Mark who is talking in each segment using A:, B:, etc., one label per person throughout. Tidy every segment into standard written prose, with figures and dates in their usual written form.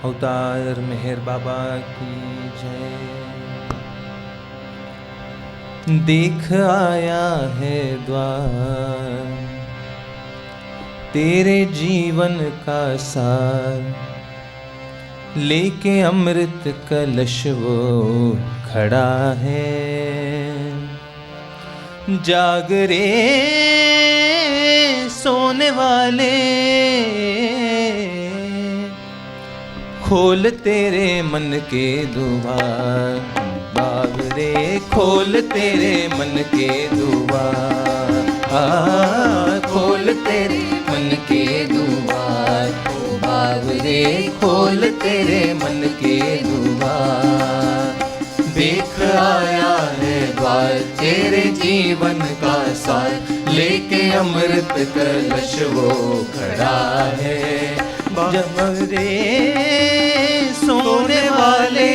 A: अवतार मेहर बाबा की जय। देख आया है द्वार तेरे जीवन का सार, लेके अमृत कलश वो खड़ा है। जाग रे सोने वाले, खोल तेरे मन के द्वार। बाबरे खोल तेरे मन के द्वार, खोल तेरे मन के द्वार। बाबरे खोल तेरे मन के द्वार। देख आया है द्वार तेरे जीवन का सार, लेके अमृत कलश वो खड़ा है। बाबरे सोने वाले,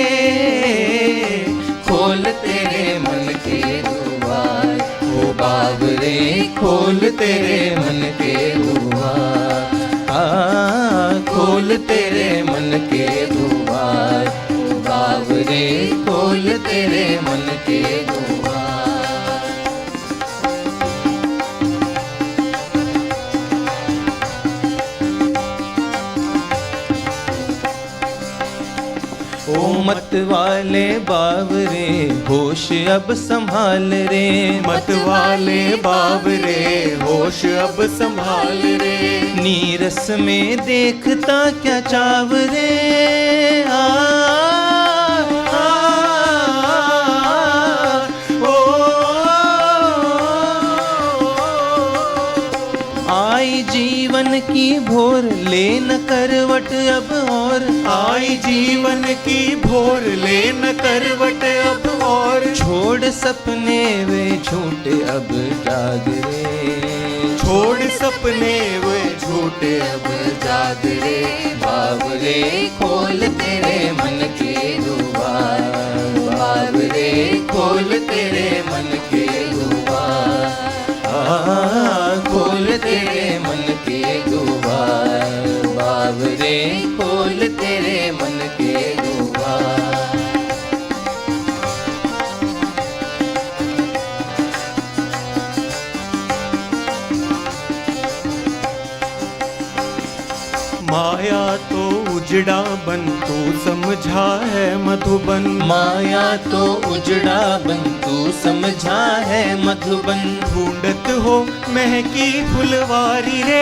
A: खोल तेरे मन के द्वार। ओ बाबरे खोल तेरे मन के द्वार, खोल तेरे मन के द्वार। ओ बाबरे खोल तेरे मन के द्वार। ओ मत वाले बावरे होश अब संभाल रे।
B: मत वाले बावरे होश अब संभाल रे।
A: नीरस में देखता क्या चावरे। आई जीवन की भोर ले न करवट अब और।
B: आई जीवन की भोर ले न करवट अब और।
A: छोड़ सपने वे झूठे अब जाग रे।
B: छोड़ सपने वे झूठे अब जाग रे।
A: बाबरे खोल तेरे मन के द्वार। बाबरे खोल तेरे मन के द्वार, खोल तेरे मन के द्वार। बाबरे खोल तेरे मन के द्वार।
B: माया तो उजड़ा बन तू समझा है मधुबन।
A: माया तो उजड़ा बन तू समझा है मधुबन।
B: ढूंढत हो महकी फुलवारी रे।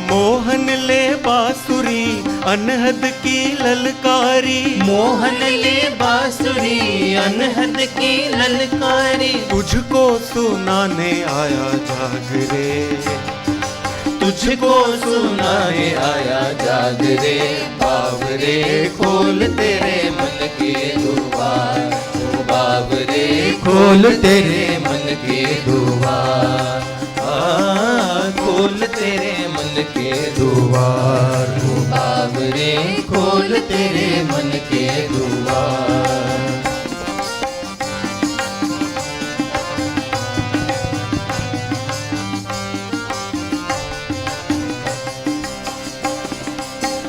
B: मोहन ले बांसुरी अनहद की ललकारी।
A: मोहन ले बांसुरी अनहद की ललकारी।
B: तुझको सुनाने आया जाग रे।
A: तुझको सुनाए आया जाग रे। बाबरे खोल तेरे मन के द्वार। ओ बाबरे खोल तेरे मन के द्वार, खोल तेरे मन के द्वार। ओ बाबरे खोल तेरे मन के द्वार।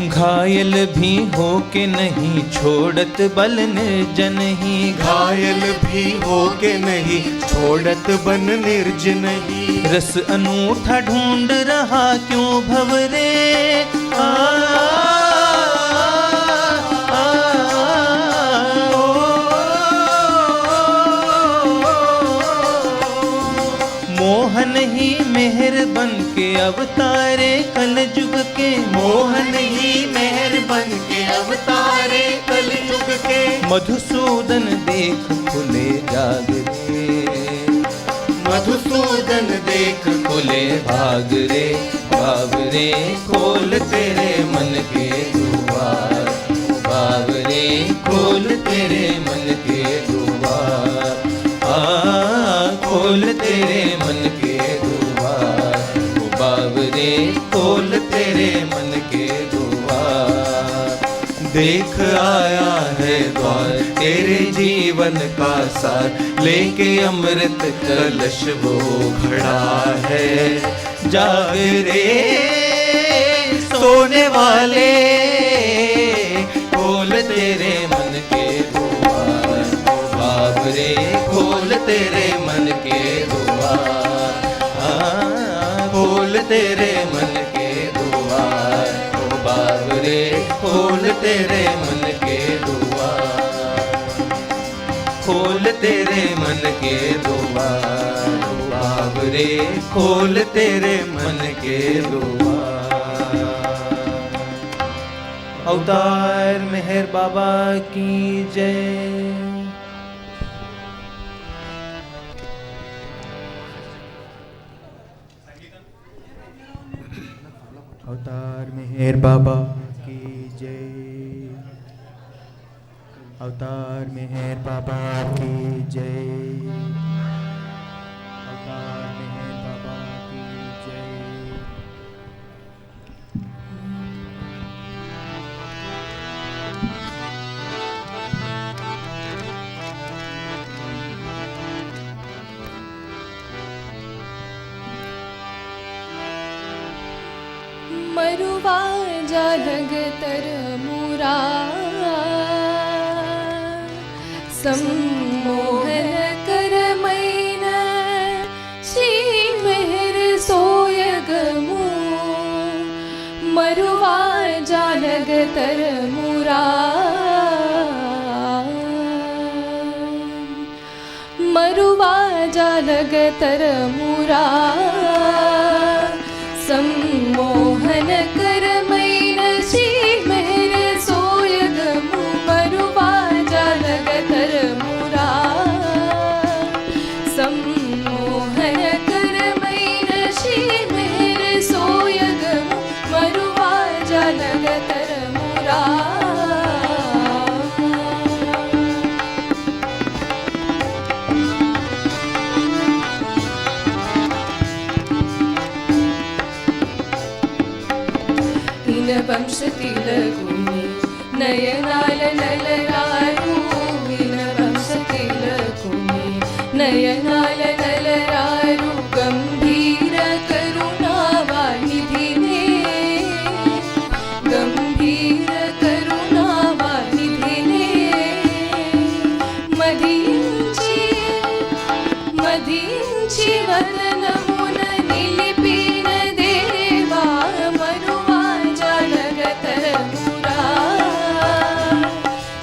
A: घायल भी हो के नहीं छोड़त बल निर्जन ही।
B: घायल भी हो के नहीं छोड़त बन निर्जन ही।
A: रस अनूठा ढूंढ रहा क्यों भवरे। मोहन ही मेहर बन के अवतारे कल युग के।
B: मोहन ही मेहर बन के अवतारे कल युग के।
A: मधुसूदन देख खुले जाग रे।
B: मधुसूदन
A: देख खुले भाग रे। बाबरे खोल तेरे मन के द्वार। बाबरे खोल तेरे मन के द्वार, खोल तेरे मन के द्वार। बाबरे खोल तेरे मन के द्वार। देख आया है द्वार तेरे जीवन का सार, लेके अमृत कलश वो खड़ा है। जाग रे सोने वाले, खोल तेरे मन के द्वार, बाबरे खोल तेरे मन के द्वार, खोल तेरे मन के द्वार, ओ बाबरे खोल तेरे मन के द्वार, खोल तेरे मन के द्वार, ओ बाबरे खोल तेरे मन के द्वार। अवतार मेहर बाबा की जय।
B: अवतार मेहर बाबा की जय। अवतार मेहर बाबा की जय। अवतार मेहर बाबा की जय।
C: मरुवा जालग तर मुरा, सम्मोहन कर मैन श्री मेहर सोयगमु। मरुवा जालग तर मुरा, मरुवा जालग तर मुरा, सम्मोहन कर मैन श्री मेहर सोयगमु। मरुवा जालग तर मुरा, सम्मोहन कर मैन श्री मेहर सोयगमु। मरुवा जालग तर मुरा, वंश तिलकुनि नयनाल नलरारू। विन वंश तिलकुनि नयनाल नलरारू, गंभीर करुणावानिधिने, गंभीर करुणावानिधिने। मदिंची मदिंची वदनमुन निलिपिन देवा। मरुवा जालग तर मुरा,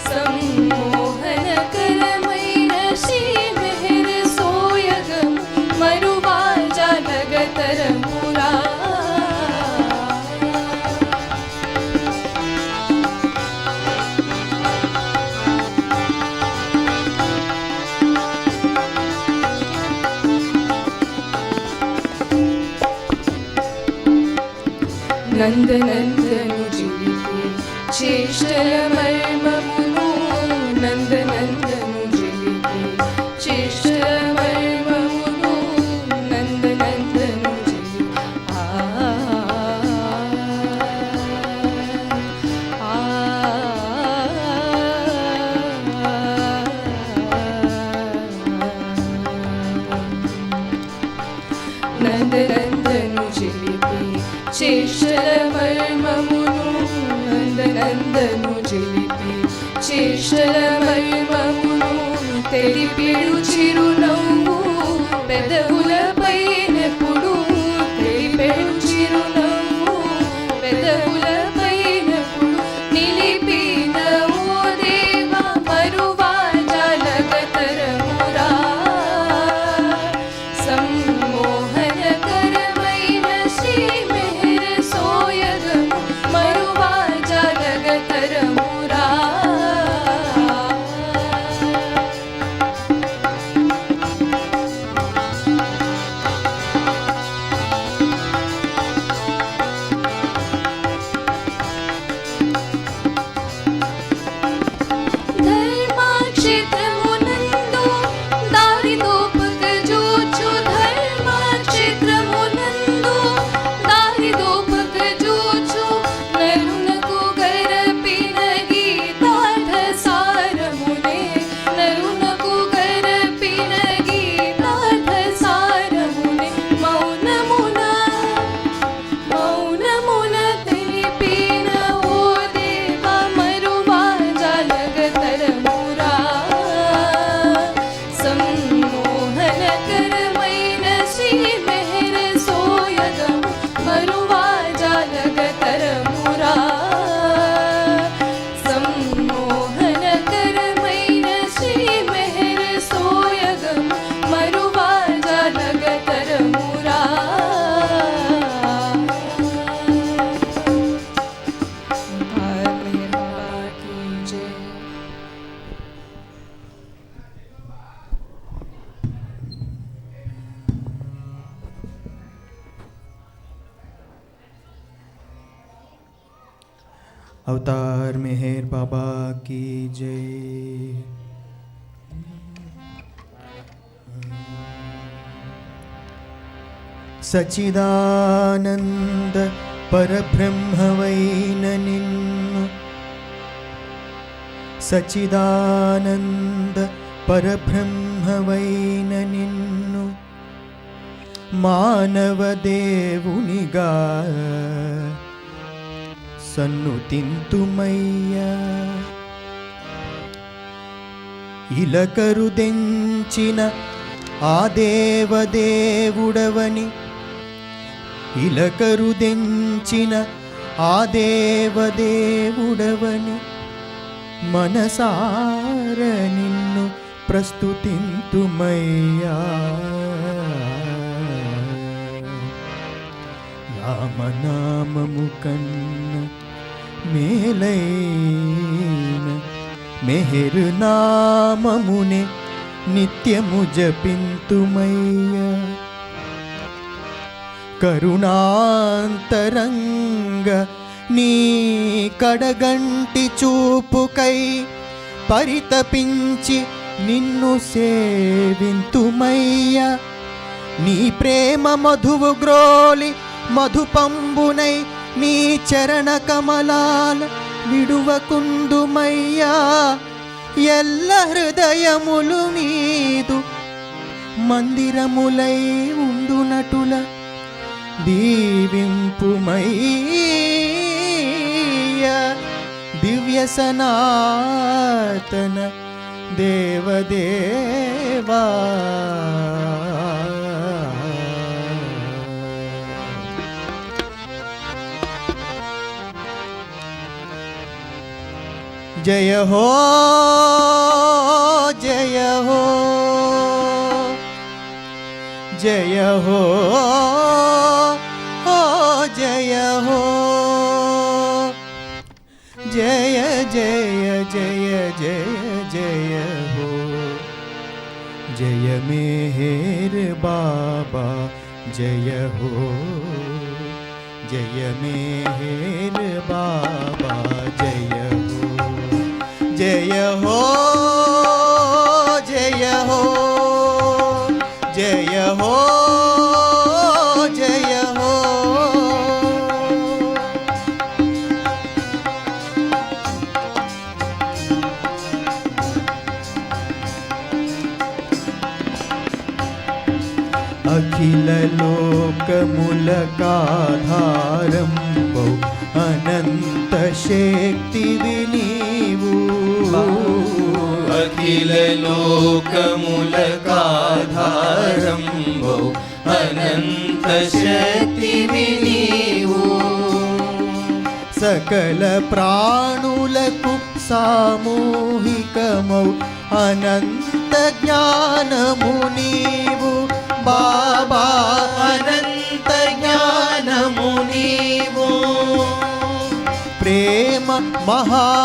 C: सम्मोहन कर मैन श्री मेहर सोयगमु। मरुवा जालग तर मुरा, नंद नंदनु जिलिपि चेष्टल मर्ममुनु। नंद नंदनु जिलिपि चेष्टल मर्ममुनु। नंद नंदनु जिलिपि नंद नंदनु जिलिपि चेष्टल मर्ममुनु। नंद नंदनु जिलिपि चेष्टल मर्ममुनु। తెలిపెడు చిరునవ్వు పెదవులపైనెప్పుడు. తెలిపెడు చిరునవ్వు పెదవులపైనప్పుడు. నిలిపిన ఓ దేవా మరువా జాలగ तर मुरा, सम्मोहन कर मैन श्री मेहर सोयगमु। मरुवा जालग तर मुरा,
B: अवतार मेहर बाबा की जय। सच्चिदानंद परब्रह्मवैन निन्नु सच्चिदानंद परब्रह्मवैन निन्नु मानव దేవునిగా సన్నుతింతుమయ్యా ఇలకరుదెంచిన ఆ దేవదేవుడవని ఇలకరుదెంచిన ఆ దేవదేవుడవని మనసార నిన్ను ప్రస్తుతింతుమయ్యా రామనామము కన్న మేలైన మెహరు నామమునే నిత్యము జపింతుమయ్యా కరుణాంతరంగ నీ కడగంటి చూపుకై పరితపించి నిన్ను సేవింతుమయ్యా నీ ప్రేమ మధువు గ్రోలి మధుపంబునై నీ చరణ కమలాల విడువకుందుమయ్యా ఎల్ల హృదయములు నీదు మందిరములై ఉండునటుల దీవింపుమయ్యా దివ్య సనాతన దేవదేవా जय हो जय हो जय हो जय हो जय जय जय जय जय हो जय मेहर बाबा जय हो जय मेहर बाबा जय जय हो जय हो जय हो जय हो अखिल लोक मूलकाधारंबो अनंत शक्ति विनीवु
A: अखिल लोकमूलकाधारंबो अनंत शक्ति विनीवु
B: सकल प्राणुలకు सामूहिकमौ अनंत ज्ञानमु नीवु बाबा
A: अनंत ज्ञानमु नीवु
B: प्रेम महासागरुडवु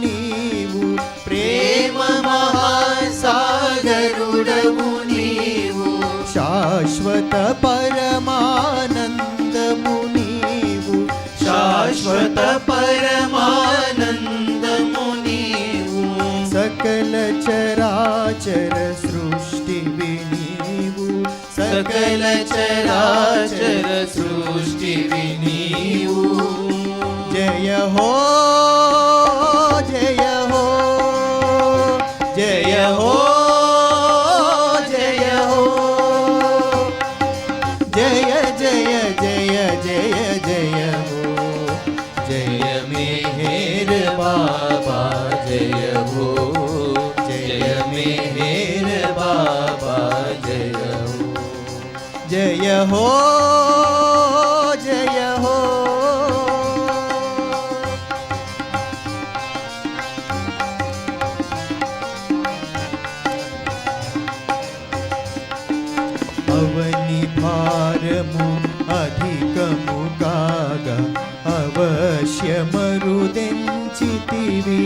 B: नीवु
A: प्रेम महासागरुडवु नीवु
B: शाश्वत परमानंदमु नीवु
A: शाश्वत परमानंदमु नीवु
B: सकल चराचर सृष्टि विनीवु
A: सकल चराचर सृष्टि विनीवु
B: जय हो जय हो
A: जय हो जय हो
B: जय जय जय जय जय हो
A: जय मेहर बाबा जय हो जय मेहर बाबा जय हो
B: जय हो जय हो అవని భారము అధికము కాగా అవశ్య మరుదెంచితివి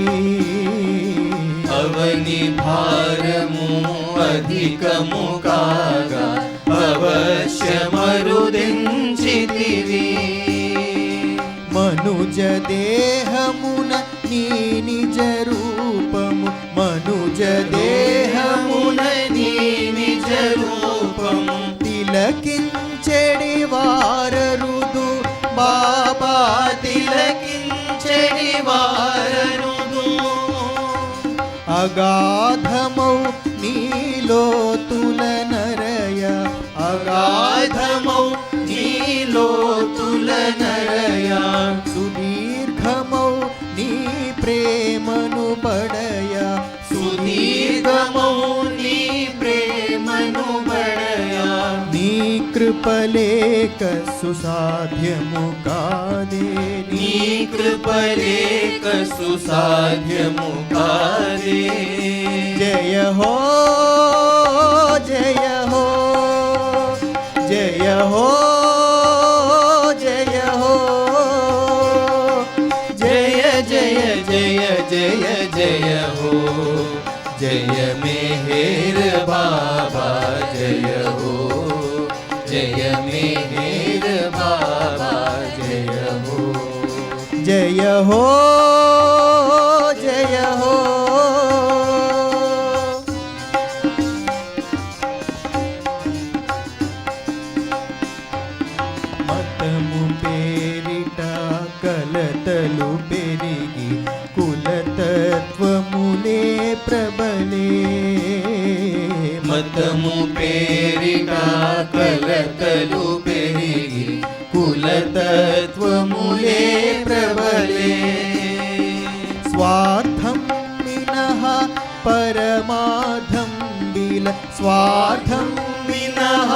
A: అవని భారము అధికము కాగా అవశ్య మరుదెంచితివి
B: మనుజ దేహమున నీ నిజ రూపము మనుజ దేహమున నీ నిజ రూపము తిలకించెడి వారరుదు బాబా తిలకించెడి వారరుదు అగాధమౌ నీలో తులనరయ అగాధమౌ నీలో తులనరయ సుదీర్ఘమౌ నీ ప్రేమను బడయ సుదీర్ఘమౌ నీ ప్రేమను బడయ నీ కృపలేక సుసాధ్యము కాదే నీ కృపలేక సుసాధ్యము కాదే జయ హో జయ హో జయ హో జయ హో జయ జయ జయ జయ జయ హో జయ मेहर बाबा जय हो जय मेहर बाबा जय हो जय हो जय हो मतमु पेरिट कलतलु पेरिगी कुलतत्वमुले प्रबले मतमु पेरिट कलतलु पेरिगी कुलतत्वमुले प्रबले स्वार्थं विनः परमार्थं बिल स्वार्थं विनः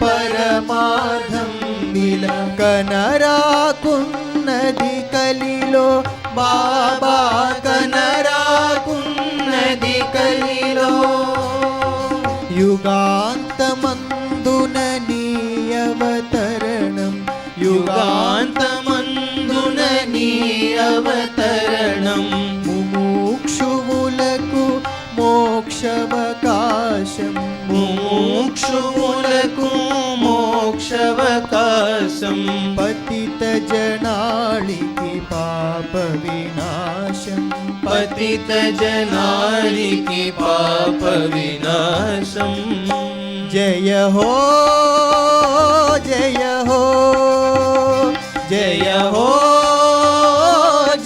B: परमार्थं बिल कनराकुन्नदि कलिलो बाबा कनराकुन्नदि कलिलो युगान्तमन्दुन नी अवतरणं युगान्तमन्दुन नी अवतरणं मुमुक्षुవులకు మోక్షవకాశం ముముక్షువులకు మోక్షవకాశం పతిత జనాళికి పాప వినాశం పతిత జనాళికి పాప వినాశం జయ హో జయ హో జయ హో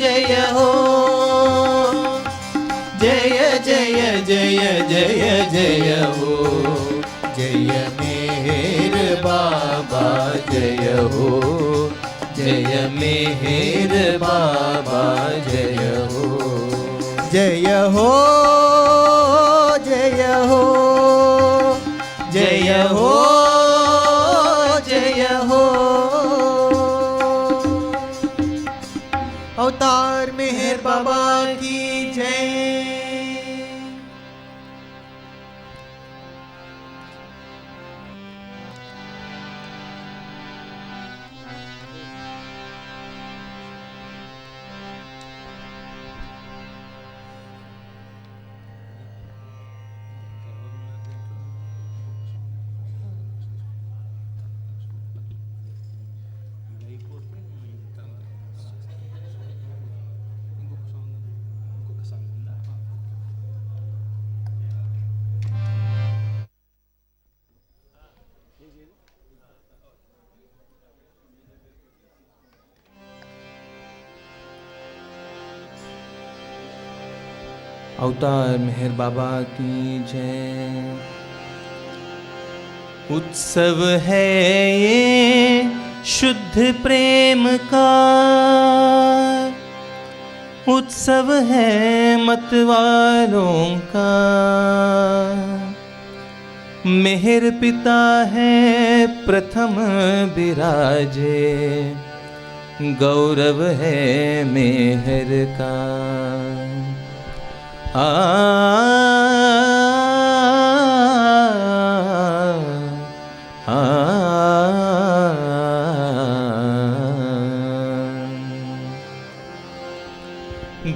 B: జయ హో जय जय जय जय जय हो जय मेहर बाबा जय हो जय मेहर बाबा जय हो जय हो जय हो जय हो जय हो अवतार मेहर बाबा की जय।
A: अवतार मेहर बाबा की जय। उत्सव है ये शुद्ध प्रेम का, उत्सव है मतवालों का। मेहर पिता है प्रथम विराजे, गौरव है मेहर का।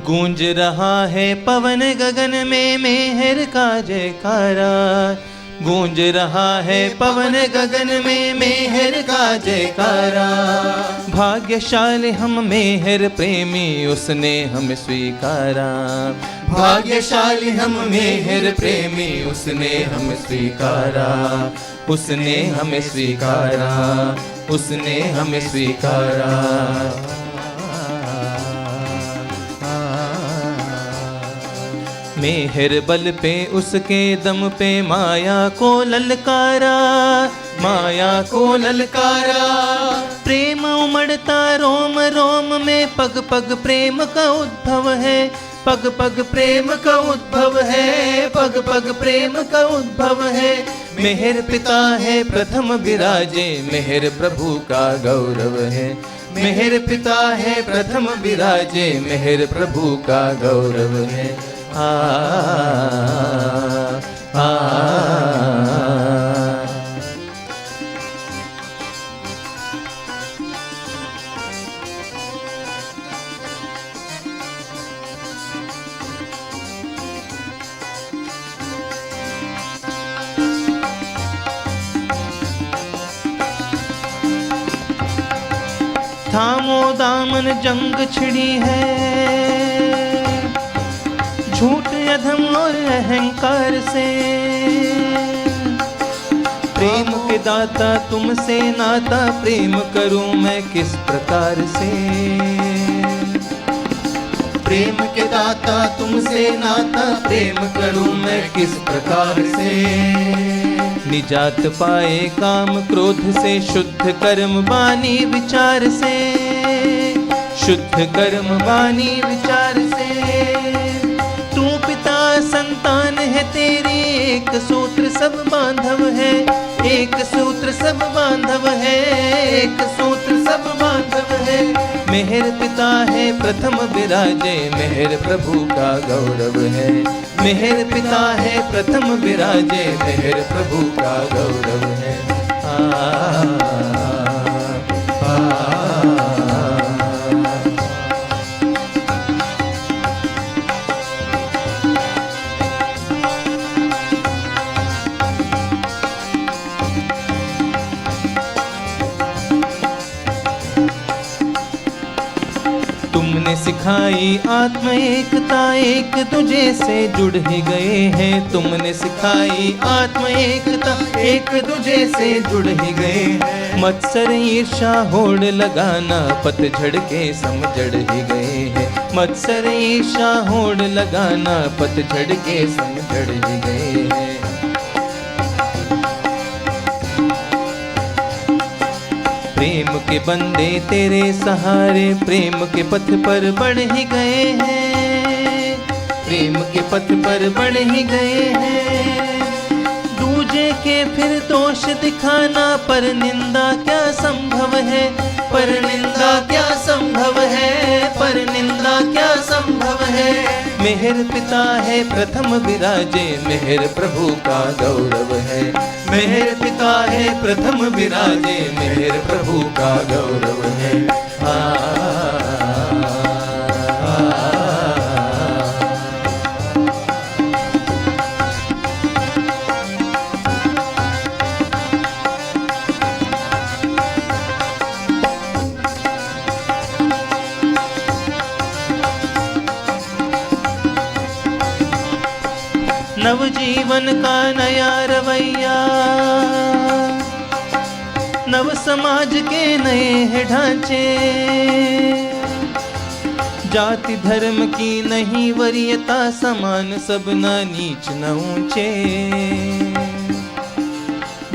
A: गूंज रहा है पवन गगन में मेहर का जयकारा, गूंज रहा है पवन गगन में मेहर का जयकारा। भाग्यशाली हम मेहर प्रेमी उसने हमें स्वीकारा। भाग्यशाली हम मेहर प्रेमी उसने हमें स्वीकारा। उसने हमें स्वीकारा। उसने हमें स्वीकारा। मेहर बल पे उसके दम पे माया को ललकारा। माया को ललकारा। प्रेम उमड़ता रोम रोम में, पग पग प्रेम का उद्भव है। पग पग प्रेम का उद्भव है। पग पग प्रेम का उद्भव है। मेहर पिता है प्रथम विराजे, मेहर प्रभु का गौरव है। मेहर पिता है प्रथम विराजे, मेहर प्रभु का गौरव है। आ आ थामो दामन जंग छिड़ी है, झूठ अधम और अहंकार से। प्रेम के दाता तुमसे नाता, प्रेम करूं मैं किस प्रकार से। प्रेम के दाता तुमसे नाता, प्रेम करूं मैं किस प्रकार से। निजात पाए काम क्रोध से, शुद्ध कर्म वाणी विचार से। शुद्ध कर्म वाणी विचार से। तू पिता संतान है तेरी, एक सूत्र सब बांधव है। एक सूत्र सब बांधव है। एक सूत्र सब बांधव है। मेहर पिता है प्रथम विराजे, मेहर प्रभु का गौरव है। मेहर पिता है प्रथम विराजे, मेहर प्रभु का गौरव है। तुमने सिखाई आत्म एकता, एक तुझे से जुड़ ही गए हैं। तुमने सिखाई आत्म एकता, एक तुझे से जुड़ ही गए हैं। मत्सर ईर्षा होड़ लगाना, पतझड़ के समझड़ ही गए हैं। मत्सर ईर्षा होड़ लगाना, पतझड़ के समझड़ ही गए हैं। प्रेम के बंदे तेरे सहारे, प्रेम के पथ पर बढ़ ही गए हैं। प्रेम के पथ पर बढ़ ही गए हैं। दूजे के फिर दोष दिखाना, पर निंदा क्या संभव है। पर निंदा क्या संभव है। पर निंदा क्या संभव है। मेहर पिता है प्रथम विराजे, मेहर प्रभु का गौरव है। मेहर पिता है प्रथम विराजे, मेहर प्रभु का गौरव है। नवजीवन का नया रवैया, नव समाज के नए हैं ढांचे। जाति धर्म की नहीं वरीयता, समान सब न नीच न ऊंचे।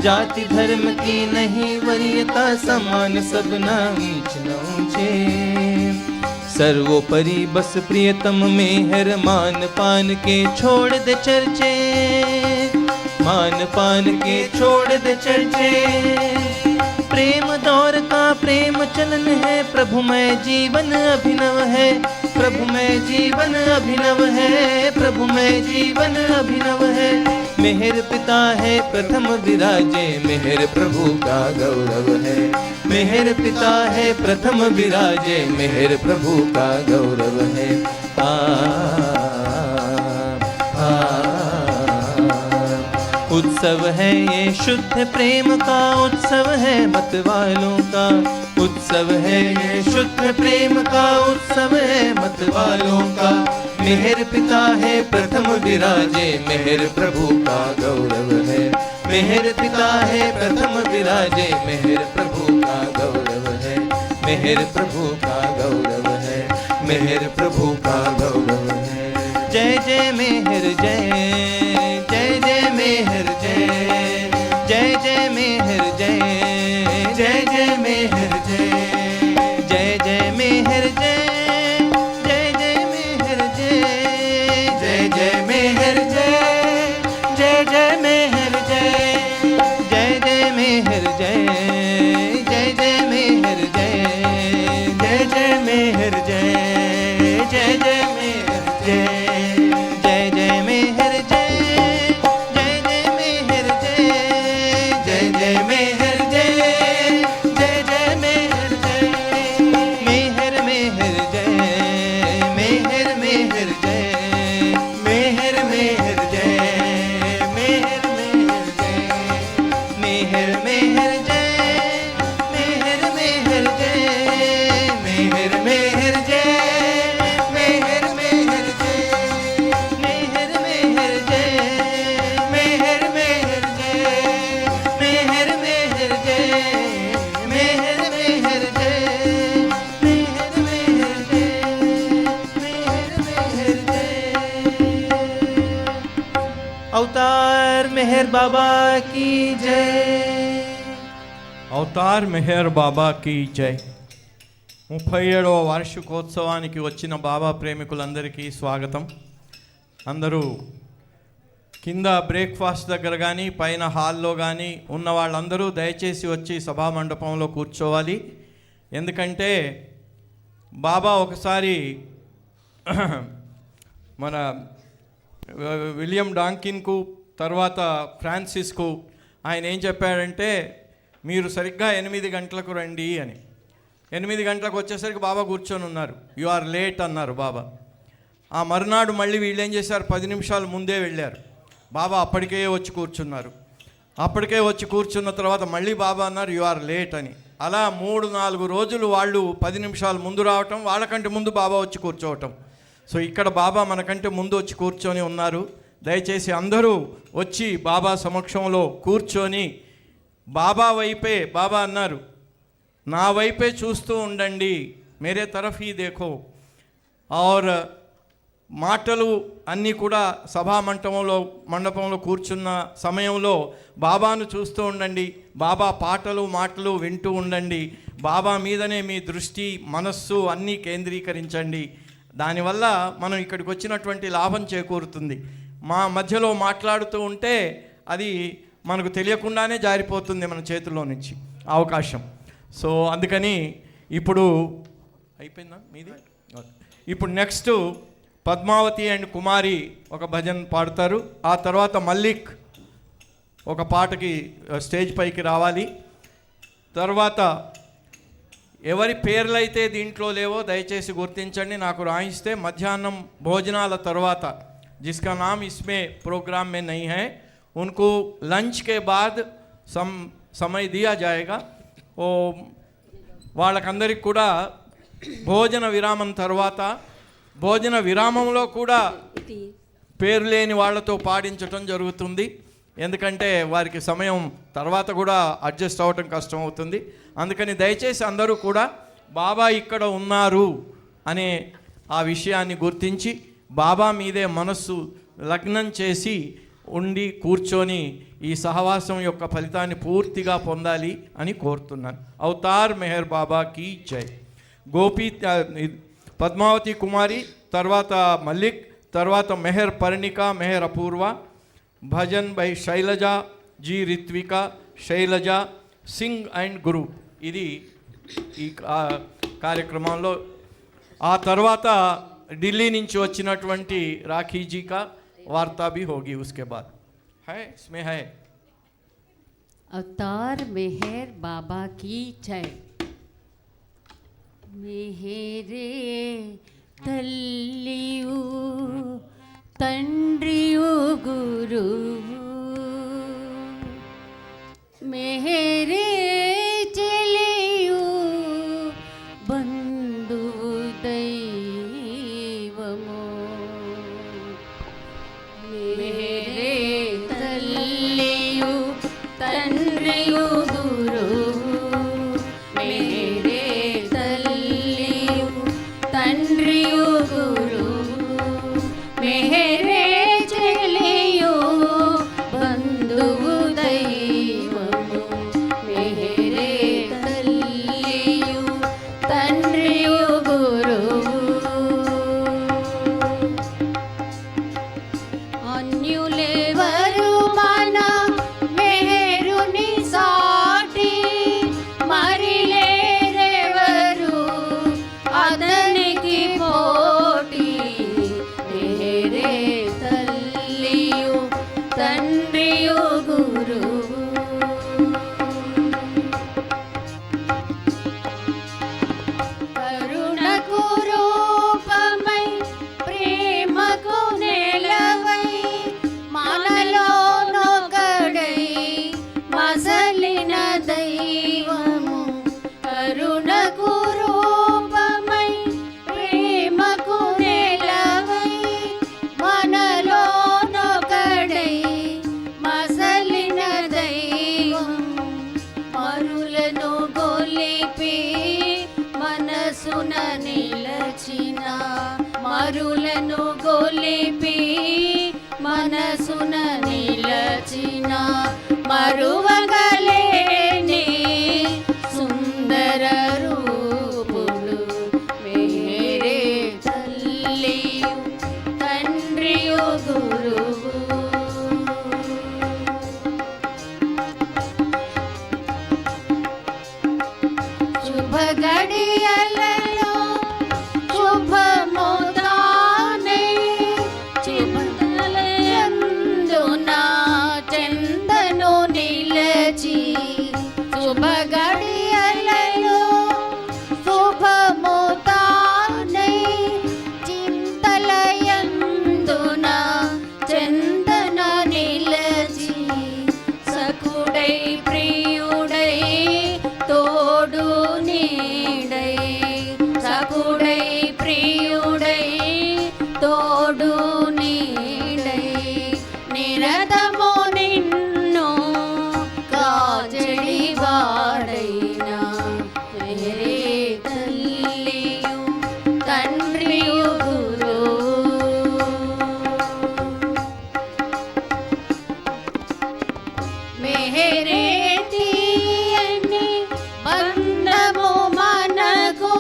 A: जाति धर्म की नहीं वरीयता, समान सब न नीच न ऊंचे। सर्वोपरि बस प्रियतम मेहर, मान पान के छोड़ दे चर्चे। मान पान के छोड़ दे चर्चे। प्रेम दौर का प्रेम चलन है, प्रभुमय जीवन अभिनव है। प्रभुमय जीवन अभिनव है। प्रभुमय जीवन अभिनव है। मेहर पिता है प्रथम विराजे, मेहर प्रभु का गौरव है। मेहर पिता है प्रथम विराजे, मेहर प्रभु का गौरव है। उत्सव है ये शुद्ध प्रेम का, उत्सव है मत वालों का। उत्सव है ये शुद्ध प्रेम का उत्सव है मत वालों का। मेहर पिता है प्रथम विराजे मेहर प्रभु का गौरव है। मेहर पिता है प्रथम विराजे मेहर प्रभु का गौरव है। मेहर प्रभु का गौरव है। मेहर प्रभु का गौरव है। जय जय मेहर जय जय जय मेहर जय जय जय मेहर जय जय जय मेहर जय जय जय मेहर जय जय जय मेहर जय जय जय मेहर जय जय जय मेहर जय जय जय मेहर जय जय जय मेहर जय जय जय मेहर जय जय जय मेहर जय जय जय मेहर जय जय जय मेहर जय जय जय मेहर जय जय जय मेहर जय मेहर मेहर जय मेहर मेहर जय मेहर मेहर जय मेहर मेहर जय मेहर मेहर जय मेहर मेहर जय मेहर मेहर जय मेहर मेहर जय मेहर मेहर जय मेहर मेहर जय मेहर मेहर जय मेहर मेहर जय मेहर मेहर जय मेहर मेहर जय। अवतार मेहर बाबा की जय।
D: అవతార్ మెహర్ బాబా కీ జై. 37వ వార్షికోత్సవానికి వచ్చిన బాబా ప్రేమికులందరికీ స్వాగతం. అందరూ కింద బ్రేక్ఫాస్ట్ దగ్గర కానీ పైన హాల్లో కానీ ఉన్న వాళ్ళందరూ దయచేసి వచ్చి సభా మండపంలో కూర్చోవాలి. ఎందుకంటే బాబా ఒకసారి మన విలియం డాంకిన్కు తర్వాత ఫ్రాన్సిస్కు ఆయన ఏం చెప్పాడంటే మీరు సరిగ్గా 8 గంటలకు రండి అని. 8 గంటలకు వచ్చేసరికి బాబా కూర్చొని ఉన్నారు. యు ఆర్ లేట్ అన్నారు బాబా. ఆ మరునాడు మళ్ళీ వీళ్ళు ఏం చేశారు, 10 నిమిషాలు ముందే వెళ్ళారు. బాబా అప్పటికే వచ్చి కూర్చున్నారు. అప్పటికే వచ్చి కూర్చున్న తర్వాత మళ్ళీ బాబా అన్నారు యు ఆర్ లేట్ అని. అలా 3-4 రోజులు వాళ్ళు 10 నిమిషాలు ముందు రావటం, వాళ్ళకంటే ముందు బాబా వచ్చి కూర్చోవటం. సో ఇక్కడ బాబా మనకంటే ముందు వచ్చి కూర్చొని ఉన్నారు. దయచేసి అందరూ వచ్చి బాబా సమక్షంలో కూర్చొని బాబా వైపే, బాబా అన్నారు నా వైపే చూస్తూ ఉండండి, మేరే తరఫ్ హీ దేఖో. ఆర్ మాటలు అన్నీ కూడా సభా మండపంలో కూర్చున్న సమయంలో బాబాను చూస్తూ ఉండండి. బాబా పాటలు మాటలు వింటూ ఉండండి. బాబా మీదనే మీ దృష్టి మనస్సు అన్నీ కేంద్రీకరించండి. దానివల్ల మనం ఇక్కడికి వచ్చినటువంటి లాభం చేకూరుతుంది. మా మధ్యలో మాట్లాడుతూ ఉంటే అది మనకు తెలియకుండానే జారిపోతుంది మన చేతుల్లో నుంచి అవకాశం. సో అందుకని ఇప్పుడు అయిపోయిందా మీది? ఇప్పుడు నెక్స్ట్ పద్మావతి అండ్ కుమారి ఒక భజన్ పాడతారు. ఆ తర్వాత మల్లిక్ ఒక పాటకి స్టేజ్ పైకి రావాలి. తర్వాత ఎవరి పేర్లైతే దీంట్లో లేవో దయచేసి గుర్తించండి, నాకు రాయిస్తే మధ్యాహ్నం భోజనాల తర్వాత जिसका नाम इसमें प्रोग्राम में नहीं है उनको लंच के बाद समय दिया जाएगा. ఓ వాళ్ళకందరికి కూడా భోజన విరామం తర్వాత భోజన విరామంలో కూడా పేరు లేని వాళ్ళతో పాడించటం జరుగుతుంది. ఎందుకంటే వారికి సమయం తర్వాత కూడా అడ్జస్ట్ అవ్వటం కష్టం అవుతుంది. అందుకని దయచేసి అందరూ కూడా బాబా ఇక్కడ ఉన్నారు అనే ఆ విషయాన్ని గుర్తించి బాబా మీదే మనస్సు లగ్నం చేసి ఉండి కూర్చొని ఈ సహవాసం యొక్క ఫలితాన్ని పూర్తిగా పొందాలి అని కోరుతున్నాను. అవతార్ మెహర్ బాబా కీ జై. గోపి పద్మావతి కుమారి, తర్వాత మల్లిక్, తర్వాత మెహర్ పరిణిక, మెహర్ అపూర్వ, భజన్ బై శైలజ జీ, రిత్విక, శైలజ, సింగ్ అండ్ గురు. ఇది ఈ కార్యక్రమంలో. ఆ తర్వాత ఢిల్లీ నుంచి వచ్చినటువంటి రాఖీజీ కా वार्ता भी होगी उसके बाद. है इसमें है
E: अवतार मेहर बाबा की जय. मेहरे तल्लियु तंड्रियु गुरु मेहरे चलियु మనసున నిలచిన మరులను గొలిపి మనసున నిలచిన మరువగలేని సుందర రూపుడు మేరే తల్లియు తండ్రియు గురువు శుభ గడియలలో శుభముదానే చింతలయందున చందను నిలచి శుభ గడియలలో శుభముదానే చింతలయందున చందన నిలచి సకుడై ప్రియుడై తోడు నీడై సకుడై ప్రియుడై తోడు నీడై నిరతము నిన్ను కాచడి వాడైనా మేరే తల్లియు తండ్రియు మేరే తీయని బంధము మనకు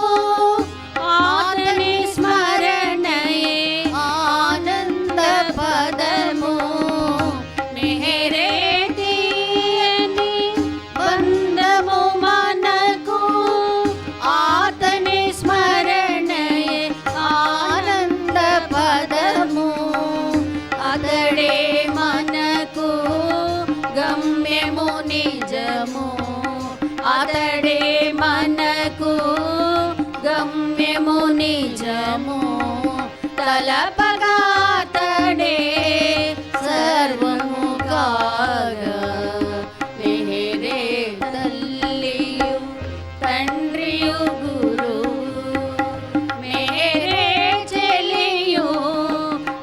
E: ఆతని స్మరణయే ఆనంద పదము మేరే తీయని బంధము మనకు ఆతని స్మరణయే ఆనంద పదము అతడే మనకు గమ్యము నిజము అతడే మనకు గమ్యము నిజము తలపగా అతడే సర్వము కాగా మేరే తల్లియు తండ్రియు గురువు మేరే చెలియు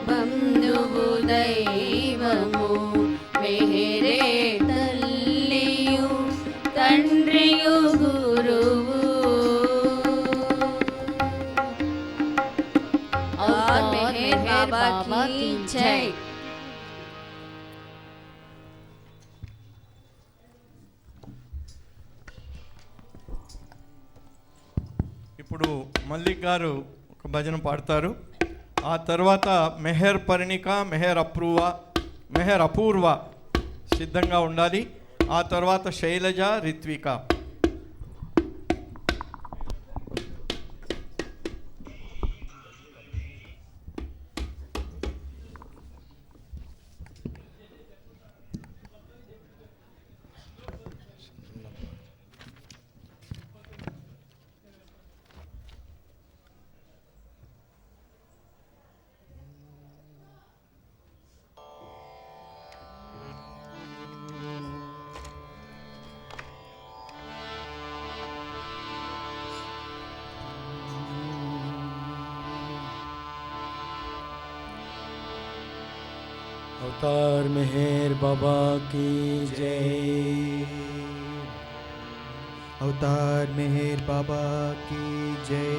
E: బంధువు దైవము మేరే తల్లియు తండ్రియు గురువు और मेहर बाबा की जय।
D: ఇప్పుడు మల్లిక్ గారు ఒక భజన పాడతారు. ఆ తర్వాత మెహర్ పరిణిక, మెహర్ అపూర్వ సిద్ధంగా ఉండాలి. ఆ తర్వాత శైలజ, రిత్విక.
B: अवतार मेहर बाबा की जय। अवतार मेहर बाबा की जय।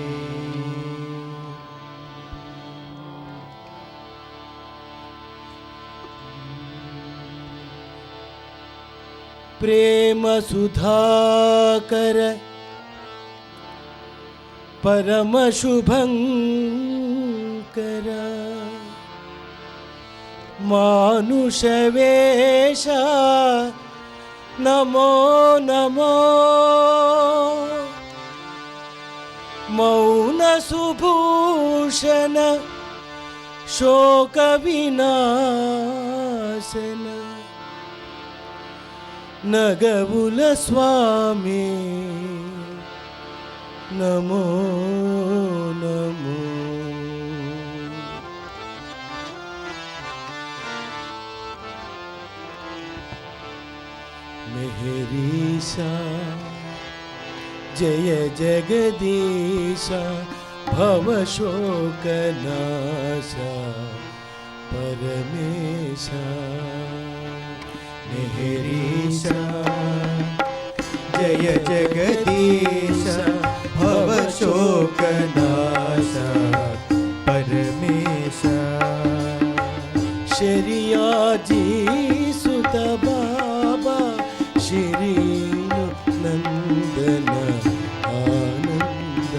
B: प्रेम सुधाकर परम शुभंकर मानुषवेश नमो नमो मौन सुभूषण शोक विनाशन नगबुल स्वामी नमो नमो। मेहरीशा जय जगदीशा भवशोकनाशा परमेशा। मेहरीशा जय जगदीशा भवशोकनाश परमेश
F: शरियाजी सुत बाबा श्रीनु नंदन आनंद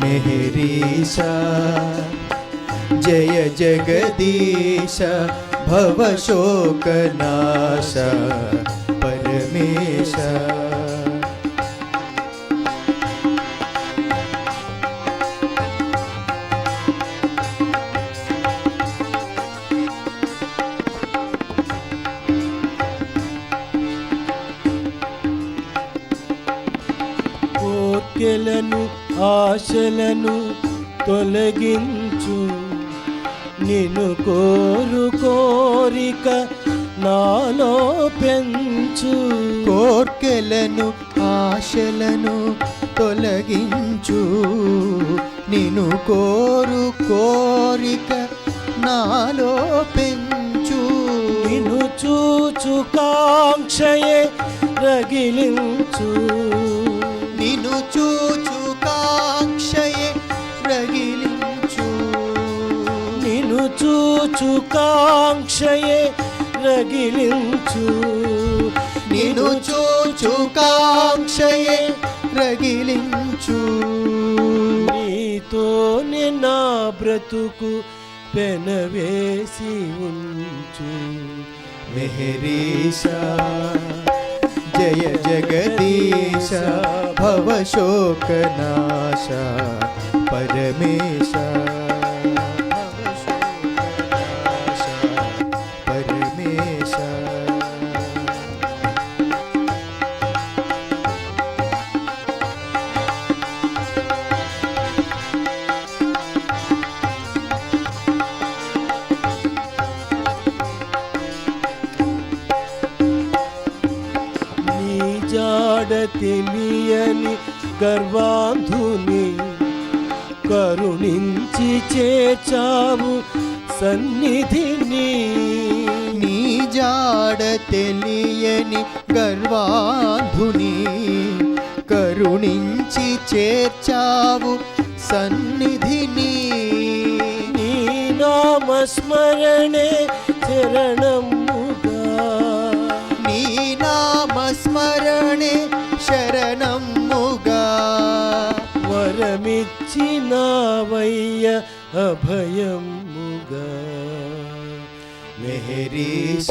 B: मेहरीश जय जगदीश भवशोकनाश परमेश
F: కోర్కెలను ఆశలను తొలగించు నిన్ను కోరు కోరిక నాలో పెంచు
B: కోర్కెలను ఆశలను తొలగించు నిన్ను కోరు కోరిక నాలో పెంచు
F: నిన్ను చూచు కాంక్షయే రగిలించు
B: నిన్ను చూచు కాంక్షయే రగిలించు
F: నిన్ను చూచు కాంక్షయే రగిలించు
B: నిన్ను చూచు కాంక్షయే రగిలించు
F: నీతోనే నా బ్రతుకు పెనవేసి ఉంచు
B: मेहरीश जय जगदीश भवशोकनाश परमेश भवशोकनाश परमेश
F: జాడ తెలియని గర్వాంధుని కరుణించి చేర్చావు సన్నిధిని
B: నీ జాడ తెలియని గర్వాంధుని కరుణించి చేర్చావు సన్నిధిని
F: నీ నామస్మరణే శరణముగా
B: నీ నామస్మరణే శరణముగా
F: వరమిచ్చినావయ్య అభయముగా
B: मेहरीश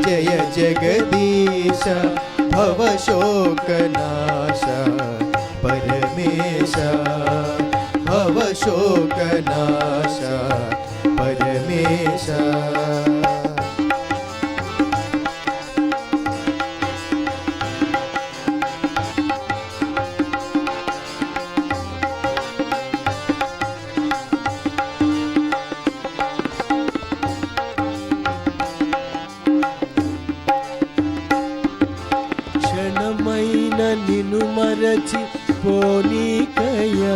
B: जय जगदीश भवशोकनाश परमेश भवशोकनाश परमेश
F: క్షణమైన నిన్ను మరచి పోనీకయ్యా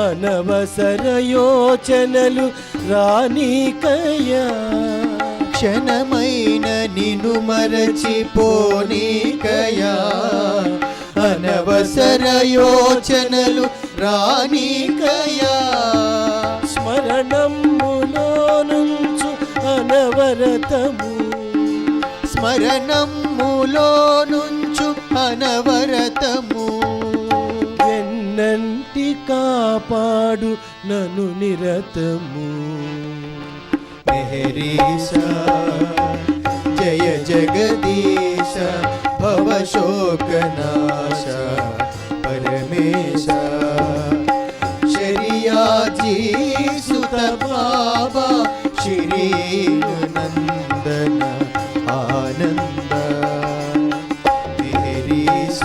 F: అనవసర యోచనలు రానీకయ్యా
B: క్షణమైన నిన్ను మరచిపోనీకయా అనవసర యోచనలు రానీకయా
F: స్మరణములో నుంచు అనవరతము
B: స్మరణములో నుంచు అనవరతము
F: వెన్నంటి కాపాడు నన్ను నిరతము
B: मेहरीश जय जगदीश भवशोकनाश परमेश शरियाजी सुत बाबा श्री नंदन आनंद मेहरीश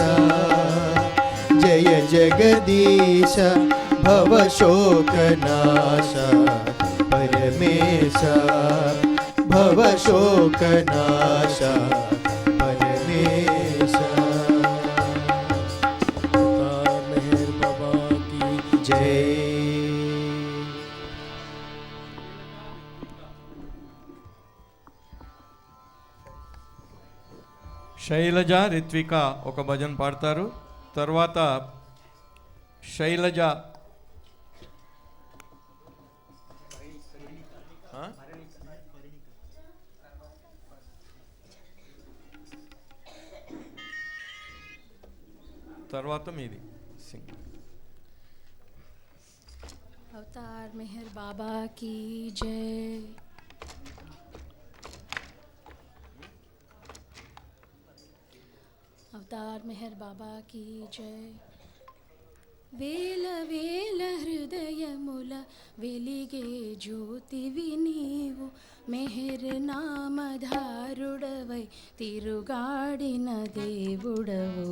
B: जय जगदीश भवशोकनाश परमेश भवशोकनाश परमेश
F: मेहर बाबा की
B: जय
D: శైలజ రిత్విక ఒక భజన్ పాడతారు. తర్వాత శైలజ తర్వాత మీది సింగ్.
C: अवतार मेहर बाबा की जय. अवतार मेहर बाबा की जय. వేల వేల హృదయముల వెలిగే జ్యోతివి నీవు, మెహర్ నామధారుడవై తిరుగాడిన దేవుడవు.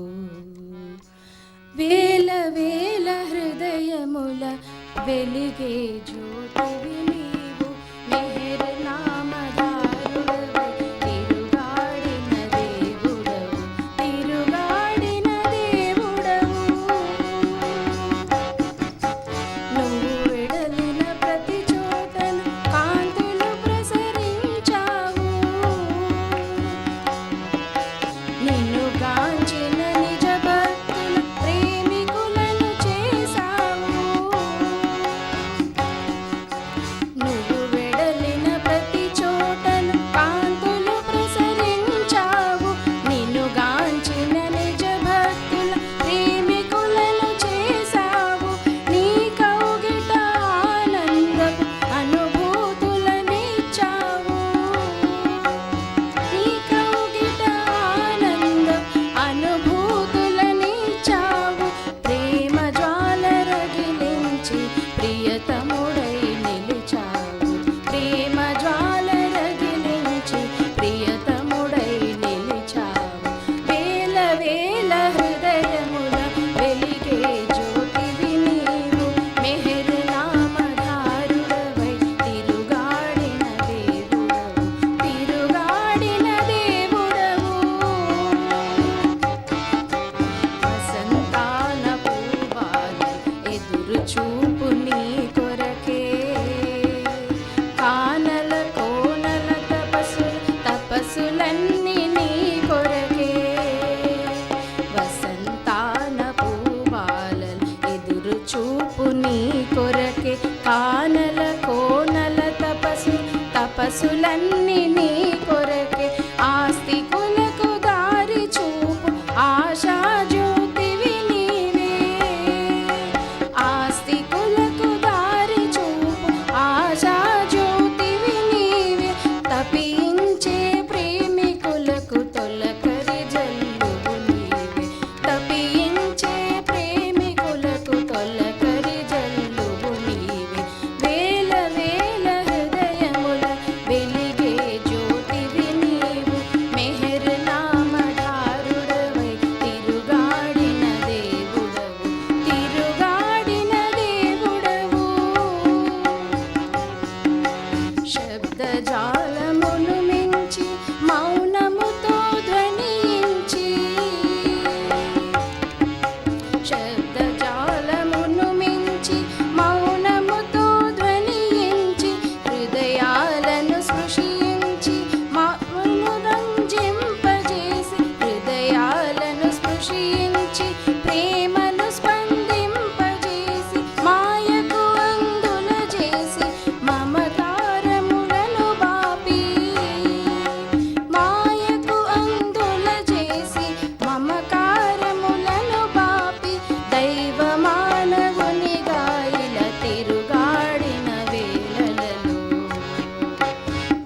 C: వేల వేల హృదయముల వెలిగే జ్యోతివి నీవు, మెహర్ నామధారుడవై తిరుగాడిన దేవుడవు, తిరుగాడిన దేవుడవు. నువ్వు వెడలిన ప్రతి చోటను కాంతులు ప్రసరించావు, నిన్ను గాంచిన నిజ భక్తుల ప్రేమికులను చేశావు. నువ్వు వెడలిన ప్రతి చోటను కాంతులు ప్రసరించావు, నిన్ను గాంచిన నిజ భక్తుల ప్రేమికులను చేశావు. నీ కౌగిట ఆనందపు అనుభూతులనిచ్చావు, నీ కౌగిట ఆనందపు అనుభూతులనిచ్చావు. ప్రేమ జ్వాల రగిలించి ప్రియతముడై నిలిచావు, ప్రేమ జ్వాల రగిలించి ప్రియతముడై నిలిచావు. వేల వేల హృదయముల వెలిగే జ్యోతివి నీవు, మెహర్ నామధారుడవై తిరుగాడిన దేవుడవు, తిరుగాడిన దేవుడవు. వసంతాన పూవాలు ఎదురు చూపు నీ కొరకే, కానల కోనల తపస్సులన్నీ నీ కొరకే. వసంతాన పూవాల ఎదురు చూపు నీ కొరకే, కానల కోనల తపస్సులన్నీ నీ కొరకే. ఆస్తికులకు దారి చూపు ఆశా జ్యోతివి నీవే, ఆస్తికులకు దారి చూపు ఆశా జ్యోతివి నీవే. తపించే ప్రేమికులకు తొలకరి జల్లువు నీవే, తపించే ప్రేమికులకు తొలకరి జల్లువు నీవే. వేల వేల హృదయముల వెలిగే జ్యోతివి నీవు, మెహర్ నామధారుడవై తిరుగాడిన దేవుడవు, తిరుగాడిన దేవుడవు. శబ్దజాలమును మించి మౌనముతో ధ్వనించి, శబ్దజాలమును మించి మౌనముతో ధ్వనించి, హృదయాలను స్పృశించి మాను రంజింపజేసి, హృదయాలను స్పృశించి ప్రేమను స్పందింపజేసి, మాయకు అందుల చేసి మమకారములను బాపి, మాయకు అందుల చేసి మమకారములను బాపి. దైవ మానవునిగా ఇలా తిరుగాడిన వేళలలో,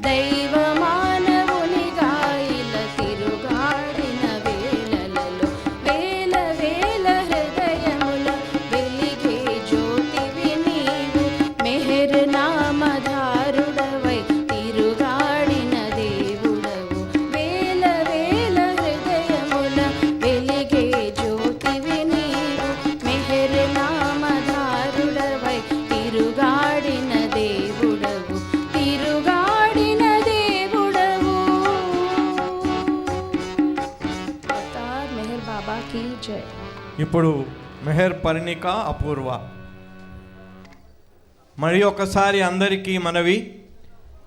C: దైవ మానవునిగా ఇలా తిరుగాడిన వేళలలో. వేల వేల హృదయముల వెలిగే జ్యోతివి నీవు, మెహర్ నామధారుడవై తిరుగాడిన దేవుడవు. వేల వేల హృదయముల వెలిగే జ్యోతివి నీవు, మెహర్ నామధారుడవై తిరుగాడిన దేవుడవు, తిరుగాడిన దేవుడవు. అవతార్ మెహర్ బాబా కీ జై.
D: ఇప్పుడు మెహర్ పరిణిక అపూర్వ. మరి ఒకసారి అందరికీ మనవి,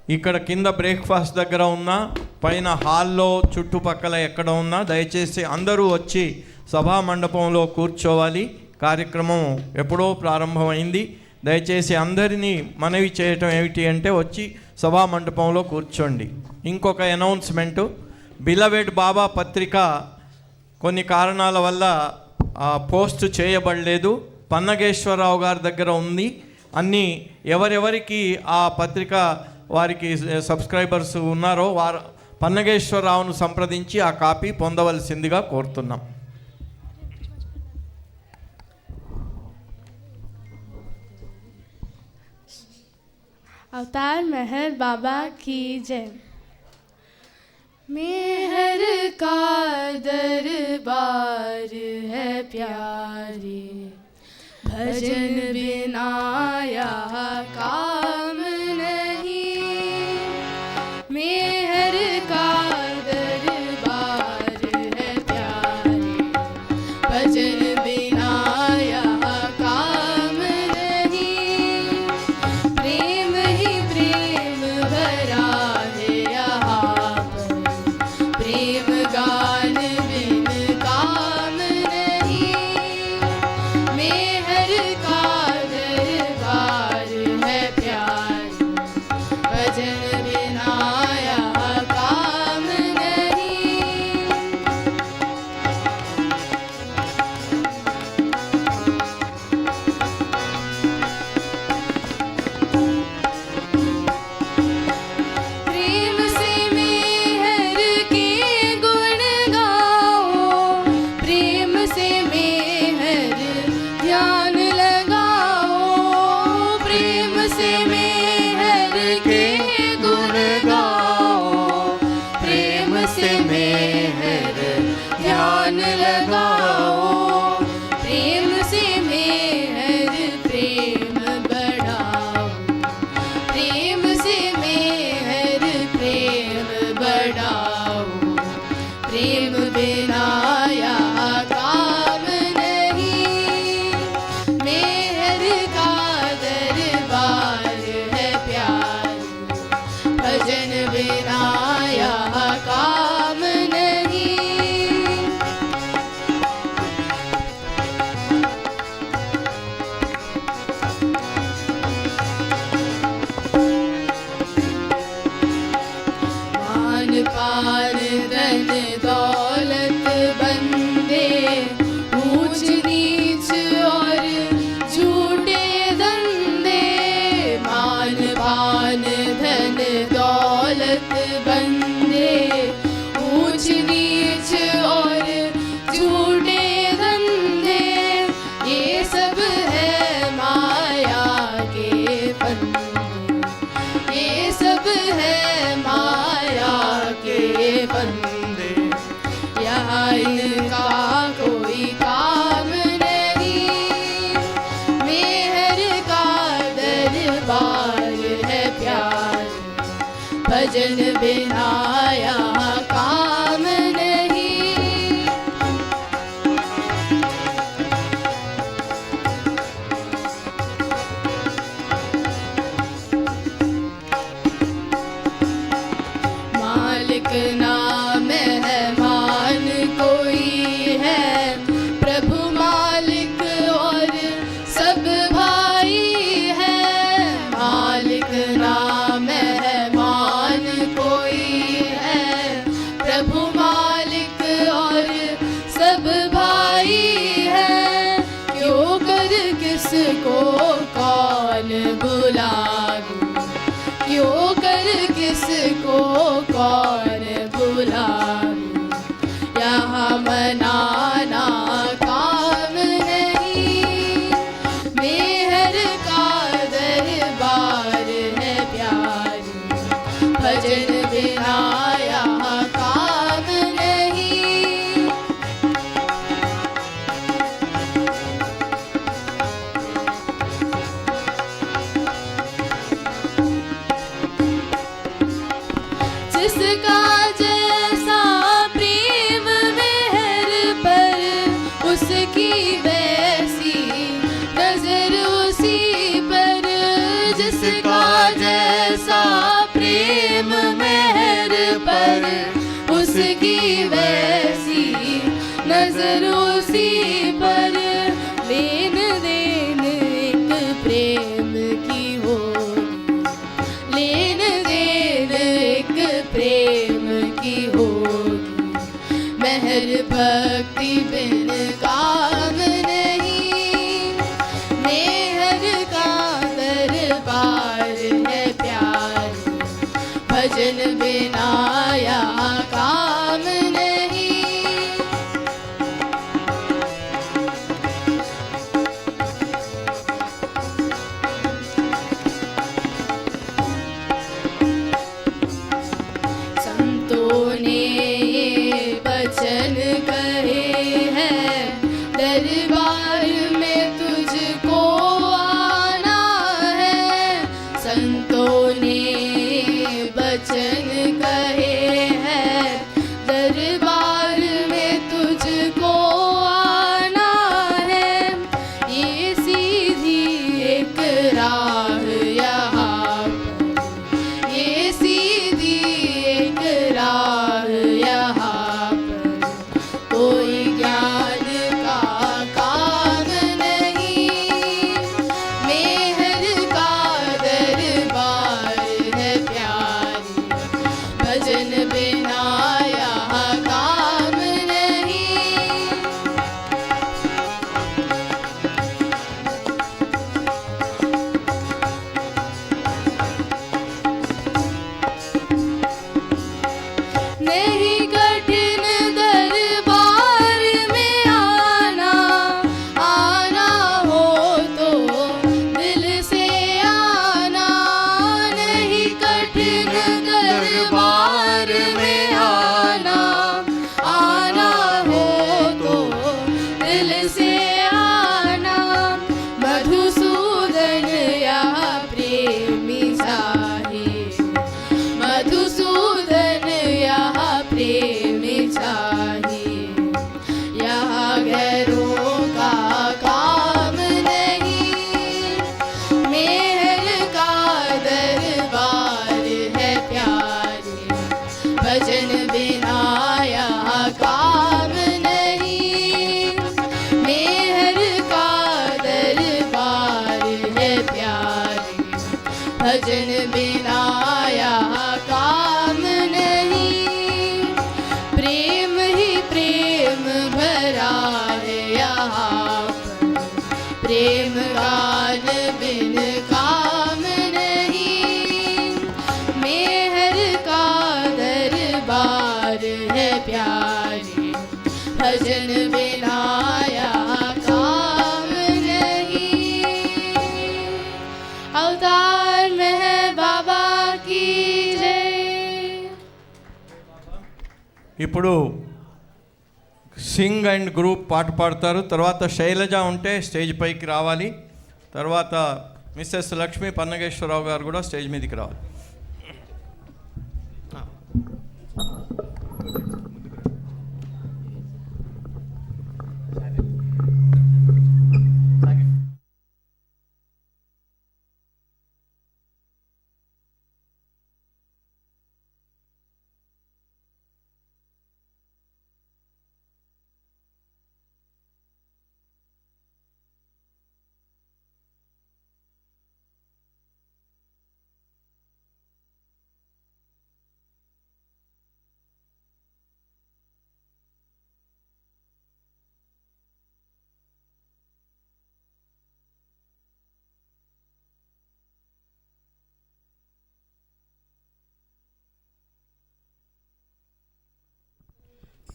D: ఇక్కడ కింద బ్రేక్ఫాస్ట్ దగ్గర ఉన్నా, పైన హాల్లో చుట్టుపక్కల ఎక్కడ ఉన్నా దయచేసి అందరూ వచ్చి సభా మండపంలో కూర్చోవాలి. కార్యక్రమం ఎప్పుడో ప్రారంభమైంది. దయచేసి అందరినీ మనవి చేయటం ఏమిటి అంటే వచ్చి సభా మండపంలో కూర్చోండి. ఇంకొక అనౌన్స్మెంటు, బిలవెడ్ బాబా పత్రిక కొన్ని కారణాల వల్ల పోస్ట్ చేయబడలేదు. పన్నగేశ్వరరావు గారి దగ్గర ఉంది. అన్నీ ఎవరెవరికి ఆ పత్రిక వారికి సబ్స్క్రైబర్స్ ఉన్నారో వారు పన్నగేశ్వరరావును సంప్రదించి ఆ కాపీ పొందవలసిందిగా కోరుతున్నాం.
C: अवतार मेहर बाबा की जय। मेहर का दरबार है प्यारे, भजन बिना यहाँ काम नहीं। मेहर का दरबार है प्यारे, भजन बिना यहाँ काम नहीं। प्रेम ही प्रेम भरा है यहाँ पर, प्रेम गान बिन काम नहीं। मेहर का दरबार है प्यारे, भजन बिना यहाँ काम नहीं। प्रेम से मेहर के गुण गाओ, प्रेम से मेहर ध्यान लगाओ। प्रेम से मेहर के गुण गाओ, प्रेम से मेहर ध्यान लगाओ। प्रेम से मेहर प्रेम बढ़ाओ, प्रेम से मेहर प्रेम बढ़ाओ। प्रेम बिना यहाँ काम नहीं। मेहर का दरबार है प्यारे, भजन बिना यहाँ काम नहीं। मान पान धन दौलत बंदे, ऊंच नीच और झूठे धंधे। मान पान धन दौलत बंदे, ऊंच नीच और झूठे धंधे। ये सब है माया के फंदे, ये सब है माया के फंदे। यहाँ इनका कोई काम नहीं। मेहर का दरबार है प्यारे, भजन बिना यहाँ काम नहीं। मालिक ना मेहमान कोई है, प्रभु मालिक और सब भाई है। मालिक ना मेहमान कोई है, प्रभु मालिक और सब भाई है। क्यों कर किसको कौन बुलाऊं, क्यों कर किसको कौन बुलाऊं। यहाँ मनाना काम नहीं। मेहर का दरबार है प्यारे, भजन बिना यहाँ काम नहीं। जिसका
E: दरबार में तुझको आना है, संतों ने वचन कहे हैं, दरबार में तुझको आना है, ये सीधी एक राह यहाँ पर, ये सीधी एक राह यहाँ पर, कोई ज्ञान का काम नहीं, मेहर का दरबार है प्यारी, भजन बिना यहाँ काम नहीं। नहीं कठिन दरबार में आना, आना हो तो दिल से आना, नहीं कठिन दरबार में आना, आना हो तो दिल से आना, मधुसूदन यहाँ प्रेमी चाहिए, मधुसूदन यहाँ प्रेमी चाहिए, यहाँ गैरों का काम नहीं, मेहर का दरबार है प्यारे, भजन बिना यहाँ काम नहीं, मेहर का दरबार है प्यारे, भजन बिना यहाँ काम नहीं, प्रेम ही प्रेम भरा है यहाँ पर, प्रेम गान बिन काम नहीं, मेहर का दरबार है प्यारे, भजन बिना यहाँ काम नहीं। अवतार मेहर बाबा की जय।
D: ఇప్పుడు సింగ్ అండ్ గ్రూప్ పాట పాడతారు. తర్వాత శైలజ ఉంటే స్టేజ్ పైకి రావాలి. తర్వాత మిస్సెస్ లక్ష్మీ పన్నగేశ్వరరావు గారు కూడా స్టేజ్ మీదకి రావాలి.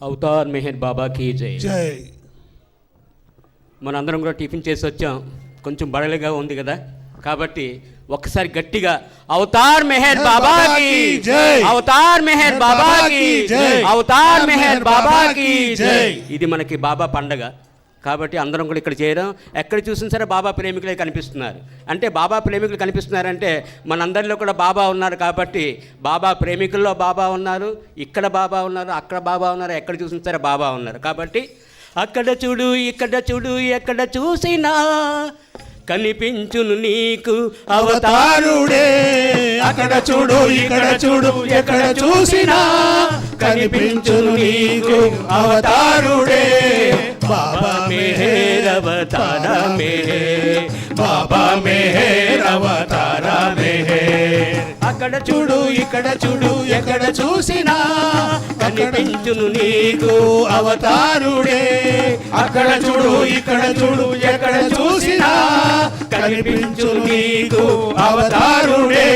G: అవతార్ మెహర్ బాబా కీ జై.
F: జై.
G: మనందరం కూడా టిఫిన్ చేసి వచ్చాం, కొంచెం బడలిగా ఉంది కదా, కాబట్టి ఒక్కసారి గట్టిగా అవతార్ మెహర్ బాబా కీ జై, అవతార్ మెహర్ బాబా కీ జై, అవతార్ మెహర్ బాబా కీ జై. ఇది మనకి బాబా పండగ కాబట్టి అందరం కూడా ఇక్కడ చేరాం. ఎక్కడ చూసినా సరే బాబా ప్రేమికులే కనిపిస్తున్నారు. అంటే బాబా ప్రేమికులు కనిపిస్తున్నారంటే మనందరిలో కూడా బాబా ఉన్నారు కాబట్టి బాబా ప్రేమికుల్లో బాబా ఉన్నారు, ఇక్కడ బాబా ఉన్నారు, అక్కడ బాబా ఉన్నారు, ఎక్కడ చూసినా సరే బాబా ఉన్నారు. కాబట్టి అక్కడ చూడు ఇక్కడ చూడు ఎక్కడ చూసినా కనిపించును నీకు అవతారుడే, అక్కడ చూడు ఇక్కడ చూడు ఎక్కడ చూసినా కనిపించును నీకు అవతారుడే. బాబా మెహర్ అవతార మెహర్, బాబా మెహర్ అవతార మెహర్. అక్కడ చూడు ఇక్కడ చూడు ఎక్కడ చూసినా కనిపించును నీకు అవతారుడే, అక్కడ చూడు ఇక్కడ చూడు ఎక్కడ చూసినా కనిపించును నీకు అవతారుడే.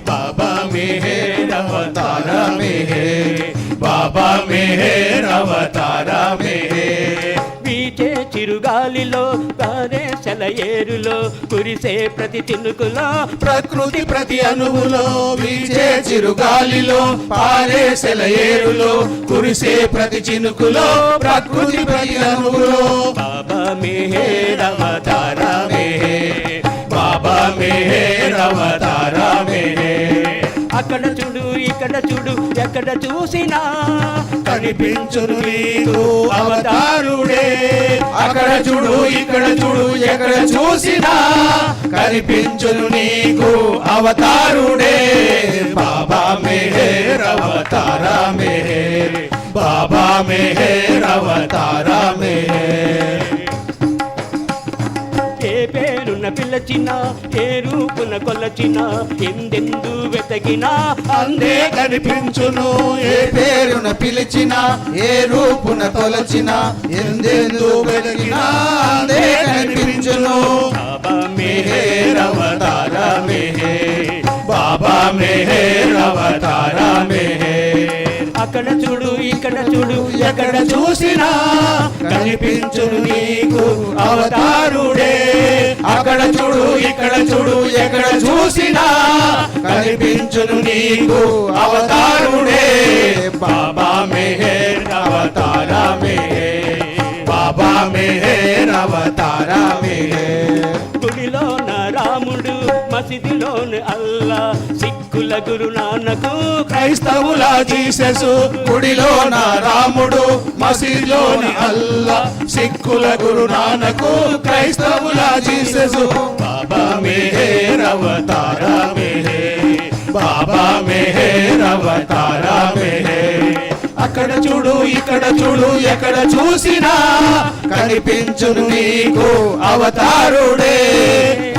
G: బాబా మెహర్ అవతార మెహర్, బాబా మెహర్ అవతార మెహర్. వీచే చిరుగాలిలో కారే సెలయేరులో కురిసే ప్రతి చినుకులో ప్రకృతి ప్రతి అణువులో, వీచే చిరుగాలిలో పారే సెలయేరులో కురిసే ప్రతి చినుకులో ప్రకృతి ప్రతి అణువులో. బాబా मेहर अवतार मेहर
B: बाबा मेहर अवतार मेहर
G: అక్కడ చూడు ఇక్కడ చూడు ఎక్కడ చూసినా
B: కనిపించును నీకు అవతారుడే అక్కడ చూడు ఇక్కడ చూడు ఎక్కడ చూసినా కనిపించును నీకు అవతారుడే బాబా మెహర్ అవతార మెహర్ బాబా మెహర్ అవతార మెహర్
G: ఏ పేరున పిల్లచిన ఏ రూపున కొలచిన ఎందెందు వెతకినా
B: అందే కనిపించును
A: ఏ పేరున పిలిచిన ఏ రూపున కొలచిన ఎందెందు వెతికినా అందే కనిపించును
G: బాబా
B: మెహర్ అవతార మెహర్ బాబా మెహర్ అవతార మెహర్
G: అక్కడ చూడు ఇక్కడ చూడు
B: ఎక్కడ చూసినా కనిపించును నీకు అవతారుడే అక్కడ చూడు ఇక్కడ చూడు ఎక్కడ చూసినా కనిపించును నీకు అవతారుడే బాబా మెహర్ అవతార మెహర్ బాబా మెహర్ అవతార మెహర్
G: గుడిలోన రాముడు మసీదులోన అల్లా సిక్కుల గురు నానకు
B: క్రైస్తవుల జీససు గుడిలోన రాముడు మసీదులోని అల్లా సిక్కుల గురు నానకు క్రైస్తవుల జీససు బాబా మెహర్ అవతార మెహర్ బాబా మెహర్ అవతార మెహర్ అక్కడ చూడు ఇక్కడ చూడు ఎక్కడ చూసినా కనిపించును నీకు అవతారుడే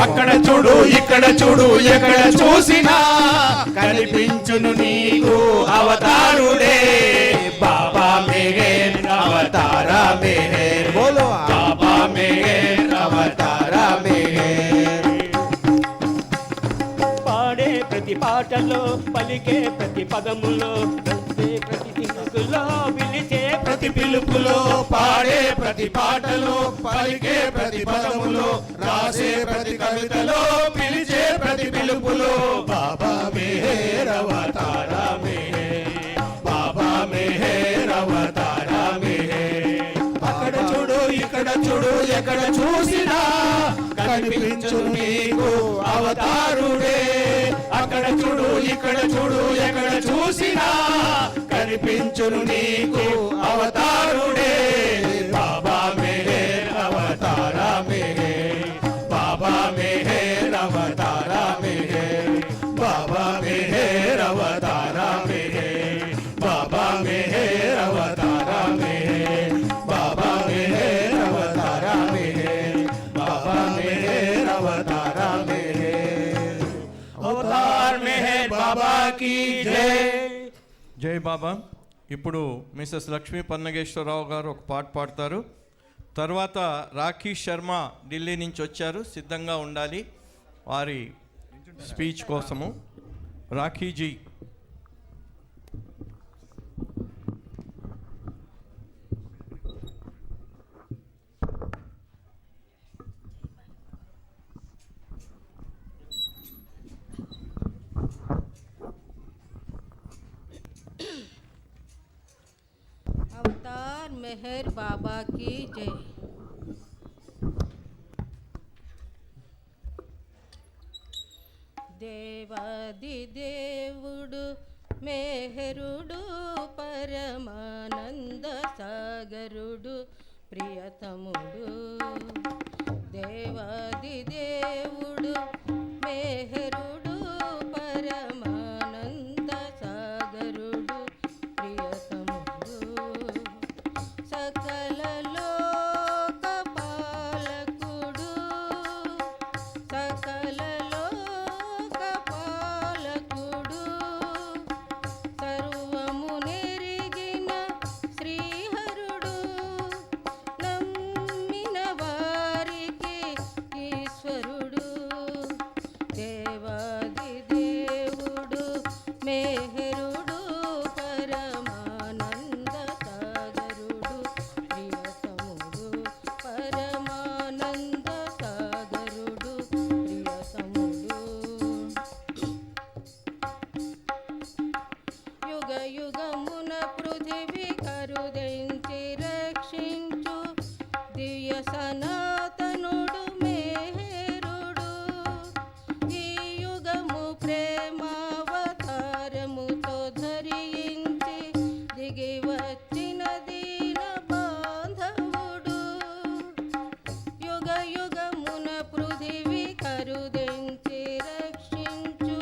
B: అక్కడ చూడు ఇక్కడ చూడు ఎక్కడ చూసినా కనిపించును నీకు అవతారుడే బాబా మెహర్ అవతార మెహర్ బోలో బాబా మెహర్ అవతార మెహర్
G: పాడే ప్రతి పాటలో పలికే ప్రతి పదములో ప్రతి దిక్కులో పిలిచే
B: ప్రతి పిలుపులో పాడే ప్రతి పాటలో పలికే ప్రతి పదములో రాసే ప్రతి కవితలో పిలిచే ప్రతి పిలుపులో బాబా మెహర్ అవతార మెహర్ బాబా మెహర్ అవతార మెహర్ అక్కడ చూడు ఇక్కడ చూడు ఎక్కడ చూసినా కనిపించును నీకు అవతారుడే అక్కడ చూడు ఇక్కడ చూడు ఎక్కడ చూసినా కనిపించును నీకు అవతారుడే బాబా మెహర్ అవతార మెహర్ బాబా మెహర్ అవతార మెహర్ బాబా మెహర్ అవతార మెహర్ బాబా మెహర్ అవతార మెహర్ బాబా మెహర్ అవతార మెహర్ బాబా మెహర్ అవతార మెహర్ అవతార్ మెహర్ బాబా की जय
D: జై బాబా. ఇప్పుడు మిసెస్ లక్ష్మీ పన్నగేశ్వరరావు గారు ఒక పాట పాడతారు. తర్వాత రాఖీ శర్మ ఢిల్లీ నుంచి వచ్చారు, సిద్ధంగా ఉండాలి వారి స్పీచ్ కోసము. రాఖీజీ.
E: अवतार मेहर बाबा की जय। देवादि దేవుడు మెహరుడు పరమానంద సాగరుడు ప్రియతముడు దేవాది దేవుడు మెహరుడు పరమానంద సాగరుడు ప్రియతముడు సకల లోక పాలకుడు సకల లోక పాలకుడు సర్వము నెరిగిన శ్రీహరుడు నమ్మిన యుగమున పృథివీ కరుదెంచి రక్షించు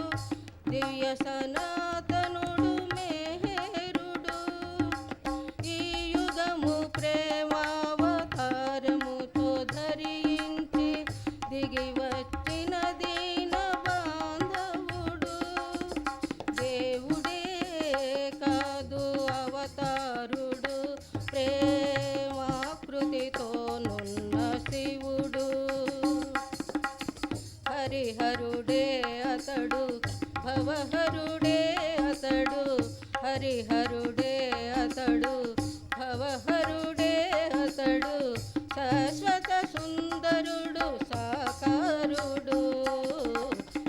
E: దివ్య సనాతనుడు మెహరుడు. ఈ యుగము ప్రేమావతారముతో ధరించి దిగి వచ్చిన దీన బాంధవుడు. దేవుడే కాదు అవతారుడు, ప్రేమాకృతితో నున్న శివుడు. హరిహరుడే అతడు, భవహరుడే అతడు, హరిహరుడే అతడు, భవహరుడే అతడు, శాశ్వత సుందరుడు సాకారుడు.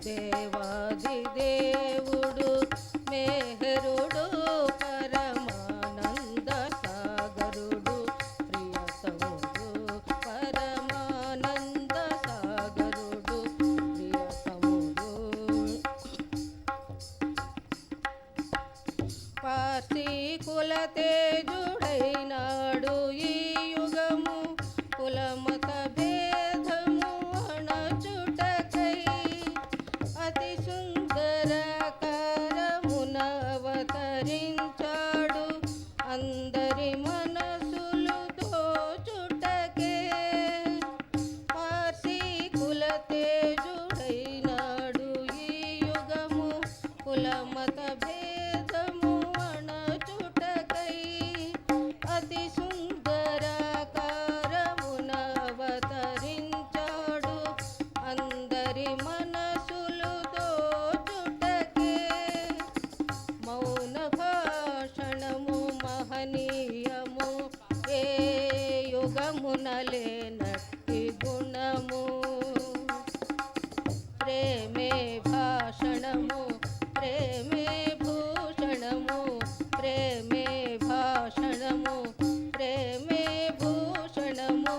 E: దేవాది దేవుడు మెహరుడు, పరమానంద సాగరుడు ప్రియతముడు, పరమానంద సాగరుడు ప్రియతముడు. పార్సీ కుల తేజుడైనాడు ఈ యుగము, కులమత భేదము అణచుటకై అతి సుందరకారమున అవతరించాడు అందరి మనసులు దోచుటకే. పార్సీ కుల తేజుడైనాడు ఈ యుగము, కులమత భేదము అణచుటకై అతి సుందరకారమున అవతరించాడు అందరి మనసులు దోచుటకే. మౌన భాషణము మహనీయము, ఏ యుగమున లేనట్టి గుణము. ప్రేమే భాషణము, ప్రేమే భూషణము, ప్రేమే భాషణము, ప్రేమే భూషణము,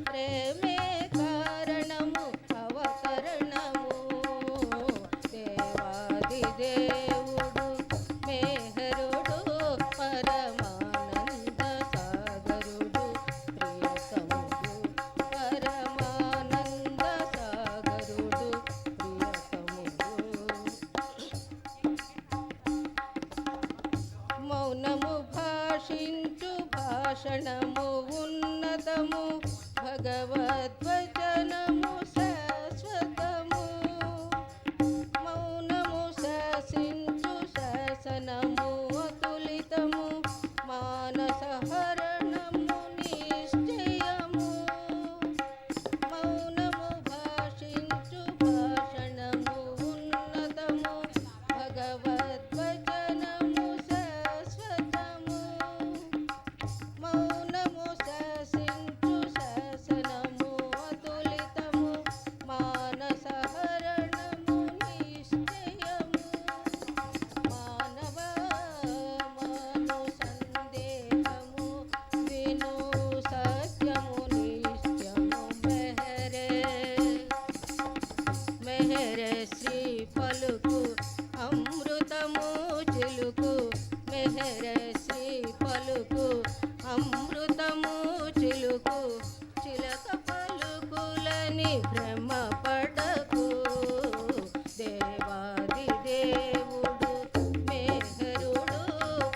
E: ప్రేమే కారణము అవతరణము. దేవాది దేవుడు మెహరుడు, పరమానంద సాగరుడు ప్రియతముడు, పరమానంద సాగరుడు ప్రియతముడు. మౌనము భాషించు భాషణము ఉన్నతము, భగవద్వచనము శాశ్వతము. మౌనము శాసించు శాసనము అతులితము, మానస హరణము నిశ్చయము. మౌనము భాషించు భాషణము ఉన్నతము, భగవద్వచనము శాశ్వతము. మౌనము శాసించు శాసనము అతులితము, మానస హరణము నిశ్చయము. మానవ మాను సందేహము విను సత్యము నిత్యము మెహరే. మెహరే శ్రీ పలుకు అమృతము చిలుకు, మెహరే శ్రీ పలుకు అమృతము చిలుకు. చిలక పలుకులని భ్రమ పడకు, దేవాది దేవుడు మెహరుడు,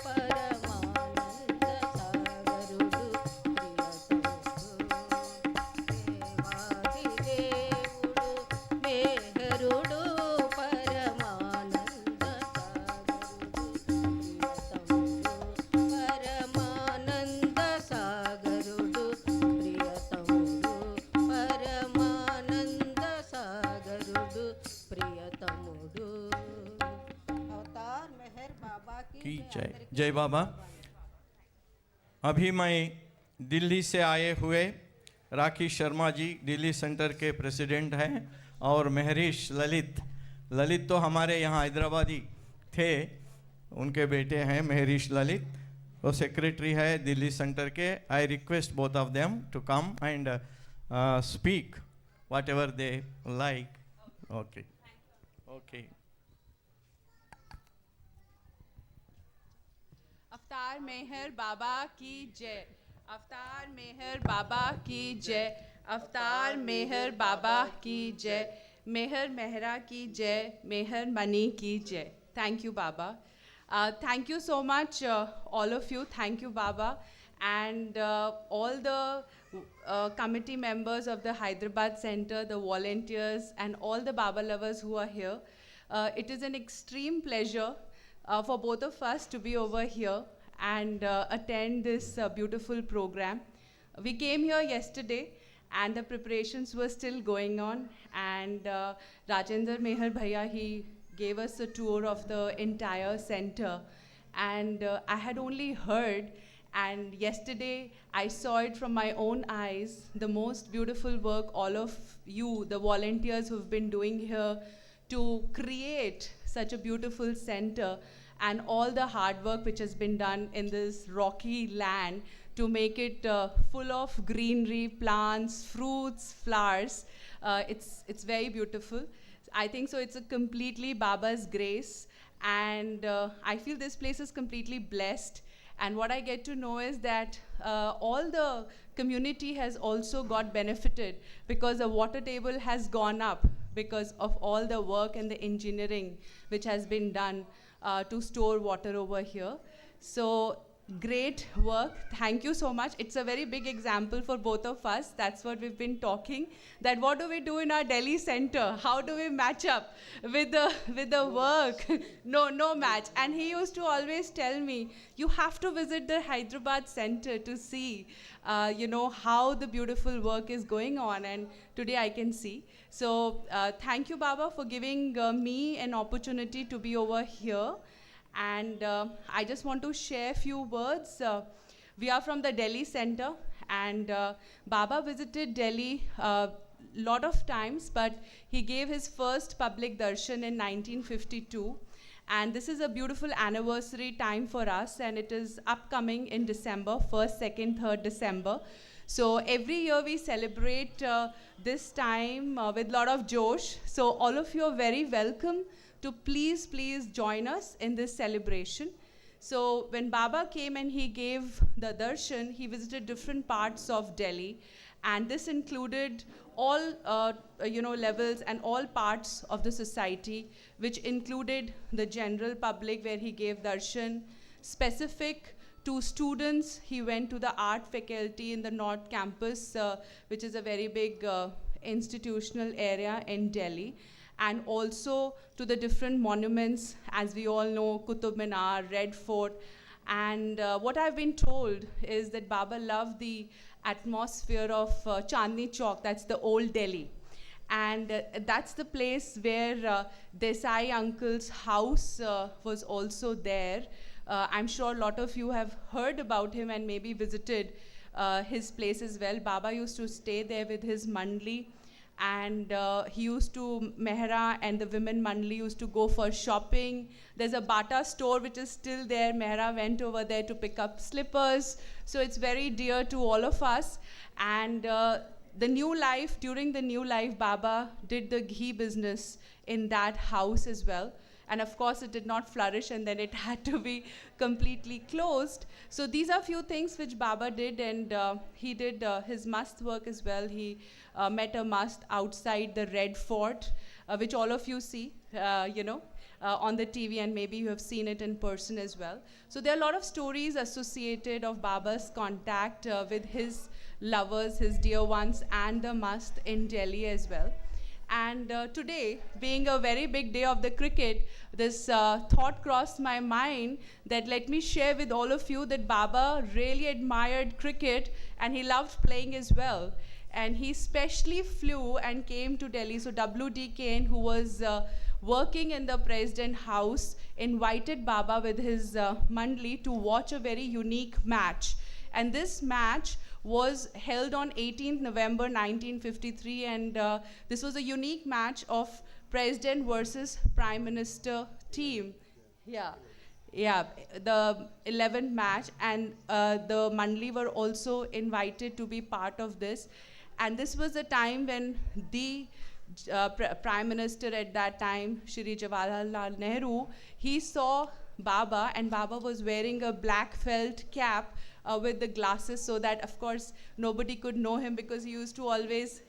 E: పరమానంద సాగరుడు ప్రియతముడు. దేవాది దేవుడు మెహరుడు, పరమానంద సాగరుడు ప్రియతముడు, పరమానంద సాగరుడు ప్రియతముడు, పరమానంద సాగరుడు ప్రియతముడు. अवतार मेहर बाबा
D: की
E: की
D: जय। जय बाबा। अभी मैं दिल्ली से आए हुए राखी शर्मा जी दिल्ली सेंटर के प्रेसिडेंट हैं, और महरीश ललित तो हमारे यहाँ हैदराबादी थे, उनके बेटे हैं महरीश ललित, वो सेक्रेटरी है दिल्ली सेंटर के. I request both of them to come and speak whatever they like. Okay okay.
H: Avatar Meher बाबा की जय, अवतार मेहर बाबा की जय, अवतार मेहर बाबा की जय, मेहर मेहरा की जय, मेहर मनी की जय. Thank you, Baba. Thank you so much, all of you. Thank you, Baba. And all the committee members of the Hyderabad Center, the volunteers, and all the Baba lovers who are here. It is an extreme pleasure for both of us to be over here and attend this beautiful program. We came here yesterday and the preparations were still going on, and Rajendra Meher Bhaiya, he gave us a tour of the entire center, and I had only heard, and yesterday I saw it from my own eyes, the most beautiful work all of you, the volunteers who've been doing here to create such a beautiful center, and all the hard work which has been done in this rocky land to make it full of greenery, plants, fruits, flowers. It's very beautiful. I think so it's a completely Baba's grace, and I feel this place is completely blessed. And what I get to know is that all the community has also got benefited because the water table has gone up because of all the work and the engineering which has been done to store water over here. So great work. Thank you so much. It's a very big example for both of us. That's what we've been talking. That what do we do in our Delhi center? How do we match up with the work? No match. And he used to always tell me, you have to visit the Hyderabad center to see, how the beautiful work is going on. And today I can see. So thank you, Baba, for giving me an opportunity to be over here. And I just want to share a few words. We are from the Delhi center, and Baba visited Delhi a lot of times, but he gave his first public darshan in 1952. And this is a beautiful anniversary time for us, and it is upcoming in December, 1st, 2nd, 3rd December. So every year we celebrate this time with a lot of josh. So all of you are very welcome to please join us in this celebration. So when Baba came and he gave the darshan, he visited different parts of Delhi, and this included all levels and all parts of the society, which included the general public where he gave darshan, specific to students. He went to the art faculty in the North Campus, which is a very big institutional area in Delhi, and also to the different monuments, as we all know, Qutub Minar, Red Fort. And what I've been told is that Baba loved the atmosphere of Chandni Chowk, that's the old Delhi. And that's the place where Desai uncle's house was also there. I'm sure a lot of you have heard about him and maybe visited his place as well. Baba used to stay there with his mandli, and he used to, Mehra and the women mandli used to go for shopping. There's a Bata store which is still there. Mehra went over there to pick up slippers. So it's very dear to all of us. And the new life, during the new life, Baba did the ghee business in that house as well. And of course, it did not flourish, and then it had to be completely closed. So these are few things which Baba did, and he did his mast work as well. He met a mast outside the Red Fort, which all of you see, on the TV, and maybe you have seen it in person as well. So there are a lot of stories associated of Baba's contact with his lovers, his dear ones, and the mast in Delhi as well. And today, being a very big day of the cricket, this thought crossed my mind that let me share with all of you that Baba really admired cricket and he loved playing as well. And he specially flew and came to Delhi. So W.D. Kane, who was working in the President House, invited Baba with his mandli to watch a very unique match. And this match was held on 18th November 1953, and this was a unique match of President versus Prime Minister team. Yeah, the 11th match, and the Mandli were also invited to be part of this. And this was a time when the Prime Minister at that time, Shri Jawaharlal Nehru, he saw Baba, and Baba was wearing a black felt cap with the glasses, so that of course nobody could know him, because he used to always,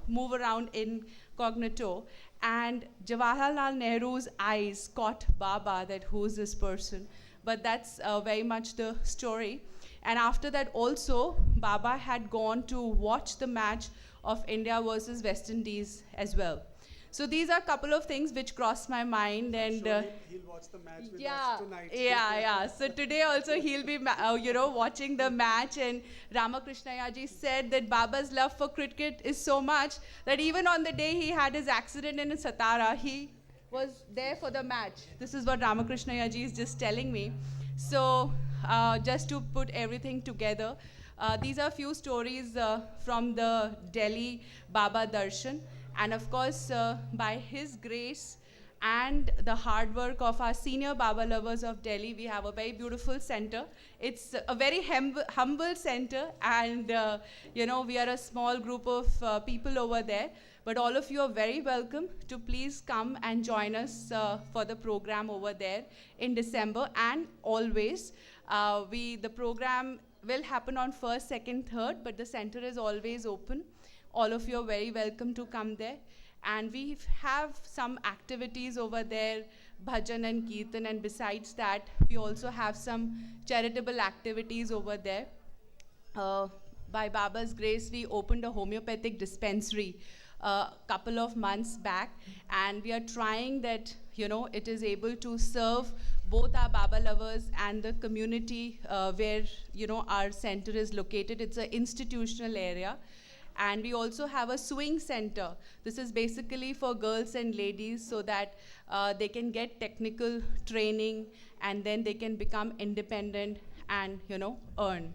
H: move around incognito. And Jawaharlal Nehru's eyes caught Baba, that who's this person. But that's very much the story. And after that also, Baba had gone to watch the match of India versus West Indies as well. So these are a couple of things which crossed my mind, and
I: he'll watch the match with us tonight.
H: Yeah. So today also he'll be, watching the match. And Ramakrishnaya said that Baba's love for cricket is so much that even on the day he had his accident in Satara, he was there for the match. This is what Ramakrishnaya is just telling me. So just to put everything together, these are few stories from the Delhi Baba Darshan. And of course, by his grace and the hard work of our senior Baba lovers of Delhi, we have a very beautiful center. It's a very humble center, and we are a small group of people over there. But all of you are very welcome to please come and join us for the program over there in December. And always, the program will happen on 1st, 2nd, 3rd, but the center is always open. All of you are very welcome to come there. And we have some activities over there, Bhajan and Kirtan, and besides that, we also have some charitable activities over there. By Baba's grace, we opened a homeopathic dispensary a couple of months back, and we are trying that, it is able to serve both our Baba lovers and the community where, our center is located. It's an institutional area. And we also have a swing center. This is basically for girls and ladies, so that they can get technical training, and then they can become independent and, earn.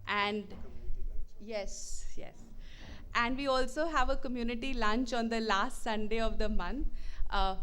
H: And yes. And we also have a community lunch on the last Sunday of the month.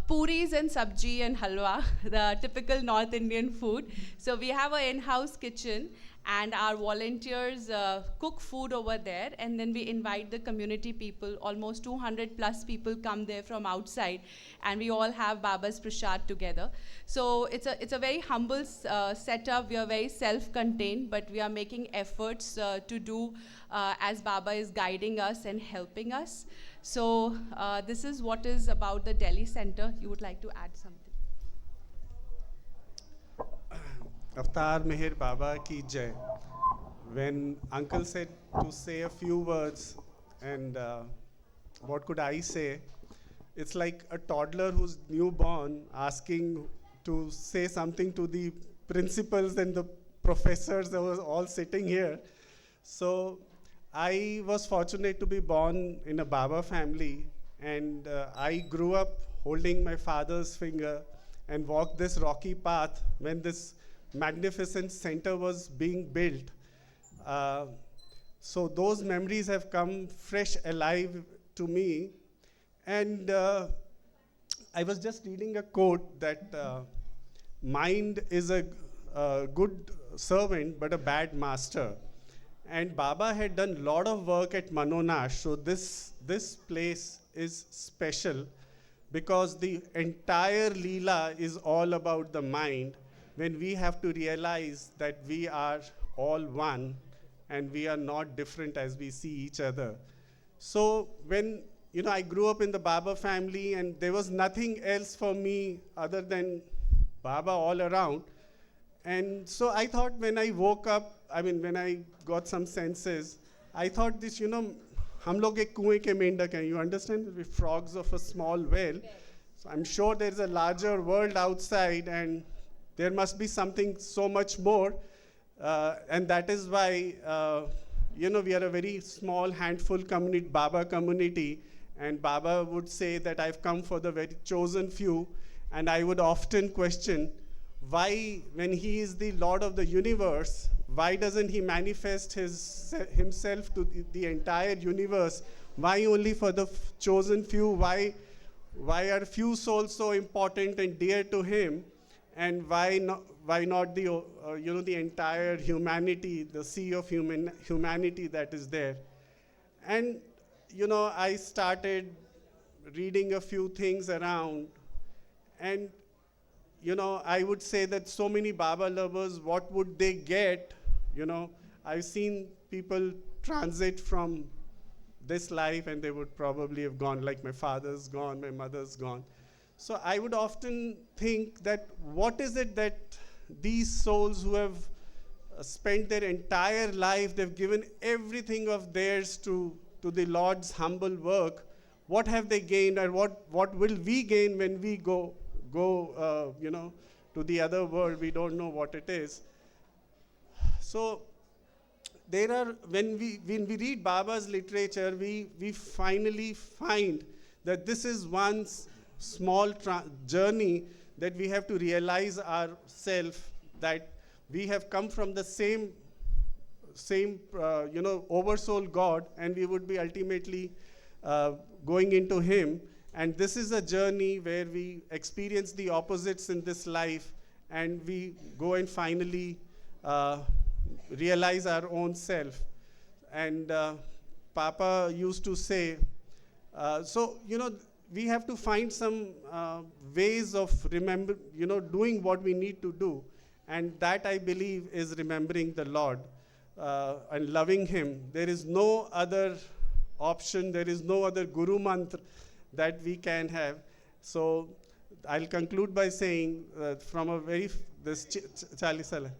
H: Puris and sabji and halwa, the typical North Indian food. So we have an in-house kitchen, and our volunteers cook food over there, and then we invite the community people. Almost 200 plus people come there from outside, and we all have Baba's Prasad together. So it's a very humble setup. We are very self-contained, but we are making efforts to do as Baba is guiding us and helping us. So this is what is about the Delhi Center. You would like to add something?
I: Avatar Meher Baba ki jai. When uncle said to say a few words, and what could I say? It's like a toddler who's newborn asking to say something to the principals and the professors that were all sitting here. So I was fortunate to be born in a Baba family, and I grew up holding my father's finger and walked this rocky path when this magnificent center was being built. So those memories have come fresh alive to me. And I was just reading a quote that mind is a good servant but a bad master. And Baba had done a lot of work at Manonash, so this place is special because the entire Leela is all about the mind, when we have to realize that we are all one and we are not different as we see each other. So when I grew up in the Baba family, and there was nothing else for me other than Baba all around. And so I thought when I woke up, when I got some senses, I thought this, hum log ek kuएं ke mendak hain, you understand? We're frogs of a small well. So I'm sure there's a larger world outside, and there must be something so much more. And that is why, we are a very small handful community, Baba community. And Baba would say that I've come for the very chosen few. And I would often question, why, when he is the Lord of the universe, why doesn't he manifest himself to the entire universe? Why only for the chosen few? Why are few souls so important and dear to him? And why not the the entire humanity, the sea of humanity that is there? And I started reading a few things around, and I would say that so many Baba lovers, what would they get? I've seen people transit from this life and they would probably have gone, like my father's gone, my mother's gone. So I would often think that what is it that these souls who have spent their entire life, they've given everything of theirs to the Lord's humble work, what have they gained, or what will we gain when we go to the other world? We don't know what it is. So there are, when we read Baba's literature, we finally find that this is one small journey that we have to realize ourselves, that we have come from the same oversoul God, and we would be ultimately going into Him. And this is a journey where we experience the opposites in this life, and we go and finally realize our own self. And Papa used to say, we have to find some ways of doing what we need to do. And that, I believe, is remembering the Lord and loving Him. There is no other option, there is no other Guru Mantra that we can have. So I'll conclude by saying from a very, this Chalisala.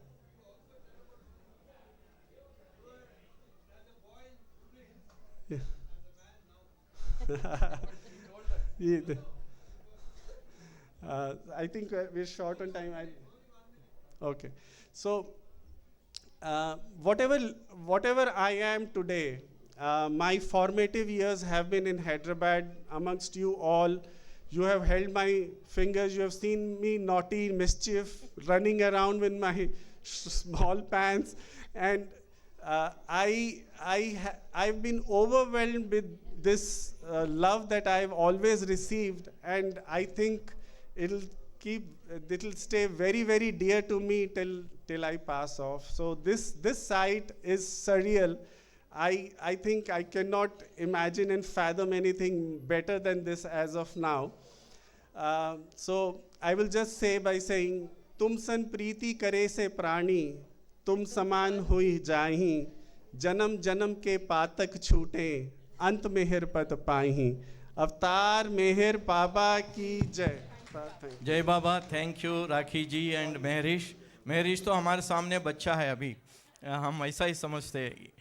I: Yeah. I think we're short on time. Okay. So whatever I am today, my formative years have been in Hyderabad amongst you all. You have held my fingers. You have seen me naughty, mischief, running around with my small pants. And I've been overwhelmed with this love that I've always received. And I think it'll stay very, very dear to me till I pass off. So this site is surreal. I think I cannot imagine and fathom anything better than this as of now. So I will just say by saying, Tum san preeti kare se prani, tum saman hui jahi, janam janam ke patak chhute, ant meher pad paahi. Avatar Meher Baba ki jai.
D: जय Baba. Thank you Rakhi ji and Mehrish. Mehrish तो हमारे सामने बच्चा है अभी, हम ऐसा ही समझते हैं.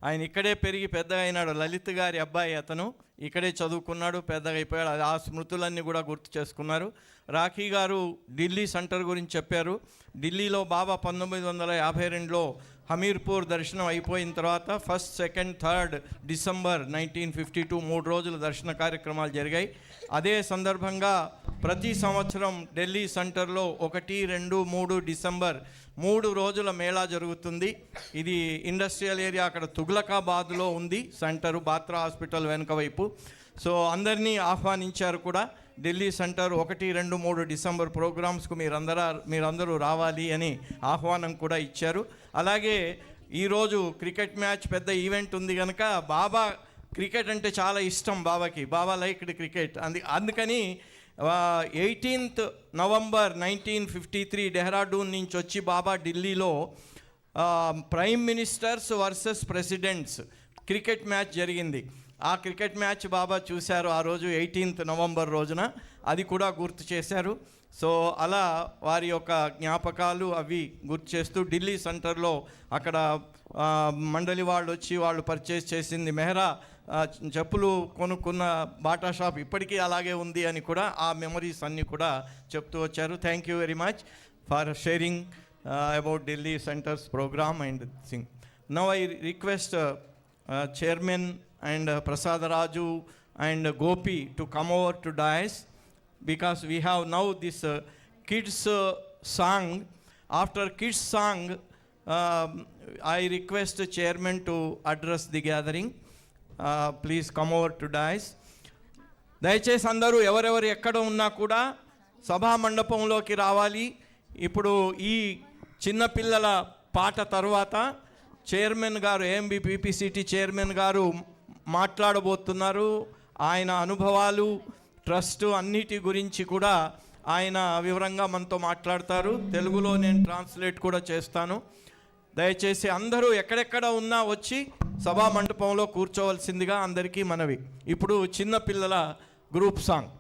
D: ఆయన ఇక్కడే పెరిగి పెద్దగా అయినాడు. లలిత్ గారి అబ్బాయి అతను ఇక్కడే చదువుకున్నాడు, పెద్దగా అయిపోయాడు. ఆ స్మృతులన్నీ కూడా గుర్తు చేసుకున్నారు. రాఖీ గారు ఢిల్లీ సెంటర్ గురించి చెప్పారు. ఢిల్లీలో బాబా 1952లో హమీర్పూర్ దర్శనం అయిపోయిన తర్వాత 1, 2, 3 డిసెంబర్ 1952 3 రోజుల దర్శన కార్యక్రమాలు జరిగాయి. అదే సందర్భంగా ప్రతి సంవత్సరం ఢిల్లీ సెంటర్లో 1, 2, 3 డిసెంబర్ 3 రోజుల మేళా జరుగుతుంది. ఇది ఇండస్ట్రియల్ ఏరియా, అక్కడ తుగ్లకాబాద్లో ఉంది సెంటరు, బాత్రా హాస్పిటల్ వెనుక వైపు. సో అందరినీ ఆహ్వానించారు కూడా. ఢిల్లీ సెంటర్ 1, 2, 3 డిసెంబర్ ప్రోగ్రామ్స్కు మీరందరూ రావాలి అని ఆహ్వానం కూడా ఇచ్చారు. అలాగే ఈరోజు క్రికెట్ మ్యాచ్ పెద్ద ఈవెంట్ ఉంది కనుక బాబా క్రికెట్ అంటే చాలా ఇష్టం బాబాకి. Baba liked cricket. అందుకని 18th నవంబర్ 1953 డెహ్రాడూన్ నుంచి వచ్చి బాబా ఢిల్లీలో prime ministers versus presidents cricket match జరిగింది. ఆ క్రికెట్ మ్యాచ్ బాబా చూశారు ఆ రోజు 18th నవంబర్ రోజున. అది కూడా గుర్తు చేశారు. సో అలా వారి యొక్క జ్ఞాపకాలు అవి గుర్తు చేస్తూ ఢిల్లీ సెంటర్లో అక్కడ మండలి వాళ్ళు వచ్చి వాళ్ళు పర్చేస్ చేసింది మెహరా చెప్పులు కొనుక్కున్న బాటా షాప్ ఇప్పటికీ అలాగే ఉంది అని కూడా ఆ మెమరీస్ అన్నీ కూడా చెప్తూ వచ్చారు. Thank you very much for sharing about Delhi centres programme and thing. Now I request chairman and Prasad Raju and Gopi to come over to dais, because we have now this kids song. After kids song, I request the chairman to address the gathering. Please come over to dais. దయచేసి అందరూ ఎవరెవరు ఎక్కడ ఉన్నా కూడా సభా మండపంలోకి రావాలి. ఇప్పుడు ఈ చిన్నపిల్లల పాట తర్వాత చైర్మన్ గారు, AMBPPCT చైర్మన్ గారు మాట్లాడబోతున్నారు. ఆయన అనుభవాలు, ట్రస్ట్ అన్నిటి గురించి కూడా ఆయన వివరంగా మనతో మాట్లాడతారు. తెలుగులో నేను ట్రాన్స్లేట్ కూడా చేస్తాను. దయచేసి అందరూ ఎక్కడెక్కడ ఉన్నా వచ్చి సభా మంటపంలో కూర్చోవలసిందిగా అందరికీ మనవి. ఇప్పుడు చిన్న పిల్లల గ్రూప్ సాంగ్.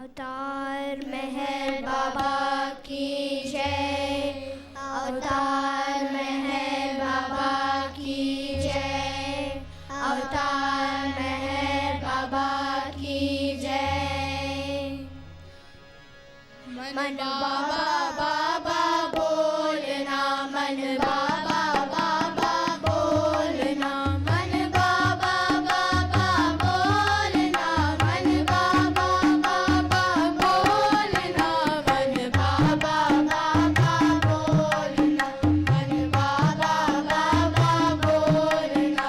E: अवतार मेहर बाबा की जय, अवतार मेहर बाबा की जय, अवतार मेहर बाबा की जय। मन बाबा बाबा बोलना, मन बाबा बाबा बोलना, मन बाबा बाबा बोलना, मन बाबा बाबा बोलना, मन बाबा बाबा बोलना, मन बाबा बाबा बोलना,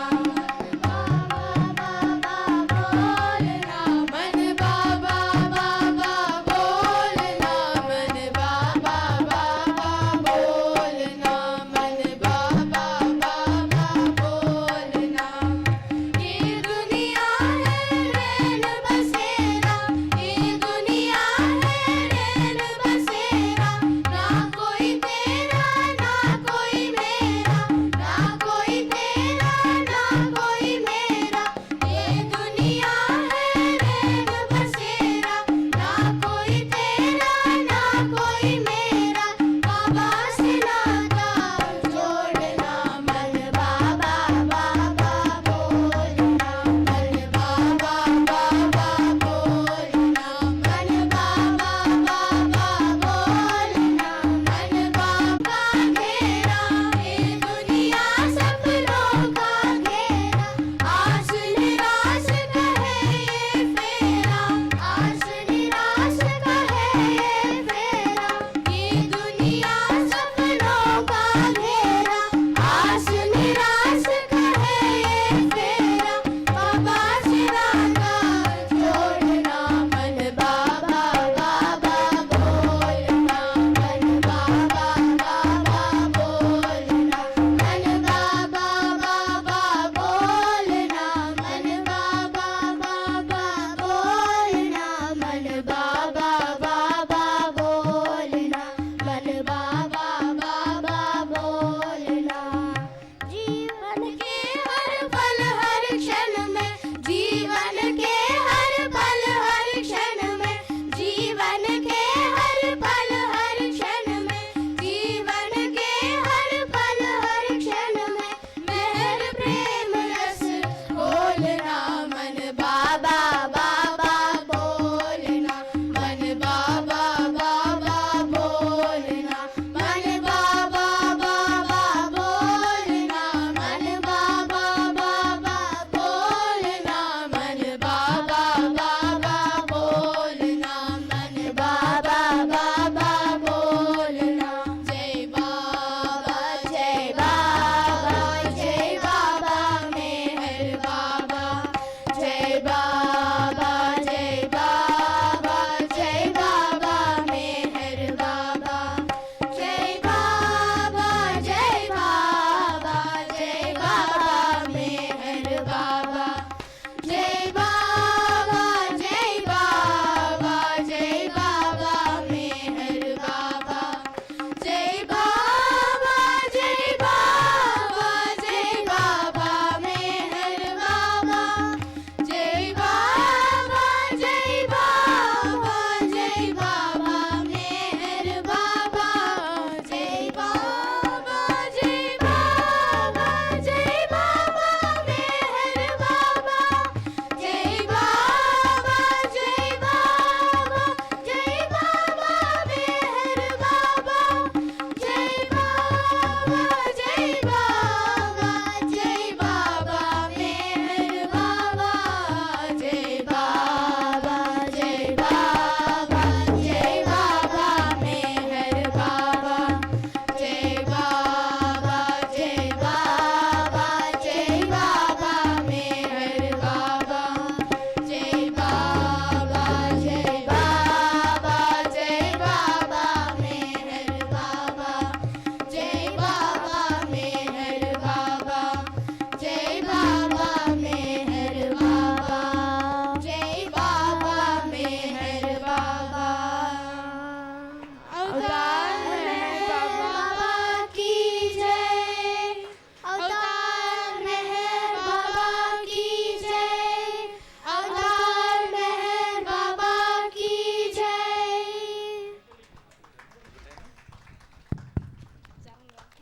E: बाबा बाबा बोलना, मन बाबा बाबा बोलना, मन बाबा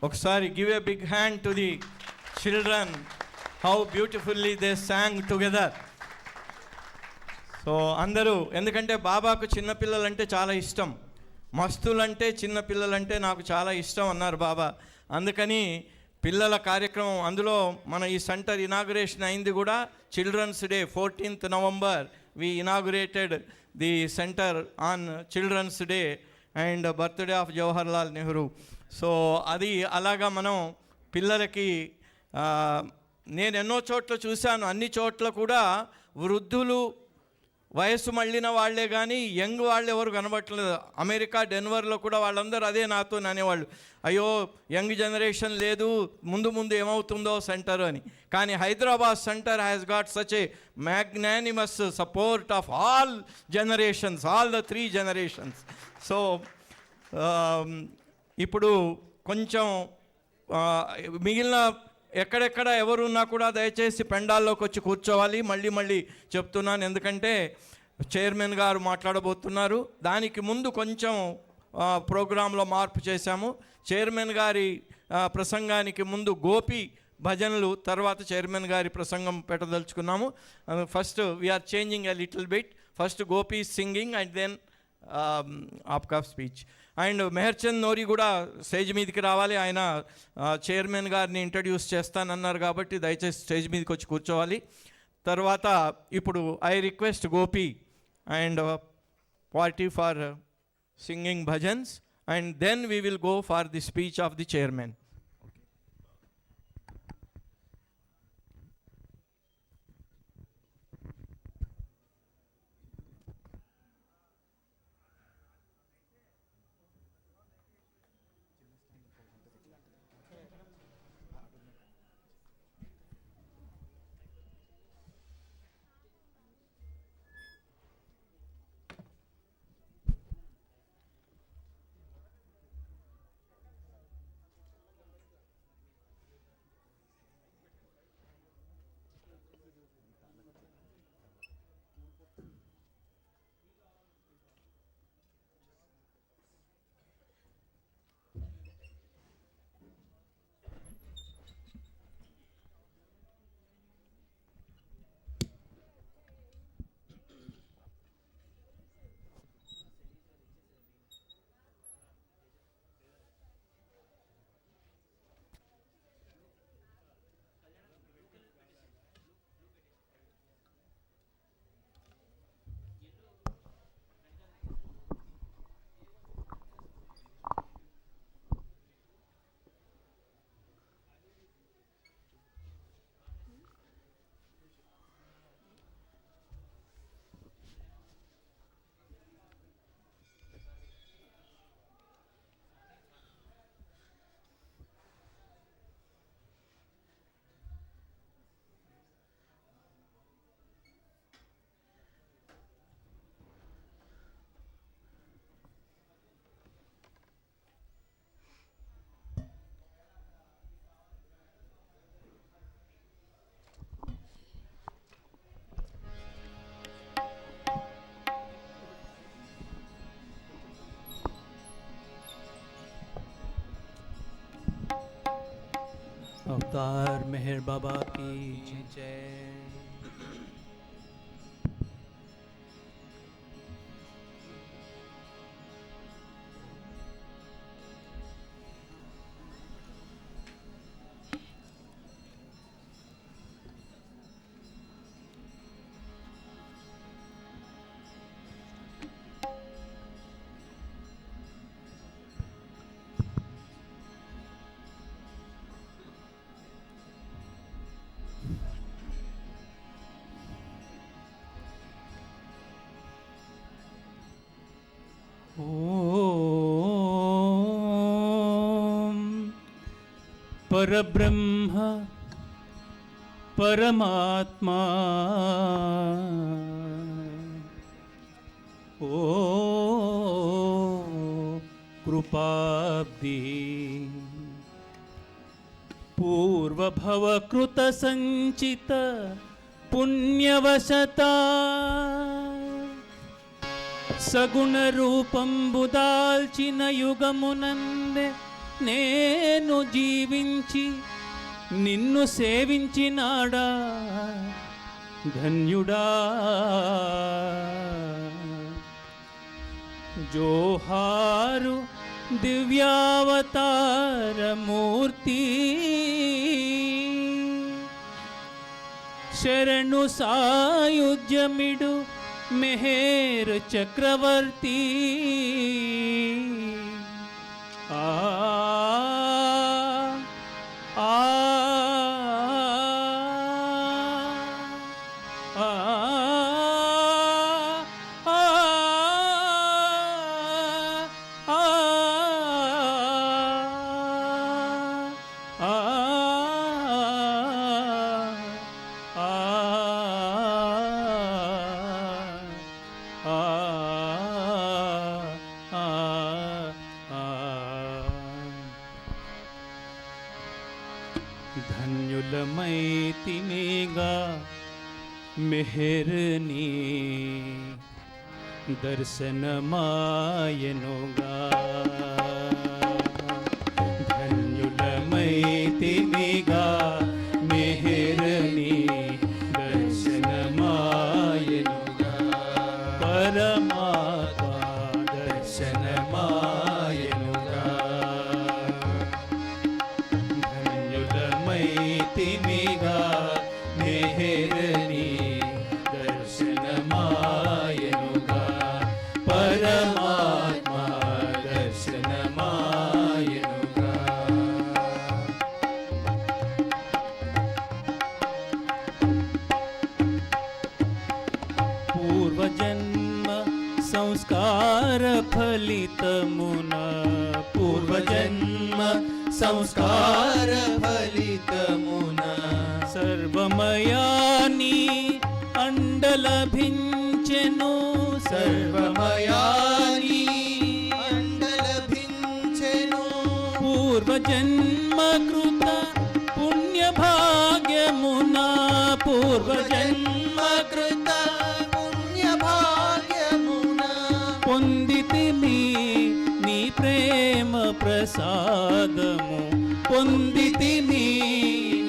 D: ఒకసారి give a big hand to the children, how beautifully they sang together. So అందరూ, ఎందుకంటే బాబాకు చిన్నపిల్లలంటే చాలా ఇష్టం, మస్తులంటే చిన్నపిల్లలంటే నాకు చాలా ఇష్టం అన్నారు బాబా. అందుకని పిల్లల కార్యక్రమం, అందులో మన ఈ సెంటర్ ఇనాగ్రేషన్ అయింది కూడా children's day 14th November we inaugurated the center on children's day and birthday of Jawaharlal Nehru. So అది అలాగా మనం పిల్లలకి, నేను ఎన్నో చోట్ల చూశాను, అన్ని చోట్ల కూడా వృద్ధులు వయస్సు మళ్ళిన వాళ్ళే కానీ యంగ్ వాళ్ళు ఎవరు కనబట్టలేదు. అమెరికా డెన్వర్లో కూడా వాళ్ళందరూ అదే నాతో అనేవాళ్ళు, అయ్యో యంగ్ జనరేషన్ లేదు, ముందు ముందు ఏమవుతుందో సెంటర్ అని. కానీ Hyderabad centre has got such a magnanimous support of all generations, all the 3 generations. So ఇప్పుడు కొంచెం మిగిలిన ఎక్కడెక్కడ ఎవరున్నా కూడా దయచేసి పెండాల్లోకి వచ్చి కూర్చోవాలి. మళ్ళీ చెప్తున్నాను, ఎందుకంటే చైర్మన్ గారు మాట్లాడబోతున్నారు. దానికి ముందు కొంచెం ప్రోగ్రాంలో మార్పు చేశాము. చైర్మన్ గారి ప్రసంగానికి ముందు గోపి భజనలు, తర్వాత చైర్మన్ గారి ప్రసంగం పెట్టదలుచుకున్నాము. First we are changing a little bit. First Gopi singing and then ఆప్కా స్పీచ్. అండ్ మెహర్చంద్ నోరి కూడా స్టేజ్ మీదకి రావాలి. ఆయన చైర్మన్ గారిని ఇంట్రడ్యూస్ చేస్తానన్నారు కాబట్టి దయచేసి స్టేజ్ మీదకి వచ్చి కూర్చోవాలి. తర్వాత ఇప్పుడు I request Gopi and party for singing bhajans and then we will go for the speech of the chairman.
J: Avatar Meher बाबा की जय। ओम परब्रह्म परमात्मा ओ कृपाब्धि पूर्वभवकृत संचित पुण्यवशता సగుణ రూపంబుదాల్చిన యుగమునందే నేను జీవించి నిన్ను సేవించినాడా ధన్యుడా. జోహారు దివ్యావతారమూర్తి, శరణు సాయుధ్యమిడు మెహేర్ చక్రవర్తి. ఆ ఆ ధన్యులమైతిమేగా మెహర్ని దర్శనమాయనుగా. ధన్యులమైతిమేగా మెహర్ని దర్శనమాయనుగా. పరమాత్మ దర్శనమాయనుగా. ధన్యులమైతిమేగా మెహర్ని దర్శనమాయనుగా. పరమాత్మ దర్శనమాయనుగా. పూర్వజన్మ సంస్కార ఫలితమున, పూర్వజన్మ సంస్కార ఫలితమున సర్వమయాని అండలభించెను. సర్వమయాని అండలభించెను. పూర్వజన్మ కృత పుణ్యభాగ్యమున, పూర్వజన్మ కృత పుణ్యభాగ్యమున పొందితిని నీ ప్రేమ ప్రసాదము. పొందితిని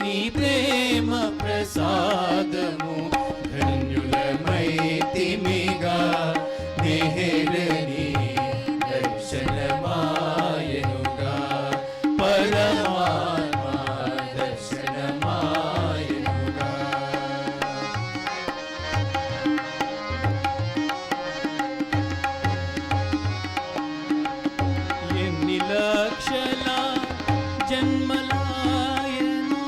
J: నీ ప్రేమ ప్రసాదము. ధన్యులమైతిమిగా మెహర్ని దర్శనమాయనుగా. పరమాత్మ దర్శనమాయనుగా. ఎన్ని లక్షల జన్మలాయను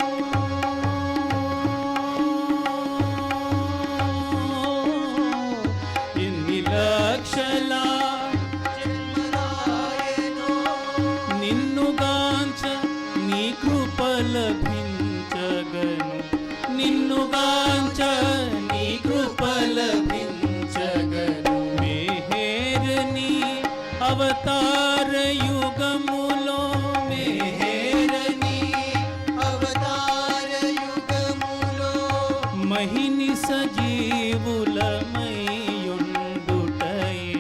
J: ఎన్ని లక్షల జన్మలాయను నిన్నుగాంచ నీ కృప లభించగను. నిన్నుగాంచ నీ కృప లభించగను. మెహర్ని అవతార యుగములో, మెహర్ని అవతార యుగములో మహిని సజీవులమయ్యుండుటయే.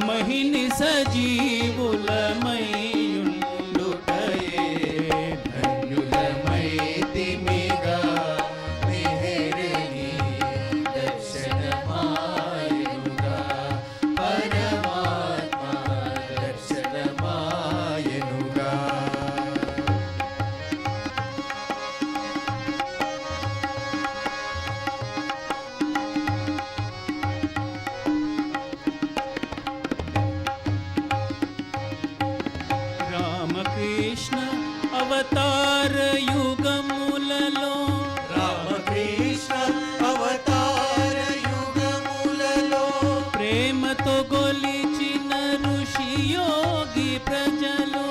J: మహిని సజీవులమయ్యుండుటయే. ధన్యులమైతిమిగా మెహర్ని దర్శనమాయనుగా. పరమాత్మ దర్శనమాయనుగా. రామకృష్ణ అవతార యుగములలో, రామకృష్ణ అవతార యుగములలో ప్రేమతో గొలిచిన ఋషి యోగి ప్రజలు.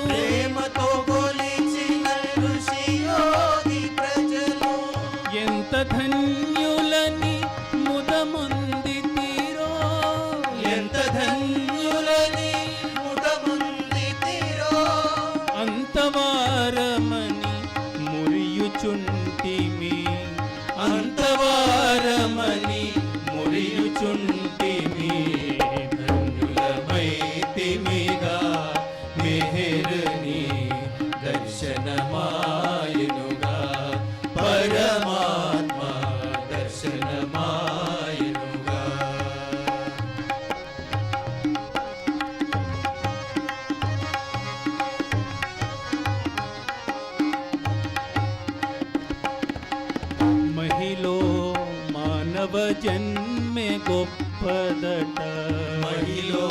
J: ప్రేమతో గొలిచిన ఋషి యోగి ప్రజలు ఎంత ధన్యులని ముదముందితిరో. ఎంత ధన్యులని ముదముందితిరో. అంతవారమని మురియుచుంటిమి. అంతవారమని మురియుచుంటిమి. ధన్యులమైతిమిగా మెహర్ని మహిలో మానవ జన్మే గొప్పదట.
B: మహిలో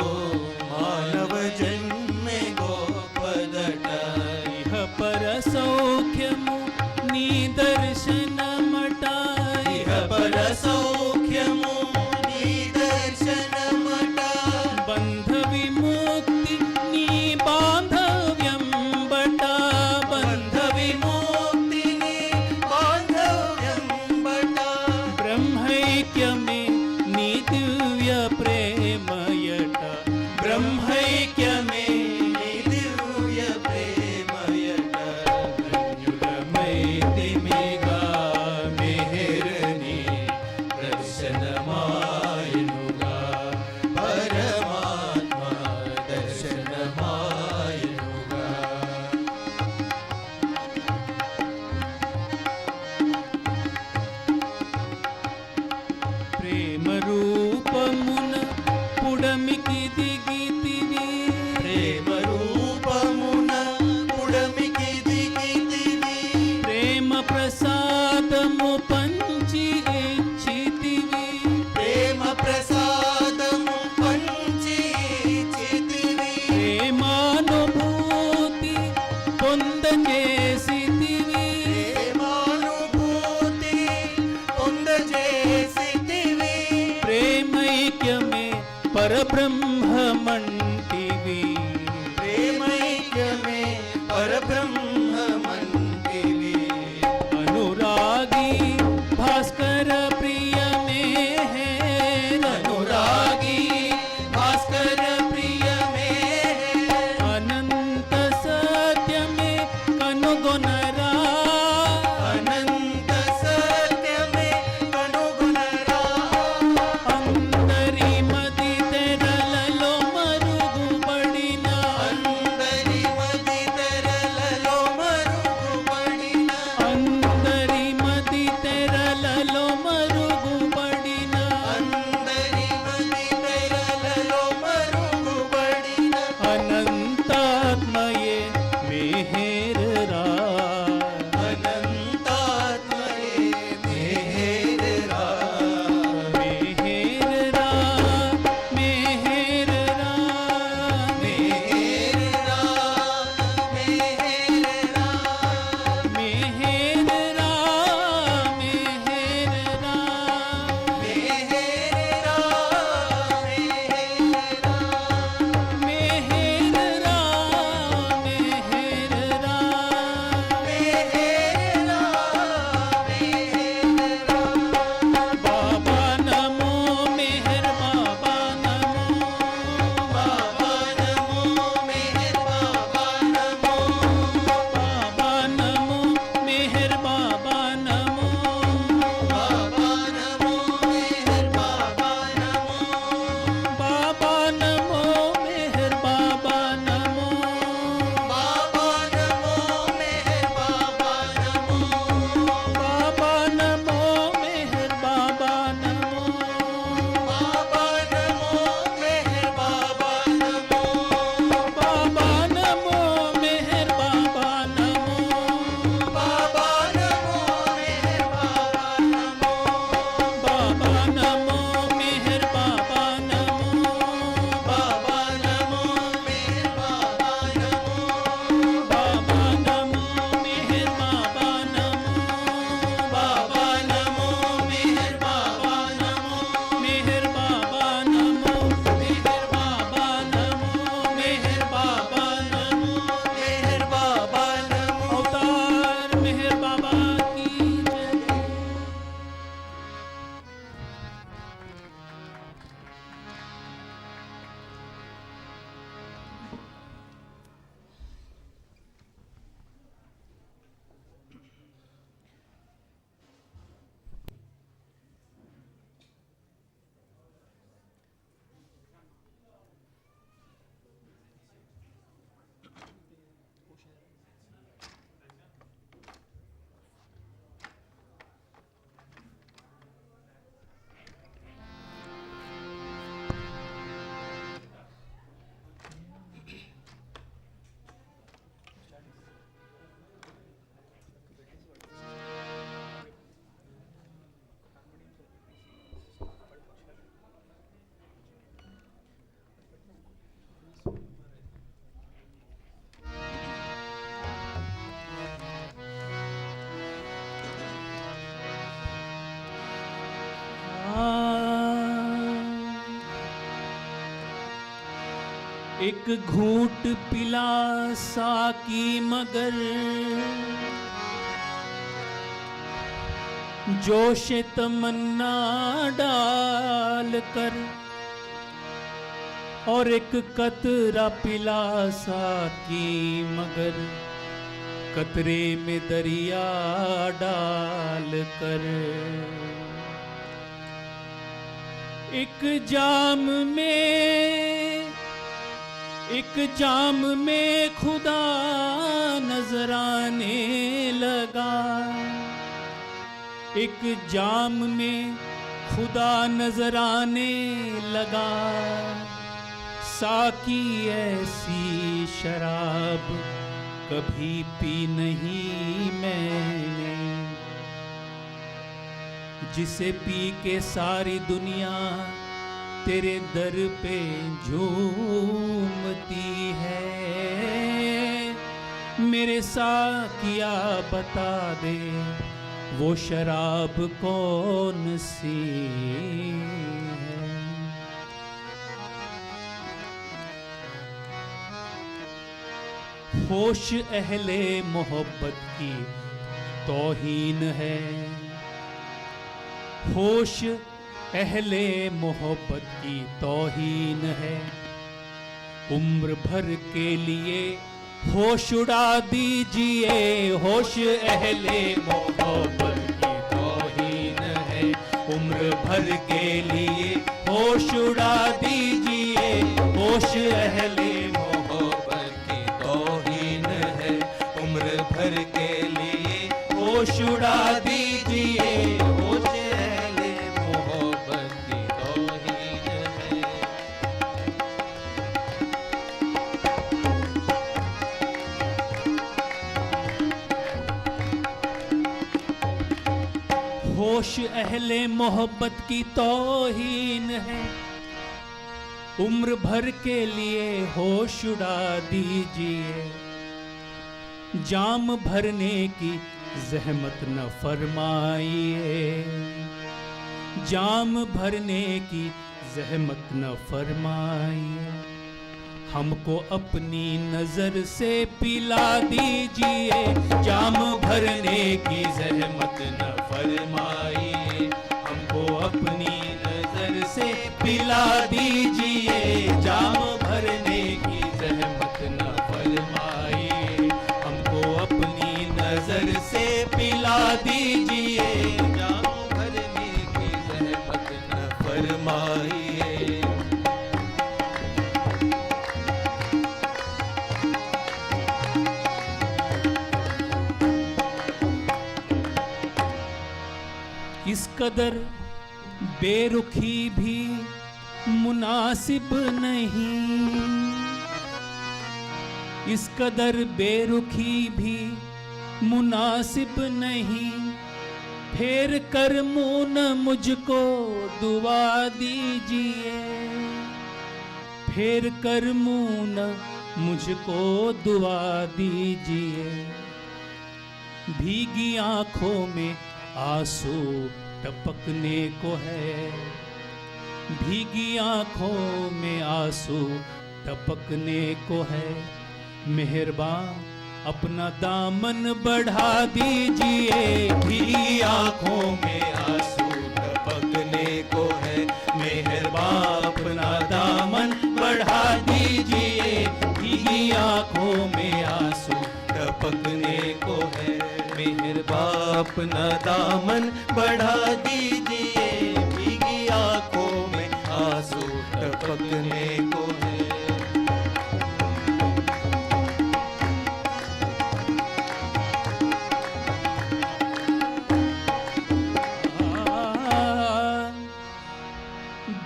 B: మానవ జన్మే గోపదట.
J: ఇహ పర సౌఖ్యము నీ దర్శనమట.
B: ఇహ పర సౌఖ్యము నీ దర్శనమట.
J: బంధ విముక్తి నీ బాంధవ్యం బట.
B: బంధ విముక్తి నీ బాంధవ్యం బట.
J: బ్రహ్మైక్యమే నీ దివ్య ప్రేమయట.
B: బ్రహ్మైక్యమే నీ దివ్య ప్రేమయట. ధన్యులమైతిమిగా మెహరుని దర్శనమాయనుగా. పరమాత్మ దర్శనమాయనుగా.
J: ప్రేమ రూపమున పుడమికి దిగితివి.
B: ప్రేమ రూపమున పుడమికి దిగితివి.
J: ప్రేమ ప్రసాదము పంచి ఇచ్చితివి.
B: ప్రేమ ప్రసాదము పంచి ఇచ్చితివి.
J: ప్రేమానుభూతి పొందజేసితివి.
B: ప్రేమానుభూతి పొందజేసితివి.
J: ప్రేమైక్యమే పరబ్రహ్మమంటివి.
B: ప్రేమైక్యమే పరబ్రహ్మమంటివి.
J: అనురాగి భాస్కర ప్రియమే
B: అనురాగి భాస్కర ప్రియమే.
J: అనంత సత్యమే కనుగొనరా.
B: అనంత సత్యమే కనుగొనరా.
J: అందరి మది తెరలలో మరుగుపడిన.
B: అందరి మది తెరలలో మరుగుపడిన.
J: అందరి మది తెరలలో మరుగుపడిన.
B: అందరి మది తెరలలో మరుగుపడిన.
J: అనంతాత్మయే మెహేరరా.
B: అనంతాత్మయే మెహరురా.
J: మెహేరరా మెహేరరా
B: మెహరురా. మెహరురా.
J: మెహేరరా మెహేరరా
B: మెహరురా. మెహరురా.
J: మెహేరరా మెహేరరా
B: మెహరురా. మెహరురా.
J: బాబా నమో మెహర్ బాబా నమో.
B: బాబా నమో మెహర్ బాబా నమో.
J: బాబా నమో మెహర్ బాబా నమో.
B: బాబా నమో మెహర్ బాబా నమో.
J: బాబా నమో మెహర్ బాబా నమో.
B: బాబా నమో మెహర్ బాబా నమో.
J: బాబా నమో మెహర్ బాబా నమో.
B: బాబా నమో మెహర్ బాబా నమో.
J: బాబా నమో మెహర్ బాబా నమో.
B: బాబా నమో మెహర్ బాబా నమో.
J: బాబా నమో మెహర్ బాబా నమో.
B: బాబా నమో మెహర్ బాబా నమో.
J: బాబా నమో మెహర్ బాబా నమో.
B: బాబా నమో మెహర్ బాబా నమో.
J: మెహర్ బాబా నమో. మెహర్ బాబా నమో. మెహర్ బాబా నమో.
B: మెహర్ బాబా నమో.
J: అవతార్ మెహర్ బాబా की जय. एक घूंट पिला साकी मगर जोश तमन्ना डाल कर, और एक कतरा पिला साकी मगर कतरे में दरिया डाल कर। एक जाम में खुदा नजर आने लगा, एक जाम में खुदा नजर आने लगा। साकी ऐसी शराब कभी पी नहीं मैंने, जिसे पी के सारी दुनिया तेरे दर पे झूमती है। मेरे साकिया बता दे वो शराब कौन सी है। होश अहले मोहब्बत की तौहीन है, होश अहले मोहब्बत की तौहीन है। उम्र भर के लिए होश उड़ा दीजिए, होश अहले मोहब्बत की तौहीन है। उम्र भर के लिए होश उड़ा दीजिए, होश अहले मोहब्बत की तौहीन है। उम्र भर के लिए होश उड़ा दीजिए, होश अहले मोहब्बत की तौहीन है। होश अहले मोहब्बत की तौहीन है। उम्र भर के लिए होश उड़ा दीजिए, जाम भरने की जहमत न फरमाइए, जाम भरने की जहमत न फरमाइए। हमको अपनी नजर से पिला दीजिए, जाम भरने की जहमत न फरमाइए। हमको अपनी नजर से पिला दीजिए, जाम भरने की जहमत न फरमाइए। हमको अपनी नजर से पिला दीजिए, जाम भरने की जहमत न फरमाइए। इस कदर बेरुखी भी मुनासिब नहीं, इस कदर बेरुखी भी मुनासिब नहीं। फेर कर मुंह न मुझको दुआ दीजिए, फेर कर मुंह न मुझको दुआ दीजिए। भीगी आंखों में आंसू टपकने को है, भीगी आंखों में आंसू टपकने को है। मेहरबान अपना दामन बढ़ा दीजिए, भीगी आंखों में आंसू टपकने को है। मेहरबान अपना दामन बढ़ा दीजिए, भीगी आंखों में आंसू टपकने को है। मेहरबान अपना दामन बढ़ा दीजिए, भीगी आंखों में आंसू टपकने को है।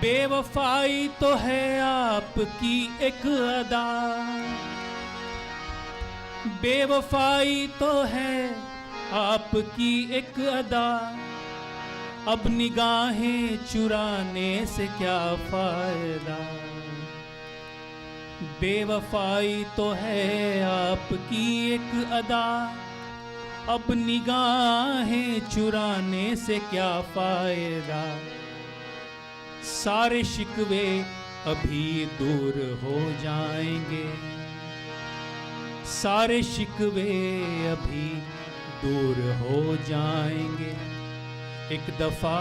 J: बेवफाई तो है आपकी एक अदा, बेवफाई तो है आपकी एक अदा। अब निगाहें चुराने से क्या फायदा, बेवफाई तो है आपकी एक अदा। अब निगाहें चुराने से क्या फायदा। सारे शिकवे अभी दूर हो जाएंगे, सारे शिकवे अभी दूर हो जाएंगे। एक दफा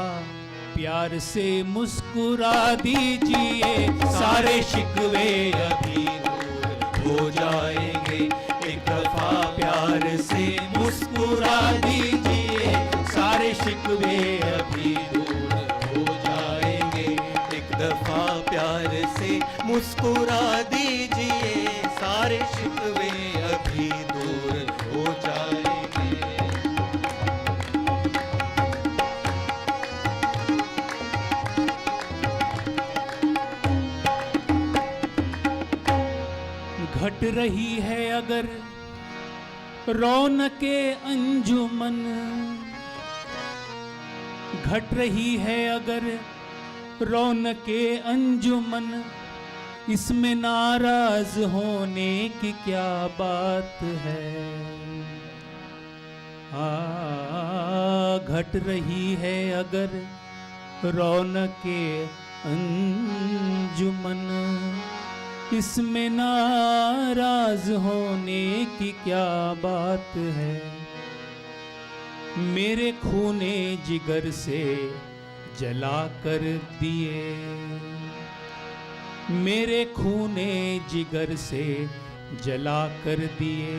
J: प्यार से मुस्कुरा दीजिए, सारे शिकवे अभी दूर हो जाएंगे। एक दफा प्यार से मुस्कुरा दीजिए, सारे शिकवे अभी दूर हो जाएंगे।
B: एक दफा प्यार से मुस्कुरा दीजिए, सारे शिकवे अभी दूर हो जाएंगे।
J: घट रही है अगर रौनके अंजुमन, घट रही है अगर रौनके अंजुमन, इसमें नाराज होने की क्या बात है। घट रही है अगर रौनके अंजुमन, इसमें नाराज होने की क्या बात है। मेरे खूने जिगर से जला कर दिए, मेरे खूने जिगर से जला कर दिए,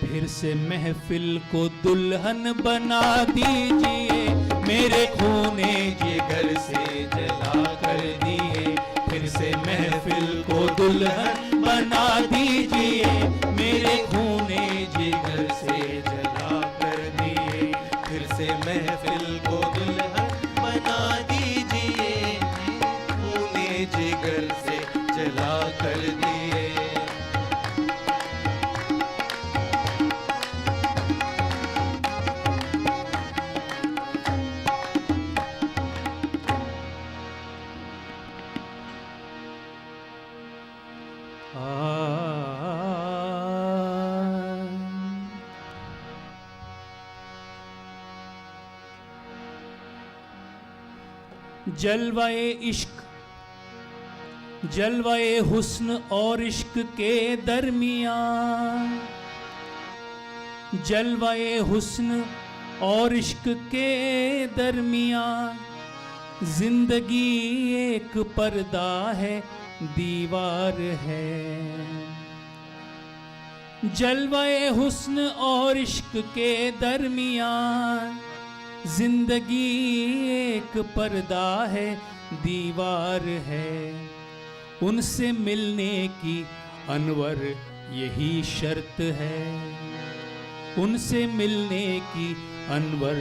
J: फिर से महफिल को दुल्हन बना दीजिए। मेरे खूने जिगर से जला कर दिए, फिर से महफिल को दुल्हन बना दीजिए। मेरे खूने जिगर से जला कर दिए,
B: फिर से महफिल को दुल्हन बना दीजिए। खूने जिगर से जला कर दिए।
J: जलवाए इश्क, जलवाए हुस्न और इश्क के दरमियान, जलवाए हुस्न और इश्क के दरमियान, जिंदगी एक पर्दा है, दीवार है। जलवाए हुस्न और इश्क के दरमियान, जिंदगी एक पर्दा है, दीवार है। उनसे मिलने की अनवर यही शर्त है, उनसे मिलने की अनवर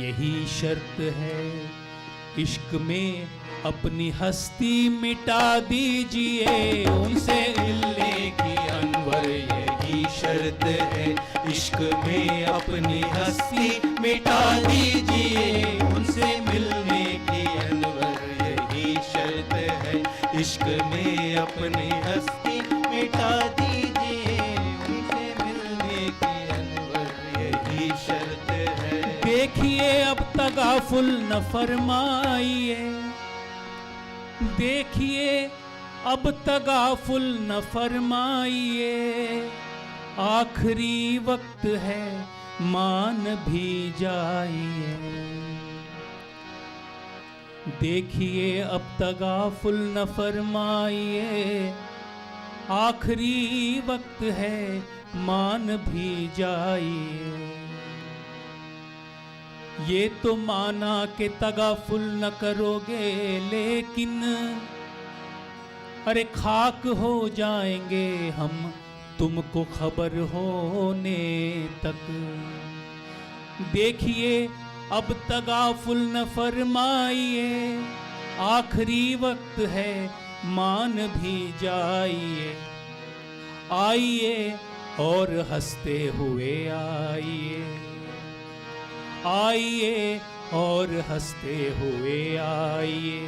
J: यही शर्त है। इश्क में अपनी हस्ती मिटा दीजिए, उनसे मिलने की अनवर यही शर्त है। इश्क में अपनी हस्ती मिटा दीजिए, उनसे मिलने की अनवर यही शर्त है। इश्क में अपनी हस्ती मिटा दीजिए, उनसे मिलने की अनवर यही शर्त है। देखिए अब तगाफुल न फरमाइए, देखिए अब तगाफुल न फरमाइए। आखिरी वक्त है, मान भी जाइए। देखिए अब तगाफुल न फरमाइए, आखिरी वक्त है, मान भी जाइए। ये तो माना कि तगाफुल न करोगे, लेकिन अरे खाक हो जाएंगे हम तुमको खबर होने तक। देखिए अब तगाफुल न फरमाइए, आखिरी वक्त है, मान भी जाइए। आइए और हंसते हुए आइए, आइए और हंसते हुए आइए।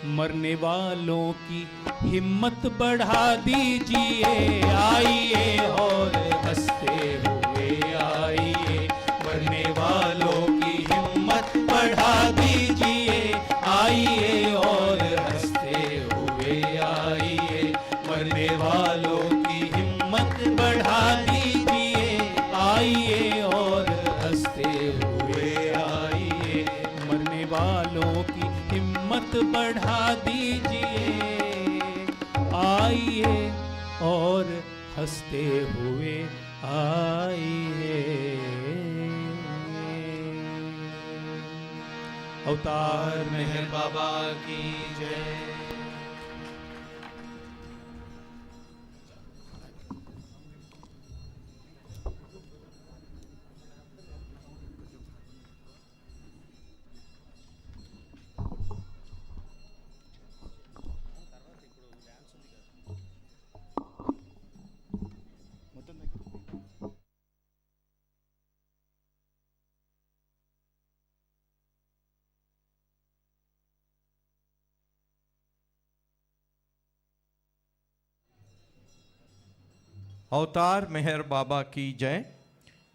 J: मरने वालों की हिम्मत बढ़ा दीजिए, आइए और हंसते हुए आइए। मरने वालों की हिम्मत बढ़ा दीजिए, आइए और हंसते हुए वालों की हिम्मत बढ़ा दीजिए। आइए और हंसते हुए आइए। अवतार मेहर बाबा की जय।
D: అవతార్ మెహర్ బాబా కీ జై.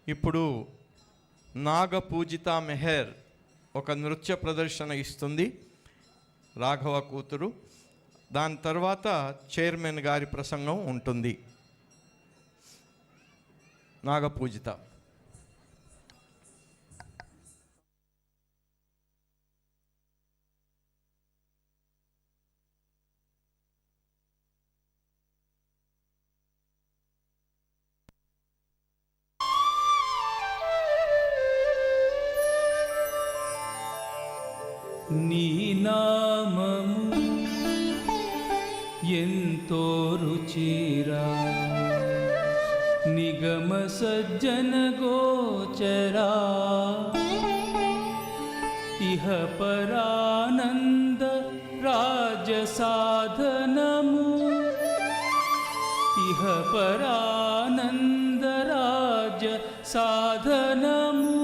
D: ఇప్పుడు నాగ పూజిత మెహర్ ఒక నృత్య ప్రదర్శన ఇస్తుంది, రాఘవ కూతురు. దాని తర్వాత చైర్మన్ గారి ప్రసంగం ఉంటుంది. నాగ పూజిత.
J: నీ నామము ఎంతో రుచిరా, నిగమ సజ్జన గోచరా, ఇహ పరానంద రాజ సాధనము, ఇహ పరానంద రాజ సాధనము.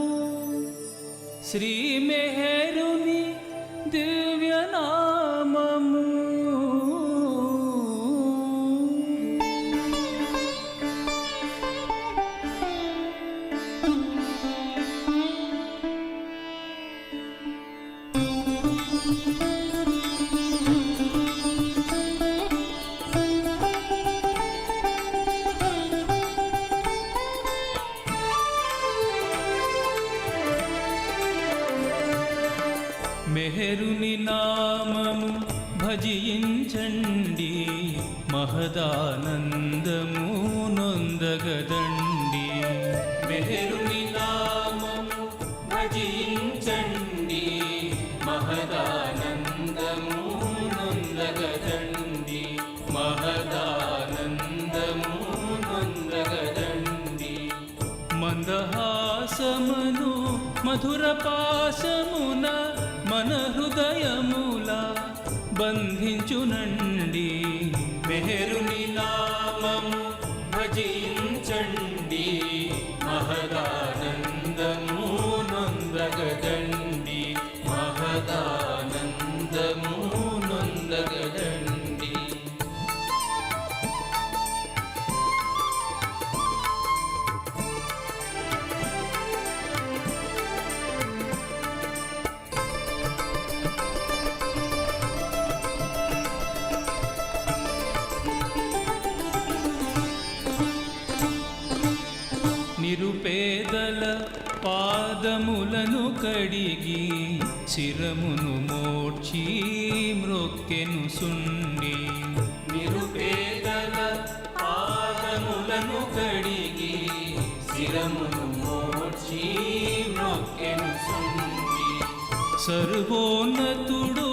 J: శ్రీ మెహరుని దివ్యనామము. మెహరుని నామము భజించండి, మహదానందము నొందగదండి. మెహరుని నామము భజించండి, మహదానందము నొందగదండి, మహదానందము నొందగదండి. మందహాసమును మధుర పాశమున మన హృదయముల బంధించునండి. మెహరుని నామము భజించండి, మహదానందము నొందగదండి, మహదానందము నొందగదండి. నిరుపేదల పాదములను కడిగి శిరమును మోడ్చి మ్రొక్కెను సుండి. నిరుపేదల పాదములను కడిగి శిరమును మోడ్చి మ్రొక్కెను సుండి. సర్వోన్నతుడు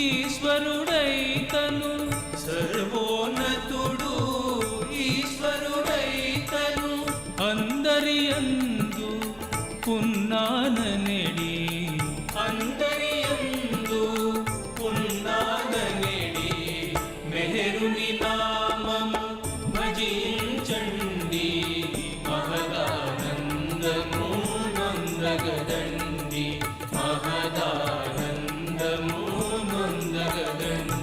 J: ఈశ్వరుడైతను, సర్వోన్నతుడు ఈశ్వరుడైతను, అందరి యందు పున్నాననెడి, అందరి యందు పున్నాననెడి. మెహరుని నామము భజించండి, మహదానందము నొందగదండి, మహదానందము నొందగదండి.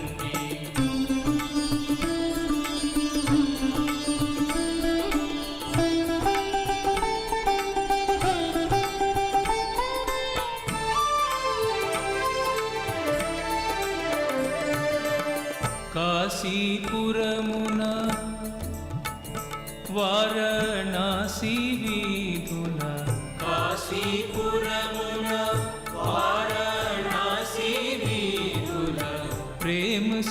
J: కాశీపురమున వారణాసి వీధుల, కాశీపురమున వారణాసి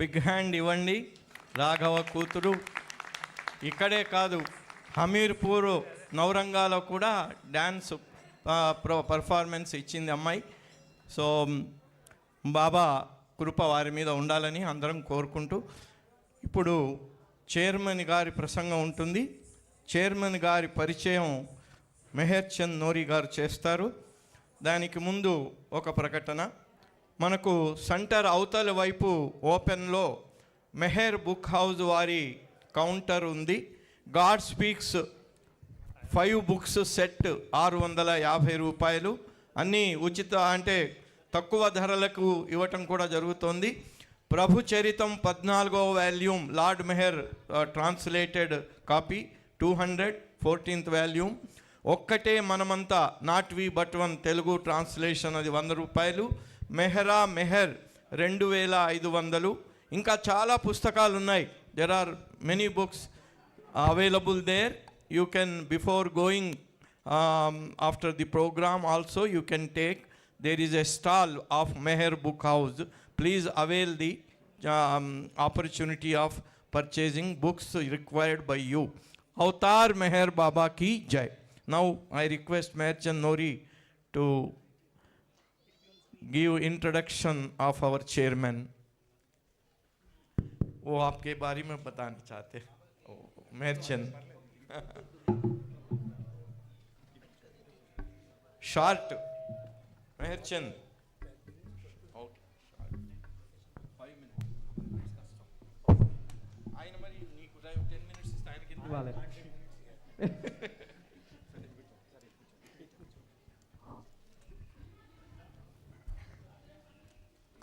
D: బిగ్ హ్యాండ్ ఇవ్వండి. రాఘవ కూతురు ఇక్కడే కాదు, హమీర్పూర్ నవరంగాలో కూడా డ్యాన్స్ పర్ఫార్మెన్స్ ఇచ్చింది అమ్మాయి. సో బాబా కృప వారి మీద ఉండాలని అందరం కోరుకుంటూ, ఇప్పుడు చైర్మన్ గారి ప్రసంగం ఉంటుంది. చైర్మన్ గారి పరిచయం మెహర్ చంద్ నోరీ గారు చేస్తారు. దానికి ముందు ఒక ప్రకటన. మనకు సెంటర్ అవతల వైపు ఓపెన్లో మెహర్ బుక్ హౌస్ వారి కౌంటర్ ఉంది. గాడ్ స్పీక్స్ 5 బుక్స్ సెట్ 650 రూపాయలు. అన్నీ ఉచిత, అంటే తక్కువ ధరలకు ఇవ్వటం కూడా జరుగుతోంది. ప్రభు చరితం 14వ volume lord Meher translated copy 200, 14th volume. ఒక్కటే మనమంతా not we but one Telugu translation, అది 100 రూపాయలు. మెహరా మెహర్ 2500. ఇంకా చాలా పుస్తకాలు ఉన్నాయి. There are many books available there. You can before going after the programme also you can take. There is a stall of Meher book house. Please avail the opportunity of purchasing books required by you. Avatar Meher Baba ki jai. Now I request Meher Chand Nori to give introduction of our chairman. वो आपके बारे में बताना चाहते हैं, मेहर चंद. Short मेहर चंद. ఆయన మరి నీకు 10 minutes ఇస్తే ఆయనకి ఎందుకు ఇవ్వాలి?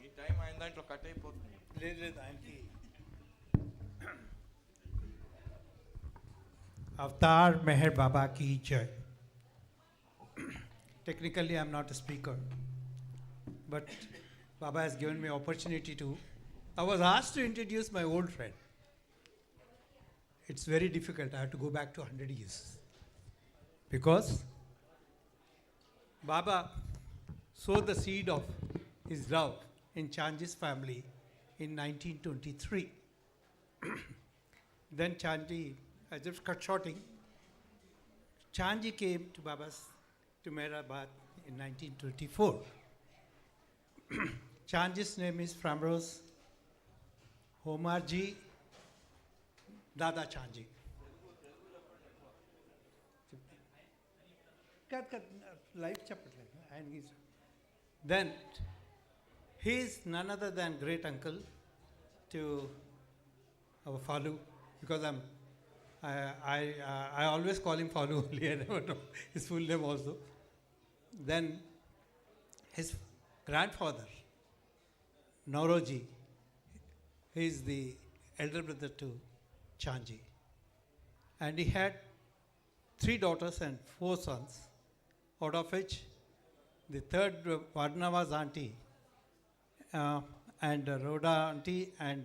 D: ఈ టైం ఆయన దాంట్లో కట్ అయిపోతుంది.
K: లేదు ఆయనకి. Avatar Meher Baba ki jai. Technically I am not a speaker, but Baba has given me opportunity to. I was asked to introduce my old friend. It's very difficult. I have to go back to 100 years. Because Baba sowed the seed of his love in Chanji's family in 1923. Then Chanji, I just cut shorting. Chanji came to Hyderabad in 1924. Chanji's name is Framrose Homarji Dada Chanji. Life chapter. Then he is none other than great uncle to our Falu, because I always call him Falu only. I never know his full name also. Then his grandfather, Nauroji, he is the elder brother to Chanji. And he had 3 daughters and 4 sons, out of which the third Varna was auntie, and Rhoda auntie and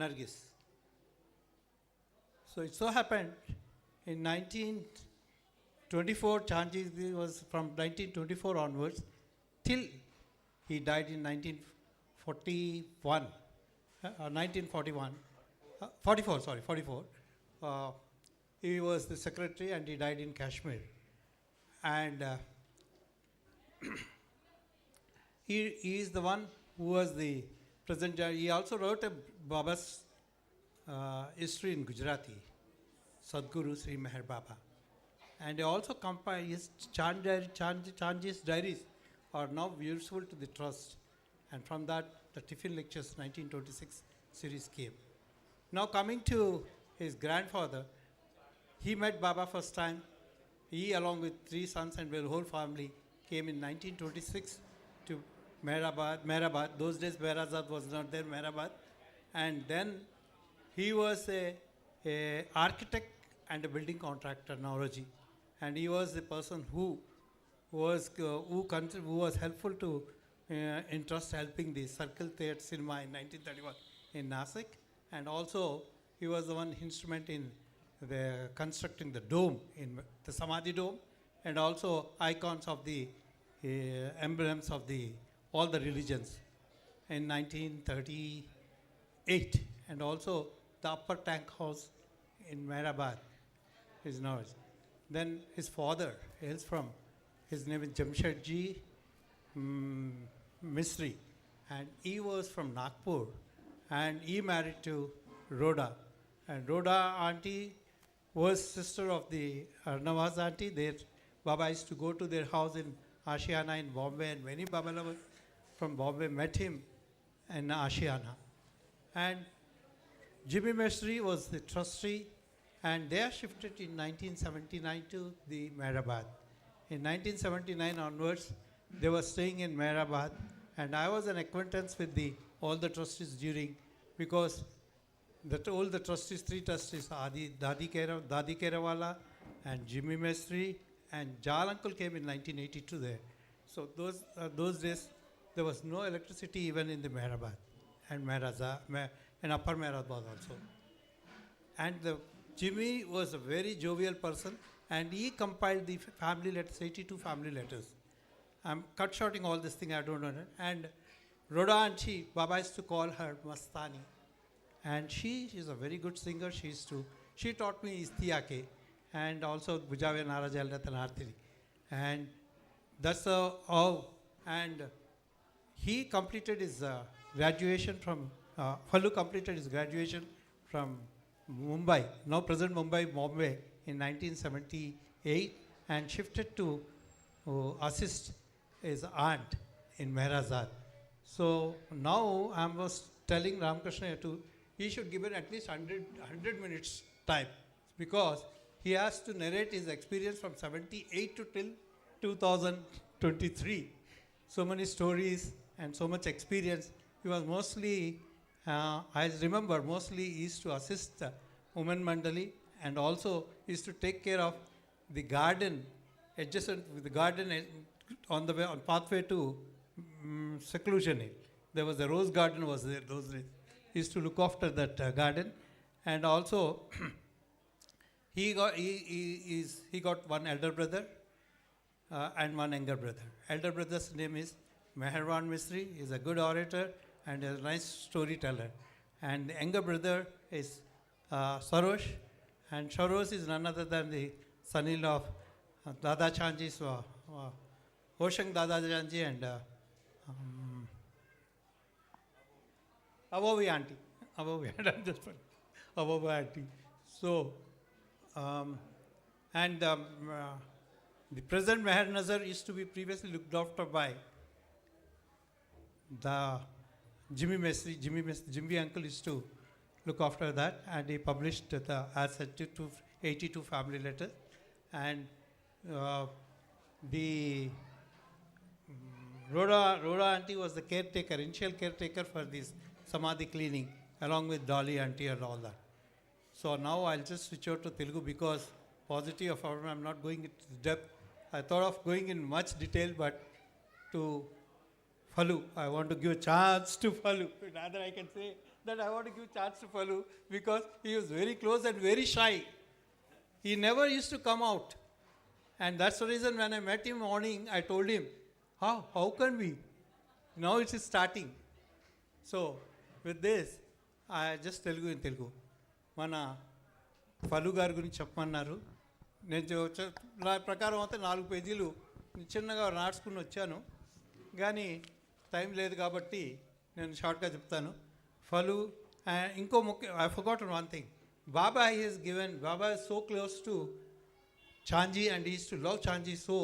K: Nargis. So it so happened in 1924, Chanji was from 1924 onwards till he died in 1941, 1941, 44. He was the secretary and he died in Kashmir. And he is the one who was the president. He also wrote a Baba's history in Gujarati, Sadguru Sri Meher Baba. And he also compiled his Chanji's diaries are now useful to the trust. And from that, the Tiffin Lectures 1926 series came. Now coming to his grandfather, he met Baba first time. He, along with 3 sons and their whole family, came in 1926 to Meherabad. Those days Meherazad was not there, Meherabad. And then he was a architect and a building contractor, Nauroji. And he was the person who was helpful to interest helping the Circle Theatre Cinema in 1931 in Nasik. And also he was the one instrument in the constructing the dome, in the Samadhi dome, and also icons of the emblems of all the religions. In 1938 8. And also the upper tank house in Hyderabad is now. Then his father hails from, his name is Jamshedji Misri, and he was from Nagpur, and he married to Rhoda. And Rhoda auntie was sister of the Arnavaz auntie. Their Baba used to go to their house in Ashiana in Bombay, and many Babalavas from Bombay met him in Ashiana. And Jimmy Misri was the trustee, and they are shifted in 1979 to the Hyderabad. In 1979 onwards, they were staying in Hyderabad, and I was an acquaintance with all the trustees during, because all the trustees, 3 trustees, Dadi Kerawala and Jimmy Misri and Jal Uncle came in 1982 there. So those days, there was no electricity even in the Hyderabad and and Upper Hyderabad also. And Jimmy was a very jovial person, and he compiled the family letters, 82 family letters. I'm cut-shorting all this thing, I don't know. And Rhoda auntie, Baba used to call her Mastani. And she is a very good singer. She taught me Istiyake and also Bujave Narajal Ratanarthiri. And that's how, and he completed his graduation from, Fallu completed his graduation from Mumbai, now present Bombay, in 1978, and shifted to assist his aunt in Mehrazad. So now I was telling Ramakrishna he should give it at least 100 minutes time, because he has to narrate his experience from 78 to till 2023. So many stories and so much experience. He was mostly, I remember, mostly he used to assist Women Mandali, and also used to take care of the garden, adjacent with the garden on the way, on pathway to Seclusion Hill. There was a rose garden was there those days. He used to look after that garden, and also he got one elder brother and one younger brother. Elder brother's name is Meherwan Misri. He's a good orator and a nice storyteller. And the younger brother is Sarosh, and Sarosh is none other than the son-in-law of Dada Chanji, Hoshang Dada Chanji, and Abovi auntie. Abovi auntie. So, the present Meher Nazar used to be previously looked after by the Jimmy Misri. Jimmy uncle used to look after that, and he published the 82 family letters. And the Rhoda auntie was the caretaker, initial caretaker for this Samadhi cleaning, along with Dolly auntie and all that. So now I'll just switch over to Telugu, because paucity of our, I'm not going into depth. I thought of going in much detail, but to Fallu, I want to give a chance to Fallu. Rather, I can say that I want to give a chance to Fallu, because he was very close and very shy. He never used to come out. And that's the reason when I met him morning, I told him, how can we? Now it is starting. So, with this, I just Telugu in Telugu. Mana Fallu గారి గురించి చెప్పమన్నారు. నేను నా ప్రకారం అయితే 4 పేజీలు చిన్నగా రాసుకుని వచ్చాను, కానీ టైం లేదు కాబట్టి నేను షార్ట్గా చెప్తాను. Fallu, ఇంకో ముఖ్య, I forgot one thing. Baba is so close to Chanji, and he used to love Chanji, so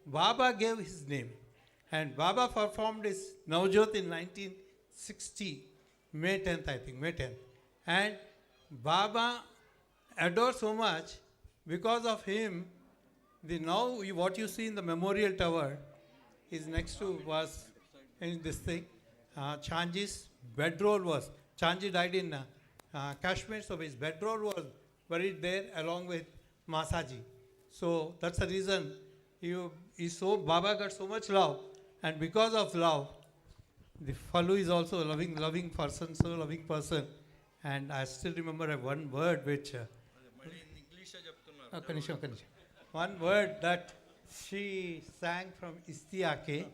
K: Baba gave his name. And Baba performed his Navjot in 1960, May 10th, I think, May 10th. And Baba adored so much, because of him, what you see in the memorial tower is next to was in this thing. Chanji's bedroll was, Chanji died in Kashmir, so his bedroll was buried there along with Masaji. So that's the reason Baba got so much love, and because of love, the Fallu is also a loving person, so loving person. And I still remember one word which, one word that she sang from Istiyake,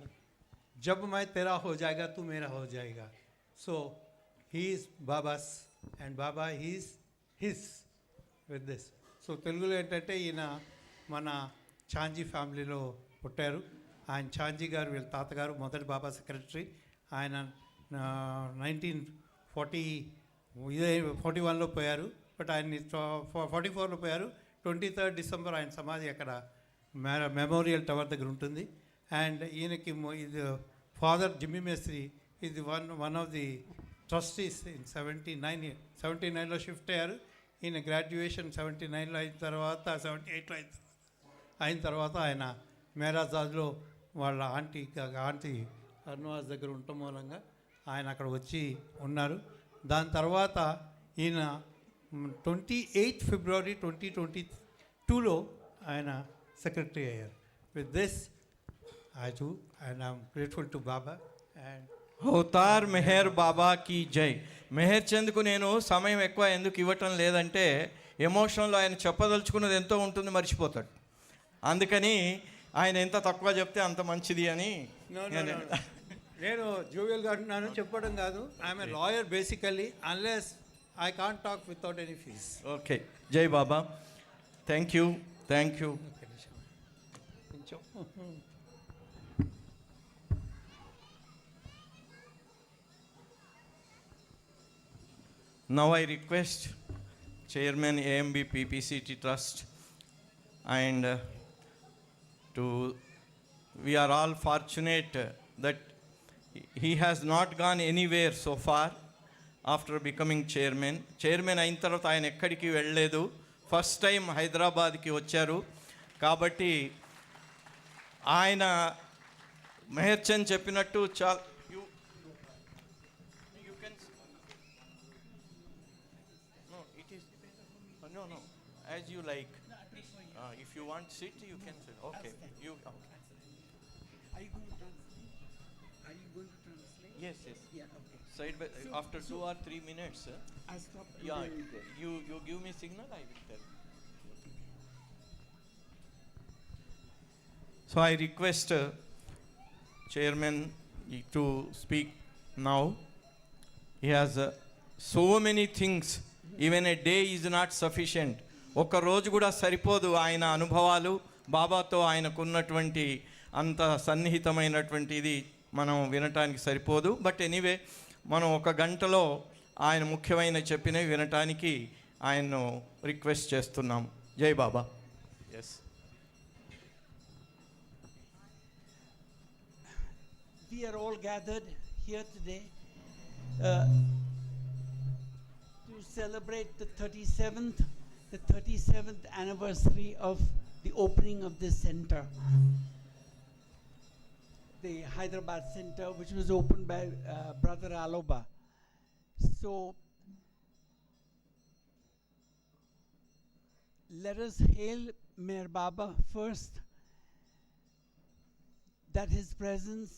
K: Jab main tera ho jayega, tu mera ho jayega. So he is Baba's and Baba is his with this. So తెలుగులో ఏంటంటే ఈయన మన చాంజీ ఫ్యామిలీలో పుట్టారు. ఆయన చాంజీ గారు వీళ్ళ తాతగారు మొదటి బాబా సెక్రటరీ. ఆయన 1941లో పోయారు, బట్ ఆయన 44లో పోయారు. 23 డిసెంబర్ ఆయన సమాధి అక్కడ మెమోరియల్ టవర్ దగ్గర ఉంటుంది. అండ్ ఈయనకి ఇది ఫాదర్ జిమ్మి మేస్త్రి ఇది one of the trustees in 79లో షిఫ్ట్ అయ్యారు. ఈయన గ్రాడ్యుయేషన్ 79లో అయిన తర్వాత 78లో అయిన తర్వాత ఆయన మేరాజాజ్లో వాళ్ళ ఆంటీ అర్నవాజ్ దగ్గర ఉండటం మూలంగా ఆయన అక్కడ వచ్చి ఉన్నారు. దాని తర్వాత ఈయన 28 ఫిబ్రవరి 2022లో ఆయన సెక్రటరీ అయ్యారు. With this I do and I'm grateful to Baba. And
D: Avatar Meher Baba కీ జై. మెహర్ చంద్కు నేను సమయం ఎక్కువ ఎందుకు ఇవ్వటం లేదంటే ఎమోషన్లో ఆయన చెప్పదలుచుకున్నది ఎంతో ఉంటుంది, మర్చిపోతాడు. అందుకని ఆయన ఎంత తక్కువ చెప్తే అంత మంచిది అని
K: నేను జూవియల్ గారు నన్ను చెప్పడం కాదు. I'm a lawyer basically, unless I can't talk without any fees.
D: Okay, జై Baba. Thank you. Now I request Chairman AMB PPCT Trust and we are all fortunate that he has not gone anywhere so far after becoming chairman. Chairman అయిన తర్వాత ఆయన ఎక్కడికి వెళ్ళలేదు. First time హైదరాబాద్కి వచ్చారు. కాబట్టి ఆయన మెహర్ చంద్ చెప్పినట్టు No, as you like. If you want sit, you can sit. Okay. Okay.
L: Are you going to translate?
D: Yes.
L: Yeah, okay.
D: Side by after 2 or 3 minutes.
L: I'll stop.
D: Yeah, you give me signal, I will tell. So I request Chairman to speak now. He has so many things. Even a day is not sufficient. ఒక రోజు కూడా సరిపోదు ఆయన అనుభవాలు, బాబాతో ఆయనకున్నటువంటి అంత సన్నిహితమైనటువంటిది మనం వినటానికి సరిపోదు. బట్ ఎనీవే మనం ఒక గంటలో ఆయన ముఖ్యమైన చెప్పినవి వినటానికి ఆయన్ను రిక్వెస్ట్ చేస్తున్నాం. జై బాబా. Yes.
L: We are all gathered here today to celebrate the 37th anniversary of the opening of this center, the Hyderabad center, which was opened by Brother Aloba. So let us hail Meher Baba first, that his presence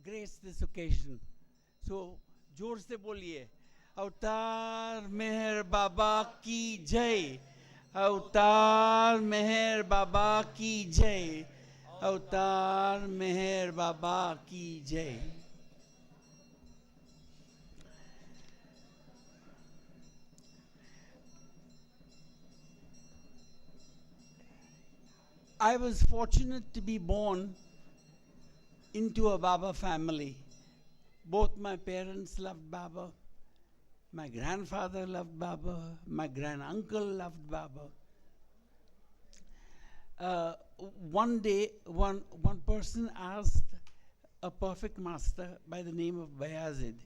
L: graced this occasion. So जोर से बोलिए, अवतार मेहर बाबा की जय, अवतार मेहर बाबा की जय, अवतार मेहर बाबा की जय. I was fortunate to be born into a Baba family. Both my parents loved Baba. My grandfather loved Baba. My granduncle loved Baba. One day, one person asked a perfect master by the name of Bayazid,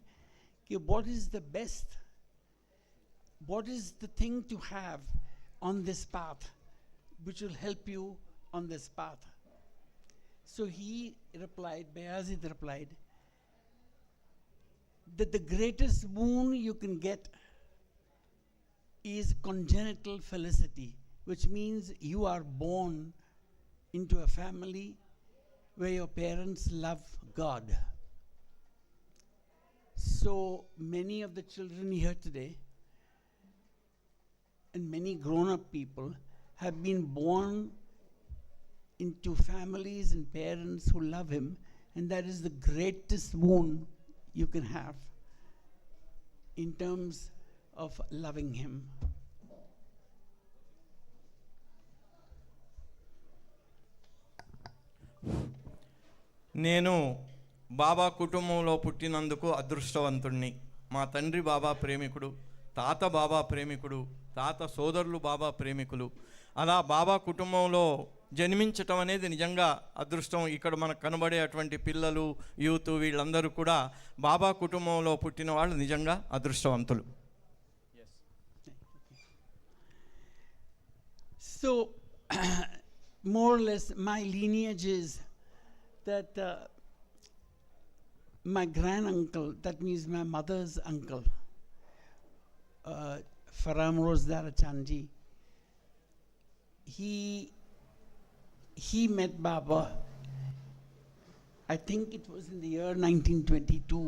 L: what is the best, what is the thing to have on this path which will help you on this path? So he replied, Bayazid replied, that the greatest boon you can get is congenital felicity, which means you are born into a family where your parents love God. So many of the children here today and many grown-up people have been born into families and parents who love him, and that is the greatest boon you can have in terms of loving him.
D: నేను బాబా కుటుంబంలో పుట్టినందుకు అదృష్టవంతుణ్ణి. మా తండ్రి బాబా ప్రేమికుడు, తాత బాబా ప్రేమికుడు, తాత సోదరులు బాబా ప్రేమికులు. అలా బాబా కుటుంబంలో జన్మించటం అనేది నిజంగా అదృష్టం. ఇక్కడ మనకు కనబడే అటువంటి పిల్లలు, యూత్, వీళ్ళందరూ కూడా బాబా కుటుంబంలో పుట్టిన వాళ్ళు నిజంగా అదృష్టవంతులు.
L: So, more or less, my lineage is that my granduncle, that means my mother's uncle, Faramroz Dara Chanji, he met Baba, I think it was in the year 1922.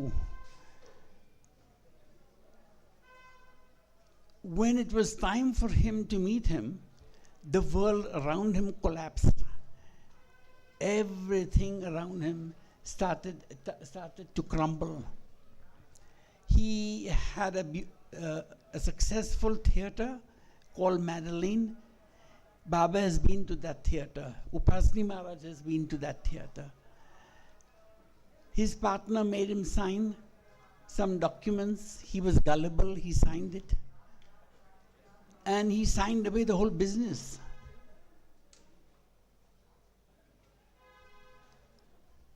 L: When it was time for him to meet him, the world around him collapsed. Everything around him started to crumble. He had a successful theater called Madeline. Baba has been to that theater. Upasni Maharaj has been to that theater. His partner made him sign some documents. He was gullible, he signed it. And he signed away the whole business.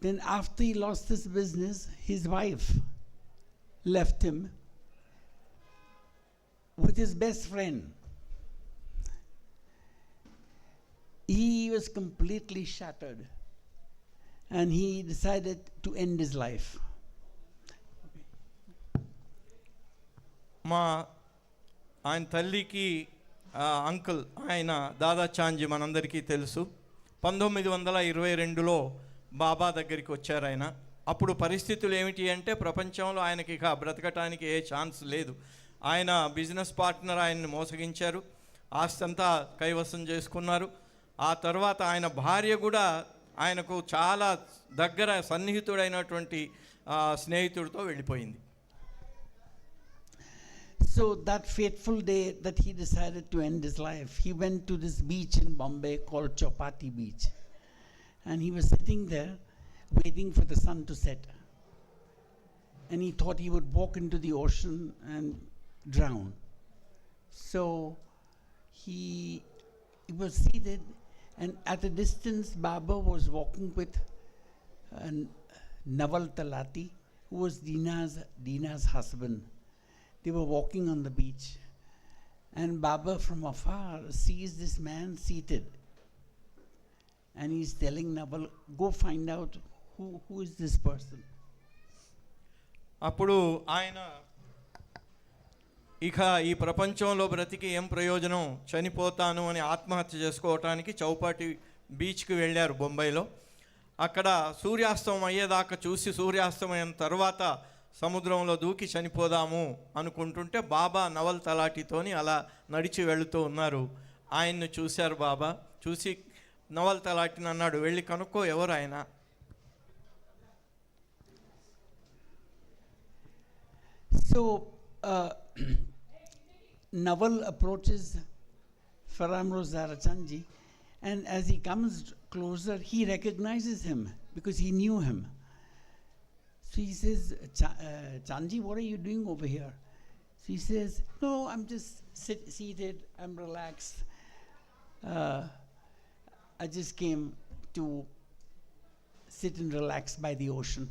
L: Then after he lost this business, his wife left him with his best friend. He was completely shattered and he decided to end his life.
D: ఆయన తల్లికి uncle ఆయన దాదా చాంజీ మనందరికీ తెలుసు. 1922లో బాబా దగ్గరికి వచ్చారు ఆయన. అప్పుడు పరిస్థితులు ఏమిటి అంటే ప్రపంచంలో ఆయనకి ఇక బ్రతకటానికి ఏ ఛాన్స్ లేదు. ఆయన బిజినెస్ పార్ట్నర్ ఆయన్ని మోసగించారు, ఆస్తి అంతా కైవసం చేసుకున్నారు. ఆ తర్వాత ఆయన భార్య కూడా ఆయనకు చాలా దగ్గర సన్నిహితుడైనటువంటి స్నేహితుడితో వెళ్ళిపోయింది.
L: So that fateful day that he decided to end his life, he went to this beach in Bombay called Chowpatty Beach. And he was sitting there waiting for the sun to set. And he thought he would walk into the ocean and drown. So he was seated, and at a distance Baba was walking with Naval Talati, who was Dina's husband. They were walking on the beach, and Baba from afar sees this man seated, and he's telling Naval, go find out who is this person.
D: అప్పుడు ఆయన ఇక ఈ ప్రపంచంలో బ్రతికి ఏం ప్రయోజనం, చనిపోతాను అని ఆత్మహత్య చేసుకోవటానికి చౌపాటి బీచ్కి వెళ్ళారు బొంబాయిలో. అక్కడ సూర్యాస్తమం అయ్యేదాకా చూసి సూర్యాస్తమయం తర్వాత సముద్రంలో దూకి చనిపోదాము అనుకుంటుంటే బాబా నవల్ తలాటితోని అలా నడిచి వెళుతూ ఉన్నారు. ఆయన్ని చూశారు బాబా. చూసి నవల్ తలాటిని అన్నాడు, వెళ్ళి కనుక్కో ఎవరు ఆయన.
L: So Naval approaches Faramroz Dara Chanji, and as he comes closer, he recognizes him because he knew him. So he says, Chanji, what are you doing over here? So he says, no, I'm just seated, I'm relaxed. I just came to sit and relax by the ocean.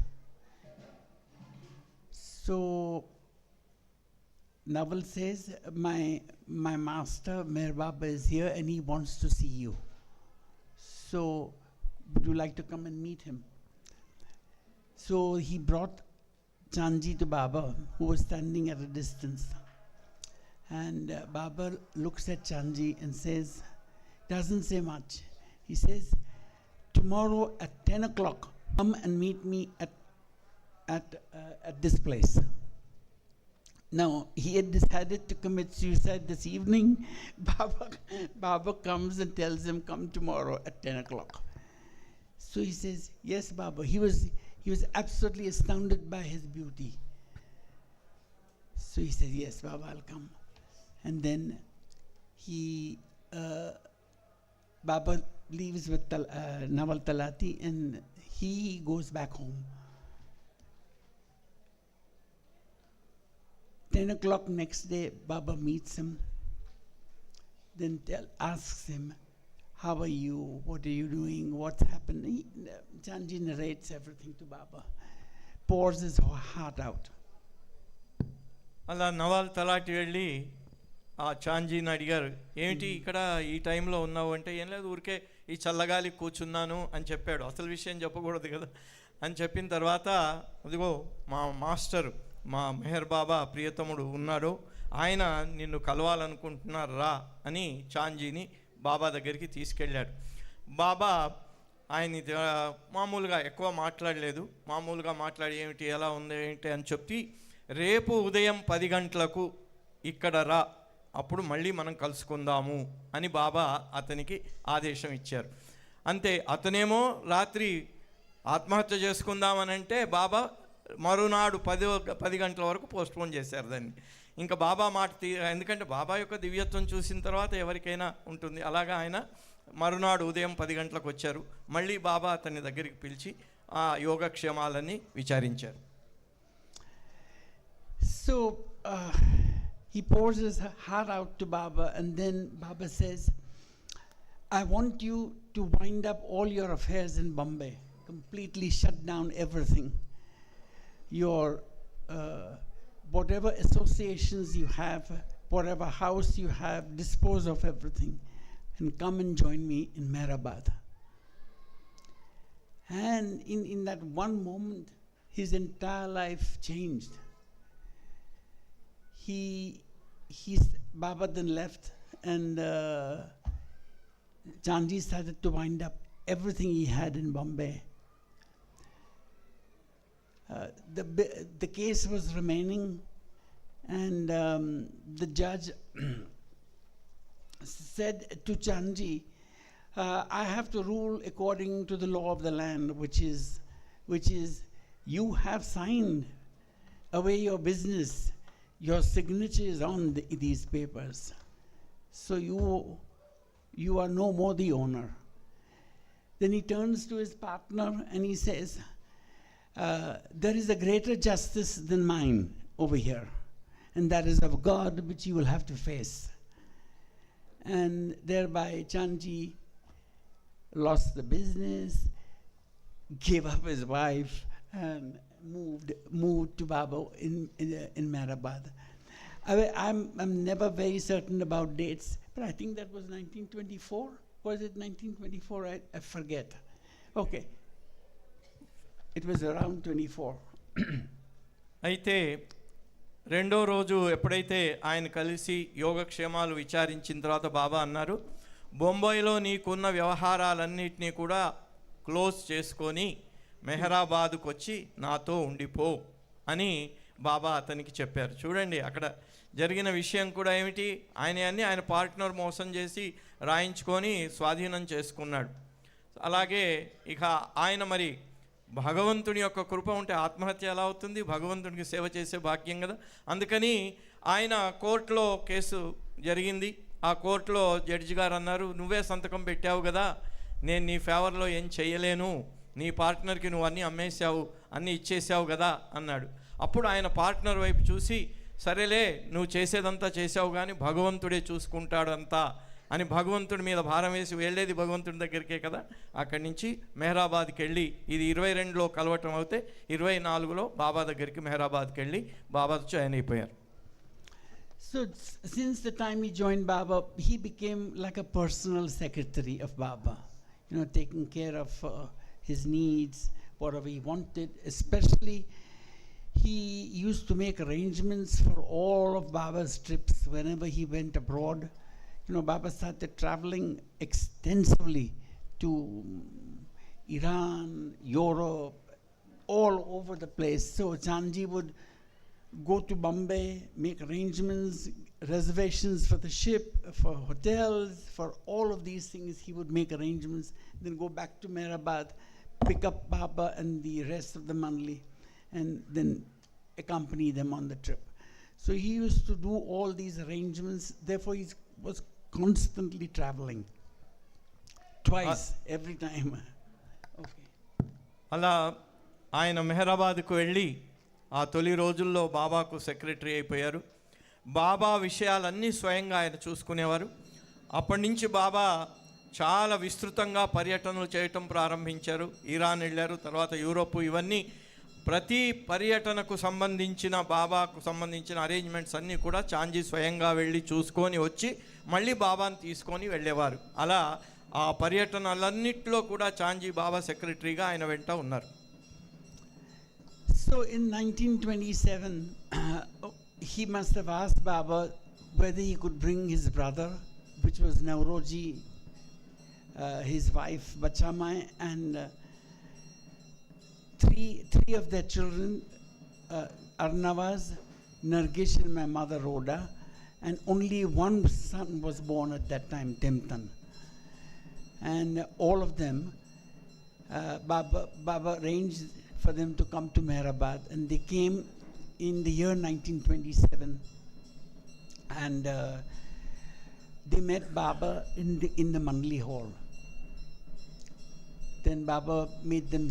L: So Naval says, my master, Meher Baba, is here and he wants to see you. So would you like to come and meet him? So he brought Chanji to Baba, who was standing at a distance. And Baba looks at Chanji and says, doesn't say much. He says, tomorrow at 10 o'clock, come and meet me at this place. Now, he had decided to commit suicide this evening. Baba comes and tells him, come tomorrow at 10 o'clock. So he says, yes, Baba. He was absolutely astounded by his beauty. So he said, yes, Baba, I'll come. And then Baba leaves with Nawal Talati and he goes back home. 10 o'clock next day, Baba meets him, then asks him, how are you? What are you doing? What's happened? Chanji narrates everything to Baba, pours his heart out.
D: అలా నవాల్ తలాటి వెళ్ళి ఆ చాంజీని అడిగారు, ఏమిటి ఇక్కడ ఈ టైంలో ఉన్నావు అంటే, ఏం లేదు ఊరికే ఈ చల్లగాలి కూర్చున్నాను అని చెప్పాడు. అసలు విషయం చెప్పకూడదు కదా అని చెప్పిన తర్వాత, అదిగో మా మాస్టర్ మా మెహర్ బాబా ప్రియతముడు ఉన్నాడు, ఆయన నిన్ను కలవాలనుకుంటున్నారు రా అని చాంజీని బాబా దగ్గరికి తీసుకెళ్ళాడు. బాబా ఆయన్ని మామూలుగా ఎక్కువ మాట్లాడలేదు, మామూలుగా మాట్లాడి ఏమిటి ఎలా ఉంది ఏంటి అని చెప్పి, రేపు ఉదయం 10 గంటలకు ఇక్కడ రా, అప్పుడు మళ్ళీ మనం కలుసుకుందాము అని బాబా అతనికి ఆదేశం ఇచ్చారు. అంతే, అతనేమో రాత్రి ఆత్మహత్య చేసుకుందామనంటే బాబా మరునాడు 10 గంటల వరకు పోస్ట్పోన్ చేశారు దాన్ని. ఇంకా బాబా మాట ఎందుకంటే బాబా యొక్క దివ్యత్వం చూసిన తర్వాత ఎవరికైనా ఉంటుంది. అలాగా ఆయన మరునాడు ఉదయం 10 గంటలకు వచ్చారు. మళ్ళీ బాబా అతన్ని దగ్గరికి పిలిచి ఆ యోగక్షేమాలని విచారించారు.
L: So he pours his heart out to Baba, and then Baba says, I want you to wind up all your affairs in Bombay, completely shut down everything. Your whatever associations you have, whatever house you have, dispose of everything and come and join me in Hyderabad. And in that one moment, his entire life changed. Baba then left, and Chanji started to wind up everything he had in Bombay. The case was remaining, and the judge said to Chanji, I have to rule according to the law of the land, which is you have signed away your business. Your signature is on these papers, so you are no more the owner. Then he turns to his partner and he says, there is a greater justice than mine over here, and that is of God, which you will have to face. And thereby Chanji lost the business, gave up his wife, and moved to Baba in Hyderabad. I'm never very certain about dates, but I think that was 1924. Was it 1924? I forget. Okay. It was around 24.
D: అయితే రెండో రోజు ఎప్పుడైతే ఆయన కలిసి యోగక్షేమాలు విచారించిన తర్వాత బాబా అన్నారు, బొంబాయిలో నీకున్న వ్యవహారాలన్నింటినీ కూడా క్లోజ్ చేసుకొని మెహరాబాద్కు వచ్చి నాతో ఉండిపో అని బాబా అతనికి చెప్పారు. చూడండి అక్కడ జరిగిన విషయం కూడా ఏమిటి, ఆయన పార్ట్నర్ మోసం చేసి రాయించుకొని స్వాధీనం చేసుకున్నాడు. అలాగే ఇక ఆయన మరి భగవంతుని యొక్క కృప ఉంటే ఆత్మహత్య ఎలా అవుతుంది, భగవంతునికి సేవ చేసే భాగ్యం కదా. అందుకని ఆయన కోర్టులో కేసు జరిగింది. ఆ కోర్టులో జడ్జి గారు అన్నారు, నువ్వే సంతకం పెట్టావు కదా, నేను నీ ఫేవర్లో ఏం చేయలేను, నీ పార్ట్నర్కి నువ్వు అన్నీ అమ్మేశావు, అన్నీ ఇచ్చేసావు కదా అన్నాడు. అప్పుడు ఆయన పార్ట్నర్ వైపు చూసి, సరేలే నువ్వు చేసేదంతా చేసావు కానీ భగవంతుడే చూసుకుంటాడు అంతా అని భగవంతుడి మీద భారం వేసి వెళ్ళేది భగవంతుడి దగ్గరికే కదా. అక్కడి నుంచి మెహరాబాద్కి వెళ్ళి, ఇది 22లో కలవటం అవుతే 24లో బాబా దగ్గరికి మెహరాబాద్కి వెళ్ళి బాబాతో జాయిన్ అయిపోయారు.
L: So since the time he joined Baba, he became like a personal secretary of Baba, taking care of his needs, whatever he wanted. Especially, he used to make arrangements for all of Baba's trips whenever he went abroad. Baba started traveling extensively to Iran, Europe, all over the place. So Chanji would go to Bombay, make arrangements, reservations for the ship, for hotels, for all of these things. He would make arrangements, then go back to Hyderabad, pick up Baba and the rest of the Mandali, and then accompany them on the trip. So he used to do all these arrangements. Therefore, he was constantly traveling. Twice, every time. Okay.
D: అలా ఆయన మెహరాబాద్కు వెళ్ళి ఆ తొలి రోజుల్లో బాబాకు secretary అయిపోయారు. బాబా విషయాలన్నీ స్వయంగా ఆయన చూసుకునేవారు. అప్పటి నుంచి బాబా చాలా విస్తృతంగా పర్యటనలు చేయటం ప్రారంభించారు. ఇరాన్ వెళ్ళారు, తర్వాత యూరోప్. ఇవన్నీ ప్రతి పర్యటనకు సంబంధించిన బాబాకు సంబంధించిన అరేంజ్మెంట్స్ అన్నీ కూడా చాంజీ స్వయంగా వెళ్ళి చూసుకొని వచ్చి మళ్ళీ బాబాని తీసుకొని వెళ్ళేవారు. అలా ఆ పర్యటనలన్నింటిలో కూడా చాంజీ బాబా సెక్రటరీగా ఆయన వెంట ఉన్నారు.
L: So in 1927, he must have asked Baba whether he could bring his brother, which was Nauroji, his wife Bachamai, and three of their children, Arnavas, Nargish, and my mother Rhoda, and only one son was born at that time, Timtan. And all of them, Baba arranged for them to come to Hyderabad, and they came in the year 1927, and they met Baba in the Manli Hall. Then Baba made them,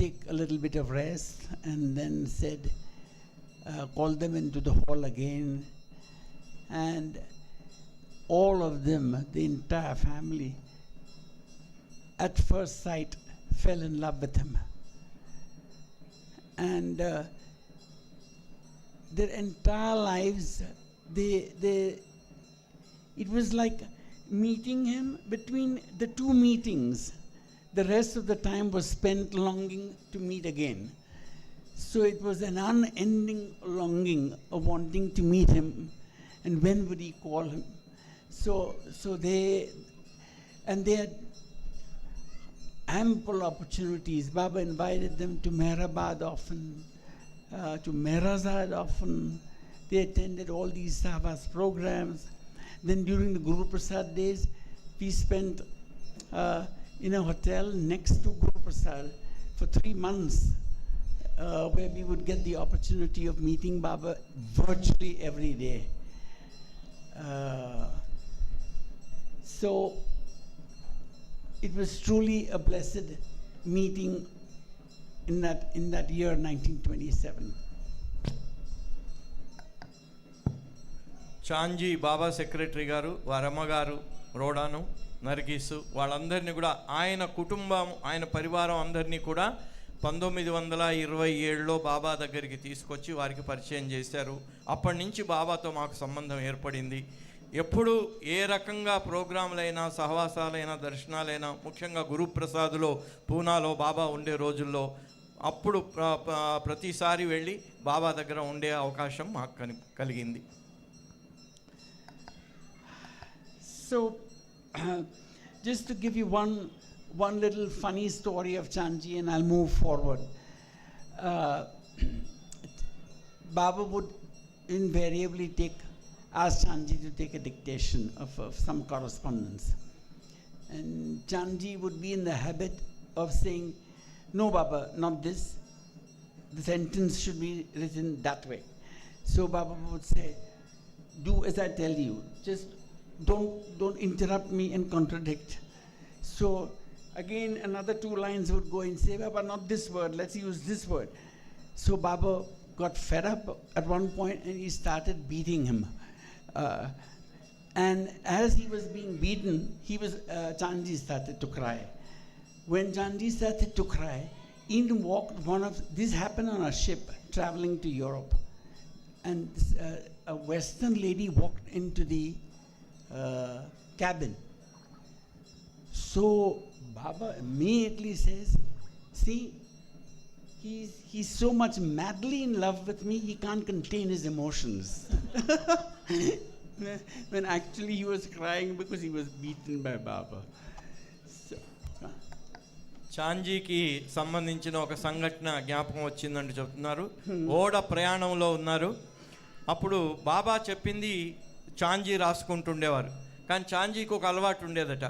L: take a little bit of rest, and then said, called them into the hall again, and all of them, the entire family, at first sight, fell in love with him. And their entire lives, it was like meeting him between the two meetings. The rest of the time was spent longing to meet again. So it was an unending longing of wanting to meet him, and when would he call him? So they had ample opportunities. Baba invited them to Hyderabad often, to Merazad often. They attended all these Savas programs. Then during the Guru Prasad days, we spent in a hotel next to Guru Prasad for 3 months, where we would get the opportunity of meeting Baba virtually every day. So it was truly a blessed meeting in that year 1927.
D: Chanji Baba secretary గారు, వారమ్మగారు రోడాను, నర్గీసు, వాళ్ళందరినీ కూడా ఆయన కుటుంబం, ఆయన పరివారం అందరినీ కూడా 1927లో బాబా దగ్గరికి తీసుకొచ్చి వారికి పరిచయం చేశారు. అప్పటి నుంచి బాబాతో మాకు సంబంధం ఏర్పడింది. ఎప్పుడు ఏ రకంగా ప్రోగ్రాంలైనా, సహవాసాలైనా, దర్శనాలైనా, ముఖ్యంగా గురుప్రసాద్లో పూనాలో బాబా ఉండే రోజుల్లో అప్పుడు ప్రతిసారి వెళ్ళి బాబా దగ్గర ఉండే అవకాశం మాకు కలిగింది.
L: So, just to give you one little funny story of Chanji, and I'll move forward. Baba would invariably ask Chanji to take a dictation of some correspondence. And Chanji would be in the habit of saying, "No, Baba, not this. The sentence should be written that way." So Baba would say, "Do as I tell you. Just don't interrupt me and contradict." So again, another 2 lines would go and say, "Baba, not this word. Let's use this word." So Baba got fed up at one point, and he started beating him. And as he was being beaten, Chanji started to cry. When Chanji started to cry, in walked this happened on a ship traveling to Europe. And a Western lady walked into the cabin. So Baba immediately says, "See, he's so much madly in love with me, he can't contain his emotions." When actually he was crying because he was beaten by Baba.
D: చాంజీకి సంబంధించిన ఒక సంఘటన జ్ఞాపకం వచ్చిందని చెప్తున్నారు. ఓడ ప్రయాణంలో ఉన్నారు. అప్పుడు బాబా చెప్పింది చాంజీ రాసుకుంటుండేవారు. కానీ చాంజీకి ఒక అలవాటు ఉండేదట.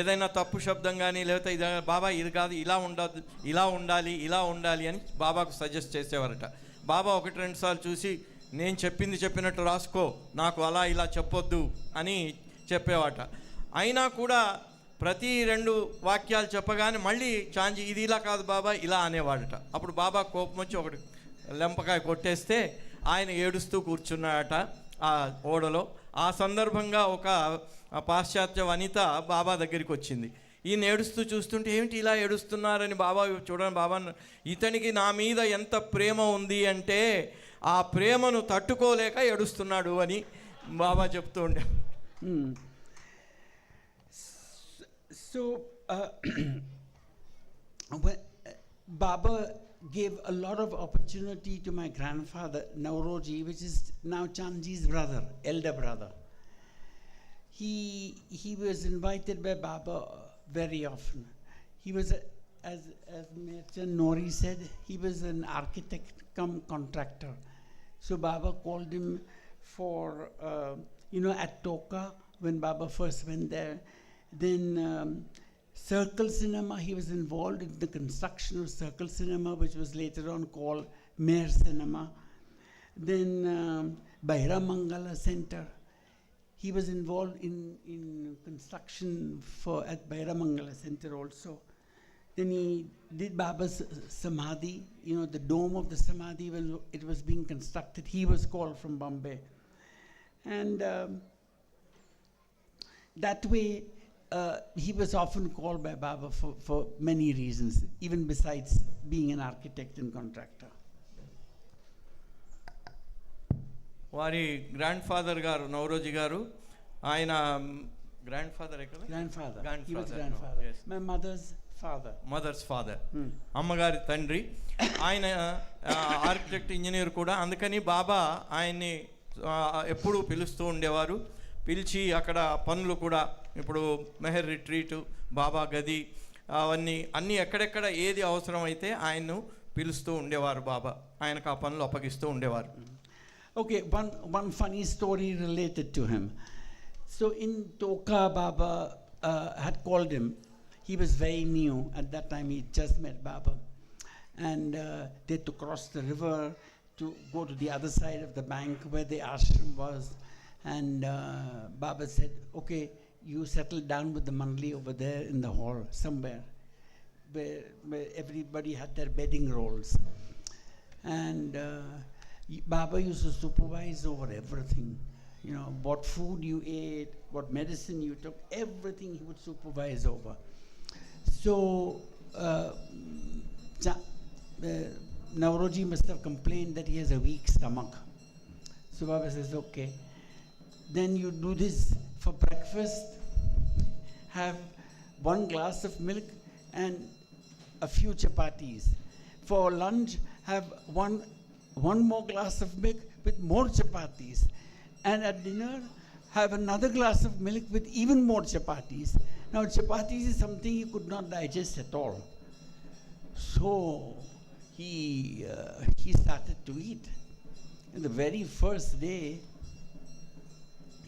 D: ఏదైనా తప్పు శబ్దం కానీ లేకపోతే బాబా ఇది కాదు, ఇలా ఉండదు, ఇలా ఉండాలి అని బాబాకు సజెస్ట్ చేసేవారట. బాబా 1-2 సార్లు చూసి నేను చెప్పినట్టు రాసుకో, నాకు అలా ఇలా చెప్పొద్దు అని చెప్పేవాట. అయినా కూడా ప్రతి 2 వాక్యాలు చెప్పగానే మళ్ళీ చాంజీ ఇది ఇలా కాదు బాబా ఇలా అనేవాడట. అప్పుడు బాబా కోపం వచ్చి ఒకటి లెంపకాయ కొట్టేస్తే ఆయన ఏడుస్తూ కూర్చున్నాడట ఆ ఓడలో. ఆ సందర్భంగా ఒక పాశ్చాత్య వనిత బాబా దగ్గరికి వచ్చింది. ఈయన ఏడుస్తూ చూస్తుంటే ఏమిటి ఇలా ఏడుస్తున్నారని బాబా చూడండి బాబా, ఇతనికి నా మీద ఎంత ప్రేమ ఉంది అంటే ఆ ప్రేమను తట్టుకోలేక ఏడుస్తున్నాడు అని బాబా చెప్తూ ఉండే.
L: So, when Baba gave a lot of opportunity to my grandfather, Nauroji, which is now Chanji's brother, elder brother. He was invited by Baba very often. He was, as Merchant Nori said, he was an architect come contractor. So Baba called him for, at Toka, when Baba first went there. Then Circle Cinema, he was involved in the construction of Circle Cinema, which was later on called Mayor Cinema. Then Bairamangala Center, he was involved in construction at Bairamangala Center also. Then he did Baba's Samadhi, the dome of the Samadhi, when it was being constructed, he was called from Bombay. And that way, he was often called by Baba for many reasons, even besides being an architect and contractor.
D: వారి grand father గారు నవరోజీ గారు, ఆయన grand father
L: My mother's father.
D: అమ్మగారి తండ్రి. ఆయన architect engineer కూడా. అందుకని బాబా ఆయన్ని ఎప్పుడూ పిలుస్తూ ఉండేవారు. పిలిచి అక్కడ పనులు కూడా, ఇప్పుడు మెహర్ రిట్రీటు, బాబా గది, అన్నీ ఎక్కడెక్కడ ఏది అవసరమైతే ఆయన్ను పిలుస్తూ ఉండేవారు బాబా. ఆయనకు ఆ పనులు అప్పగిస్తూ ఉండేవారు.
L: Okay, one funny story related to him. So in Toka, Baba had called him. He was very new at that time. He just met Baba, and they had to cross the river to go to the other side of the bank where the ashram was. And Baba said, okay, you settle down with the mandli over there in the hall somewhere where everybody had their bedding rolls. And Baba used to supervise over everything. What food you ate, what medicine you took, everything he would supervise over. So Nauroji must have complained that he has a weak stomach. So Baba says, okay, then you do this for breakfast, have 1 glass of milk and a few chapatis. For lunch, have one more glass of milk with more chapatis. And at dinner, have another glass of milk with even more chapatis. Now, chapatis is something he could not digest at all. So he started to eat. And the very first day,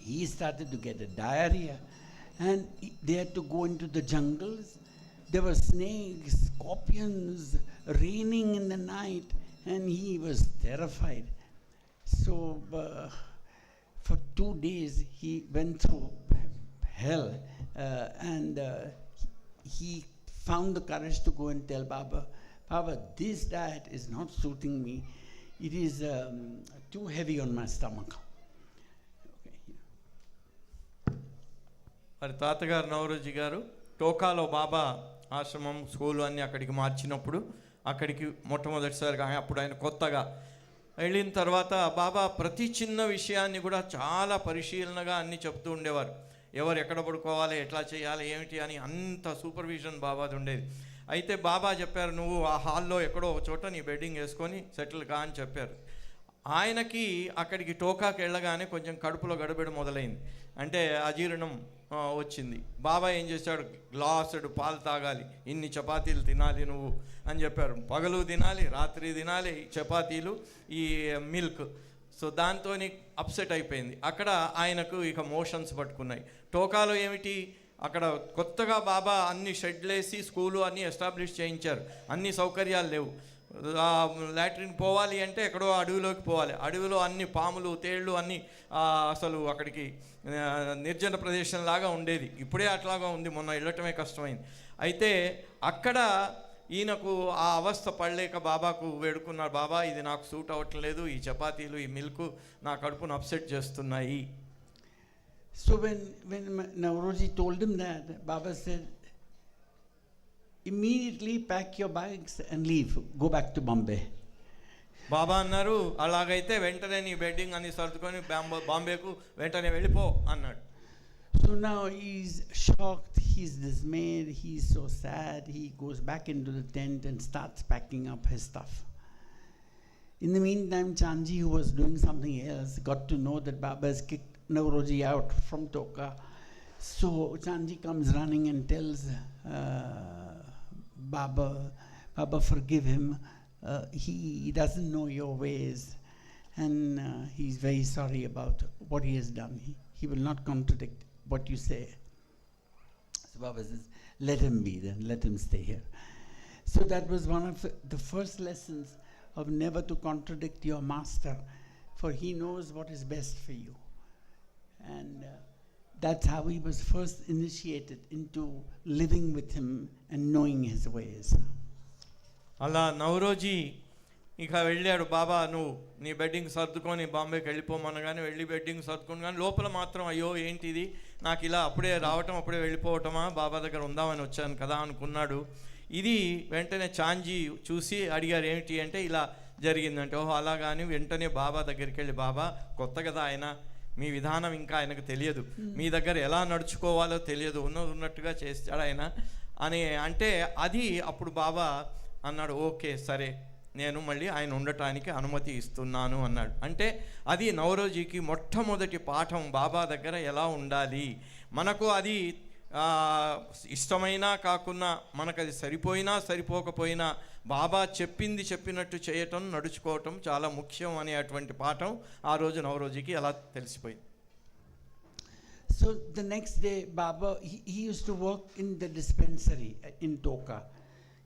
L: he started to get a diarrhea, and they had to go into the jungles. There were snakes, scorpions, raining in the night, and he was terrified. So for 2 days he went through hell, and he found the courage to go and tell Baba, this diet is not suiting me. It is too heavy on my stomach.
D: మరి తాతగారు నవరోజీ గారు టోకాలో బాబా ఆశ్రమం, school అన్నీ అక్కడికి మార్చినప్పుడు, అక్కడికి మొట్టమొదటిసారిగా అప్పుడు ఆయన కొత్తగా వెళ్ళిన తర్వాత బాబా ప్రతి చిన్న విషయాన్ని కూడా చాలా పరిశీలనగా అన్నీ చెప్తూ ఉండేవారు. ఎవరు ఎక్కడ పడుకోవాలి, ఎట్లా చేయాలి, ఏమిటి అని అంత సూపర్విజన్ బాబాది ఉండేది. అయితే బాబా చెప్పారు, నువ్వు ఆ హాల్లో ఎక్కడో ఒక చోట నీ బెడ్డింగ్ వేసుకొని సెటిల్ కా అని చెప్పారు. ఆయనకి అక్కడికి టోకాకి వెళ్ళగానే కొంచెం కడుపులో గడబిడ మొదలైంది, అంటే అజీర్ణం వచ్చింది. బాబా ఏం చేశాడు, గ్లాసుడు పాలు తాగాలి, ఇన్ని చపాతీలు తినాలి నువ్వు అని చెప్పారు. పగలు తినాలి, రాత్రి తినాలి చపాతీలు, ఈ మిల్క్. సో దాంతో అప్సెట్ అయిపోయింది. అక్కడ ఆయనకు ఇక మోషన్స్ పట్టుకున్నాయి. టోకాలో ఏమిటి, అక్కడ కొత్తగా బాబా అన్ని షెడ్లేసి స్కూలు అన్నీ ఎస్టాబ్లిష్ చేయించారు, అన్ని సౌకర్యాలు లేవు. లాట్రిన్ పోవాలి అంటే ఎక్కడో అడవిలోకి పోవాలి. అడవిలో అన్ని పాములు, తేళ్ళు అన్నీ అసలు అక్కడికి నిర్జన ప్రదేశంలాగా ఉండేది. ఇప్పుడే అట్లాగా ఉంది, మొన్న వెళ్ళటమే కష్టమైంది. అయితే అక్కడ ఈయనకు ఆ అవస్థ పడలేక బాబాకు వేడుకున్నారు, బాబా ఇది నాకు సూట్ అవ్వట్లేదు, ఈ చపాతీలు ఈ మిల్క్ నా కడుపును అప్సెట్ చేస్తున్నాయి.
L: So when Nauroji told him that, Baba said, immediately pack your bags and leave, go back to Bombay.
D: బాబా అన్నారు, అలాగైతే వెంటనే నీ బెడ్డింగ్ అన్ని సర్దుకొని బాంబేకు వెంటనే వెళ్ళిపో అన్నాడు.
L: So now he's shocked, he's dismayed, he's so sad. He goes back into the tent and starts packing up his stuff. In the meantime, Chanji, who was doing something else, got to know that Baba has kicked Nauroji out from Toka. So Chanji comes running and tells Baba, forgive him. He doesn't know your ways, and he's very sorry about what he has done. He will not contradict what you say. So Baba says, let him be then, let him stay here. So that was one of the first lessons of never to contradict your master, for he knows what is best for you. And that's how he was first initiated into living with him and knowing his ways.
D: అలా నవరోజీ ఇక వెళ్ళాడు. బాబా నువ్వు నీ bedding సర్దుకొని బాంబేకి వెళ్ళిపోమనగానే వెళ్ళి bedding సర్దుకొని, కానీ లోపల మాత్రం అయ్యో ఏంటిది నాకు ఇలా అప్పుడే రావటం అప్పుడే వెళ్ళిపోవటమా, బాబా దగ్గర ఉందామని వచ్చాను కదా అనుకున్నాడు. ఇది వెంటనే చాంజీ చూసి అడిగారు ఏమిటి అంటే ఇలా జరిగిందంటే. ఓహో అలా కానీ వెంటనే బాబా దగ్గరికి వెళ్ళి, బాబా కొత్త కదా ఆయన, మీ విధానం ఇంకా ఆయనకు తెలియదు, మీ దగ్గర ఎలా నడుచుకోవాలో తెలియదు, ఉన్నట్టుగా చేస్తాడు ఆయన అని అంటే, అది అప్పుడు బాబా అన్నాడు ఓకే సరే నేను మళ్ళీ ఆయన ఉండటానికి అనుమతి ఇస్తున్నాను అన్నాడు. అంటే అది నవరోజీకి మొట్టమొదటి పాఠం, బాబా దగ్గర ఎలా ఉండాలి. మనకు అది ఇష్టమైనా కాకున్నా, మనకు అది సరిపోయినా సరిపోకపోయినా బాబా చెప్పినట్టు చేయటం, నడుచుకోవటం చాలా ముఖ్యం అనే అటువంటి పాఠం ఆ రోజు నవరోజీకి ఎలా తెలిసిపోయింది.
L: So the next day Baba, he used to work in the dispensary in Toka.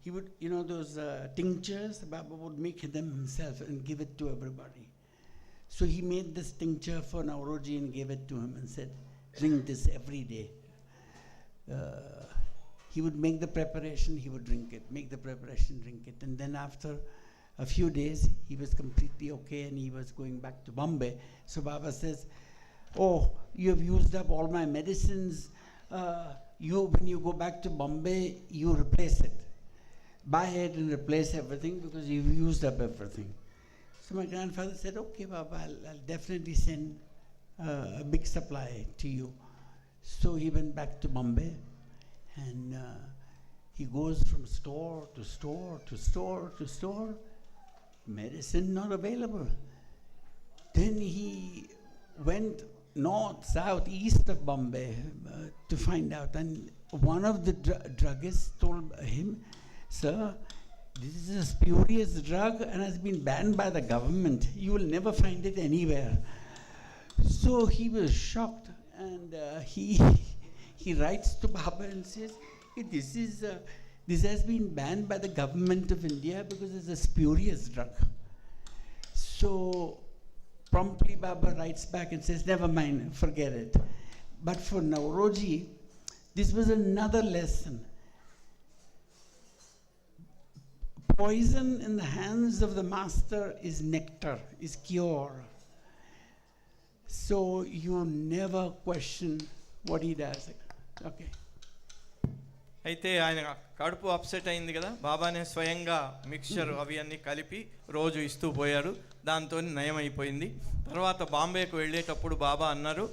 L: He would, those tinctures, Baba would make them himself and give it to everybody. So he made this tincture for Nauroji and gave it to him and said, drink this every day. He would make the preparation, he would drink it, make the preparation, drink it. And then after a few days, he was completely okay and he was going back to Bombay. So Baba says, oh, you have used up all my medicines. When you go back to Bombay, you replace it. Buy it and replace everything because you've used up everything. So my grandfather said, okay, Baba, I'll definitely send a big supply to you. So he went back to Bombay and he goes from store to store to store to store. Medicine not available. Then he went north, south, east of Bombay to find out. And one of the druggists told him, sir, this is a spurious drug and has been banned by the government. You will never find it anywhere. So he was shocked and he writes to Baba and says, this has been banned by the government of India because it's a spurious drug. So promptly Baba writes back and says, never mind, forget it. But for Nauroji, this was another lesson. Poison in the hands of the master is nectar, is cure. So you never question what he does. Okay.
D: అయితే ఆయన కడుపు upset అయింది కదా, బాబానే స్వయంగా mixture అవి అన్నీ కలిపి రోజు ఇస్తూ పోయారు, దాంతో నయమైపోయింది. తర్వాత బాంబేకు వెళ్ళేటప్పుడు బాబా అన్నారు,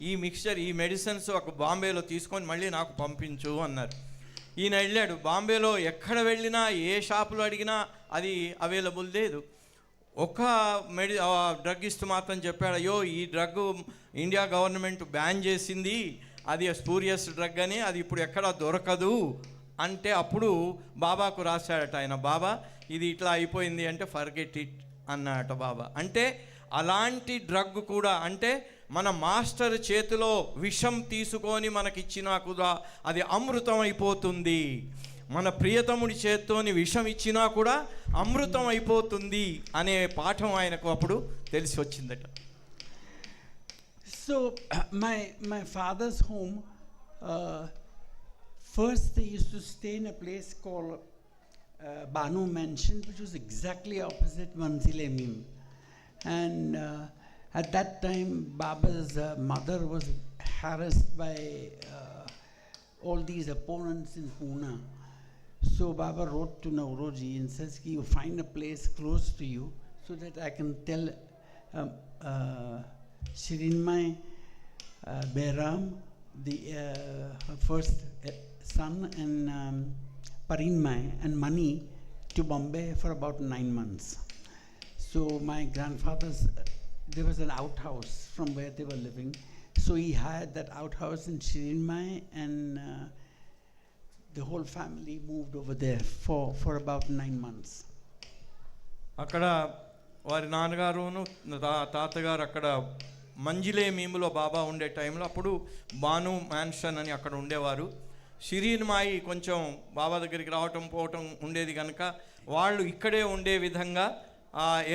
D: ఈ మిక్చర్ ఈ మెడిసిన్స్ ఒక బాంబేలో తీసుకొని మళ్ళీ నాకు పంపించు అన్నారు. ఈయన వెళ్ళాడు, బాంబేలో ఎక్కడ వెళ్ళినా ఏ షాపులో అడిగినా అది అవైలబుల్ లేదు. ఒక డ్రగ్గిస్ట్ మాత్రం చెప్పాడు, అయ్యో ఈ డ్రగ్ ఇండియా గవర్నమెంట్ బ్యాన్ చేసింది, అది స్పూరియస్ డ్రగ్ అని, అది ఇప్పుడు ఎక్కడా దొరకదు అంటే అప్పుడు బాబాకు రాశాడట ఆయన, బాబా ఇది ఇట్లా అయిపోయింది అంటే ఫర్గెట్ ఇట్ అన్నాడట బాబా. అంటే అలాంటి డ్రగ్ కూడా, అంటే మన మాస్టర్ చేతిలో విషం తీసుకొని మనకిచ్చినా కూడా అది అమృతం అయిపోతుంది. మన ప్రియతముడి చేత్తోని విషం ఇచ్చినా కూడా అమృతం అయిపోతుంది అనే పాఠం ఆయనకు అప్పుడు తెలిసి వచ్చిందట.
L: So my father's home, first they used to stay in a place called Banu Mansion, which was exactly opposite Manzile Mim. And at that time, Baba's mother was harassed by all these opponents in Pune. So Baba wrote to Nauroji and says, you find a place close to you so that I can tell Shirinmai Behram, her first son, and Parinmai and Mani to Bombay for about 9 months. So my grandfather's, there was an outhouse from where they were living. So he hired that outhouse in Shirinmai, and the whole family moved over there for about 9 months.
D: అక్కడ వారి నాన్నగారును తాతగారు అక్కడ మంజిలే మీములో బాబా ఉండే టైంలో అప్పుడు Banu mansion అని అక్కడ ఉండేవారు. షిరీన్మాయి కొంచెం బాబా దగ్గరికి రావటం పోవటం ఉండేది కనుక వాళ్ళు ఇక్కడే ఉండే విధంగా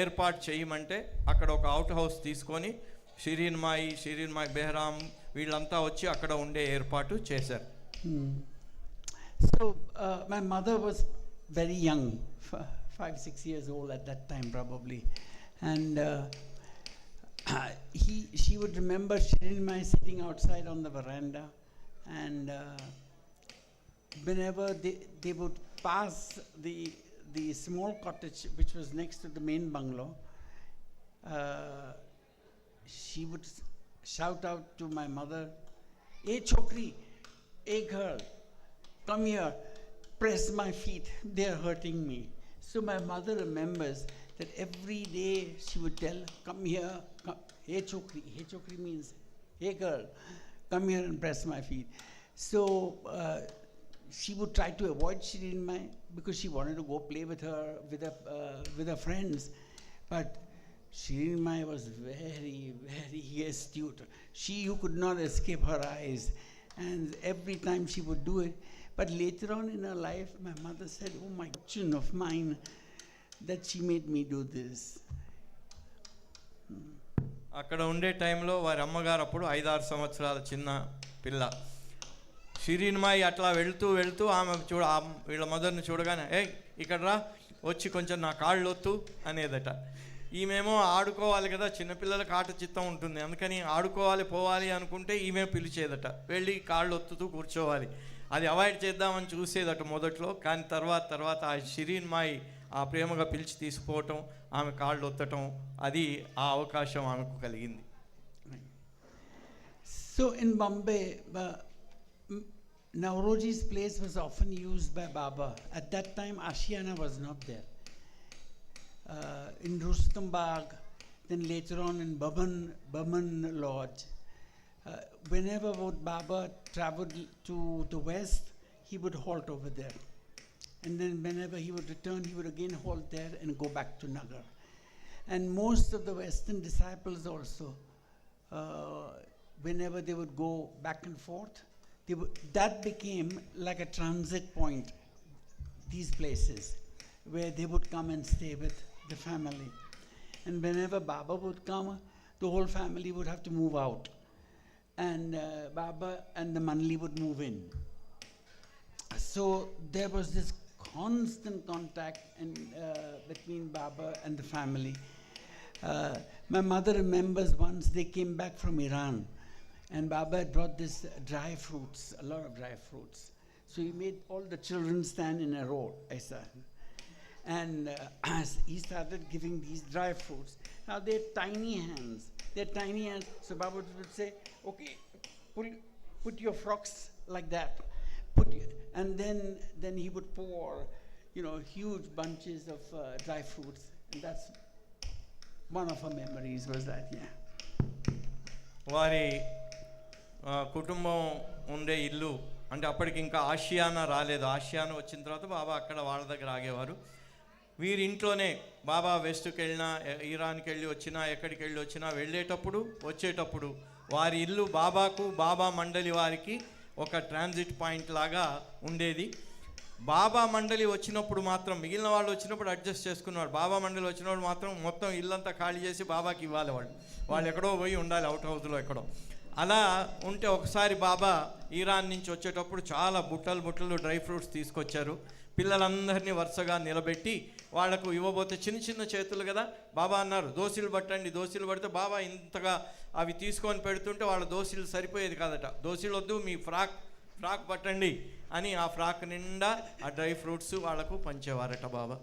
D: ఏర్పాటు చేయమంటే అక్కడ ఒక అవుట్ హౌస్ తీసుకొని షిరీన్మాయి బెహ్రామ్ వీళ్ళంతా వచ్చి అక్కడ ఉండే ఏర్పాటు చేశారు.
L: So my mother was very young, 5-6 years old at that time probably, and she would remember Shirinmai sitting outside on the veranda, and whenever they would pass the small cottage which was next to the main bungalow, she would shout out to my mother, "Hey chokri, hey girl, come here, press my feet, they are hurting me." So my mother remembers that every day she would tell, "Come here, come. Hey chokri." Hey chokri means, "Hey girl, come here and press my feet." So she would try to avoid Shirinmai because she wanted to go play with her friends. But Shirinmai was very, very astute. You could not escape her eyes, and every time she would do it. But later on in her life, my mother said, "Oh my fortune of mine that she made me do this."
D: అక్కడ ఉండే టైంలో వారి అమ్మగారు అప్పుడు 5-6 సంవత్సరాల చిన్న పిల్ల. షిరీన్మాయి అట్లా వెళ్తూ ఆమె వీళ్ళ మదర్ని చూడగానే, ఇక్కడ రా, వచ్చి కొంచెం నా కాళ్ళు ఒత్తు అనేదట. ఈమెమో ఆడుకోవాలి కదా, చిన్నపిల్లలకు ఆట చిత్తం ఉంటుంది, అందుకని ఆడుకోవాలి పోవాలి అనుకుంటే ఈమె పిలిచేదట, వెళ్ళి కాళ్ళు ఒత్తుతూ కూర్చోవాలి. అది అవాయిడ్ చేద్దామని చూసేదట మొదట్లో, కానీ తర్వాత ఆ షిరీన్మాయి ఆ ప్రేమగా పిలిచి తీసుకోవటం, ఆమె కాళ్ళు ఒత్తటం, అది ఆ అవకాశం ఆమెకు కలిగింది.
L: So in Bombay, Nauroji's place was often used by Baba. At that time, Ashiana was not there. In Rustam Bagh, then later on in Bhajan Lodge. Whenever Baba traveled to the west, he would halt over there. And then whenever he would return, he would again halt there and go back to Nagar. And most of the Western disciples also, whenever they would go back and forth, that became like a transit point, these places, where they would come and stay with the family. And whenever Baba would come, the whole family would have to move out. And Baba and the Manli would move in. So there was this constant contact between Baba and the family. My mother remembers once they came back from Iran, and Baba had brought this dry fruits, a lot of dry fruits. So he made all the children stand in a row, and he started giving these dry fruits. Now they're tiny hands. So Baba would say, "Okay, put your frocks like that." And then he would pour, huge bunches of dry fruits. And that's one of our memories was that, yeah.
D: వారి కుటుంబం ఉండే ఇల్లు అంటే అప్పటికి ఇంకా ఆసియానా రాలేదు. ఆసియానా వచ్చిన తర్వాత బాబా అక్కడ వాళ్ళ దగ్గర ఆగేవారు. వీరి ఇంట్లోనే బాబా వెస్ట్కి వెళ్ళినా, ఇరాన్కి వెళ్ళి వచ్చినా, ఎక్కడికి వెళ్ళి వచ్చినా, వెళ్ళేటప్పుడు వచ్చేటప్పుడు వారి ఇల్లు బాబాకు, బాబా మండలి వారికి ఒక ట్రాన్సిట్ పాయింట్ లాగా ఉండేది. బాబా మండలి వచ్చినప్పుడు మాత్రం, మిగిలిన వాళ్ళు వచ్చినప్పుడు అడ్జస్ట్ చేసుకున్నారు, బాబా మండలి వచ్చినప్పుడు మాత్రం మొత్తం ఇల్లంతా ఖాళీ చేసి బాబాకి ఇవ్వాలి. వాళ్ళు ఎక్కడో పోయి ఉండాలి, అవుట్ హౌస్లో ఎక్కడో. అలా ఉంటే ఒకసారి బాబా ఇరాన్ నుంచి వచ్చేటప్పుడు చాలా బుట్టలు డ్రై ఫ్రూట్స్ తీసుకొచ్చారు. పిల్లలందరినీ వరుసగా నిలబెట్టి వాళ్లకు ఇవ్వబోతే చిన్న చిన్న చేతులు కదా, బాబా అన్నారు దోశలు పట్టండి. దోశలు పడితే బాబా ఇంతగా అవి తీసుకొని పెడుతుంటే వాళ్ళ దోశలు సరిపోయేది కాదట. దోశలు వద్దు, మీ ఫ్రాక్ పట్టండి అని ఆ ఫ్రాక్ నిండా ఆ డ్రై ఫ్రూట్స్ వాళ్లకు పంచేవారట బాబా.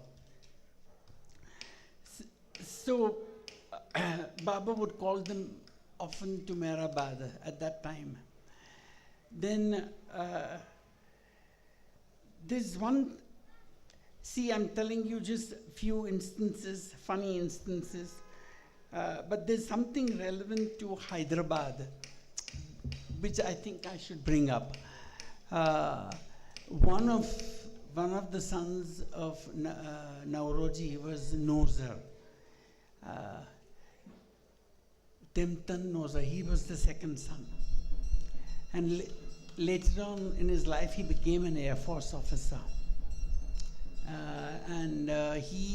L: So Baba would call them often to Hyderabad at that time. Then there's one, see, I'm telling you just few instances, funny instances, but there's something relevant to Hyderabad which I think I should bring up. One of the sons of Nauroji was Nozer. Temtan Nozer, he was the second son. And later on in his life, he became an Air Force officer. And he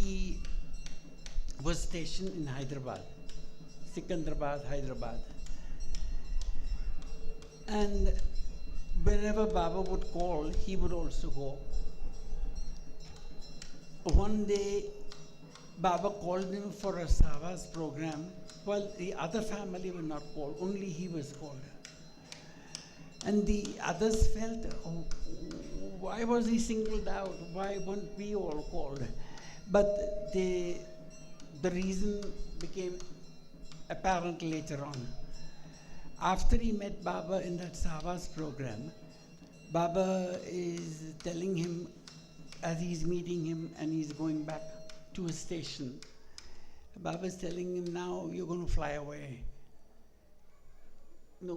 L: was stationed in Hyderabad, Sikandrabad, Hyderabad. And whenever Baba would call, he would also go. One day, Baba called him for a Savas program. Well, the other family were not called, only he was called. And the others felt, oh, why was he singled out? Why weren't we all called? But the reason became apparent later on. After he met Baba in that Savas program, Baba is telling him, as he's meeting him and he's going back to his station, Baba is telling him, now you're going to fly away. No,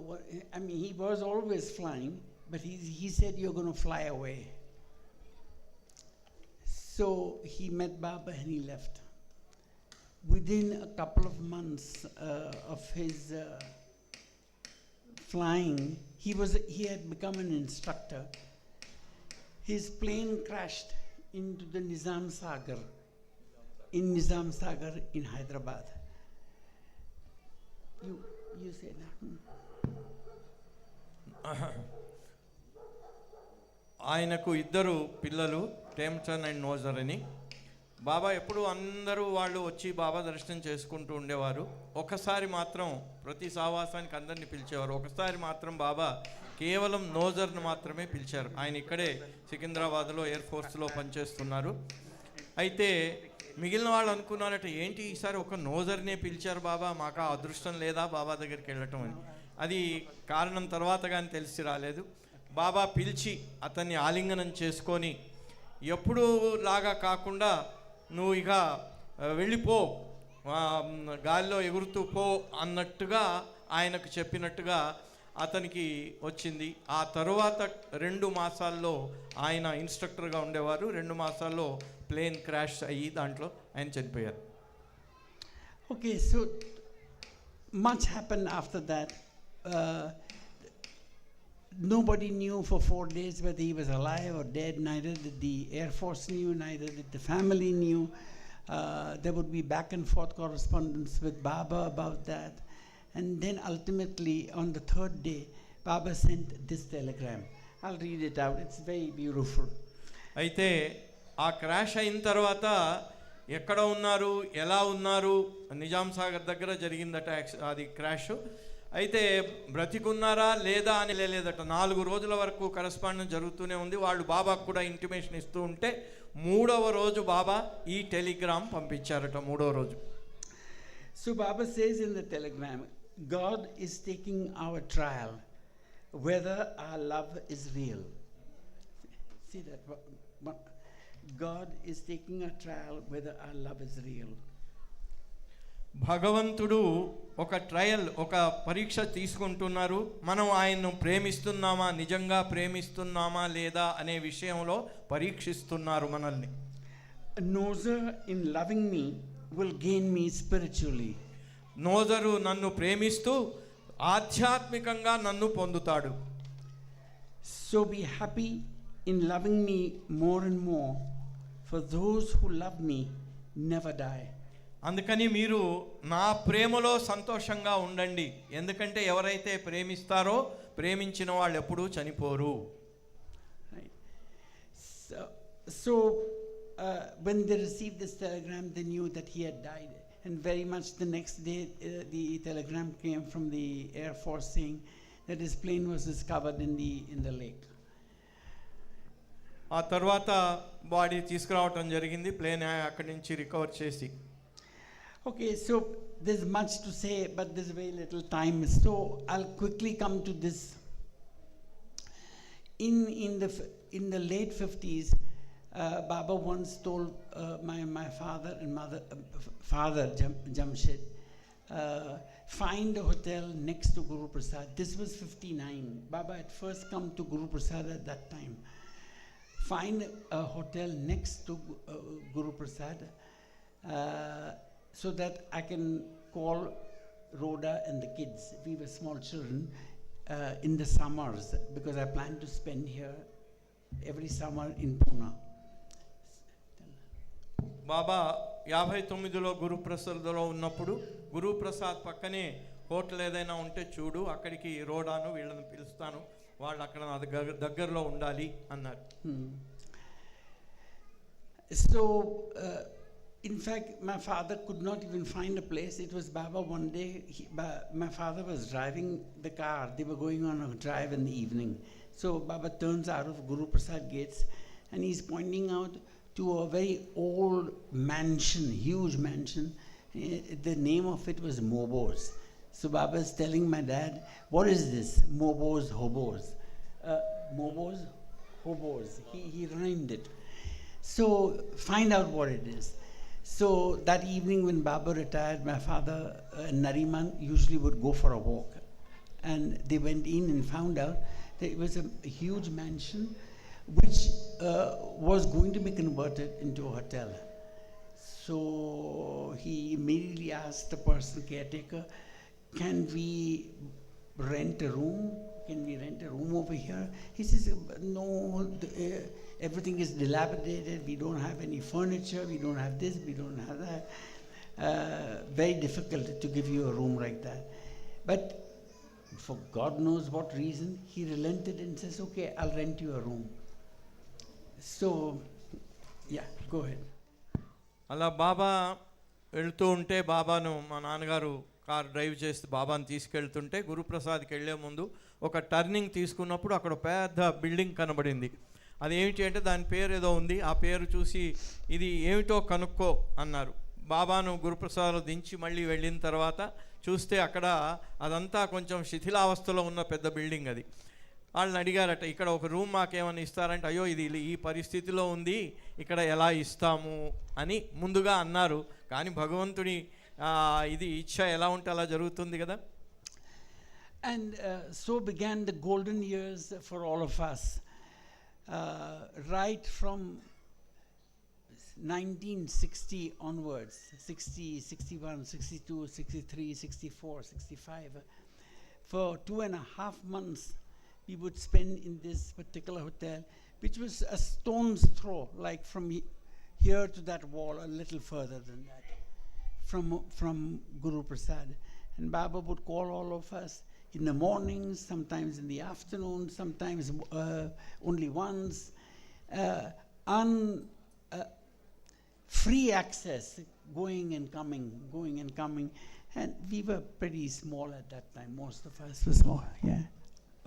L: I mean, he was always flying, but he said, you're going to fly away. So he met Baba and he left. Within a couple of months of his flying, he had become an instructor. His plane crashed into the Nizam Sagar in Hyderabad. You say that.
D: ఆయనకు ఇద్దరు పిల్లలు, టేమ్చంద్ and నోజర్ అని. బాబా ఎప్పుడు అందరూ వాళ్ళు వచ్చి బాబా దర్శనం చేసుకుంటూ ఉండేవారు. ఒకసారి మాత్రం ప్రతి సావాసానికి అందరినీ పిలిచేవారు. ఒకసారి మాత్రం బాబా కేవలం నోజర్ను మాత్రమే పిలిచారు. ఆయన ఇక్కడే సికింద్రాబాద్లో ఎయిర్ ఫోర్స్లో పనిచేస్తున్నారు. అయితే మిగిలిన వాళ్ళు అనుకున్నారట, ఏంటి ఈసారి ఒక నోజర్నే పిలిచారు బాబా, మాకు ఆ అదృష్టం లేదా బాబా దగ్గరికి వెళ్ళటం అని. అది కారణం తర్వాత కానీ తెలిసి రాలేదు. బాబా పిలిచి అతన్ని ఆలింగనం చేసుకొని, ఎప్పుడూ లాగా కాకుండా నువ్వు ఇక వెళ్ళిపో, గాలిలో ఎగురుతూ పో అన్నట్టుగా ఆయనకు చెప్పినట్టుగా అతనికి వచ్చింది. ఆ తరువాత 2 మాసాల్లో ఆయన ఇన్స్ట్రక్టర్గా ఉండేవారు. 2 మాసాల్లో ప్లేన్ క్రాష్ అయ్యి దాంట్లో ఆయన చనిపోయారు.
L: Okay, so much happened after that. Nobody knew for 4 days whether he was alive or dead. Neither did the Air Force knew, neither did the family knew. There would be back and forth correspondence with Baba about that. And then ultimately, on the 3rd day, Baba sent this telegram. I'll read it out. It's very beautiful.
D: అయితే ఆ crash అయిన తర్వాత ఎక్కడ ఉన్నారు, ఎలా ఉన్నారు, నిజాం సాగర్ దగ్గర జరిగిందట అది క్రాష్. అయితే బ్రతికున్నారా లేదా అని లేదట. 4 రోజుల వరకు కరస్పాండెన్స్ జరుగుతూనే ఉంది. వాళ్ళు బాబాకు కూడా ఇంటిమేషన్ ఇస్తూ ఉంటే 3వ రోజు బాబా ఈ టెలిగ్రామ్ పంపించారట. 3వ రోజు.
L: So Baba says in the telegram, God is taking our trial, whether our love is real. See that? God is taking a trial, whether our love is real.
D: భగవంతుడు ఒక ట్రయల్, ఒక పరీక్ష తీసుకుంటున్నారు. మనం ఆయన్ను ప్రేమిస్తున్నామా, నిజంగా ప్రేమిస్తున్నామా లేదా అనే విషయంలో పరీక్షిస్తున్నారు మనల్ని.
L: Nozer in loving me will gain me spiritually.
D: నోజరు నన్ను ప్రేమిస్తూ ఆధ్యాత్మికంగా నన్ను పొందుతాడు.
L: So be happy in loving me more and more, for those who love me never die.
D: అందుకని మీరు నా ప్రేమలో సంతోషంగా ఉండండి, ఎందుకంటే ఎవరైతే ప్రేమిస్తారో ప్రేమించిన వాళ్ళు ఎప్పుడూ చనిపోరు.
L: So when they received this telegram, they knew that he had died, and very much the next day the telegram came from the Air Force saying that his plane was discovered in the lake.
D: ఆ తర్వాత body తీసుకురావటం జరిగింది, plane అక్కడి నుంచి recover చేసి.
L: Okay, so there's much to say, but there's very little time, so I'll quickly come to this. In the late 50s, Baba once told my father and mother, father Jamshed, find a hotel next to Guru Prasad. This was 59. Baba had first come to Guru Prasad at that time. Find a hotel next to Guru Prasad, so that I can call Rhoda and the kids. We were small children in the summers, because I plan to spend here every summer in Pune.
D: బాబా 59లో గురుప్రసాద్లో ఉన్నప్పుడు గురుప్రసాద్ పక్కనే hotel ఏదైనా ఉంటే చూడు, అక్కడికి రోడాను వీళ్ళని పిలుస్తాను, వాళ్ళు అక్కడ నా దగ్గరలో ఉండాలి అన్నారు.
L: So in fact, my father could not even find a place. It was Baba one day, my father was driving the car. They were going on a drive in the evening. So Baba turns out of Guru Prasad gates and he's pointing out to a very old mansion, huge mansion. The name of it was Mobos. So Baba is telling my dad, what is this? Mobos, hobos. Mobos, hobos. He rhymed it. So find out what it is. So that evening when Baba retired, my father and Nariman usually would go for a walk. And they went in and found out that it was a huge mansion which was going to be converted into a hotel. So he immediately asked the person, caretaker, can we rent a room? Can we rent a room over here? He says, no, everything is dilapidated. We don't have any furniture. We don't have this. We don't have that. Very difficult to give you a room like that. But for God knows what reason, he relented and says, okay, I'll rent you a room. So, yeah, go ahead.
D: అలా బాబా వెళ్తూ ఉంటే, బాబాను మా నాన్నగారు car drive చేస్తూ బాబాను తీసుకెళ్తుంటే, గురుప్రసాద్కి వెళ్ళే ముందు ఒక టర్నింగ్ తీసుకున్నప్పుడు అక్కడ పెద్ద బిల్డింగ్ కనబడింది. అది ఏమిటి అంటే దాని పేరు ఏదో ఉంది, ఆ పేరు చూసి ఇది ఏమిటో కనుక్కో అన్నారు. బాబాను గురుప్రసాద్లో దించి మళ్ళీ వెళ్ళిన తర్వాత చూస్తే అక్కడ అదంతా కొంచెం శిథిలావస్థలో ఉన్న పెద్ద బిల్డింగ్ అది. వాళ్ళని అడిగారట, ఇక్కడ ఒక రూమ్ మాకేమైనా ఇస్తారంటే, అయ్యో ఇది ఈ పరిస్థితిలో ఉంది, ఇక్కడ ఎలా ఇస్తాము అని ముందుగా అన్నారు. కానీ భగవంతుడి ఇది ఇచ్చ ఎలా ఉంటే అలా జరుగుతుంది కదా.
L: And so began the golden years for all of us. Right from 1960 onwards, 60, 61, 62, 63, 64, 65, for 2.5 months we would spend in this particular hotel, which was a stone's throw, like from here to that wall, a little further than that, from Guru Prasad. And Baba would call all of us in the mornings, sometimes in the afternoon, sometimes only once. Free access, going and coming. And we were pretty small at that time. Most of us were small, yeah.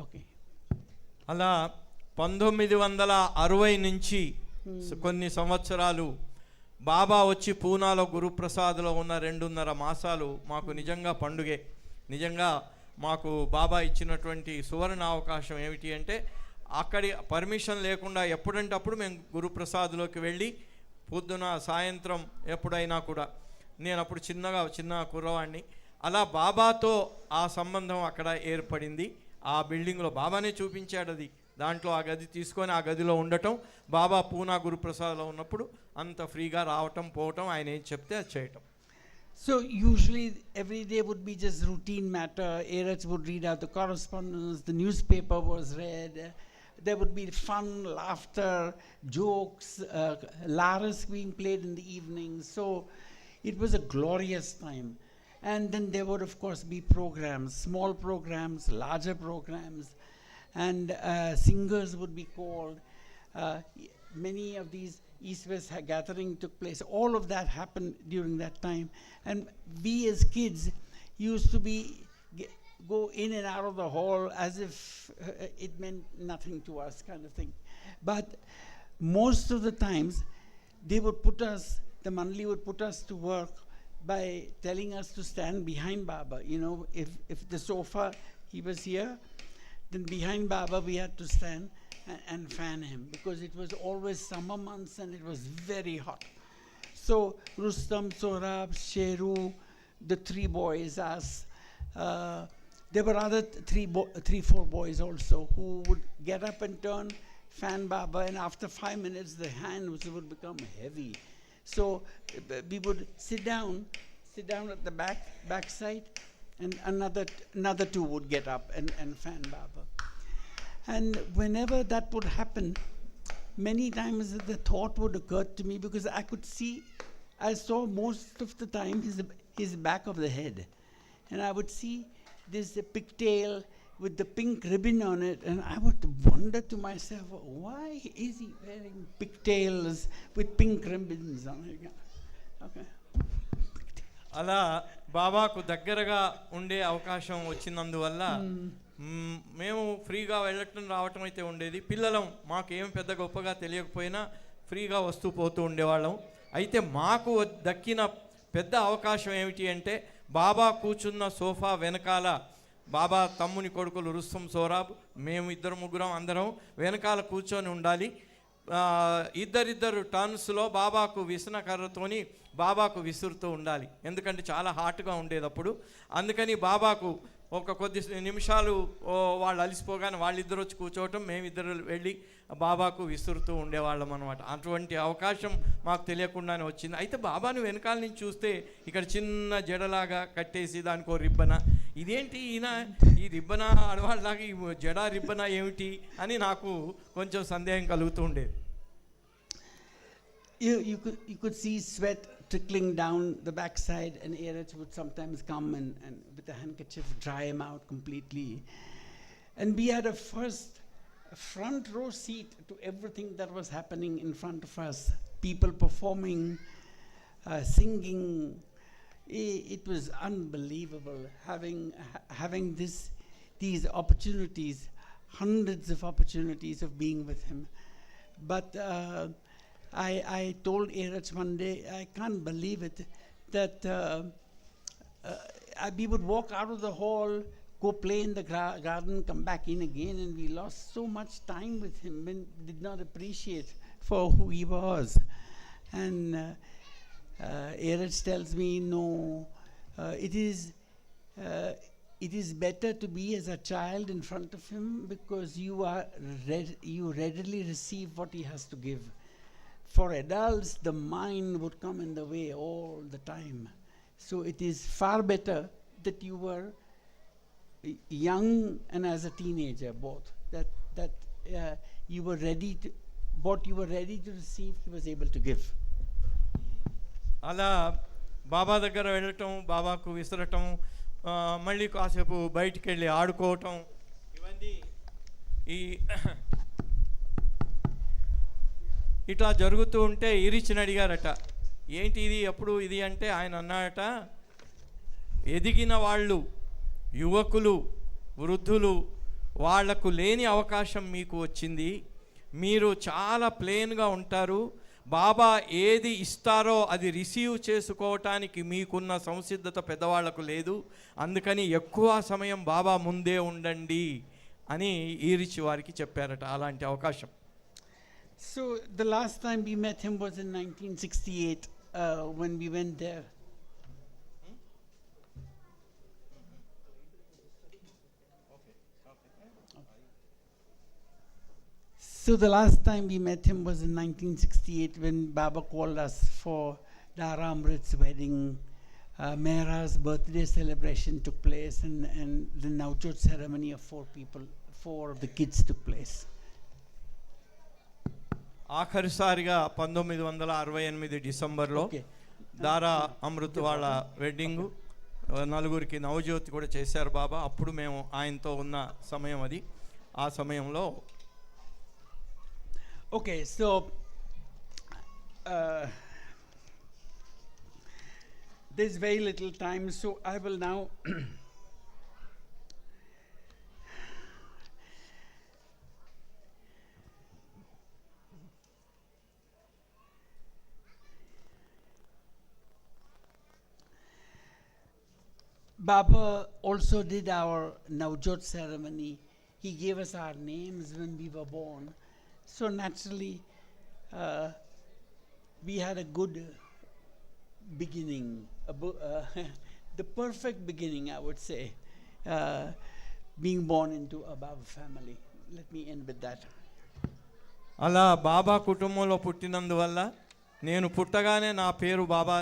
L: Okay.
D: అలా 1960 నుంచి కొన్ని సంవత్సరాలు బాబా వచ్చి పూనాలో గురుప్రసాద్లో ఉన్న 2.5 మాసాలు మాకు నిజంగా పండుగే. నిజంగా మాకు బాబా ఇచ్చినటువంటి సువర్ణ అవకాశం ఏమిటి అంటే, అక్కడి పర్మిషన్ లేకుండా ఎప్పుడంటే అప్పుడు మేము గురుప్రసాద్లోకి వెళ్ళి పొద్దున సాయంత్రం ఎప్పుడైనా కూడా, నేను అప్పుడు చిన్న కుర్రవాడిని, అలా బాబాతో ఆ సంబంధం అక్కడ ఏర్పడింది. ఆ బిల్డింగ్లో బాబానే చూపించాడు అది, దాంట్లో ఆ గది తీసుకొని ఆ గదిలో ఉండటం, బాబా పూనా గురుప్రసాద్లో ఉన్నప్పుడు అంత ఫ్రీగా రావటం పోవటం, ఆయన ఏం చెప్తే అది చేయటం.
L: So usually every day would be just routine matter. Erats would read out the correspondence, the newspaper was read, there would be fun, laughter, jokes, laras being played in the evenings. So it was a glorious time. And then there would, of course, be programs, small programs, larger programs, and singers would be called. Many of these East-West gathering took place. All of that happened during that time. And we as kids used to go in and out of the hall as if it meant nothing to us, kind of thing. But most of the times, they would put us, the Mandali would put us to work by telling us to stand behind Baba. You know, if the sofa, he was here, then behind Baba we had to stand and fan him, because it was always summer months and it was very hot. So Rustam, Sorab, Sheru, the three boys, us, there were other three, four boys also who would get up and turn, fan Baba, and after 5 minutes the hands would become heavy. So we would sit down at the backside, and another two would get up and fan Baba. And whenever that would happen, many times the thought would occur to me, because I saw most of the time his back of the head. And I would see this pigtail with the pink ribbon on it, and I would wonder to myself, why is he wearing pigtails with pink ribbons on it? Okay.
D: అలా బాబాకు దగ్గరగా ఉండే అవకాశం వచ్చినందువల్ల మేము ఫ్రీగా వెళ్ళటం రావటం అయితే ఉండేది. పిల్లలం, మాకు ఏం పెద్ద గొప్పగా తెలియకపోయినా ఫ్రీగా వస్తూ పోతూ ఉండేవాళ్ళం. అయితే మాకు దక్కిన పెద్ద అవకాశం ఏమిటి అంటే, బాబా కూర్చున్న సోఫా వెనకాల బాబా తమ్ముని కొడుకులు రుస్తం, సోరాబ్, మేము ఇద్దరు ముగ్గురం అందరం వెనకాల కూర్చొని ఉండాలి. ఇద్దరిద్దరు టర్న్స్లో బాబాకు విసన కర్రతోని బాబాకు విసురుతూ ఉండాలి. ఎందుకంటే చాలా హాట్గా ఉండేటప్పుడు. అందుకని బాబాకు ఒక కొద్ది నిమిషాలు వాళ్ళు అలసిపోగానే వాళ్ళిద్దరు వచ్చి కూర్చోవటం, మేమిద్దరు వెళ్ళి బాబాకు విసురుతూ ఉండేవాళ్ళం అనమాట. అటువంటి అవకాశం మాకు తెలియకుండానే వచ్చింది. అయితే బాబాను వెనకాల నుంచి చూస్తే ఇక్కడ చిన్న జడలాగా కట్టేసి దానికి ఒక రిబ్బన, ఇదేంటి ఈయన ఈ రిబ్బన ఆడవాళ్ళలాగా ఈ జడ రిబ్బన ఏమిటి అని నాకు కొంచెం సందేహం కలుగుతూ ఉండేది.
L: You could see sweat trickling down the backside, and Erich would sometimes come and with a handkerchief dry him out completely. And we had a front row seat to everything that was happening in front of us. People performing, singing. It was unbelievable having these opportunities, hundreds of opportunities of being with him. But I told Erich one day, I can't believe it, that we would walk out of the hall, go play in the garden, come back in again, and we lost so much time with him and did not appreciate for who he was. And Erich tells me, no, it is better to be as a child in front of him, because you readily receive what he has to give. For adults, the mind would come in the way all the time. So it is far better that you were young and as a teenager, both. That you were ready to, what you were ready to receive, he was able to give.
D: అలా బాబా దగ్గర వెళ్ళటం, బాబాకు విసరటం, మళ్ళీ కాసేపు బయటికి వెళ్ళి ఆడుకోవటం, ఇవన్నీ ఇట్లా జరుగుతూ ఉంటే ఇరిచిని అడిగారట, ఏంటి ఇది ఎప్పుడు ఇది అంటే ఆయన అన్నాడట, ఎదిగిన వాళ్ళు, యువకులు, వృద్ధులు, వాళ్లకు లేని అవకాశం మీకు వచ్చింది. మీరు చాలా ప్లేన్గా ఉంటారు. బాబా ఏది ఇస్తారో అది రిసీవ్ చేసుకోవటానికి మీకున్న సంసిద్ధత పెద్దవాళ్లకు లేదు. అందుకని ఎక్కువ సమయం బాబా ముందే ఉండండి అని ఈరిచి వారికి చెప్పారట అలాంటి అవకాశం.
L: So the last time we met him was in 1968 when we went there. So the last time we met him was in 1968 when Baba called us for Dara Amrit's wedding. Mehra's birthday celebration took place, and the Nauchot ceremony of four of the kids took place.
D: ఆఖరిసారిగా 1968 డిసెంబర్లో దారా అమృత్ వాళ్ళ wedding, నలుగురికి నవజ్యోతి కూడా చేశారు బాబా. అప్పుడు మేము ఆయనతో ఉన్న సమయం అది. ఆ సమయంలో
L: Okay, so there's very little time, so I will now Baba also did our Navjot ceremony. He gave us our names when we were born. So naturally, we had a good beginning, the perfect beginning, I would say, being born into a Baba family. Let me end with that.
D: అలా బాబా కుటుంబంలో పుట్టినందువల్ల నేను పుట్టగానే నా పేరు బాబా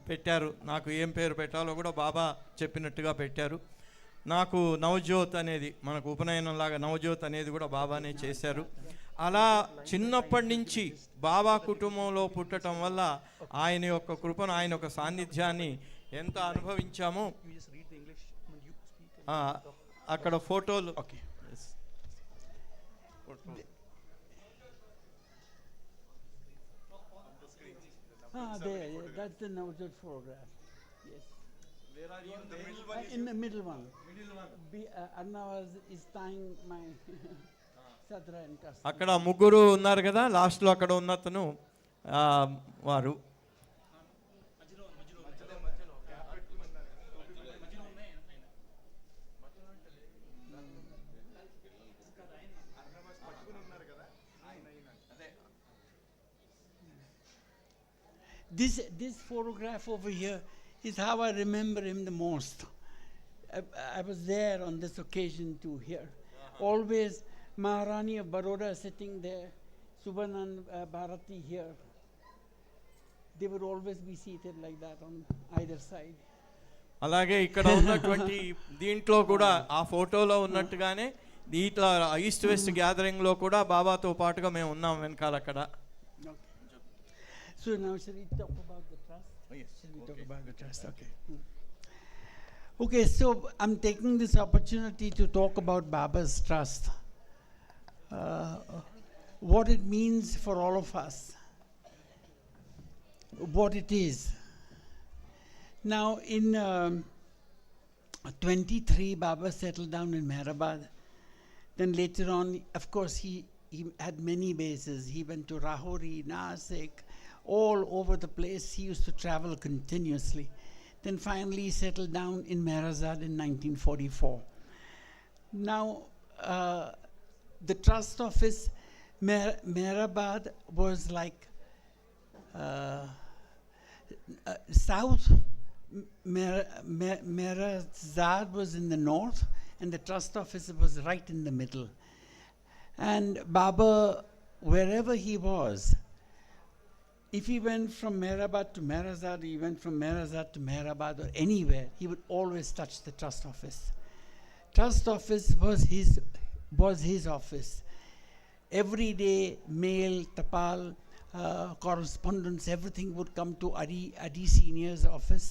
D: పెట్టారు. నాకు ఏం పేరు పెట్టాలో కూడా బాబా చెప్పినట్టుగా పెట్టారు. నాకు నవజ్యోత్ అనేది, మనకు ఉపనయనంలాగా నవజ్యోత్ అనేది కూడా బాబానే చేశారు. అలా చిన్నప్పటి నుంచి బాబా కుటుంబంలో పుట్టడం వల్ల ఆయన యొక్క కృపను, ఆయన యొక్క సాన్నిధ్యాన్ని ఎంత అనుభవించామో అక్కడ ఫోటోలు.
L: There, that's the Navjot photograph. Yes.
D: Where are you? In the middle one.
L: In the middle one.
D: Middle one.
L: Arnavaz is tying my sadra and kasta.
D: అక్కడ ముగ్గురు ఉన్నారు కదా, లాస్ట్లో అక్కడ ఉన్నతను వారు.
L: This photograph over here is how I remember him the most. I was there on this occasion too here. Always Maharani of Baroda sitting there, Subhanan Bharati here. They would always be seated like that on either side.
D: అలాగే ఇక్కడ ఉన్నటువంటి దీంట్లో కూడా ఆ ఫోటోలో ఉన్నట్టుగానే దీంట్లో east west గ్యాదరింగ్లో కూడా బాబాతో పాటుగా మేము ఉన్నాం వెనకాల అక్కడ.
L: So now shall we talk about the trust?
D: Oh, yes.
L: Shall we talk about the trust? Okay. Okay, so I'm taking this opportunity to talk about Baba's trust. What it means for all of us. What it is. Now in 23, Baba settled down in Hyderabad. Then later on, of course, he had many bases. He went to Rahuri, Nasik, all over the place. He used to travel continuously. Then finally he settled down in Meherazad in 1944. Now, the trust office, Meherabad was like south. Meherazad was in the north, and the trust office was right in the middle. And Baba, wherever he was, if he went from Meherabad to Meherazad, he went from Meherazad to Meherabad or anywhere, he would always touch the trust office. Trust office was his office. Every day, mail, tapal, correspondence, everything would come to Adi Senior's office,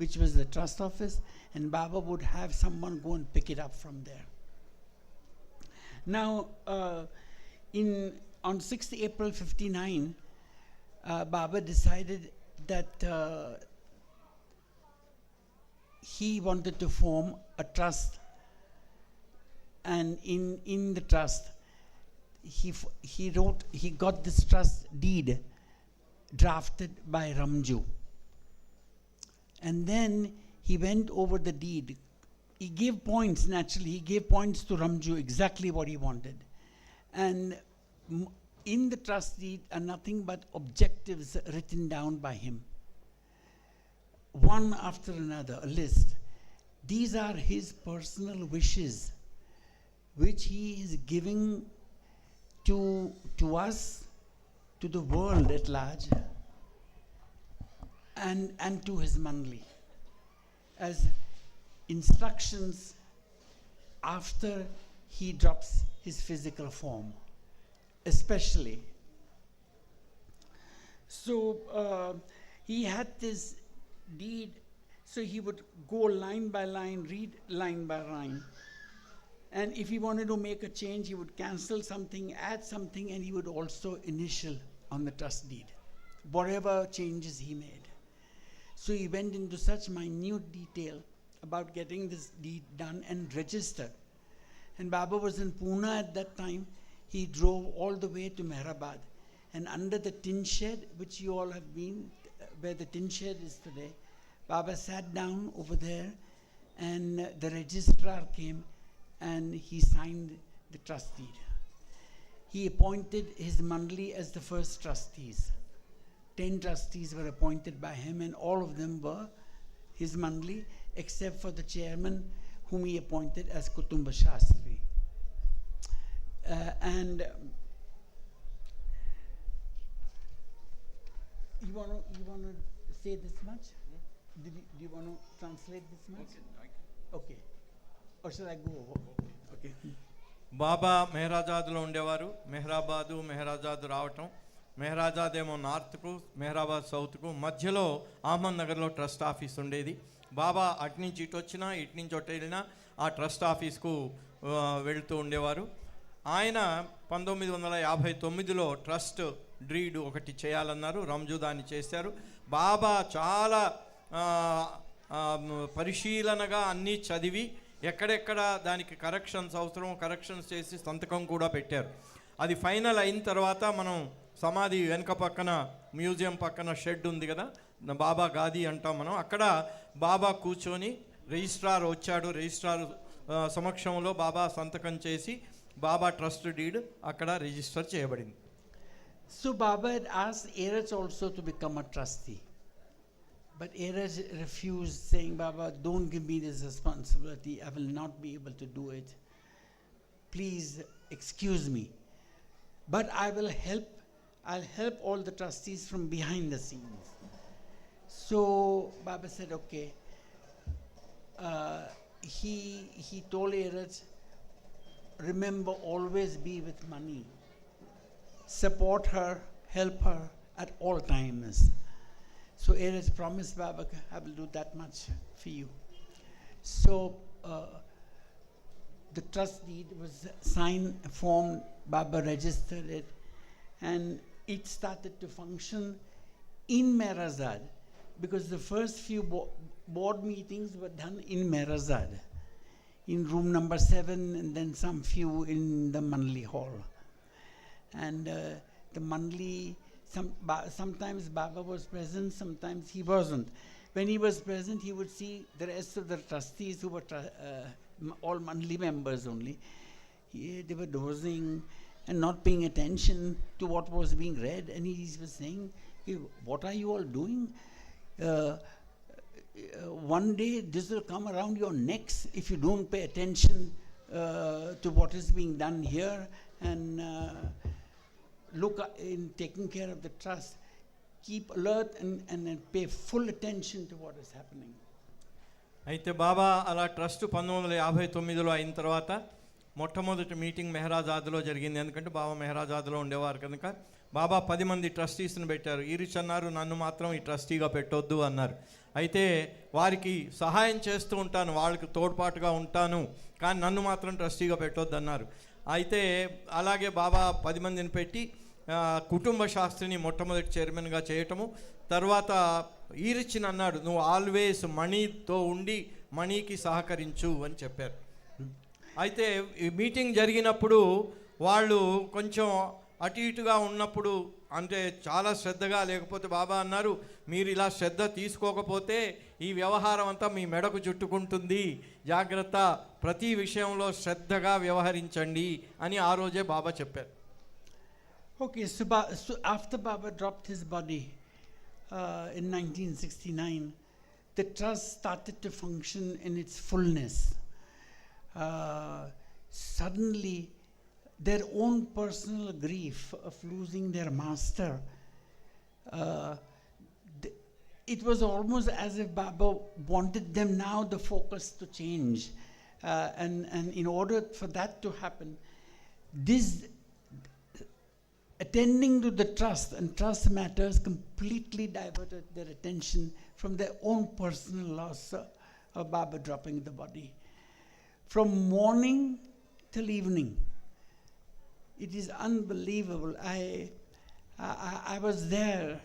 L: which was the trust office, and Baba would have someone go and pick it up from there. Now, on 6th April 59, Baba decided that he wanted to form a trust, and in the trust, he got this trust deed drafted by Ramju, and then he went over the deed. He gave points, naturally, he gave points to Ramju exactly what he wanted, and in the trust deed are nothing but objectives written down by him, one after another, a list. These are his personal wishes, which he is giving to us, to the world at large, and to his Manli, as instructions after he drops his physical form. Especially, So he had this deed, so he would go line by line, read line by line. And if he wanted to make a change, he would cancel something, add something, and he would also initial on the trust deed, whatever changes he made. So he went into such minute detail about getting this deed done and registered. And Baba was in Pune at that time. He drove all the way to Hyderabad. And under the tin shed, which you all have been, where the tin shed is today, Baba sat down over there, and the registrar came and he signed the trust deed. He appointed his mandali as the first trustees. 10 trustees were appointed by him, and all of them were his mandali, except for the chairman, whom he appointed as Kutumba Shastri. And you want to say this much? Do you want to translate this much? Okay. Or shall I go over? Okay.
D: బాబా మెహరాజాద్లో ఉండేవారు. మెహరాజాద్ రావటం, మెహరాజాద్ ఏమో నార్త్కు, మెహరాబాద్ సౌత్కు, మధ్యలో అహ్మద్ నగర్లో trust office ఉండేది. బాబా అటు నుంచి ఇటు వచ్చినా, ఇటు నుంచి అటు వెళ్ళినా ఆ ట్రస్ట్ ఆఫీస్కు వెళుతూ ఉండేవారు. ఆయన 1959లో ట్రస్ట్ డ్రీడ్ ఒకటి చేయాలన్నారు. రంజు దాన్ని చేశారు. బాబా చాలా పరిశీలనగా అన్నీ చదివి ఎక్కడెక్కడ దానికి కరెక్షన్స్ అవసరం, కరెక్షన్స్ చేసి సంతకం కూడా పెట్టారు. అది ఫైనల్ అయిన తర్వాత మనం సమాధి వెనక పక్కన మ్యూజియం పక్కన షెడ్ ఉంది కదా, బాబా గాది అంటాం మనం, అక్కడ బాబా కూర్చొని రిజిస్ట్రార్ వచ్చాడు. రిజిస్ట్రార్ సమక్షంలో బాబా సంతకం చేసి బాబా ట్రస్ట్ డీడ్ అక్కడ రిజిస్టర్ చేయబడింది.
L: So Baba had asked Eraj also to become a trustee. But Eraj refused, saying, Baba, don't give me this responsibility. I will not be able to do it. Please excuse me. But I'll help all the trustees from behind the scenes. So Baba said, okay. He told Eraj, remember, always be with money. Support her, help her at all times. So Eraj promised Baba, I will do that much for you. So the trust deed was signed, formed, Baba registered it, and it started to function in Merazad, because the first few board meetings were done in Merazad, in room number 7, and then some few in the Manli hall. And the Manli, sometimes Baba was present, sometimes he wasn't. When he was present, he would see the rest of the trustees who were all Manli members only. They were dozing and not paying attention to what was being read. And he was saying, hey, what are you all doing? One day this will come around your necks if you don't pay attention to what is being done here. And look in taking care of the trust. Keep alert and pay full attention to what is happening.
D: అయితే బాబా అలా trust 1959లో అయిన తర్వాత మొట్టమొదటి meeting మెహరాజాద్లో జరిగింది. ఎందుకంటే బాబా మెహరాజాద్లో ఉండేవారు కనుక బాబా 10 మంది ట్రస్టీస్ని పెట్టారు. ఈరిచ్ అన్నారు, నన్ను మాత్రం ఈ ట్రస్టీగా పెట్టొద్దు అన్నారు. అయితే వారికి సహాయం చేస్తూ ఉంటాను, వాళ్ళకి తోడ్పాటుగా ఉంటాను, కానీ నన్ను మాత్రం ట్రస్టీగా పెట్టొద్దు అన్నారు. అయితే అలాగే బాబా 10 మందిని పెట్టి కుటుంబ శాస్త్రిని మొట్టమొదటి చైర్మన్గా చేయటము. తర్వాత ఈరిచ్ని అన్నాడు, నువ్వు ఆల్వేస్ మనీతో ఉండి మనీకి సహకరించు అని చెప్పారు. అయితే ఈ మీటింగ్ జరిగినప్పుడు వాళ్ళు కొంచెం అటు ఇటుగా ఉన్నప్పుడు, అంటే చాలా శ్రద్ధగా లేకపోతే బాబా అన్నారు, మీరు ఇలా శ్రద్ధ తీసుకోకపోతే ఈ వ్యవహారం అంతా మీ మెడకు చుట్టుకుంటుంది, జాగ్రత్త, ప్రతి విషయంలో శ్రద్ధగా వ్యవహరించండి అని ఆ రోజే బాబా చెప్పారు.
L: Okay, so after Baba dropped his body in 1969, the trust started to function in its fullness. Suddenly, their own personal grief of losing their master, it was almost as if Baba wanted them now the focus to change. And in order for that to happen, this attending to the trust and trust matters completely diverted their attention from their own personal loss of Baba dropping the body. From morning till evening, it is unbelievable. I was there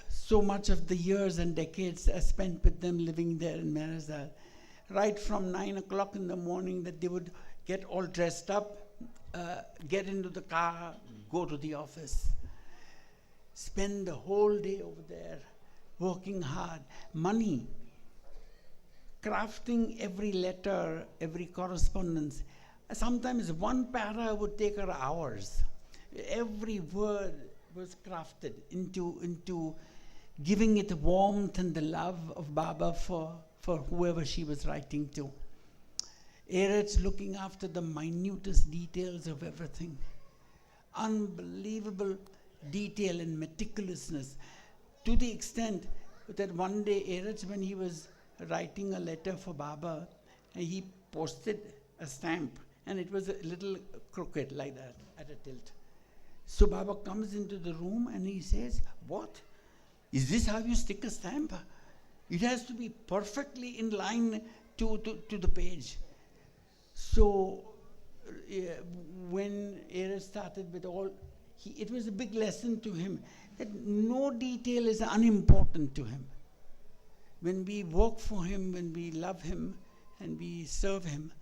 L: so much of the years and decades I spent with them living there in Merazal. Right from 9 o'clock in the morning that they would get all dressed up, get into the car, go to the office, spend the whole day over there, working hard, money, crafting every letter, every correspondence. Sometimes one para would take her hours. Every word was crafted into giving it the warmth and the love of Baba for whoever she was writing to. Erich looking after the minutest details of everything. Unbelievable detail and meticulousness, to the extent that one day Erich, when he was writing a letter for Baba, he posted a stamp, and it was a little crooked like that at a tilt. So Baba comes into the room and he says, "What? Is this how you stick a stamp? It has to be perfectly in line to the page." So when Erich started with all, it was a big lesson to him that no detail is unimportant to him. When we work for him, when we love him and we serve him,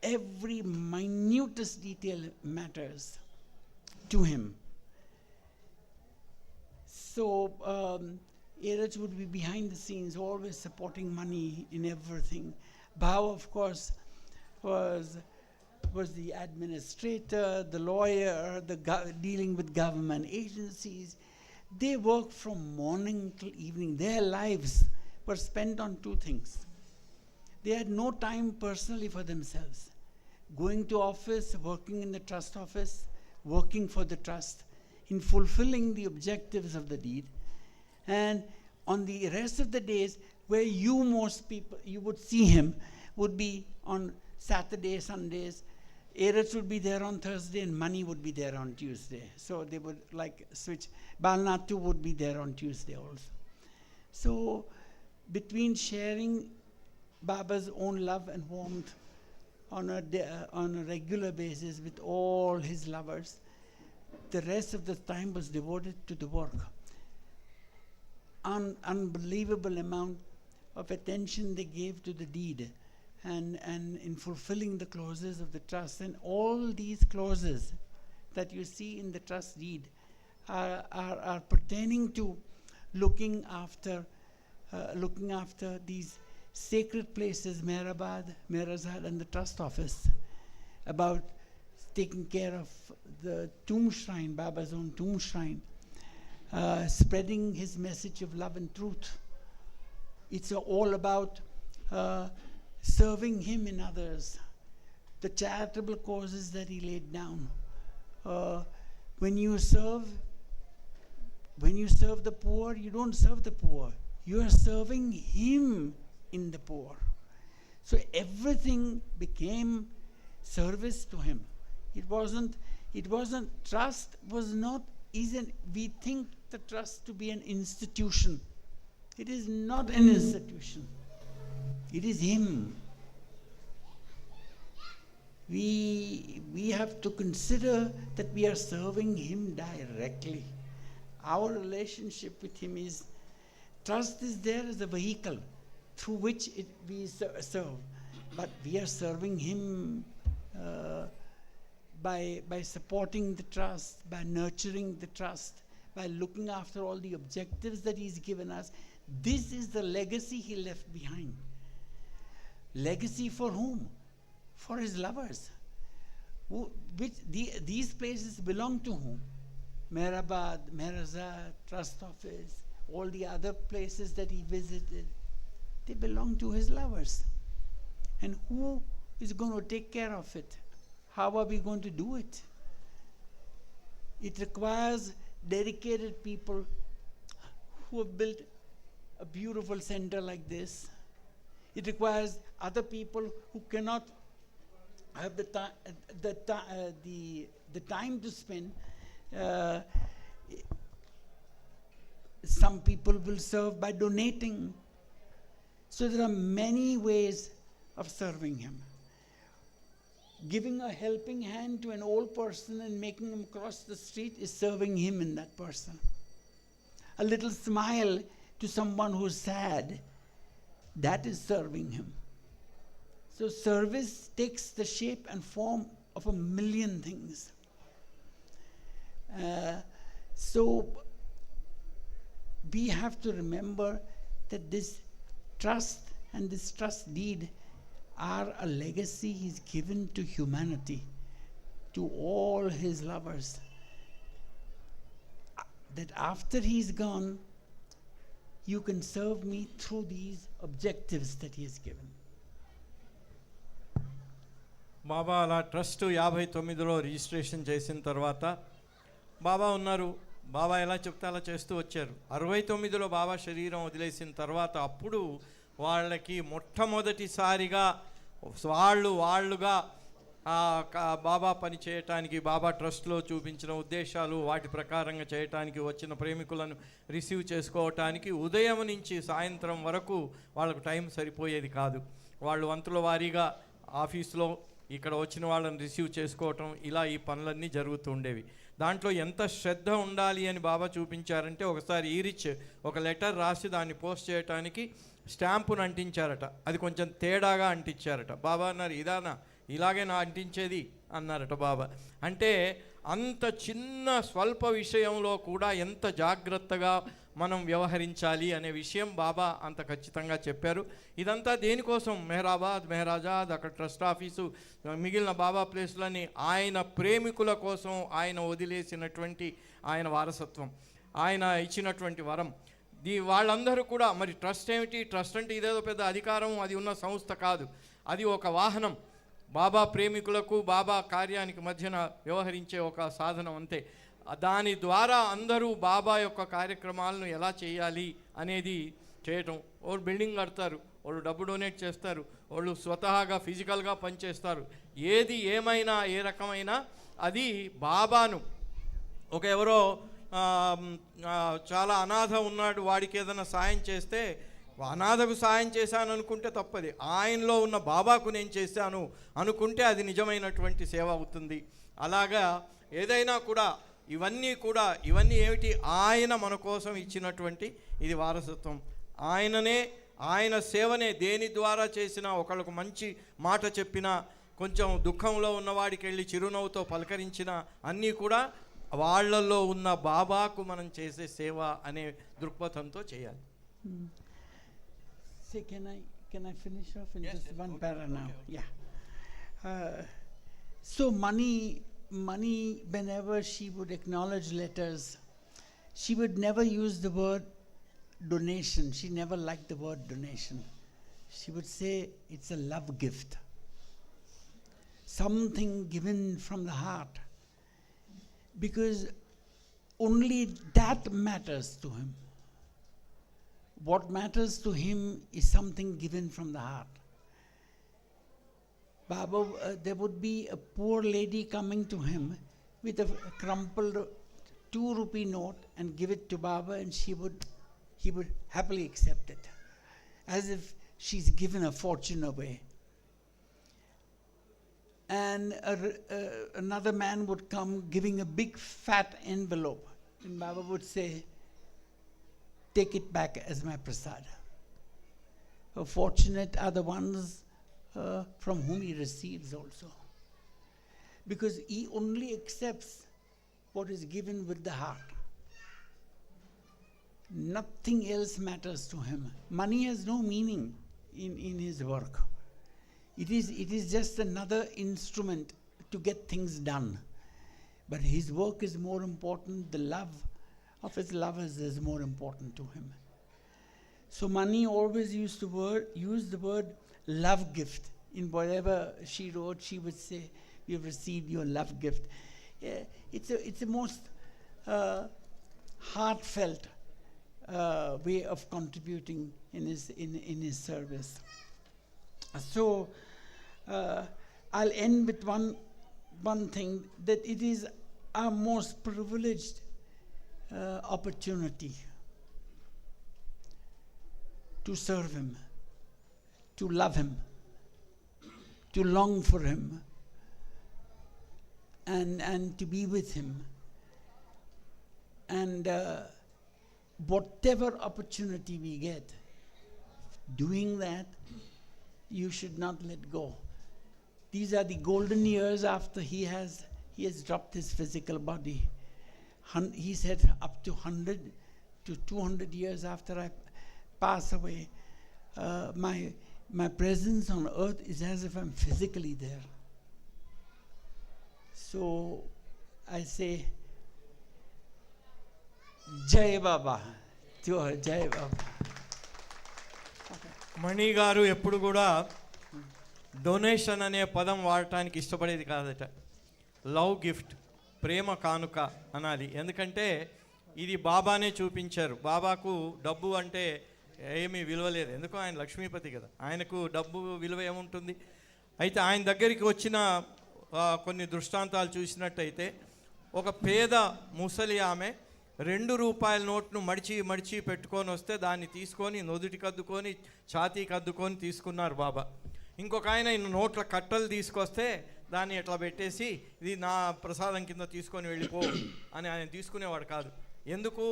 L: every minutest detail matters to him. So Erich would be behind the scenes, always supporting money in everything. Bhau, of course, was the administrator, the lawyer, dealing with government agencies. They worked from morning till evening. Their lives were spent on two things. They had no time personally for themselves. Going to office, working in the trust office, working for the trust, in fulfilling the objectives of the deed. And on the rest of the days, where most people, you would see him, would be on Saturday, Sundays. Erich would be there on Thursday and Mani would be there on Tuesday. So they would like switch. Balnatu would be there on Tuesday also. So between sharing Baba's own love and warmth on a regular basis with all his lovers, the rest of the time was devoted to the work. Unbelievable amount of attention they gave to the deed and in fulfilling the clauses of the trust. And all these clauses that you see in the trust deed are pertaining to looking after these sacred places, Mehrabad, Merazad, and the trust office, about taking care of the tomb shrine, Baba's own tomb shrine, spreading his message of love and truth. It's all about serving him in others, the charitable causes that he laid down. When you serve the poor, you don't serve the poor. You are serving him in the poor. So everything became service to him. It wasn't, trust was not, we think the trust to be an institution. It is not an institution. It is him. We have to consider that we are serving him directly. Our relationship with him is, trust is there as a vehicle through which we serve. But we are serving him by supporting the trust, by nurturing the trust, by looking after all the objectives that he's given us. This is the legacy he left behind. Legacy for whom? For his lovers. These places belong to whom? Mehrabad, Merazad, Trust Office, all the other places that he visited, they belong to his lovers. And who is going to take care of it? How are we going to do it? It requires dedicated people who have built a beautiful center like this. It requires other people who cannot have the time to spend Uh, some people will serve by donating. So there are many ways of serving him. Giving a helping hand to an old person and making him cross the street is serving him in that person. A little smile to someone who's sad, that is serving him. So service takes the shape and form of a million things. So we have to remember that this trust and this trust deed are a legacy he's given to humanity, to all his lovers. That after he's gone, you can serve me through these objectives that he has given.
D: బాబా అలా trust 59లో registration చేసిన తర్వాత బాబా ఉన్నారు. బాబా ఎలా చెప్తే అలా చేస్తూ వచ్చారు. 69లో బాబా శరీరం వదిలేసిన తర్వాత అప్పుడు వాళ్ళకి మొట్టమొదటిసారిగా వాళ్ళుగా బాబా పని చేయటానికి, బాబా ట్రస్ట్లో చూపించిన ఉద్దేశాలు వాటి ప్రకారంగా చేయటానికి వచ్చిన ప్రేమికులను రిసీవ్ చేసుకోవటానికి ఉదయం నుంచి సాయంత్రం వరకు వాళ్ళకు టైం సరిపోయేది కాదు. వాళ్ళు వంతుల వారీగా ఆఫీస్లో ఇక్కడ వచ్చిన వాళ్ళని రిసీవ్ చేసుకోవటం, ఇలా ఈ పనులన్నీ జరుగుతూ ఉండేవి. దాంట్లో ఎంత శ్రద్ధ ఉండాలి అని బాబా చూపించారంటే, ఒకసారి ఈరిచ్ ఒక లెటర్ రాసి దాన్ని పోస్ట్ చేయటానికి స్టాంపును అంటించారట. అది కొంచెం తేడాగా అంటించారట. బాబా అన్నారు, ఇదానా ఇలాగే నా అంటించేది అన్నారట బాబా. అంటే అంత చిన్న స్వల్ప విషయంలో కూడా ఎంత జాగ్రత్తగా మనం వ్యవహరించాలి అనే విషయం బాబా అంత ఖచ్చితంగా చెప్పారు. ఇదంతా దేనికోసం? మెహరాబాద్, మెహరాజాద్, అక్కడ ట్రస్ట్ ఆఫీసు, మిగిలిన బాబా ప్లేసులని ఆయన ప్రేమికుల కోసం ఆయన వదిలేసినటువంటి ఆయన వారసత్వం, ఆయన ఇచ్చినటువంటి వరం. వాళ్ళందరూ కూడా మరి ట్రస్ట్ ఏమిటి? ట్రస్ట్ అంటే ఇదేదో పెద్ద అధికారం అది ఉన్న సంస్థ కాదు. అది ఒక వాహనం. బాబా ప్రేమికులకు బాబా కార్యానికి మధ్యన వ్యవహరించే ఒక సాధనం అంతే. దాని ద్వారా అందరూ బాబా యొక్క కార్యక్రమాలను ఎలా చేయాలి అనేది చేయటం. వాళ్ళు బిల్డింగ్ కడతారు, వాళ్ళు డబ్బు డొనేట్ చేస్తారు, వాళ్ళు స్వతహాగా ఫిజికల్గా పనిచేస్తారు. ఏది ఏమైనా ఏ రకమైన అది బాబాను ఒక ఎవరో చాలా అనాథ ఉన్నాడు, వాడికి ఏదైనా సాయం చేస్తే అనాథకు సాయం చేశాను అనుకుంటే తప్పది. ఆయనలో ఉన్న బాబాకు నేను చేశాను అనుకుంటే అది నిజమైనటువంటి సేవ అవుతుంది. అలాగా ఏదైనా కూడా ఇవన్నీ ఏమిటి? ఆయన మన కోసం ఇచ్చినటువంటి ఇది వారసత్వం. ఆయన సేవనే దేని ద్వారా చేసినా, ఒకళ్ళకు మంచి మాట చెప్పినా, కొంచెం దుఃఖంలో ఉన్నవాడికి వెళ్ళి చిరునవ్వుతో పలకరించిన, అన్నీ కూడా వాళ్ళల్లో ఉన్న బాబాకు మనం చేసే సేవ అనే దృక్పథంతో చేయాలి.
L: Say, can I finish off in just one para now? Yeah. So money, whenever she would acknowledge letters, she would never use the word donation. She never liked the word donation. She would say it's a love gift, something given from the heart, because only that matters to him. What matters to him is something given from the heart. Baba, there would be a poor lady coming to him with a crumpled 2 rupee note and give it to Baba, and he would happily accept it, as if she's given a fortune away. And another man would come giving a big fat envelope, and Baba would say, take it back as my prasad. Fortunate are the ones from whom he receives also, because he only accepts what is given with the heart. Nothing else matters to him. Money has no meaning in his work. It is just another instrument to get things done. But his work is more important. The love of his lovers is more important to him. So Mani always used to use the word love gift. In whatever she wrote, she would say, "We have received your love gift." It's a most heartfelt way of contributing in his service. So I'll end with one thing, that it is our most privileged opportunity to serve Him, to love Him, to long for Him, and to be with Him. And whatever opportunity we get, doing that, you should not let go. These are the golden years after he has dropped his physical body. He said up to 100 to 200 years after I pass away, my presence on earth is as if I'm physically there. So I say, Jai Baba, Jai Baba.
D: మణి గారు ఎప్పుడు కూడా donation అనే పదం వాడటానికి ఇష్టపడేది కాదట. Love gift, ప్రేమ కానుక అనాలి. ఎందుకంటే ఇది బాబానే చూపించారు. బాబాకు డబ్బు అంటే ఏమీ విలువ లేదు, ఎందుకో ఆయన లక్ష్మీపతి కదా, ఆయనకు డబ్బు విలువ ఏముంటుంది. అయితే ఆయన దగ్గరికి వచ్చిన కొన్ని దృష్టాంతాలు చూసినట్టయితే, ఒక పేద ముసలి ఆమె 2 రూపాయల నోట్ను మడిచి పెట్టుకొని వస్తే దాన్ని తీసుకొని నుదుటికి అద్దుకొని ఛాతీకి అద్దుకొని తీసుకున్నారు బాబా. ఇంకొక ఆయన నోట్ల కట్టలు తీసుకొస్తే దాన్ని ఎట్లా పెట్టేసి ఇది నా ప్రసాదం కింద తీసుకొని వెళ్ళిపో అని ఆయన తీసుకునేవాడు కాదు. ఎందుకు?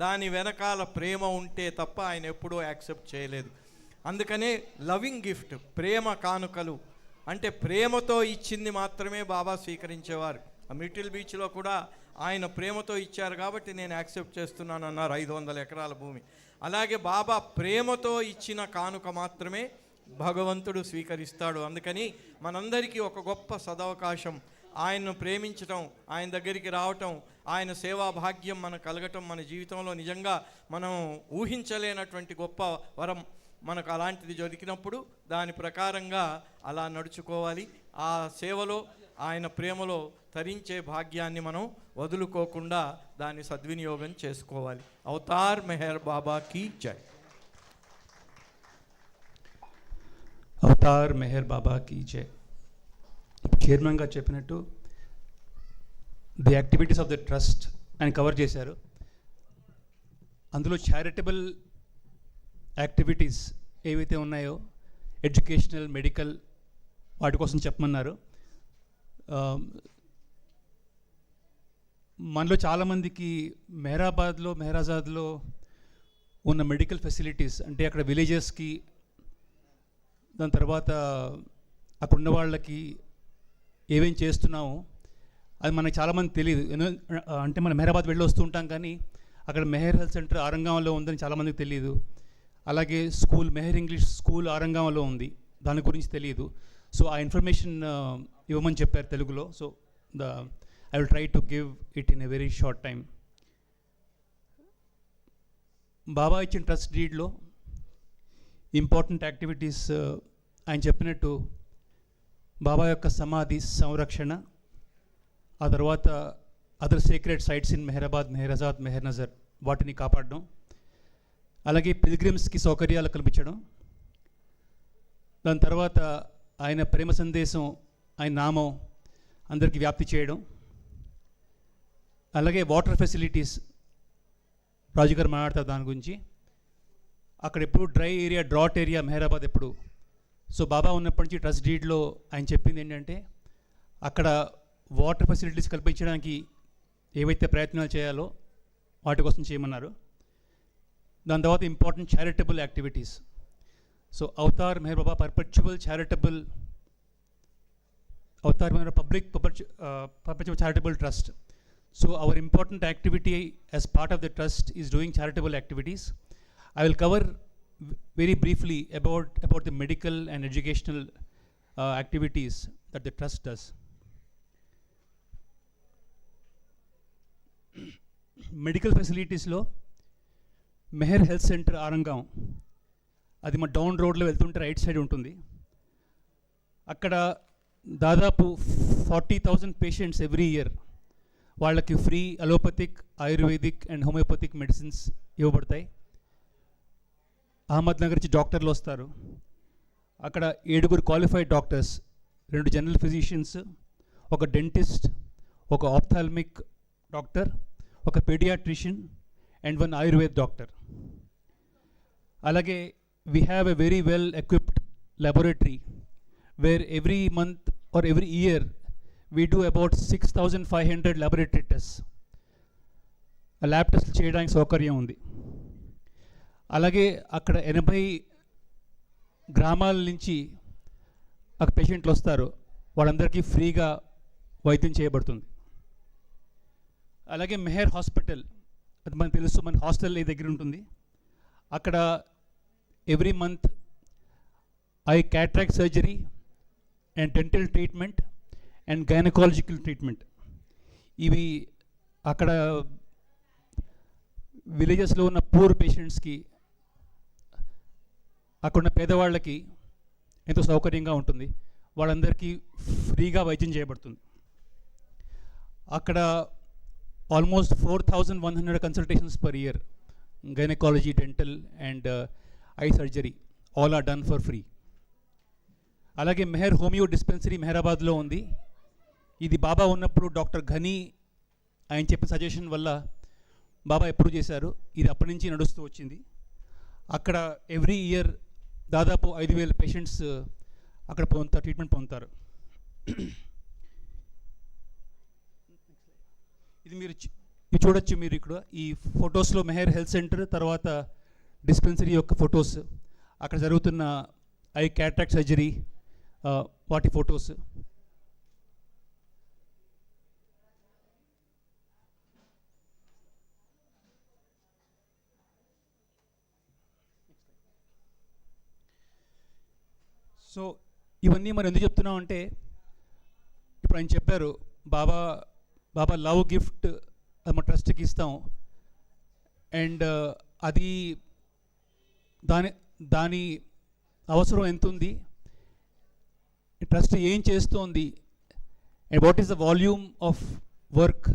D: దాని వెనకాల ప్రేమ ఉంటే తప్ప ఆయన ఎప్పుడూ యాక్సెప్ట్ చేయలేదు. అందుకనే లవింగ్ గిఫ్ట్, ప్రేమ కానుకలు అంటే ప్రేమతో ఇచ్చింది మాత్రమే బాబా స్వీకరించేవారు. ఆ మిటిల్ బీచ్లో కూడా ఆయన ప్రేమతో ఇచ్చారు కాబట్టి నేను యాక్సెప్ట్ చేస్తున్నాను అన్నారు. 500 ఎకరాల భూమి. అలాగే బాబా ప్రేమతో ఇచ్చిన కానుక మాత్రమే భగవంతుడు స్వీకరిస్తాడు. అందుకని మనందరికీ ఒక గొప్ప సదవకాశం, ఆయన్ను ప్రేమించటం, ఆయన దగ్గరికి రావటం, ఆయన సేవా భాగ్యం మనకు కలగటం మన జీవితంలో నిజంగా మనం ఊహించలేనటువంటి గొప్ప వరం. మనకు అలాంటిది దొరికినప్పుడు దాని ప్రకారంగా అలా నడుచుకోవాలి. ఆ సేవలో ఆయన ప్రేమలో తరించే భాగ్యాన్ని మనం వదులుకోకుండా దాన్ని సద్వినియోగం చేసుకోవాలి. అవతార్ మెహర్ బాబా కీ జై.
M: అవతార్ మెహర్ బాబా కీ జై. చైర్మన్గా చెప్పినట్టు the activities of the trust ఆయన కవర్ చేశారు. అందులో చారిటబుల్ యాక్టివిటీస్ ఏవైతే ఉన్నాయో, ఎడ్యుకేషనల్, మెడికల్, వాటి కోసం చెప్పమన్నారు. మనలో చాలామందికి మెహరాబాద్లో ఉన్న మెడికల్ ఫెసిలిటీస్ అంటే అక్కడ విలేజెస్కి, దాని తర్వాత అక్కడ ఉన్న వాళ్ళకి ఏమేం చేస్తున్నామో అది మనకు చాలామంది తెలియదు. అంటే మనం మెహరాబాద్ వెళ్ళి వస్తుంటాం కానీ అక్కడ మెహర్ హెల్త్ సెంటర్ ఆరంగంలో ఉందని చాలామందికి తెలియదు. అలాగే మెహర్ ఇంగ్లీష్ స్కూల్ ఆరంగంలో ఉంది, దాని గురించి తెలియదు. సో ఆ ఇన్ఫర్మేషన్ ఇవ్వమని చెప్పారు తెలుగులో. So I will try to give it in a very short time. బాబా ఇచ్చిన ట్రస్ట్ డీడ్లో ఇంపార్టెంట్ యాక్టివిటీస్ ఆయన చెప్పినట్టు బాబా యొక్క సమాధి సంరక్షణ, ఆ తర్వాత other secret sites in Meherabad, Meherazad, Meher Nazar, వాటిని కాపాడడం, అలాగే పిల్గ్రిమ్స్కి సౌకర్యాలు కల్పించడం, దాని తర్వాత ఆయన ప్రేమ సందేశం, ఆయన నామం అందరికీ వ్యాప్తి చేయడం, అలాగే వాటర్ ఫెసిలిటీస్ రాజు గారు మాట్లాడతారు దాని గురించి. అక్కడ ఎప్పుడు dry area, drought area Mehrabad ఎప్పుడు. సో బాబా ఉన్నప్పటి నుంచి ట్రస్ట్ డీడ్లో ఆయన చెప్పింది ఏంటంటే అక్కడ వాటర్ ఫెసిలిటీస్ కల్పించడానికి ఏవైతే ప్రయత్నాలు చేయాలో వాటి కోసం చేయమన్నారు. దాని తర్వాత important charitable activities. So Avatar Meher Baba perpetual charitable, Avatar Meher perpetual charitable trust. So our important activity as part of the trust is doing charitable activities. I will cover very briefly about the medical and educational activities that the trust does. Medical facilities lo Meher Health Center Arangam, అది మా down రోడ్లో వెళ్తుంటే right side ఉంటుంది. అక్కడ దాదాపు 40,000 patients every year వాళ్ళకి free allopathic, ayurvedic and homoeopathic medicines ఇవ్వబడతాయి. అహ్మద్నగర్ నుంచి డాక్టర్లు వస్తారు. అక్కడ 7 క్వాలిఫైడ్ డాక్టర్స్, 2 జనరల్ ఫిజిషియన్స్, ఒక డెంటిస్ట్, ఒక ఆప్థాల్మిక్ డాక్టర్, ఒక పీడియాట్రిషియన్ అండ్ 1 ఆయుర్వేద్ డాక్టర్. అలాగే we have a very well equipped laboratory where every month or every year we do about 6,500 laboratory tests. ఆ ల్యాబ్ టెస్ట్లు చేయడానికి సౌకర్యం ఉంది. అలాగే అక్కడ 80 గ్రామాల నుంచి అక్కడ పేషెంట్లు వస్తారు, వాళ్ళందరికీ ఫ్రీగా వైద్యం చేయబడుతుంది. అలాగే మెహర్ హాస్పిటల్, అది మనకు తెలుసు, మన హాస్టల్ దగ్గర ఉంటుంది. అక్కడ every month I cataract surgery and dental treatment and gynaecological treatment, ఇవి అక్కడ విలేజెస్లో ఉన్న పూర్ పేషెంట్స్కి, అక్కడున్న పేదవాళ్ళకి ఎంతో సౌకర్యంగా ఉంటుంది. వాళ్ళందరికీ ఫ్రీగా వైద్యం చేయబడుతుంది. అక్కడ almost 4,100 consultations per year, gynaecology, dental and eye surgery all are done for free. అలాగే మెహర్ హోమియో డిస్పెన్సరీ మెహరాబాద్లో ఉంది. ఇది బాబా ఉన్నప్పుడు డాక్టర్ ఘనీ ఆయన చెప్పిన సజెషన్ వల్ల బాబా ఎప్పుడు చేశారు, ఇది అప్పటి నుంచి నడుస్తూ వచ్చింది. అక్కడ ఎవ్రీ ఇయర్ దాదాపు 5,000 పేషెంట్స్ అక్కడ ట్రీట్మెంట్ పొందుతారు. ఇది మీరు ఇది చూడొచ్చు. మీరు ఇక్కడ ఈ ఫొటోస్లో మెహర్ హెల్త్ సెంటర్ తర్వాత డిస్పెన్సరీ యొక్క ఫొటోస్, అక్కడ జరుగుతున్న ఐ క్యాట్రాక్ట్ సర్జరీ వాటి ఫొటోస్. సో ఇవన్నీ మనం ఎందుకు చెప్తున్నాం అంటే, ఇప్పుడు ఆయన చెప్పారు బాబా లవ్ గిఫ్ట్ అది మా ట్రస్ట్కి ఇస్తాం, అండ్ అది దాని అవసరం ఎంత ఉంది, ట్రస్ట్ ఏం చేస్తోంది, and what is the volume of work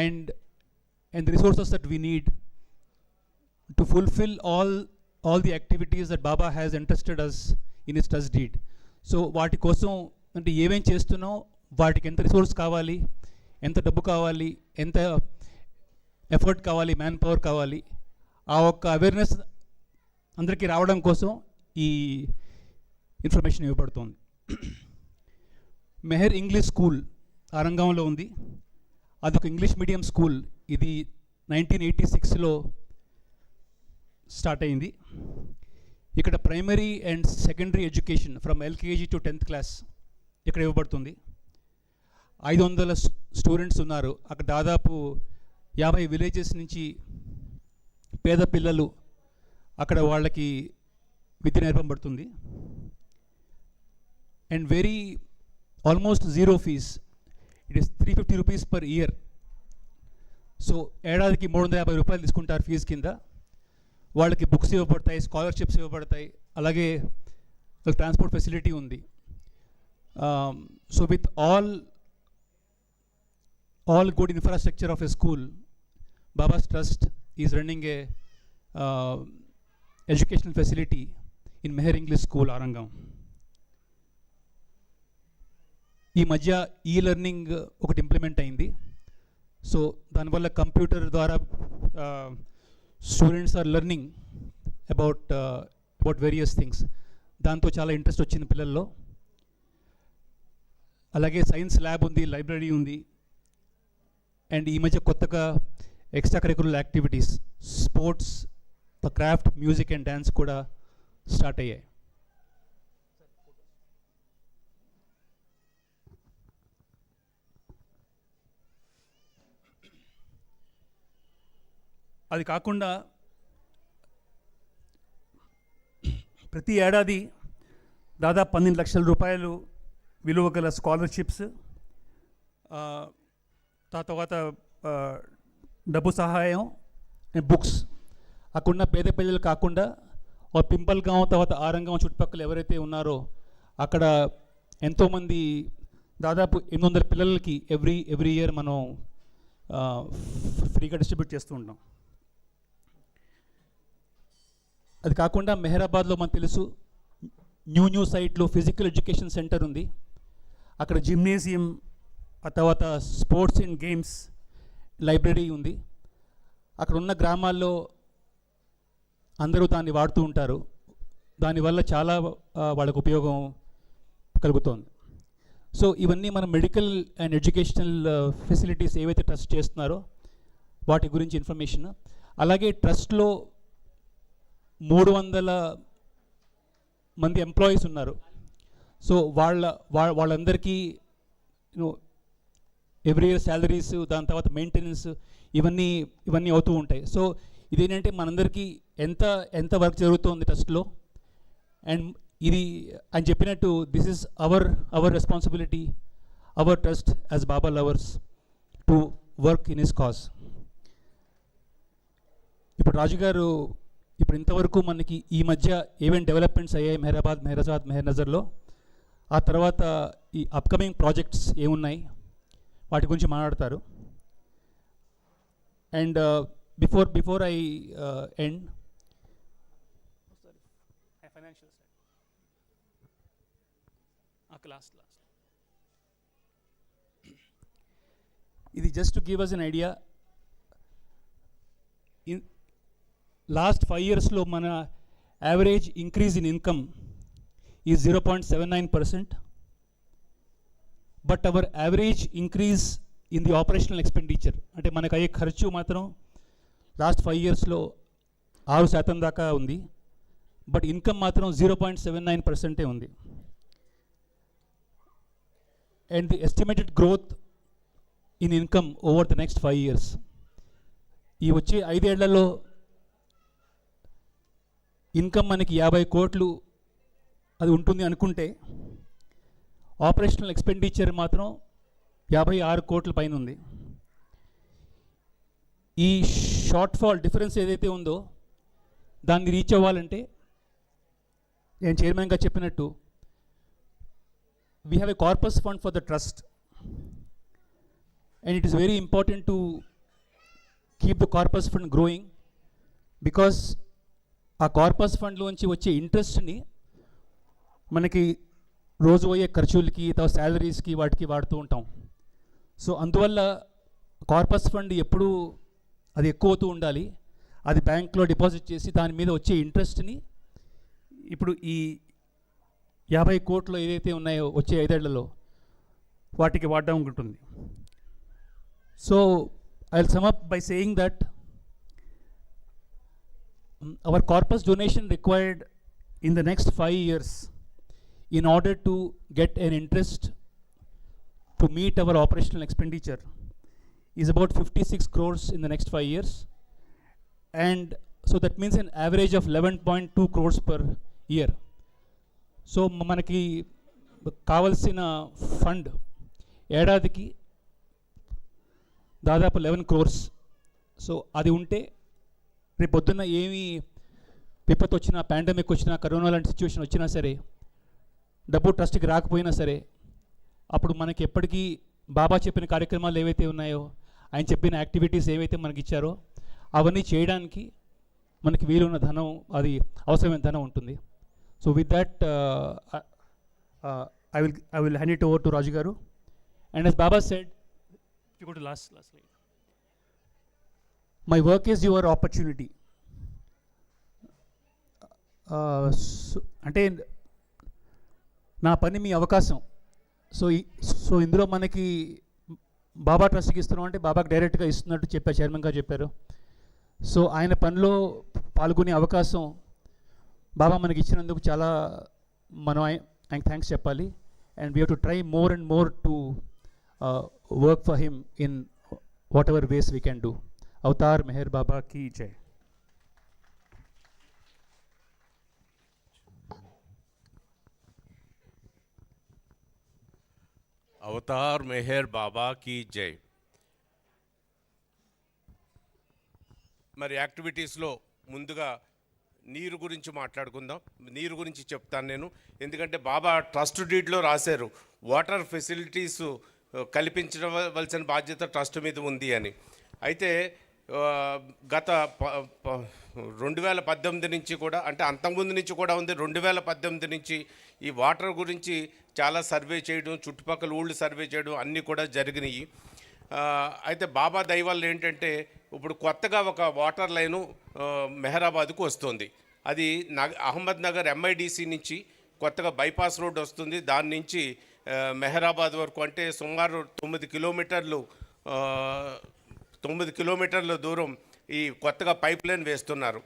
M: and the resources that we need to fulfil all the activities that Baba has entrusted us in his trust deed. So వాటి కోసం అంటే ఏమేం చేస్తున్నాం, వాటికి ఎంత రిసోర్స్ కావాలి, ఎంత డబ్బు కావాలి, ఎంత ఎఫర్ట్ కావాలి, మ్యాన్ పవర్ కావాలి, ఆ ఒక్క అవేర్నెస్ అందరికీ రావడం కోసం ఈ ఇన్ఫర్మేషన్ ఇవ్వబడుతుంది. మెహర్ ఇంగ్లీష్ స్కూల్ ఆరంగంలో ఉంది. అదొక ఇంగ్లీష్ మీడియం స్కూల్. ఇది 1986లో స్టార్ట్ అయింది. ఇక్కడ primary and secondary education from LKG to 10th class ఇక్కడ ఇవ్వబడుతుంది. 500 స్టూడెంట్స్ ఉన్నారు. అక్కడ దాదాపు 50 విలేజెస్ నుంచి పేద పిల్లలు అక్కడ వాళ్ళకి విద్య నేర్పబడుతుంది. And almost zero fees. It is 350 rupees per year. So ఏడాదికి 350 రూపాయలు తీసుకుంటారు ఫీజు కింద. వాళ్ళకి బుక్స్ ఇవ్వబడతాయి, స్కాలర్షిప్స్ ఇవ్వబడతాయి, అలాగే ట్రాన్స్పోర్ట్ ఫెసిలిటీ ఉంది. So with all good infrastructure of a school, Baba's Trust is running a educational facility in Meher English School, Arangam. ఈ మధ్య లెర్నింగ్ ఒకటి ఇంప్లిమెంట్ అయింది. సో దానివల్ల కంప్యూటర్ ద్వారా students are learning about various things. దాంతో చాలా interest వచ్చింది పిల్లల్లో. అలాగే సైన్స్ ల్యాబ్ ఉంది, లైబ్రరీ ఉంది, అండ్ ఈ మధ్య కొత్తగా extra curricular activities, sports, craft, music and dance కూడా స్టార్ట్ అయ్యాయి. అది కాకుండా ప్రతి ఏడాది దాదాపు 12 లక్షల రూపాయలు విలువ గల స్కాలర్షిప్స్, తర్వాత డబ్బు సహాయం, బుక్స్ అక్కడున్న పేద పిల్లలు కాకుండా పింపల్గాం తర్వాత ఆరంగం చుట్టుపక్కల ఎవరైతే ఉన్నారో అక్కడ ఎంతోమంది దాదాపు 800 పిల్లలకి ఎవ్రీ ఇయర్ మనం ఫ్రీగా డిస్ట్రిబ్యూట్ చేస్తూ ఉంటాం. అది కాకుండా మెహరాబాద్లో మనకు తెలుసు న్యూ సైట్లో ఫిజికల్ ఎడ్యుకేషన్ సెంటర్ ఉంది. అక్కడ జిమ్నేజియం ఆ తర్వాత స్పోర్ట్స్ అండ్ గేమ్స్ లైబ్రరీ ఉంది. అక్కడ ఉన్న గ్రామాల్లో అందరూ దాన్ని వాడుతూ ఉంటారు. దానివల్ల చాలా వాళ్ళకు ఉపయోగం కలుగుతోంది. సో ఇవన్నీ మన మెడికల్ అండ్ ఎడ్యుకేషనల్ ఫెసిలిటీస్ ఏవైతే ట్రస్ట్ చేస్తున్నారో వాటి గురించి ఇన్ఫర్మేషన్. అలాగే ట్రస్ట్లో 300 మంది ఎంప్లాయీస్ ఉన్నారు. సో వాళ్ళందరికీ ఎవ్రీ ఇయర్ శాలరీస్, దాని తర్వాత మెయింటెనెన్స్, ఇవన్నీ అవుతూ ఉంటాయి. సో ఇదేంటంటే మనందరికీ ఎంత వర్క్ జరుగుతుంది ట్రస్ట్లో. అండ్ ఇది అని చెప్పినట్టు this is our responsibility, hour trust as Baba lovers to work in his cause. ఇప్పుడు రాజుగారు ఇప్పుడు ఇంతవరకు మనకి ఈ మధ్య ఏమేమి డెవలప్మెంట్స్ అయ్యాయి మెహరాబాద్, మెహరాజాద్, మెహర్నజర్లో, ఆ తర్వాత ఈ అప్కమింగ్ ప్రాజెక్ట్స్ ఏమున్నాయి వాటి గురించి మాట్లాడతారు. And before I end, financial last ఇది just to give us an idea. In last 5 yearsలో మన average increase in income is 0.79%, but our average increase in the operational expenditure, అంటే మనకు అయ్యే ఖర్చు మాత్రం లాస్ట్ 5 yearsలో 6% దాకా ఉంది, బట్ ఇన్కమ్ మాత్రం 0.79% ఉంది. And the estimated growth in income over the next 5 years, ఈ వచ్చే 5 ఏళ్లలో ఇన్కమ్ మనకి 50 కోట్లు అది ఉంటుంది అనుకుంటే, ఆపరేషనల్ ఎక్స్పెండిచర్ మాత్రం 56 కోట్ల పైన ఉంది. ఈ షార్ట్ ఫాల్ డిఫరెన్స్ ఏదైతే ఉందో దాన్ని రీచ్ అవ్వాలంటే నేను చైర్మన్గా చెప్పినట్టు we have a corpus fund for the trust, and it is very important to keep the corpus fund growing, because ఆ కార్పస్ ఫండ్లోంచి వచ్చే ఇంట్రెస్ట్ని మనకి రోజు అయ్యే ఖర్చులకి, తర్వాత శాలరీస్కి, వాటికి వాడుతూ ఉంటాం. సో అందువల్ల కార్పస్ ఫండ్ ఎప్పుడూ అది ఎక్కువ అవుతూ ఉండాలి. అది బ్యాంక్లో డిపాజిట్ చేసి దాని మీద వచ్చే ఇంట్రెస్ట్ని ఇప్పుడు ఈ 50 కోట్లు ఏదైతే ఉన్నాయో వచ్చే 5 ఏళ్లలో వాటికి వాడడం ఉంటుంది. So I will sum up by saying that our corpus donation required in the next 5 years in order to get an interest to meet our operational expenditure is about 56 crores in the next 5 years, and so that means an average of 11.2 crores per year. So మనకి కావాల్సిన fund ఏడాదికి దాదాపు 11 crores. So అది ఉంటే రేపు పొద్దున్న ఏమి విపత్తు వచ్చినా, పాండమిక్ వచ్చినా, కరోనా లాంటి సిచ్యువేషన్ వచ్చినా సరే, డబ్బు ట్రస్ట్కి రాకపోయినా సరే, అప్పుడు మనకి ఎప్పటికీ బాబా చెప్పిన కార్యక్రమాలు ఏవైతే ఉన్నాయో, ఆయన చెప్పిన యాక్టివిటీస్ ఏవైతే మనకి ఇచ్చారో అవన్నీ చేయడానికి మనకి వీలున్న ధనం, అది అవసరమైన ధనం ఉంటుంది. So with that I will hand it over to Raju garu. And as Baba said, if you go to last slide, my work is your opportunity. అంటే నా పని మీ అవకాశం. సో ఇందులో మనకి బాబా ట్రస్ట్కి ఇస్తున్నాం అంటే బాబాకి డైరెక్ట్గా ఇస్తున్నట్టు చెప్పారు, చైర్మన్ గారు చెప్పారు. సో ఆయన పనిలో పాల్గొనే అవకాశం బాబా మనకి ఇచ్చినందుకు చాలా మనం ఆయనకి థ్యాంక్స్ చెప్పాలి. And we have to try more and more to work for him in whatever ways we can do. Avatar Meher Baba కీ జై.
N: అవతార్ మెహర్ బాబా కీ జై. మరి యాక్టివిటీస్లో ముందుగా నీరు గురించి మాట్లాడుకుందాం. నీరు గురించి చెప్తాను నేను, ఎందుకంటే బాబా ట్రస్ట్ డీడ్లో రాశారు వాటర్ ఫెసిలిటీస్ కల్పించవలసిన బాధ్యత ట్రస్ట్ మీద ఉంది అని. అయితే గత 2018 నుంచి కూడా, అంటే అంతకుముందు నుంచి కూడా ఉంది, 2018 నుంచి ఈ వాటర్ గురించి చాలా సర్వే చేయడం, చుట్టుపక్కల ఊళ్ళు సర్వే చేయడం అన్నీ కూడా జరిగినాయి. అయితే బాబా దయ వల్ల ఏంటంటే ఇప్పుడు కొత్తగా ఒక వాటర్ లైను మెహరాబాద్కు వస్తుంది. అది అహ్మద్ నగర్ MIDC నుంచి కొత్తగా బైపాస్ రోడ్ వస్తుంది. దాని నుంచి మెహరాబాద్ వరకు అంటే సుమారు 9 కిలోమీటర్ల దూరం ఈ కొత్తగా పైప్ లైన్ వేస్తున్నారు.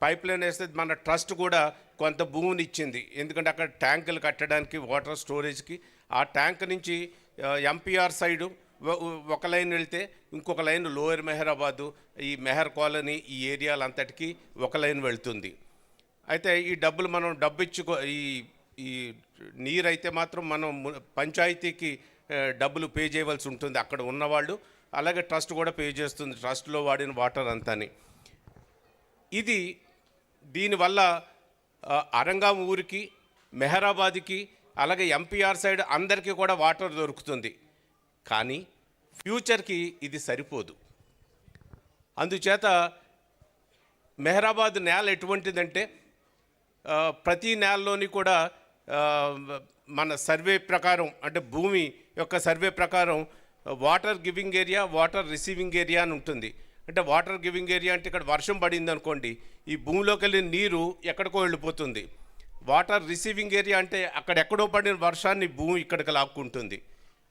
N: పైప్ లైన్ వేస్తే మన ట్రస్ట్ కూడా కొంత భూమిని ఇచ్చింది. ఎందుకంటే అక్కడ ట్యాంకులు కట్టడానికి, వాటర్ స్టోరేజ్కి. ఆ ట్యాంక్ నుంచి MPR సైడు ఒక లైన్ వెళ్తే ఇంకొక లైన్ లోయర్ మెహరాబాదు, ఈ మెహర్ కాలనీ, ఈ ఏరియాలంతటికీ ఒక లైన్ వెళ్తుంది. అయితే ఈ డబ్బులు మనం ఈ నీరు అయితే మాత్రం మనం పంచాయతీకి డబ్బులు పే చేయవలసి ఉంటుంది అక్కడ ఉన్నవాళ్ళు. అలాగే ట్రస్ట్ కూడా పే చేస్తుంది, ట్రస్ట్లో వాడిన వాటర్ అంతాని. దీనివల్ల అరంగాం ఊరికి, మెహరాబాద్కి, అలాగే MPR సైడ్ అందరికీ కూడా వాటర్ దొరుకుతుంది. కానీ ఫ్యూచర్కి ఇది సరిపోదు. అందుచేత మెహరాబాద్ నేల ఎటువంటిదంటే ప్రతి నేలలోని కూడా మన సర్వే ప్రకారం, అంటే భూమి యొక్క సర్వే ప్రకారం water giving area, water receiving area అని ఉంటుంది. అంటే వాటర్ గివింగ్ ఏరియా అంటే ఇక్కడ వర్షం పడింది అనుకోండి, ఈ భూమిలోకి వెళ్ళిన నీరు ఎక్కడికో వెళ్ళిపోతుంది. వాటర్ రిసీవింగ్ ఏరియా అంటే అక్కడెక్కడో పడిన వర్షాన్ని భూమి ఇక్కడికి లాక్కుంటుంది.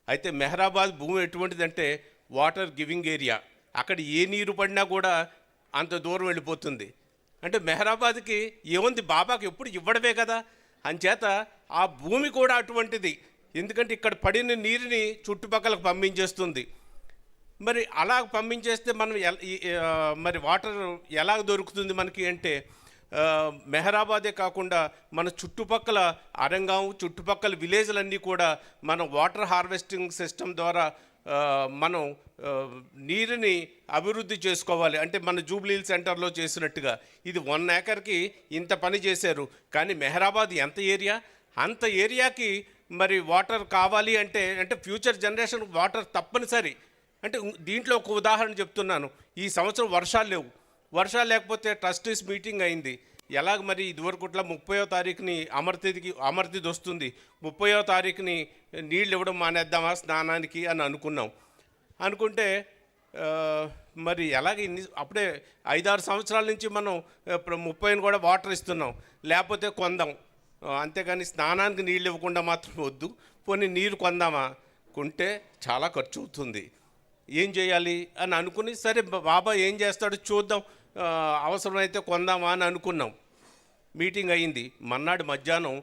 N: అయితే మెహరాబాద్ భూమి ఎటువంటిదంటే వాటర్ గివింగ్ ఏరియా. అక్కడ ఏ నీరు పడినా కూడా అంత దూరం వెళ్ళిపోతుంది. అంటే మెహరాబాద్కి ఏముంది, బాబాకి ఎప్పుడు ఇవ్వడమే కదా. అంచేత ఆ భూమి కూడా అటువంటిది. ఎందుకంటే ఇక్కడ పడిన నీరుని చుట్టుపక్కలకు పంపించేస్తుంది. మరి అలా పంపించేస్తే మనం మరి వాటర్ ఎలా దొరుకుతుంది మనకి అంటే మెహరాబాదే కాకుండా మన చుట్టుపక్కల అరంగాం, చుట్టుపక్కల విలేజ్లన్నీ కూడా మనం వాటర్ హార్వెస్టింగ్ సిస్టమ్ ద్వారా మనం నీరుని అభివృద్ధి చేసుకోవాలి. అంటే మన జూబ్లీ సెంటర్లో చేసినట్టుగా ఇది 1 ఏకర్కి ఇంత పని చేశారు. కానీ మెహరాబాద్ ఎంత ఏరియా, అంత ఏరియాకి మరి వాటర్ కావాలి అంటే ఫ్యూచర్ జనరేషన్ వాటర్ తప్పనిసరి. అంటే దీంట్లో ఒక ఉదాహరణ చెప్తున్నాను. ఈ సంవత్సరం వర్షాలు లేవు. వర్షాలు లేకపోతే ట్రస్టీస్ మీటింగ్ అయింది. ఎలాగ మరి ఇదివరకుట్లా 30వ తారీఖుని అమర్తిది వస్తుంది, 30వ తారీఖుని నీళ్ళు ఇవ్వడం మానేద్దామా స్నానానికి అని అనుకుంటే మరి ఎలాగ అప్పుడే 5-6 సంవత్సరాల నుంచి మనం 30ని కూడా వాటర్ ఇస్తున్నాం, లేకపోతే కొందాం. అంతేగాని స్నానానికి నీళ్ళు ఇవ్వకుండా మాత్రం వద్దు. పోనీ నీరు కొందామా, కొంటే చాలా ఖర్చు అవుతుంది, ఏం చేయాలి అని అనుకుని సరే బాబా ఏం చేస్తాడో చూద్దాం, అవసరమైతే కొందామా అని అనుకున్నాం. మీటింగ్ అయింది. మన్నాడు మధ్యాహ్నం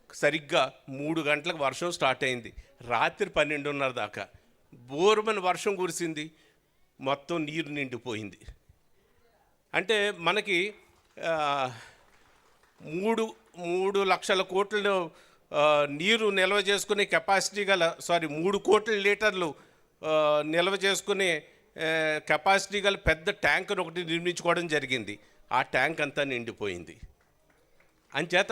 N: సరిగ్గా 3 గంటలకు వర్షం స్టార్ట్ అయింది. రాత్రి 12:30 దాకా బోరుమని వర్షం కురిసింది. మొత్తం నీరు నిండిపోయింది. అంటే మనకి 3 లక్షల కోట్లు నీరు నిల్వ చేసుకునే కెపాసిటీ గల 3 కోట్ల లీటర్లు నిల్వ చేసుకునే కెపాసిటీ గల పెద్ద ట్యాంకును ఒకటి నిర్మించుకోవడం జరిగింది. ఆ ట్యాంక్ అంతా నిండిపోయింది. అంచేత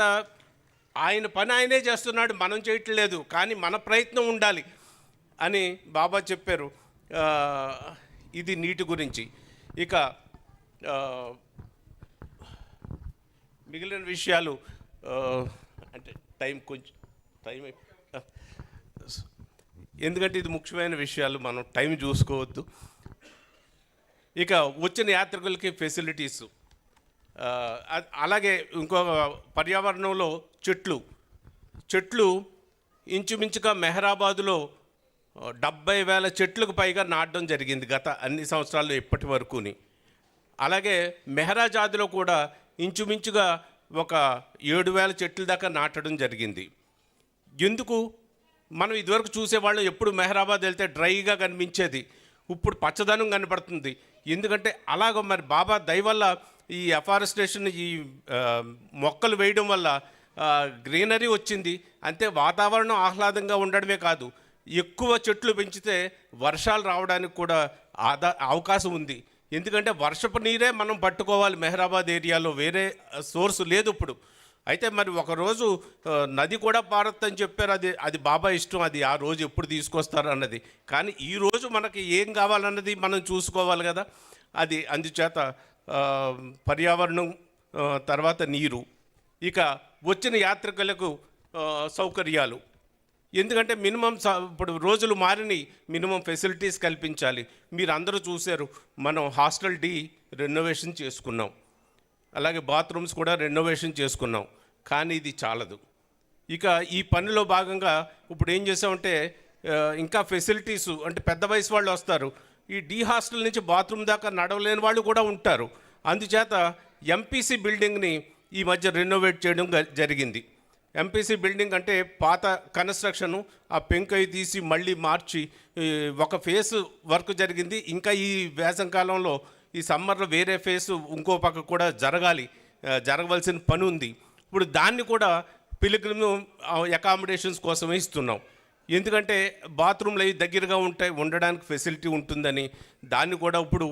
N: ఆయన పని ఆయనే చేస్తున్నాడు, మనం చేయట్లేదు. కానీ మన ప్రయత్నం ఉండాలి అని బాబా చెప్పారు. ఇది నీటి గురించి. ఇక మిగిలిన విషయాలు అంటే టైం ఎందుకంటే ఇది ముఖ్యమైన విషయాలు, మనం టైం చూసుకోవద్దు. ఇక వచ్చిన యాత్రికులకి ఫెసిలిటీస్, అలాగే ఇంకో పర్యావరణంలో చెట్లు ఇంచుమించుగా మెహరాబాదులో 70,000 చెట్లకు పైగా నాటడం జరిగింది గత అన్ని సంవత్సరాల్లో ఇప్పటి వరకుని. అలాగే మెహరాజాద్లో కూడా ఇంచుమించుగా ఒక 7,000 చెట్ల దాకా నాటడం జరిగింది. ఎందుకు, మనం ఇదివరకు చూసేవాళ్ళం ఎప్పుడు మెహరాబాద్ వెళ్తే డ్రైగా కనిపించేది, ఇప్పుడు పచ్చదనం కనపడుతుంది. ఎందుకంటే అలాగ మరి బాబా దయ వల్ల ఈ అఫారెస్టేషన్, ఈ మొక్కలు వేయడం వల్ల గ్రీనరీ వచ్చింది. అంతే, వాతావరణం ఆహ్లాదంగా ఉండడమే కాదు, ఎక్కువ చెట్లు పెంచితే వర్షాలు రావడానికి కూడా అవకాశం ఉంది. ఎందుకంటే వర్షపు నీరే మనం పట్టుకోవాలి మెహరాబాద్ ఏరియాలో, వేరే సోర్స్ లేదు ఇప్పుడు. అయితే మరి ఒకరోజు నది కూడా పారొద్దని చెప్పారు. అది బాబా ఇష్టం, అది ఆ రోజు ఎప్పుడు తీసుకొస్తారు అన్నది. కానీ ఈరోజు మనకి ఏం కావాలన్నది మనం చూసుకోవాలి కదా. అందుచేత పర్యావరణం, తర్వాత నీరు. ఇక వచ్చిన యాత్రికులకు సౌకర్యాలు. ఎందుకంటే ఇప్పుడు రోజులు మారినాయి, మినిమం ఫెసిలిటీస్ కల్పించాలి. మీరు అందరూ చూశారు, మనం హాస్టల్ డి రెనోవేషన్ చేసుకున్నాం, అలాగే బాత్రూమ్స్ కూడా రెనోవేషన్ చేసుకున్నాం. కానీ ఇది చాలదు. ఇక ఈ పనిలో భాగంగా ఇప్పుడు ఏం చేసామంటే ఇంకా ఫెసిలిటీసు, అంటే పెద్ద వయసు వాళ్ళు వస్తారు, ఈ డి హాస్టల్ నుంచి బాత్రూమ్ దాకా నడవలేని వాళ్ళు కూడా ఉంటారు. అందుచేత ఎంపీసీ బిల్డింగ్ని ఈ మధ్య రెనోవేట్ చేయడం జరిగింది. ఎంపీసీ బిల్డింగ్ అంటే పాత కన్స్ట్రక్షను, ఆ పెంకయ్య తీసి మళ్ళీ మార్చి ఒక ఫేస్ వర్క్ జరిగింది. ఇంకా ఈ వేసంకాలంలో ఈ సమ్మర్లో వేరే ఫేస్ ఇంకో పక్క కూడా జరగవలసిన పని ఉంది. ఇప్పుడు దాన్ని కూడా పిల్గ్రిమ్ అకామిడేషన్స్ కోసమే ఇస్తున్నాం. ఎందుకంటే బాత్రూమ్లు అవి దగ్గరగా ఉంటాయి, ఉండడానికి ఫెసిలిటీ ఉంటుందని దాన్ని కూడా ఇప్పుడు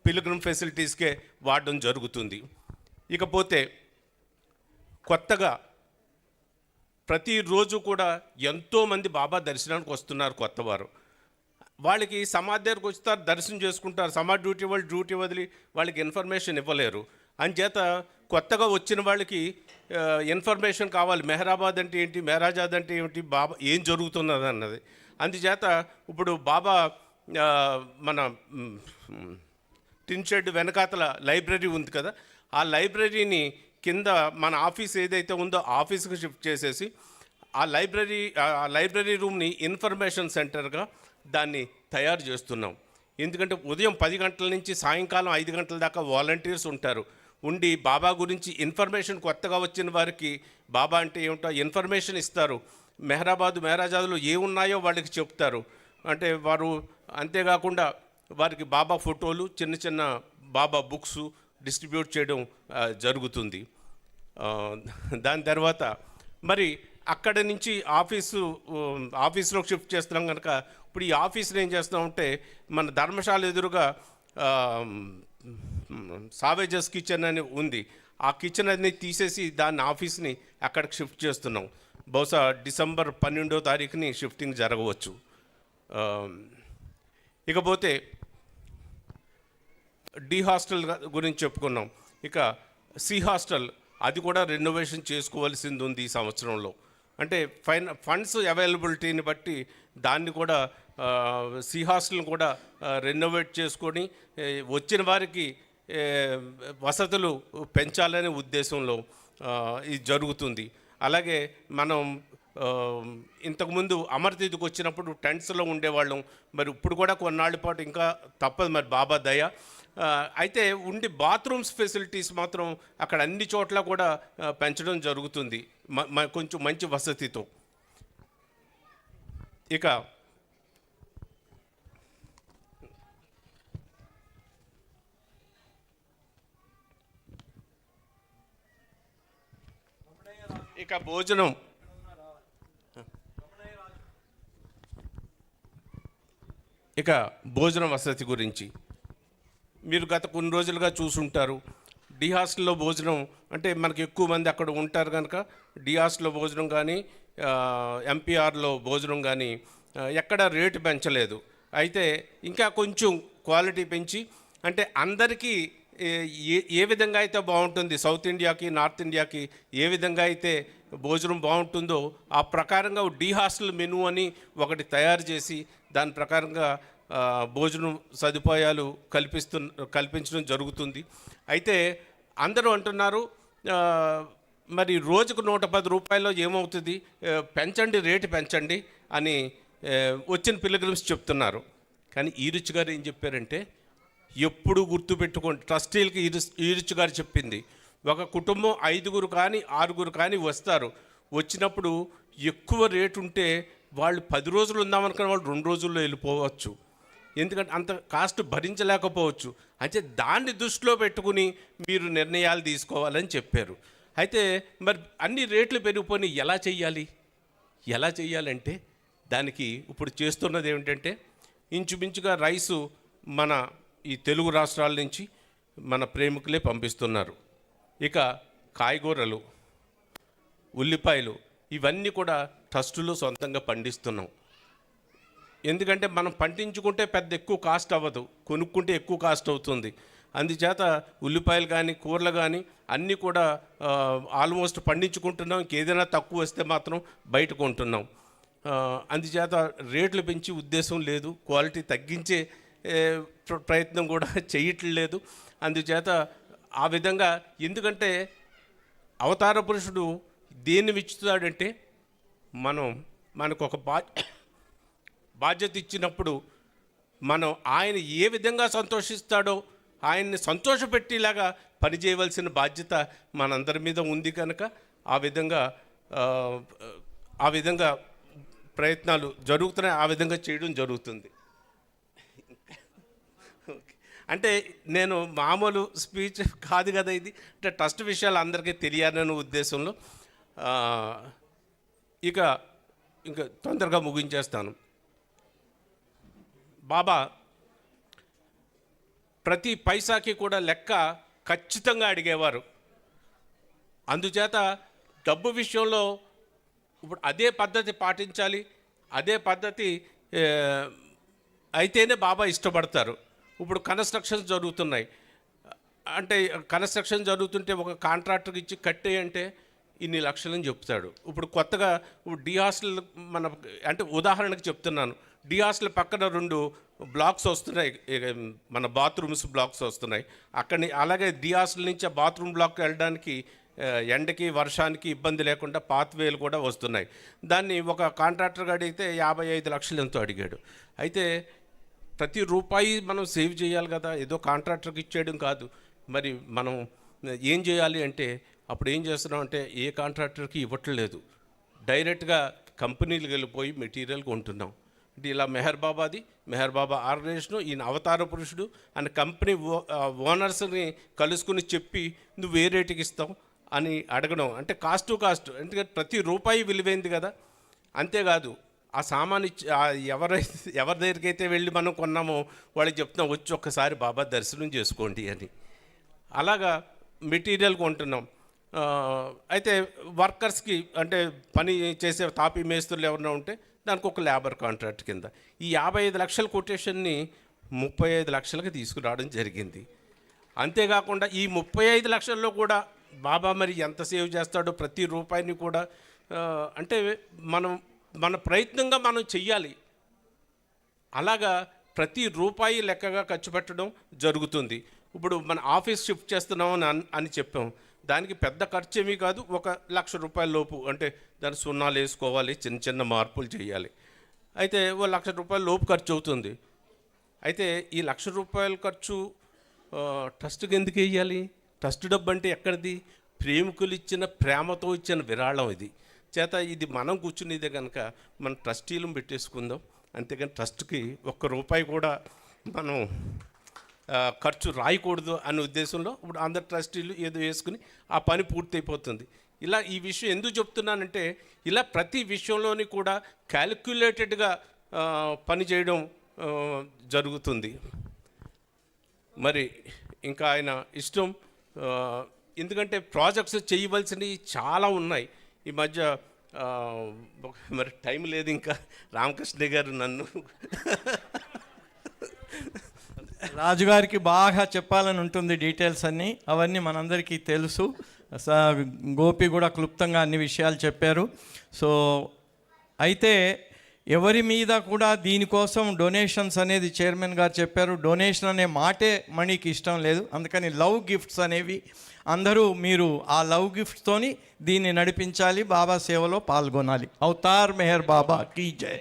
N: పిల్గ్రిమ్ ఫెసిలిటీస్కే వాడడం జరుగుతుంది. ఇకపోతే కొత్తగా ప్రతిరోజు కూడా ఎంతోమంది బాబా దర్శనానికి వస్తున్నారు కొత్తవారు. వాళ్ళకి సమాధి దగ్గరకు వస్తారు, దర్శనం చేసుకుంటారు. సమాధి డ్యూటీ వదిలి వాళ్ళకి ఇన్ఫర్మేషన్ ఇవ్వలేరు. అంచేత కొత్తగా వచ్చిన వాళ్ళకి ఇన్ఫర్మేషన్ కావాలి. మెహరాబాద్ అంటే ఏంటి, మెహరాజాద్ అంటే ఏమిటి, బాబా ఏం జరుగుతున్నది అన్నది. అందుచేత ఇప్పుడు బాబా మన టిన్ షెడ్ వెనకాతల లైబ్రరీ ఉంది కదా, ఆ లైబ్రరీని కింద మన ఆఫీస్ ఏదైతే ఉందో ఆఫీస్కి షిఫ్ట్ చేసేసి ఆ లైబ్రరీ రూమ్ని ఇన్ఫర్మేషన్ సెంటర్గా దాన్ని తయారు చేస్తున్నాం. ఎందుకంటే ఉదయం 10 గంటల నుంచి సాయంకాలం 5 గంటల దాకా వాలంటీర్స్ ఉంటారు. ఉండి బాబా గురించి ఇన్ఫర్మేషన్, కొత్తగా వచ్చిన వారికి బాబా అంటే ఏమిటో ఇన్ఫర్మేషన్ ఇస్తారు. మెహరాజాద్లో ఏమున్నాయో వాళ్ళకి చెప్తారు. అంటే వారు అంతేకాకుండా వారికి బాబా ఫోటోలు, చిన్న చిన్న బాబా బుక్స్ డిస్ట్రిబ్యూట్ చేయడం జరుగుతుంది. దాని తర్వాత మరి అక్కడి నుంచి ఆఫీస్లోకి షిఫ్ట్ చేస్తున్నాం కనుక ఇప్పుడు ఈ ఆఫీస్ని ఏం చేస్తామంటే మన ధర్మశాల ఎదురుగా సావేజస్ కిచెన్ అని ఉంది. ఆ కిచెన్ అన్ని తీసేసి దాన్ని ఆఫీస్ని అక్కడికి షిఫ్ట్ చేస్తున్నాం. బహుశా డిసెంబర్ 12వ తారీఖుని షిఫ్టింగ్ జరగవచ్చు. ఇకపోతే డి హాస్టల్ గురించి చెప్పుకున్నాం. ఇక సి హాస్టల్ అది కూడా రెనోవేషన్ చేసుకోవాల్సింది ఉంది ఈ సంవత్సరంలో. అంటే ఫండ్స్ అవైలబిలిటీని బట్టి దాన్ని కూడా సి హాస్టల్ని కూడా రెనోవేట్ చేసుకొని వచ్చిన వారికి వసతులు పెంచాలనే ఉద్దేశంలో ఇది జరుగుతుంది. అలాగే మనం ఇంతకుముందు అమర్తీదికి వచ్చినప్పుడు టెంట్స్లో ఉండేవాళ్ళం. మరి ఇప్పుడు కూడా కొన్నాళ్ళ పాటు ఇంకా తప్పదు, మరి బాబా దయ. అయితే ఉండి బాత్రూమ్స్ ఫెసిలిటీస్ మాత్రం అక్కడ అన్ని చోట్ల కూడా పెంచడం జరుగుతుంది కొంచెం మంచి వసతితో. ఇక భోజనం, భోజన వసతి గురించి మీరు గత కొన్ని రోజులుగా చూసుంటారు. డి హాస్టల్లో భోజనం అంటే మనకి ఎక్కువ మంది అక్కడ ఉంటారు కనుక డి హాస్టల్లో భోజనం కానీ ఎంపీఆర్లో భోజనం కానీ ఎక్కడ రేటు పెంచలేదు. అయితే ఇంకా కొంచెం క్వాలిటీ పెంచి, అంటే అందరికీ ఏ విధంగా అయితే బాగుంటుంది, సౌత్ ఇండియాకి నార్త్ ఇండియాకి ఏ విధంగా అయితే భోజనం బాగుంటుందో ఆ ప్రకారంగా డి హాస్టల్ మెనూ అని ఒకటి తయారు చేసి దాని ప్రకారంగా భోజనం సదుపాయాలు కల్పించడం జరుగుతుంది. అయితే అందరూ అంటున్నారు మరి రోజుకు 110 రూపాయలు ఏమవుతుంది, పెంచండి, రేటు పెంచండి అని వచ్చిన పిల్లగ్రిమ్స్ చెప్తున్నారు. కానీ ఈరుచి గారు ఏం చెప్పారంటే, ఎప్పుడు గుర్తుపెట్టుకోండి, ట్రస్టీలకి ఈరుచి గారు చెప్పింది, ఒక కుటుంబం 5 కానీ 6 కానీ వస్తారు. వచ్చినప్పుడు ఎక్కువ రేటు ఉంటే వాళ్ళు 10 రోజులు ఉందామనుకున్న వాళ్ళు 2 రోజుల్లో వెళ్ళిపోవచ్చు. ఎందుకంటే అంత కాస్ట్ భరించలేకపోవచ్చు. అయితే దాన్ని దృష్టిలో పెట్టుకుని మీరు నిర్ణయాలు తీసుకోవాలని చెప్పారు. అయితే మరి అన్ని రేట్లు పెరిగిపోయి ఎలా చెయ్యాలంటే దానికి ఇప్పుడు చేస్తున్నది ఏమిటంటే ఇంచుమించుగా రైసు మన ఈ తెలుగు రాష్ట్రాల నుంచి మన ప్రేమికులే పంపిస్తున్నారు. ఇక కాయగూరలు, ఉల్లిపాయలు ఇవన్నీ కూడా ట్రస్టులో సొంతంగా పండిస్తున్నాం. ఎందుకంటే మనం పండించుకుంటే పెద్ద ఎక్కువ కాస్ట్ అవ్వదు, కొనుక్కుంటే ఎక్కువ కాస్ట్ అవుతుంది. అందుచేత ఉల్లిపాయలు కానీ కూరలు కానీ అన్నీ కూడా ఆల్మోస్ట్ పండించుకుంటున్నాం. ఇంకేదైనా తక్కువ వస్తే మాత్రం బయట కొంటున్నాం. అందుచేత రేట్లు పెంచి ఉద్దేశం లేదు, క్వాలిటీ తగ్గించే ప్రయత్నం కూడా చేయట్లేదు. అందుచేత ఆ విధంగా, ఎందుకంటే అవతార పురుషుడు దేన్ని మెచ్చుతాడంటే మనకు ఒక బాధ్యత ఇచ్చినప్పుడు మనం ఆయన ఏ విధంగా సంతోషిస్తాడో ఆయన్ని సంతోషపెట్టేలాగా పనిచేయవలసిన బాధ్యత మనందరి మీద ఉంది కనుక ఆ విధంగా ప్రయత్నాలు జరుగుతున్నాయి, ఆ విధంగా చేయడం జరుగుతుంది. అంటే నేను మామూలు స్పీచ్ కాదు కదా ఇది, అంటే ట్రస్ట్ విషయాలు అందరికీ తెలియాలనే ఉద్దేశంలో ఇంకా తొందరగా ముగించేస్తాను. బాబా ప్రతి పైసాకి కూడా లెక్క ఖచ్చితంగా అడిగేవారు. అందుచేత డబ్బు విషయంలో ఇప్పుడు అదే పద్ధతి పాటించాలి, అదే పద్ధతి అయితేనే బాబా ఇష్టపడతారు. ఇప్పుడు కన్స్ట్రక్షన్స్ జరుగుతున్నాయి, అంటే కన్స్ట్రక్షన్ జరుగుతుంటే ఒక కాంట్రాక్టర్కి ఇచ్చి కట్టేయంటే ఇన్ని లక్షలని చెప్తాడు. ఇప్పుడు కొత్తగా డి హాస్టల్ అంటే ఉదాహరణకు చెప్తున్నాను, డి హాస్టల్ పక్కన 2 బ్లాక్స్ వస్తున్నాయి, మన బాత్రూమ్స్ బ్లాక్స్ వస్తున్నాయి. అలాగే డి హాస్టల్ నుంచి ఆ బాత్రూమ్ బ్లాక్కి వెళ్ళడానికి ఎండకి వర్షానికి ఇబ్బంది లేకుండా పాత్వేలు కూడా వస్తున్నాయి. దాన్ని ఒక కాంట్రాక్టర్గా అడిగితే 55 లక్షలు ఎంతో అడిగాడు. అయితే ప్రతి రూపాయి మనం సేవ్ చేయాలి కదా, ఏదో కాంట్రాక్టర్కి ఇచ్చేయడం కాదు. మరి మనం ఏం చేయాలి అంటే అప్పుడు ఏం చేస్తున్నాం అంటే ఏ కాంట్రాక్టర్కి ఇవ్వట్లేదు, డైరెక్ట్గా కంపెనీలకు వెళ్ళిపోయి మెటీరియల్ కొంటున్నాం. అంటే ఇలా మెహర్ బాబా ఆర్గనైజేషను, ఈయన అవతార పురుషుడు అని కంపెనీ ఓనర్స్ని కలుసుకుని చెప్పి నువ్వు ఏ రేటుకి ఇస్తావు అని అడగడం, అంటే కాస్ట్ ఎందుకంటే ప్రతి రూపాయి విలువైంది కదా. అంతేకాదు ఆ సామాను ఎవరి దగ్గరికైతే వెళ్ళి మనం కొన్నామో వాళ్ళకి చెప్తున్నాం వచ్చి ఒక్కసారి బాబా దర్శనం చేసుకోండి అని. అలాగా మెటీరియల్ కొంటున్నాం. అయితే వర్కర్స్కి, అంటే పని చేసే తాపీ మేస్తులు ఎవరైనా ఉంటే దానికి ఒక లేబర్ కాంట్రాక్ట్ కింద ఈ 55 లక్షల కొటేషన్ని 35 లక్షలకు తీసుకురావడం జరిగింది. అంతేకాకుండా ఈ 35 లక్షల్లో కూడా బాబా మరి ఎంత సేవ్ చేస్తాడో ప్రతి రూపాయిని కూడా, అంటే మన ప్రయత్నంగా మనం చెయ్యాలి. అలాగా ప్రతి రూపాయి లెక్కగా ఖర్చు పెట్టడం జరుగుతుంది. ఇప్పుడు మన ఆఫీస్ షిఫ్ట్ చేస్తున్నాం అని చెప్పాం, దానికి పెద్ద ఖర్చు ఏమీ కాదు, 1,00,000 రూపాయల లోపు, అంటే దాని సున్నాలు వేసుకోవాలి, చిన్న మార్పులు చేయాలి. అయితే 1,00,000 రూపాయల లోపు ఖర్చు అవుతుంది. అయితే ఈ 1,00,000 రూపాయల ఖర్చు ట్రస్ట్కి ఎందుకు వేయాలి? ట్రస్ట్ డబ్బు అంటే ఎక్కడిది? ప్రేమికులు ఇచ్చిన ప్రేమతో ఇచ్చిన విరాళం ఇది. చేత ఇది మనం కూర్చునేదే కనుక మన ట్రస్టీలను పెట్టేసుకుందాం. అంతేగాని ట్రస్ట్కి 1 రూపాయి కూడా మనం ఖర్చు రాయకూడదు అనే ఉద్దేశంలో ఇప్పుడు అందరు ట్రస్టీలు ఏదో వేసుకుని ఆ పని పూర్తయిపోతుంది. ఇలా ఈ విషయం ఎందుకు చెప్తున్నానంటే ఇలా ప్రతి విషయంలోని కూడా క్యాలిక్యులేటెడ్గా పని చేయడం జరుగుతుంది. మరి ఇంకా ఆయన ఇష్టం, ఎందుకంటే ప్రాజెక్ట్స్ చేయవలసినవి చాలా ఉన్నాయి. ఈ మధ్య మరి టైం లేదు, ఇంకా రామకృష్ణ గారు నన్ను
D: రాజుగారికి బాగా చెప్పాలని ఉంటుంది డీటెయిల్స్ అన్నీ, అవన్నీ మనందరికీ తెలుసు. గోపి కూడా క్లుప్తంగా అన్ని విషయాలు చెప్పారు. సో అయితే ఎవరి మీద కూడా దీనికోసం డొనేషన్స్ అనేది చైర్మన్ గారు చెప్పారు, డొనేషన్ అనే మాటే మనీకి ఇష్టం లేదు. అందుకని లవ్ గిఫ్ట్స్ అనేవి అందరూ మీరు ఆ లవ్ గిఫ్ట్స్తోని దీన్ని నడిపించాలి, బాబా సేవలో పాల్గొనాలి. అవతార్ మెహర్ బాబా కీ జై.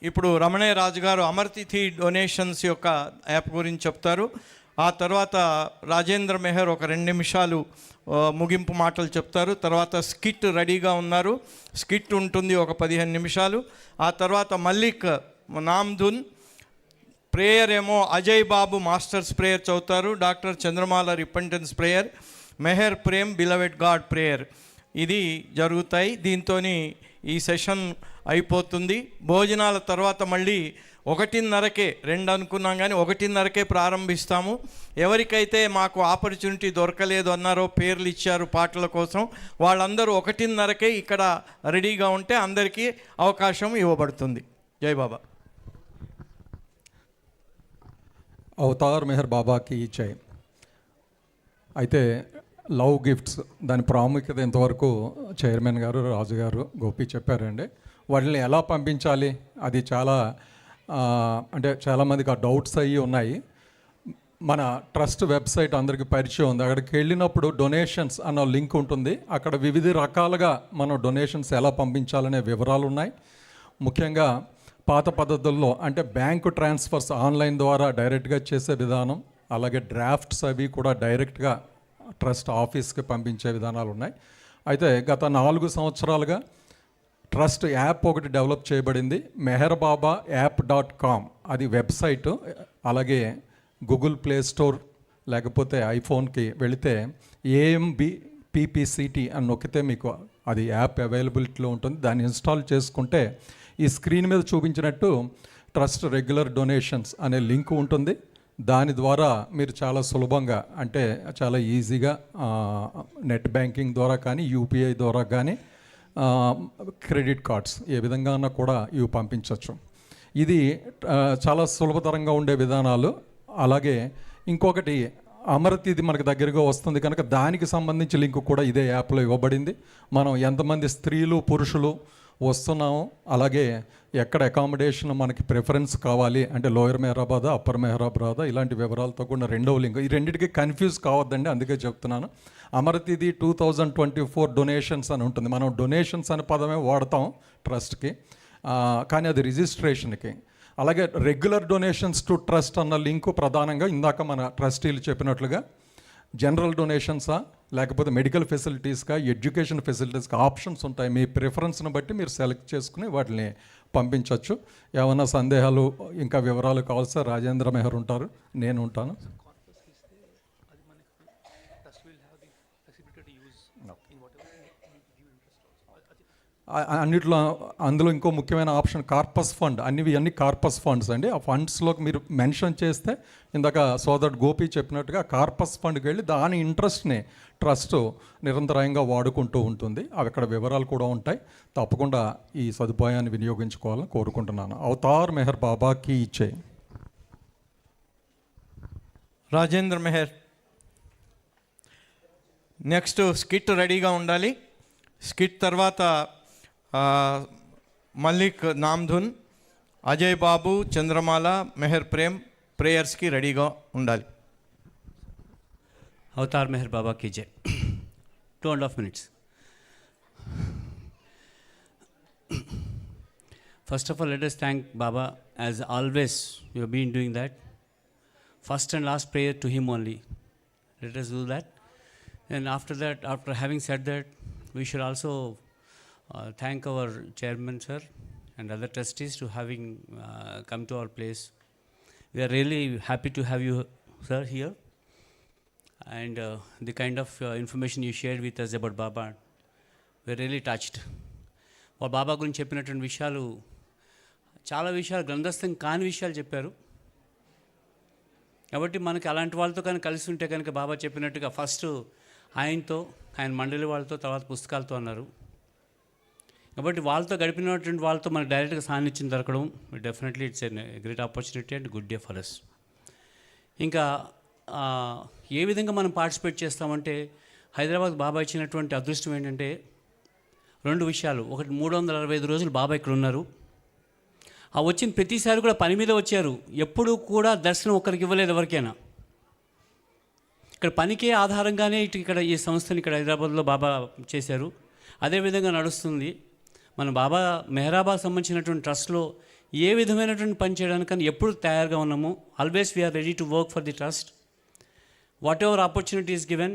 D: ఇప్పుడు రమణయ్య రాజు గారు అమర్తిథి డొనేషన్స్ యొక్క యాప్ గురించి చెప్తారు. ఆ తర్వాత రాజేంద్ర మెహర్ ఒక 2 నిమిషాలు ముగింపు మాటలు చెప్తారు. తర్వాత స్కిట్ రెడీగా ఉన్నారు, స్కిట్ ఉంటుంది ఒక 15 నిమిషాలు. ఆ తర్వాత మల్లిక్ నామ్ధున్ ప్రేయర్ ఏమో అజయ్ బాబు మాస్టర్స్ ప్రేయర్ చదువుతారు, doctor Chandramala repentance prayer, Meher Prem beloved God prayer, ఇది జరుగుతాయి. దీంతో ఈ సెషన్ అయిపోతుంది. భోజనాల తర్వాత మళ్ళీ 1:30కే 2 అనుకున్నాం కానీ 1:30కే ప్రారంభిస్తాము. ఎవరికైతే మాకు ఆపర్చునిటీ దొరకలేదు అన్నారో, పేర్లు ఇచ్చారు పాటల కోసం, వాళ్ళందరూ 1:30కే ఇక్కడ రెడీగా ఉంటే అందరికీ అవకాశం ఇవ్వబడుతుంది. జై బాబా.
O: అవతార్ మెహర్ బాబాకి జై. అయితే లవ్ గిఫ్ట్స్ దాని ప్రాముఖ్యత ఇంతవరకు చైర్మన్ గారు, రాజు గారు, గోపి చెప్పారండి. వాటిని ఎలా పంపించాలి అది చాలా అంటే చాలామందికి ఆ డౌట్స్ అయ్యి ఉన్నాయి. మన ట్రస్ట్ వెబ్సైట్ అందరికీ పరిచయం ఉంది. అక్కడికి వెళ్ళినప్పుడు డొనేషన్స్ అన్న లింక్ ఉంటుంది. అక్కడ వివిధ రకాలుగా మనం డొనేషన్స్ ఎలా పంపించాలనే వివరాలు ఉన్నాయి. ముఖ్యంగా పాత పద్ధతుల్లో అంటే బ్యాంకు ట్రాన్స్ఫర్స్ ఆన్లైన్ ద్వారా డైరెక్ట్గా చేసే విధానం, అలాగే డ్రాఫ్ట్స్ అవి కూడా డైరెక్ట్గా ట్రస్ట్ ఆఫీస్కి పంపించే విధానాలు ఉన్నాయి. అయితే గత 4 సంవత్సరాలుగా ట్రస్ట్ యాప్ ఒకటి డెవలప్ చేయబడింది, meherbabayapp.com. అది వెబ్సైట్. అలాగే గూగుల్ ప్లే స్టోర్ లేకపోతే ఐఫోన్కి వెళితే AMBPPCT అని నొక్కితే మీకు అది యాప్ అవైలబిలిటీలో ఉంటుంది. దాన్ని ఇన్స్టాల్ చేసుకుంటే ఈ స్క్రీన్ మీద చూపించినట్టు ట్రస్ట్ రెగ్యులర్ డొనేషన్స్ అనే లింక్ ఉంటుంది. దాని ద్వారా మీరు చాలా సులభంగా అంటే చాలా ఈజీగా నెట్ బ్యాంకింగ్ ద్వారా కానీ యూపీఐ ద్వారా కానీ క్రెడిట్ కార్డ్స్ ఏ విధంగా కూడా ఇవి పంపించవచ్చు. ఇది చాలా సులభతరంగా ఉండే విధానాలు. అలాగే ఇంకొకటి అమరతిథి మనకు దగ్గరగా వస్తుంది కనుక దానికి సంబంధించి లింక్ కూడా ఇదే యాప్లో ఇవ్వబడింది. మనం ఎంతమంది స్త్రీలు పురుషులు వస్తున్నాము, అలాగే ఎక్కడ అకామిడేషన్ మనకి ప్రిఫరెన్స్ కావాలి అంటే లోయర్ మెహరాబాద్, అప్పర్ మెహరాబాద్ ఇలాంటి వివరాలతో కూడా రెండవ లింక్. ఈ రెండింటికి కన్ఫ్యూజ్ కావద్దండి, అందుకే చెప్తున్నాను. అమరతిథి 2024 డొనేషన్స్ అని ఉంటుంది. మనం డొనేషన్స్ అనే పదమే వాడతాం ట్రస్ట్కి, కానీ అది రిజిస్ట్రేషన్కి. అలాగే రెగ్యులర్ డొనేషన్స్ టు ట్రస్ట్ అన్న లింకు ప్రధానంగా ఇందాక మన ట్రస్టీలు చెప్పినట్లుగా జనరల్ డొనేషన్సా లేకపోతే మెడికల్ ఫెసిలిటీస్గా, ఎడ్యుకేషన్ ఫెసిలిటీస్గా ఆప్షన్స్ ఉంటాయి. మీ ప్రిఫరెన్స్ని బట్టి మీరు సెలెక్ట్ చేసుకుని వాటిని పంపించవచ్చు. ఏమైనా సందేహాలు ఇంకా వివరాలు కావాల్సి రాజేంద్ర మెహర్ ఉంటారు, నేను ఉంటాను. అన్నిట్లో అందులో ఇంకో ముఖ్యమైన ఆప్షన్ కార్పస్ ఫండ్. అన్ని కార్పస్ ఫండ్స్ అండి. ఆ ఫండ్స్లోకి మీరు మెన్షన్ చేస్తే ఇందాక సోదరుడు గోపి చెప్పినట్టుగా కార్పస్ ఫండ్కి వెళ్ళి దాని ఇంట్రెస్ట్ని ట్రస్ట్ నిరంతరాయంగా వాడుకుంటూ ఉంటుంది. అవి అక్కడ వివరాలు కూడా ఉంటాయి. తప్పకుండా ఈ సదుపాయాన్ని వినియోగించుకోవాలని కోరుకుంటున్నాను. అవతార్ మెహర్ బాబాకి జై.
D: రాజేంద్ర మెహర్. నెక్స్ట్ స్కిట్ రెడీగా ఉండాలి. స్కిట్ తర్వాత మల్లిక్ నామ్ధున్, అజయ్ బాబు, చంద్రమాల, మెహర్ ప్రేమ్ ప్రేయర్స్కి రెడీగా ఉండాలి.
G: అవతార్ మెహర్ బాబా కీ జై. 2.5 minutes. First of all, let us thank Baba. As always, you have been doing that. First and last prayer to him only. Let us do that. And after that, after having said that, we should also thank our chairman sir and other trustees to having come to our place. We are really happy to have you sir here, and the kind of information you shared with us about Baba, we are really touched. వాళ్ళు బాబా గురించి చెప్పినటువంటి విషయాలు చాలా విషయాలు గ్రంథస్థం కాని విషయాలు చెప్పారు. కాబట్టి మనకి అలాంటి వాళ్ళతో కానీ కలిసి ఉంటే కనుక బాబా చెప్పినట్టుగా ఫస్ట్ ఆయనతో, ఆయన మండలి వాళ్ళతో, తర్వాత పుస్తకాలతో అన్నారు. కాబట్టి వాళ్ళతో గడిపినటువంటి వాళ్ళతో మనకు డైరెక్ట్గా సాన్నిధ్యం దొరకడం definitely it's a great opportunity and good day for us. ఇంకా ఏ విధంగా మనం పార్టిసిపేట్ చేస్తామంటే హైదరాబాద్ బాబా ఇచ్చినటువంటి అదృష్టం ఏంటంటే 2 విషయాలు. ఒకటి 365 రోజులు బాబా ఇక్కడ ఉన్నారు. ఆ వచ్చిన ప్రతిసారి కూడా పని మీద వచ్చారు. ఎప్పుడూ కూడా దర్శనం ఒకరికి ఇవ్వలేదు ఎవరికైనా. ఇక్కడ పనికే ఆధారంగానే ఇక్కడ ఈ సంస్థని ఇక్కడ హైదరాబాద్లో బాబా చేశారు. అదేవిధంగా నడుస్తుంది. మన బాబా మెహరాబాద్ సంబంధించినటువంటి ట్రస్ట్లో ఏ విధమైనటువంటి పని చేయడానికని ఎప్పుడు తయారుగా ఉన్నాము. Always we are ready to work for the trust. Whatever opportunity is given,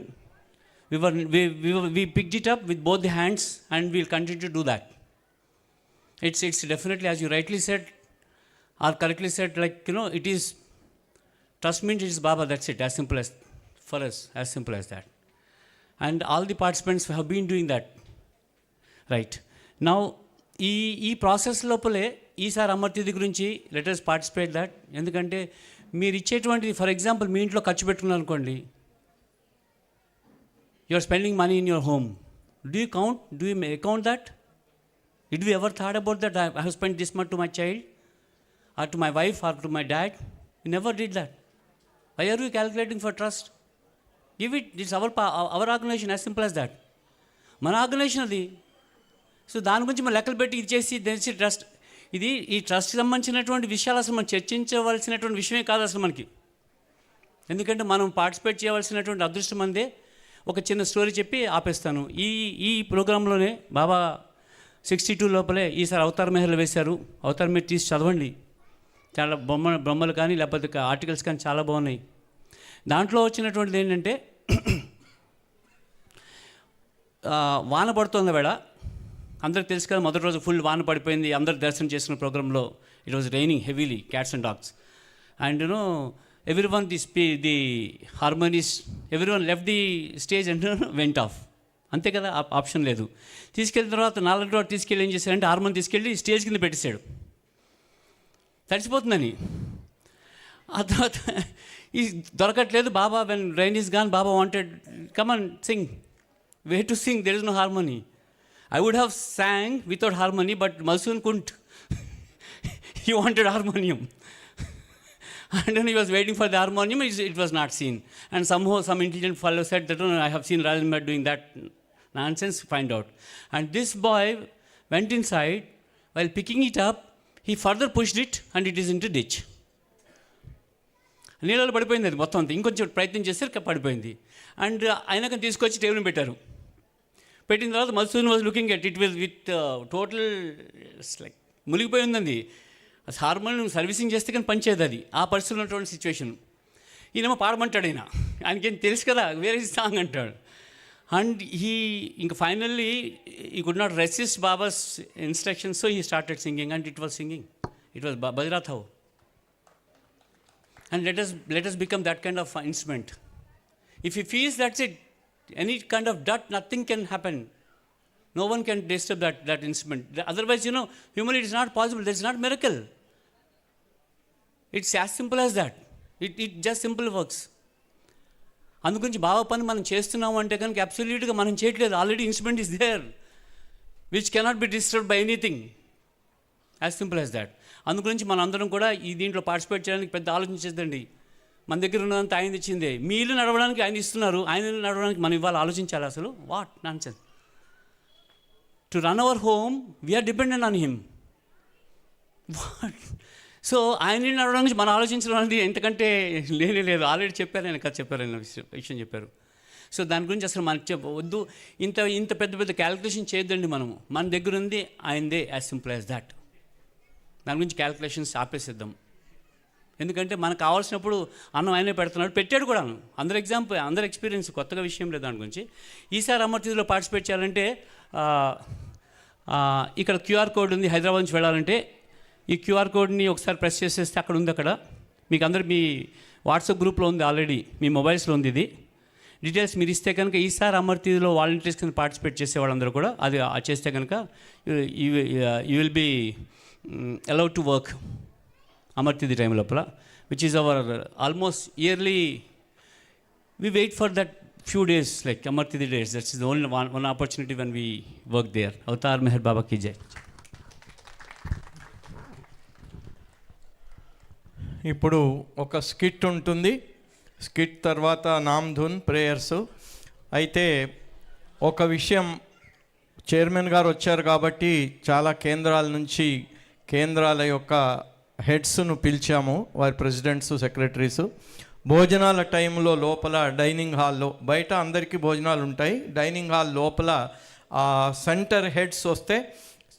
G: we picked it up with both the hands and we'll continue to do that. It's definitely, as you rightly said or correctly said, like, you know, it is trust means it is Baba, that's it, as simple as for us, as simple as that. And all the participants have been doing that. Right. Now, ఈ process లోపలే ఈసారి అమర్తిథి గురించి let us participate that. ఎందుకంటే మీరు ఇచ్చేటువంటిది for example మీ ఇంట్లో ఖర్చు పెట్టుకున్నారు అనుకోండి, you are spending money in your home. Do you account that? Did we ever thought about that? I have spent this much to my child or to my wife or to my dad? We never did that. Why are you calculating for trust? Give it, it's our organization, as simple as that. మన organisation అది. So దాని గురించి మనం లెక్కలు పెట్టి ఇది చేసి తెలిసి ట్రస్ట్, ఇది ఈ ట్రస్ట్కి సంబంధించినటువంటి విషయాలు అసలు మనం చర్చించవలసినటువంటి విషయమే కాదు అసలు మనకి. ఎందుకంటే మనం పార్టిసిపేట్ చేయవలసినటువంటి అదృష్టం అందే. ఒక చిన్న స్టోరీ చెప్పి ఆపేస్తాను. ఈ ప్రోగ్రాంలోనే బాబా 62 లోపలే ఈసారి అవతార్ మెహర్లు వేశారు. అవతార్ మెహర్ తీసి చదవండి, చాలా బొమ్మలు కానీ లేకపోతే ఆర్టికల్స్ కానీ చాలా బాగున్నాయి. దాంట్లో వచ్చినటువంటిది ఏంటంటే వాన పడుతుంది వేళ, అందరికి తెలుసు కదా, మొదటి రోజు ఫుల్ వాన పడిపోయింది. అందరు దర్శనం చేసుకున్న ప్రోగ్రాంలో it was raining heavily, cats and dogs. And every one the harmonies every one left the stage and went off. అంతే కదా, ఆప్షన్ లేదు. తీసుకెళ్ళిన తర్వాత 4 రోజులు తీసుకెళ్ళి ఏం చేశారంటే హార్మోన్ తీసుకెళ్ళి స్టేజ్ కింద పెట్టేశాడు, తడిసిపోతుందని. ఆ తర్వాత ఈ దొరకట్లేదు. Baba when rain is gone, Baba wanted come and sing. Where to sing? There is no harmony. I would have sang without harmony, but Malsoon couldn't. He wanted harmonium. And then he was waiting for the harmonium, it was not seen. And somehow some intelligent fellow said that, I have seen Rajendra doing that nonsense, find out. And this boy went inside, while picking it up, he further pushed it and it is into ditch. నీళ్ళలో పడిపోయింది అది మొత్తం అంతా. ఇంకొంచెం ప్రయత్నం చేస్తే పడిపోయింది. And అయినాక తీసుకొచ్చి టేబుల్ పెట్టారు. పెట్టిన తర్వాత మల్సూన్ was looking at it with total like మునిగిపోయి ఉందండి. హార్మోనియం సర్వీసింగ్ చేస్తే కానీ పనిచేయదు అది. ఆ పరిస్థితుల్లో ఉన్నటువంటి సిచ్యువేషన్. ఈయనేమో పాడమంటాడు, ఆయనకేం తెలుసు కదా, వేరే సాంగ్ అంటాడు. అండ్ ఇంకా finally he could not resist Baba's instructions, so he started singing and it was singing. It was బజరాథవ్. And let us become that kind of instrument. If he feels that's it, any kind of dirt, nothing can happen. No one can disturb that instrument. Otherwise, humanly it is not possible. There is not miracle. It's as simple as that. It just simple works. అందుగురించి బాబా పని మనం చేస్తున్నాము అంటే కనుక అబ్సల్యూట్గా మనం చేయట్లేదు. Already instrument is there which cannot be disturbed by anything. As simple as that. అందుగురించి మన అందరం కూడా ఈ దీంట్లో పార్టిసిపేట్ చేయడానికి పెద్ద ఆలోచించేదండి. మన దగ్గర ఉన్నదంతా ఆయన ఇచ్చిందే. మీ ఇల్లు నడవడానికి ఆయన ఇస్తున్నారు, ఆయన ఇల్లు నడవడానికి మనం ఇవాళ ఆలోచించాలి. అసలు what nonsense. To run our home we are dependent on him. What? So ఆయన ఇల్లు నడవడానికి మనం ఆలోచించడం అనేది ఎంతకంటే లేదు. ఆల్రెడీ చెప్పారు ఆయన, కథ చెప్పారు, ఆయన విషయం చెప్పారు. సో దాని గురించి అసలు మనకి వద్దు, ఇంత పెద్ద క్యాలిక్యులేషన్ చేయొద్దండి. మనము మన దగ్గర ఉంది ఆయనదే, యాజ్ సింపుల్ యాజ్ దాట్. దాని గురించి క్యాలిక్యులేషన్స్ ఆపేసేద్దాం. ఎందుకంటే మనకు కావాల్సినప్పుడు అన్నం ఆయనే పెడుతున్నాడు, పెట్టాడు కూడా. అందరి ఎక్స్పీరియన్స్, కొత్తగా విషయం లేదు దాని గురించి. ఈసారి అమర్తిలో పార్టిసిపేట్ చేయాలంటే ఇక్కడ క్యూఆర్ కోడ్ ఉంది. హైదరాబాద్ నుంచి వెళ్ళాలంటే ఈ క్యూఆర్ కోడ్ని ఒకసారి ప్రెస్ చేసేస్తే అక్కడ ఉంది. అక్కడ మీకు అందరు మీ వాట్సాప్ గ్రూప్లో ఉంది, ఆల్రెడీ మీ మొబైల్స్లో ఉంది. ఇది డీటెయిల్స్ మీరు ఇస్తే కనుక ఈసారి అమర్తిలో వాలంటీర్స్ కింద పార్టిసిపేట్ చేసే వాళ్ళందరూ కూడా అది చేస్తే కనుక you will be allowed to work Amartidi time lopala, which is our almost yearly. We wait for that few days, like Amartidi days. That's the only one opportunity when we work there. Avatar Meher Baba ki jai.
D: ఇప్పుడు ఒక skit ఉంటుంది. Skit తర్వాత నామ్ధున్ prayers. అయితే ఒక విషయం, chairman గారు వచ్చారు కాబట్టి చాలా కేంద్రాల నుంచి కేంద్రాల యొక్క హెడ్స్ను పిలిచాము, వారి ప్రెసిడెంట్స్, సెక్రటరీస్. భోజనాల టైంలో లోపల డైనింగ్ హాల్లో, బయట అందరికీ భోజనాలు ఉంటాయి, డైనింగ్ హాల్ లోపల ఆ సెంటర్ హెడ్స్ వస్తే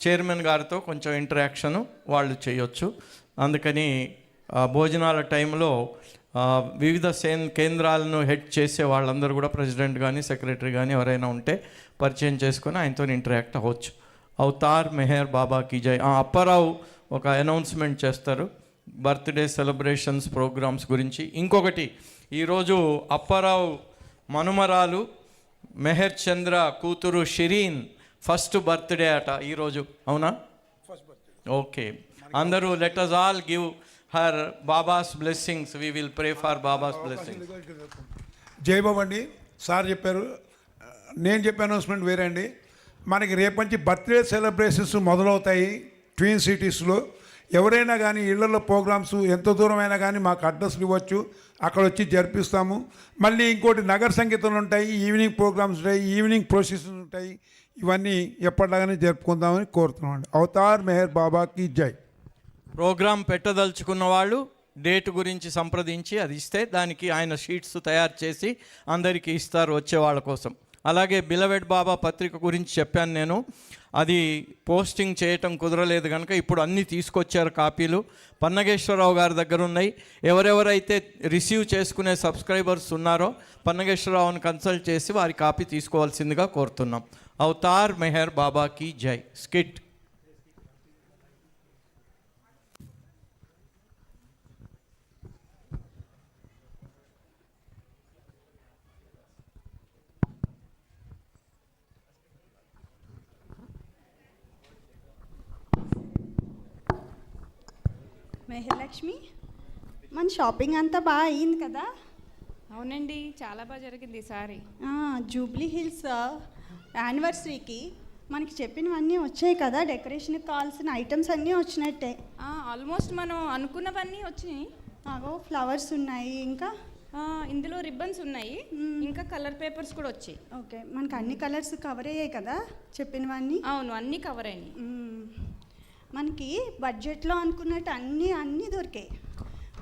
D: చైర్మన్ గారితో కొంచెం ఇంటరాక్షను వాళ్ళు చేయొచ్చు. అందుకని భోజనాల టైంలో వివిధ కేంద్రాలను హెడ్ చేసే వాళ్ళందరూ కూడా ప్రెసిడెంట్ కానీ సెక్రటరీ కానీ ఎవరైనా ఉంటే పరిచయం చేసుకొని ఆయనతో ఇంటరాక్ట్ అవ్వచ్చు. అవతార్ మెహర్ బాబాకి జై. అప్పారావు ఒక అనౌన్స్మెంట్ చేస్తారు బర్త్డే సెలబ్రేషన్స్ ప్రోగ్రామ్స్ గురించి. ఇంకొకటి, ఈరోజు అప్పారావు మనుమరాలు మెహర్ చంద్ర కూతురు షిరీన్ ఫస్ట్ బర్త్డే అట ఈరోజు, అవునా? ఓకే, అందరూ let us all give her babas blessings. we will pray for babas blessings.
P: జై బాబా అండి. సార్ చెప్పారు, నేను చెప్పే అనౌన్స్మెంట్ వేరే అండి. మనకి రేపు నుంచి బర్త్డే సెలబ్రేషన్స్ మొదలవుతాయి ట్విన్ సిటీస్లో. ఎవరైనా కానీ ఇళ్లలో ప్రోగ్రామ్స్ ఎంత దూరమైనా కానీ మాకు అడ్రస్లు ఇవ్వచ్చు, అక్కడ వచ్చి జరిపిస్తాము. మళ్ళీ ఇంకోటి నగర సంగీతాలు ఉంటాయి, ఈవినింగ్ ప్రోగ్రామ్స్ ఉంటాయి, ఈవినింగ్ ప్రొసెషన్స్ ఉంటాయి. ఇవన్నీ ఎప్పటిలాగానే జరుపుకుందామని కోరుతున్నామండి. అవతార్ మెహర్ బాబాకి జై.
D: ప్రోగ్రాం పెట్టదలుచుకున్న వాళ్ళు డేట్ గురించి సంప్రదించి అది ఇస్తే దానికి ఆయన షీట్స్ తయారు చేసి అందరికీ ఇస్తారు వచ్చే వాళ్ళ కోసం. అలాగే బిలవెడ్ బాబా పత్రిక గురించి చెప్పాను నేను, అది పోస్టింగ్ చేయటం కుదరలేదు కనుక ఇప్పుడు అన్నీ తీసుకొచ్చారు కాపీలు. పన్నగేశ్వరరావు గారి దగ్గర ఉన్నాయి. ఎవరెవరైతే రిసీవ్ చేసుకునే సబ్స్క్రైబర్స్ ఉన్నారో పన్నగేశ్వరరావుని కన్సల్ట్ చేసి వారి కాపీ తీసుకోవాల్సిందిగా కోరుతున్నాం. అవతార్ మెహర్ బాబాకి జై. స్కిట్.
Q: మెహర్లక్ష్మి, మన షాపింగ్ అంతా బాగా అయింది కదా?
C: అవునండి, చాలా బాగా జరిగింది ఈసారి.
Q: జూబ్లీ హిల్స్ యానివర్సరీకి మనకి చెప్పినవన్నీ వచ్చాయి కదా, డెకరేషన్కి కావాల్సిన ఐటమ్స్ అన్నీ వచ్చినట్టే.
C: ఆల్మోస్ట్ మనం అనుకున్నవన్నీ వచ్చినాయి.
Q: ఫ్లవర్స్ ఉన్నాయి, ఇంకా
C: ఇందులో రిబ్బన్స్ ఉన్నాయి, ఇంకా కలర్ పేపర్స్ కూడా వచ్చాయి.
Q: ఓకే, మనకు అన్ని కలర్స్ కవర్ అయ్యాయి కదా చెప్పినవన్నీ?
C: అవును, అన్నీ కవర్ అయినాయి.
Q: మనకి బడ్జెట్లో అనుకున్నట్టు అన్నీ దొరికాయి.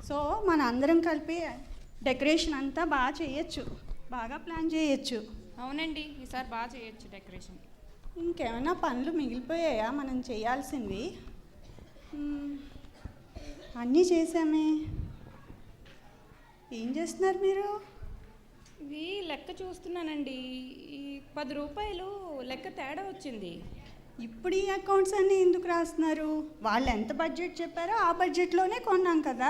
Q: సో మన అందరం కలిపి డెకరేషన్ అంతా బాగా చేయొచ్చు, బాగా ప్లాన్ చేయొచ్చు.
C: అవునండి, ఈసారి బాగా చేయొచ్చు డెకరేషన్.
Q: ఇంకేమైనా పనులు మిగిలిపోయాయా మనం చేయాల్సినవి? అన్నీ చేసామే. ఏం చేస్తున్నారు మీరు?
C: ఇవి లెక్క చూస్తున్నానండి. ఈ 10 రూపాయలు లెక్క తేడా వచ్చింది.
Q: ఇప్పుడు ఈ అకౌంట్స్ అన్నీ ఎందుకు రాస్తున్నారు? వాళ్ళు ఎంత బడ్జెట్ చెప్పారో ఆ బడ్జెట్లోనే కొన్నాం కదా,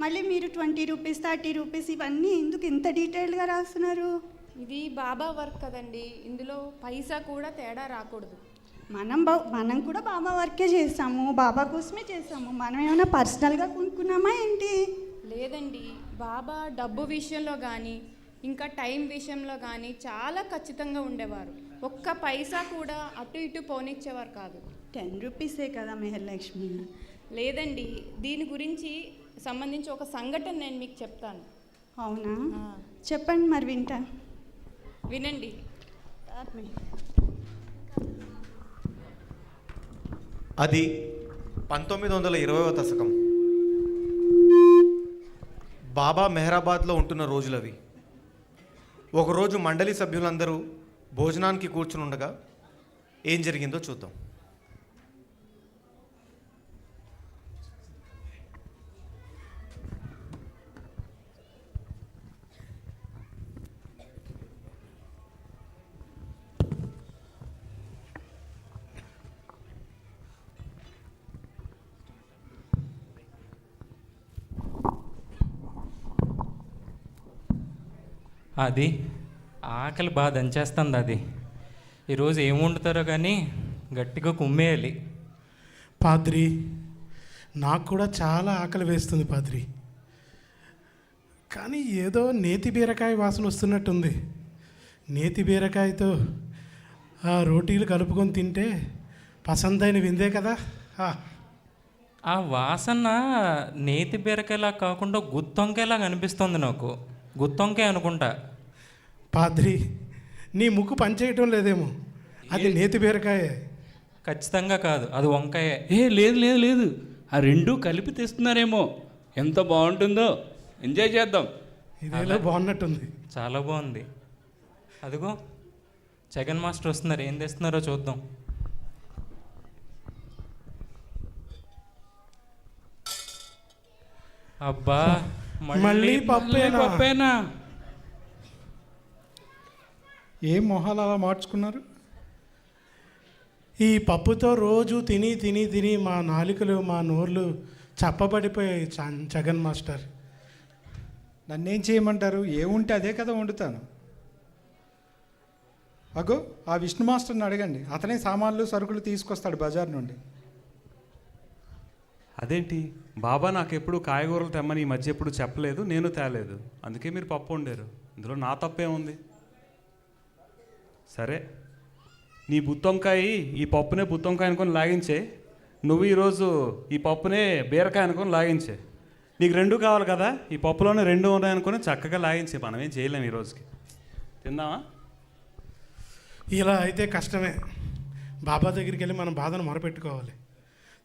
Q: మళ్ళీ మీరు 20 రూపీస్ 30 రూపీస్ ఇవన్నీ ఎందుకు ఇంత డీటెయిల్డ్గా రాస్తున్నారు?
C: ఇది బాబా వర్క్ కదండి, ఇందులో పైసా కూడా తేడా రాకూడదు.
Q: మనం కూడా బాబా వర్కే చేసాము, బాబా కోసమే చేసాము. మనం ఏమైనా పర్సనల్గా కొనుక్కున్నామా ఏంటి?
C: లేదండి, బాబా డబ్బు విషయంలో కానీ ఇంకా టైం విషయంలో కానీ చాలా ఖచ్చితంగా ఉండేవారు. ఒక్క పైసా కూడా అటు ఇటు పోనిచ్చేవారు కాదు.
Q: 10 రూపీసే కదా మెహర్లక్ష్మి.
C: లేదండి, దీని గురించి సంబంధించి ఒక సంఘటన నేను మీకు చెప్తాను.
Q: అవునా? చెప్పండి, మరి వింటా.
C: వినండి.
B: అది 1920వ దశకం. బాబా మెహరాబాద్లో ఉంటున్న రోజులవి. ఒకరోజు మండలి సభ్యులందరూ భోజనానికి కూర్చుని ఉండగా ఏం జరిగిందో చూద్దాం.
R: అది ఆకలి బాగా దంచేస్తుంది. అది ఈరోజు ఏం వండుతారో కానీ గట్టిగా కుమ్మేయాలి.
S: పాద్రి, నాకు కూడా చాలా ఆకలి వేస్తుంది పాద్రి, కానీ ఏదో నేతి బీరకాయ వాసన వస్తున్నట్టుంది. నేతి బీరకాయతో ఆ రోటీలు కలుపుకొని తింటే పసందైన విందే కదా.
R: ఆ వాసన నేతి బీరకాయలా కాకుండా గుత్తొంకాయలా అనిపిస్తుంది నాకు. గుత్తొంకాయ అనుకుంటా.
S: పాద్రి, నీ ముక్కు పనిచేయటం లేదేమో, అది నేతి బీరకాయే.
R: ఖచ్చితంగా కాదు, అది వంకాయ.
T: లేదు లేదు లేదు, ఆ రెండు కలిపి తెస్తున్నారేమో. ఎంత బాగుంటుందో, ఎంజాయ్ చేద్దాం.
S: ఇదేలా బాగున్నట్టుంది.
R: చాలా బాగుంది. అదిగో జగన్ మాస్టర్ వస్తున్నారు, ఏం తెస్తున్నారో చూద్దాం. అబ్బా,
S: మళ్ళీ పప్పేనా?
P: ఏం మొహాలు అలా మార్చుకున్నారు?
S: ఈ పప్పుతో రోజు తిని తిని తిని మా నాలుకలు మా నోర్లు చప్పబడిపోయాయి జగన్ మాస్టర్.
P: నన్నేం చేయమంటారు? ఏముంటే అదే కదా వండుతాను. అగో ఆ విష్ణు మాస్టర్ని అడగండి, అతనే సామాన్లు సరుకులు తీసుకొస్తాడు బజార్ నుండి.
U: అదేంటి బాబా నాకు ఎప్పుడు కాయగూరలు తెమ్మని ఈ మధ్య ఎప్పుడు చెప్పలేదు, నేను తేలేదు, అందుకే మీరు పప్పు వండారు. ఇందులో నా తప్పే ఉంది. సరే, నీ బుత్తొంకాయ ఈ పప్పునే బుత్తొంకాయ అనుకొని లాగించే, నువ్వు ఈరోజు ఈ పప్పునే బీరకాయ అనుకొని లాగించే. నీకు 2 కావాలి కదా, ఈ పప్పులోనే 2 ఉన్నాయనుకొని చక్కగా లాగించే. మనం ఏం చేయలేము ఈ రోజుకి. తిందామా?
S: ఇలా అయితే కష్టమే. బాబా దగ్గరికి వెళ్ళి మనం బాధను మొరపెట్టుకోవాలి.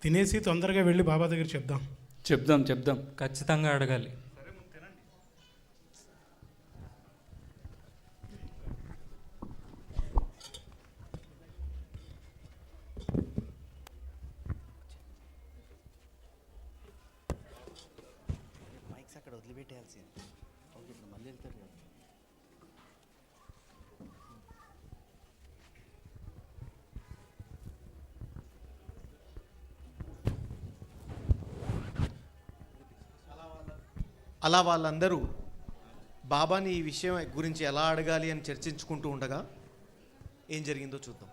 S: తినేసి తొందరగా వెళ్ళి బాబా దగ్గర చెప్దాం.
R: ఖచ్చితంగా అడగాలి.
B: అక్కడ వదిలిపెట్టేయాల్సింది. మళ్ళీ వెళ్తారు కదా. అలా వాళ్ళందరూ బాబాని ఈ విషయం గురించి ఎలా అడగాలి అని చర్చించుకుంటూ ఉండగా ఏం జరిగిందో చూద్దాం.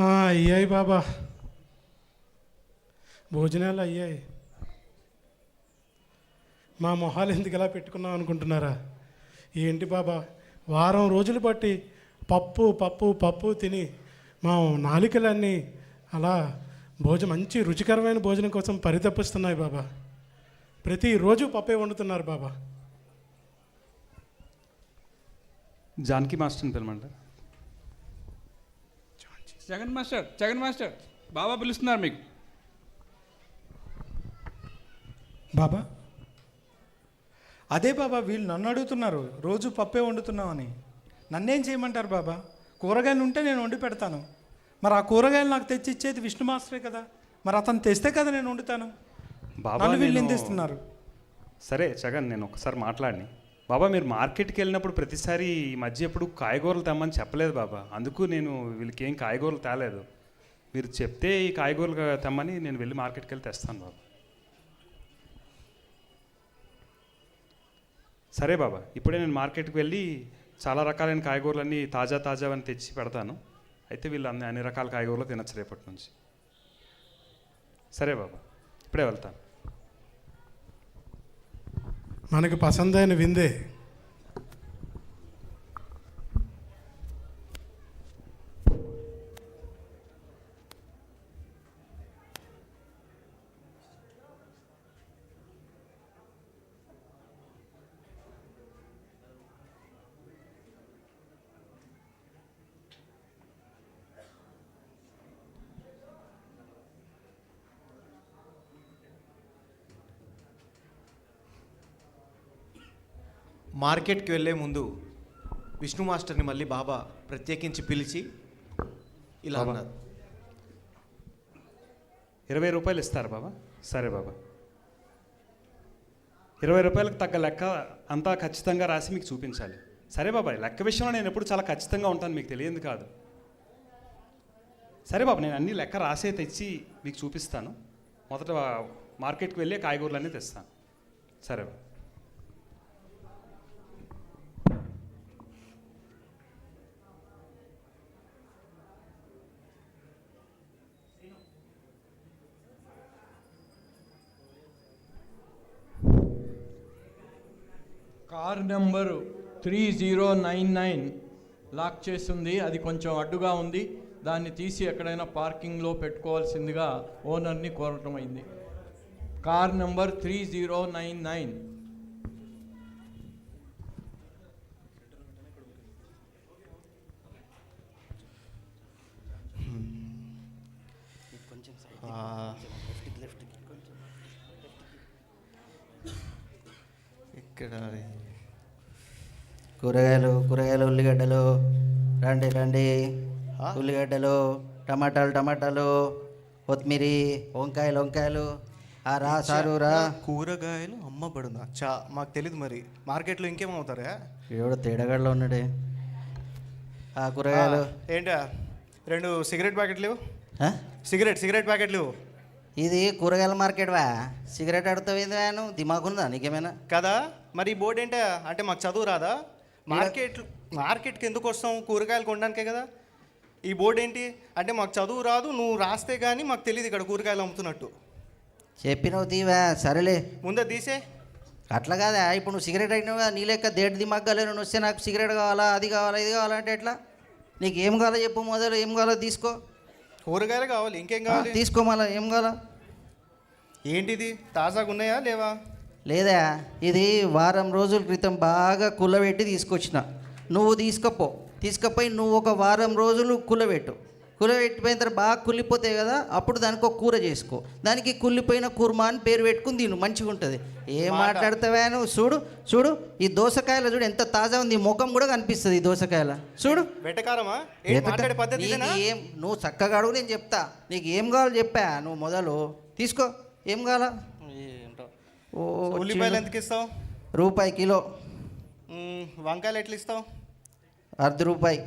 S: అయ్యాయి బాబా, భోజనాలు అయ్యాయి. మా మొహాలు ఎందుకు ఇలా పెట్టుకున్నాం అనుకుంటున్నారా? ఏంటి బాబా, వారం రోజులు బట్టి పప్పు తిని మా నాలికలన్నీ అలా మంచి రుచికరమైన భోజనం కోసం పరితపిస్తున్నాయి బాబా. ప్రతిరోజు పప్పే వండుతున్నారు బాబా.
U: జానకి మాస్టర్ని పిలమంటారు.
T: జగన్ మాస్టర్ బాబా పిలుస్తున్నారు మీకు.
V: బాబా, అదే బాబా, వీళ్ళు నన్ను అడుగుతున్నారు రోజు పప్పే వండుతున్నామని. నన్నేం చేయమంటారు బాబా? కూరగాయలు ఉంటే నేను వండి పెడతాను. మరి ఆ కూరగాయలు నాకు తెచ్చి ఇచ్చేది విష్ణు మాస్టరే కదా. మరి అతను తెస్తే కదా నేను వండుతాను.
U: బాబా
V: వీళ్ళు నిందిస్తున్నారు.
U: సరే జగన్, నేను ఒకసారి మాట్లాడిని. బాబా, మీరు మార్కెట్కి వెళ్ళినప్పుడు ప్రతిసారి ఈ మధ్య ఎప్పుడు కాయగూరలు తెమ్మని చెప్పలేదు బాబా. అందుకు నేను వీళ్ళకి ఏం కాయగూరలు తేలేదు. మీరు చెప్తే ఈ కాయగూరలు తెమ్మని నేను వెళ్ళి మార్కెట్కి వెళ్ళి తెస్తాను బాబా. సరే బాబా, ఇప్పుడే నేను మార్కెట్కి వెళ్ళి చాలా రకాలైన కాయగూరలన్నీ తాజావని తెచ్చి పెడతాను. అయితే వీళ్ళు అన్ని రకాల కాయగూరలు తినచ్చు రేపటి నుంచి. సరే బాబా, ఇప్పుడే వెళ్తాను.
S: మనకి పసందైన విందే.
B: మార్కెట్కి వెళ్ళే ముందు విష్ణు మాస్టర్ని మళ్ళీ బాబా ప్రత్యేకించి పిలిచి ఇలా అన్నారు.
U: 20 రూపాయలు ఇస్తారు బాబా? సరే బాబా. 20 రూపాయలకు తగ్గ లెక్క అంతా ఖచ్చితంగా రాసి మీకు చూపించాలి. సరే బాబాయ్, లెక్క విషయంలో నేను ఎప్పుడు చాలా ఖచ్చితంగా ఉంటాను, మీకు తెలియదు కాదు. సరే బాబు, నేను అన్ని లెక్క రాసే తెచ్చి మీకు చూపిస్తాను. మొదట మార్కెట్కి వెళ్ళి కాయగూరలన్నీ తెస్తాను. సరే బాబు.
F: కార్ నెంబరు 3099 లాక్ చేస్తుంది. అది కొంచెం అడ్డుగా ఉంది. దాన్ని తీసి ఎక్కడైనా పార్కింగ్లో పెట్టుకోవాల్సిందిగా ఓనర్ని కోరటం అయింది. Car number 3099.
B: ఇక్కడ
W: కూరగాయలు ఉల్లిగడ్డలు రండి ఉల్లిగడ్డలు టమాటాలు కొత్తిమీర వంకాయలు సారురా.
B: కూరగాయలు అమ్మబడునా? మాకు తెలీదు. మరి మార్కెట్లో ఇంకేమవుతారా?
W: ఎవడో తేడాగడలో ఉన్నాడే. కూరగాయలు
B: ఏంటా 2 సిగరెట్ ప్యాకెట్లు? సిగరెట్ ప్యాకెట్లు.
W: ఇది కూరగాయల మార్కెట్ వా? సిగరెట్ అడుగుతావు నువ్వు? దిమాగుందా నీకేమైనా?
B: కదా. మరి ఈ బోర్డు ఏంటా? అంటే మాకు చదువు రాదా? మార్కెట్కి ఎందుకు వస్తాం? కూరగాయలు కొనడానికే కదా. ఈ బోర్డు ఏంటి అంటే మాకు చదువు రాదు, నువ్వు రాస్తే కానీ మాకు తెలియదు ఇక్కడ కూరగాయలు అమ్ముతున్నట్టు.
W: చెప్పినవు తీవా, సరేలే.
B: ముందే తీసే.
W: అట్లా కాదా, ఇప్పుడు నువ్వు సిగరెట్ అయినావు కదా, నీ లెక్క దేటి దిమాగ్గాలే నువ్వు వస్తే నాకు సిగరెట్ కావాలా, అది కావాలా, ఇది కావాలంటే ఎట్లా? నీకు ఏం కావాలో చెప్పు, మొదలు ఏం కావాలో తీసుకో.
B: కూరగాయలు కావాలి, ఇంకేం కావాలి?
W: తీసుకో, మళ్ళీ ఏం కావాలా?
B: ఏంటిది, తాజాగా ఉన్నాయా లేవా?
W: లేదా, ఇది వారం రోజుల క్రితం బాగా కుల్లబెట్టి తీసుకొచ్చిన. నువ్వు తీసుకపోయి నువ్వు ఒక వారం రోజులు కుల్లబెట్టిపోయిన తర్వాత బాగా కుళ్ళిపోతాయి కదా, అప్పుడు దానికి ఒక కూర చేసుకో. దానికి కుళ్ళిపోయిన కుర్మా అని పేరు పెట్టుకుని తిను, మంచిగా ఉంటుంది. ఏం మాట్లాడతావా నువ్వు? చూడు ఈ దోసకాయలు చూడు ఎంత తాజా ఉంది, ముఖం కూడా కనిపిస్తుంది ఈ దోసకాయల. చూడు
B: వెటకారమా?
W: ఏం నువ్వు చక్కగా అడుగు, నేను చెప్తా. నీకు ఏం కావాలో చెప్పా, నువ్వు మొదలు తీసుకో. ఏం కావాలా?
B: ఉల్లిపాయలు ఎంతకి ఇస్తావు?
W: రూపాయి కిలో.
B: వంకాయలు ఎట్లా ఇస్తావు?
W: ₹1.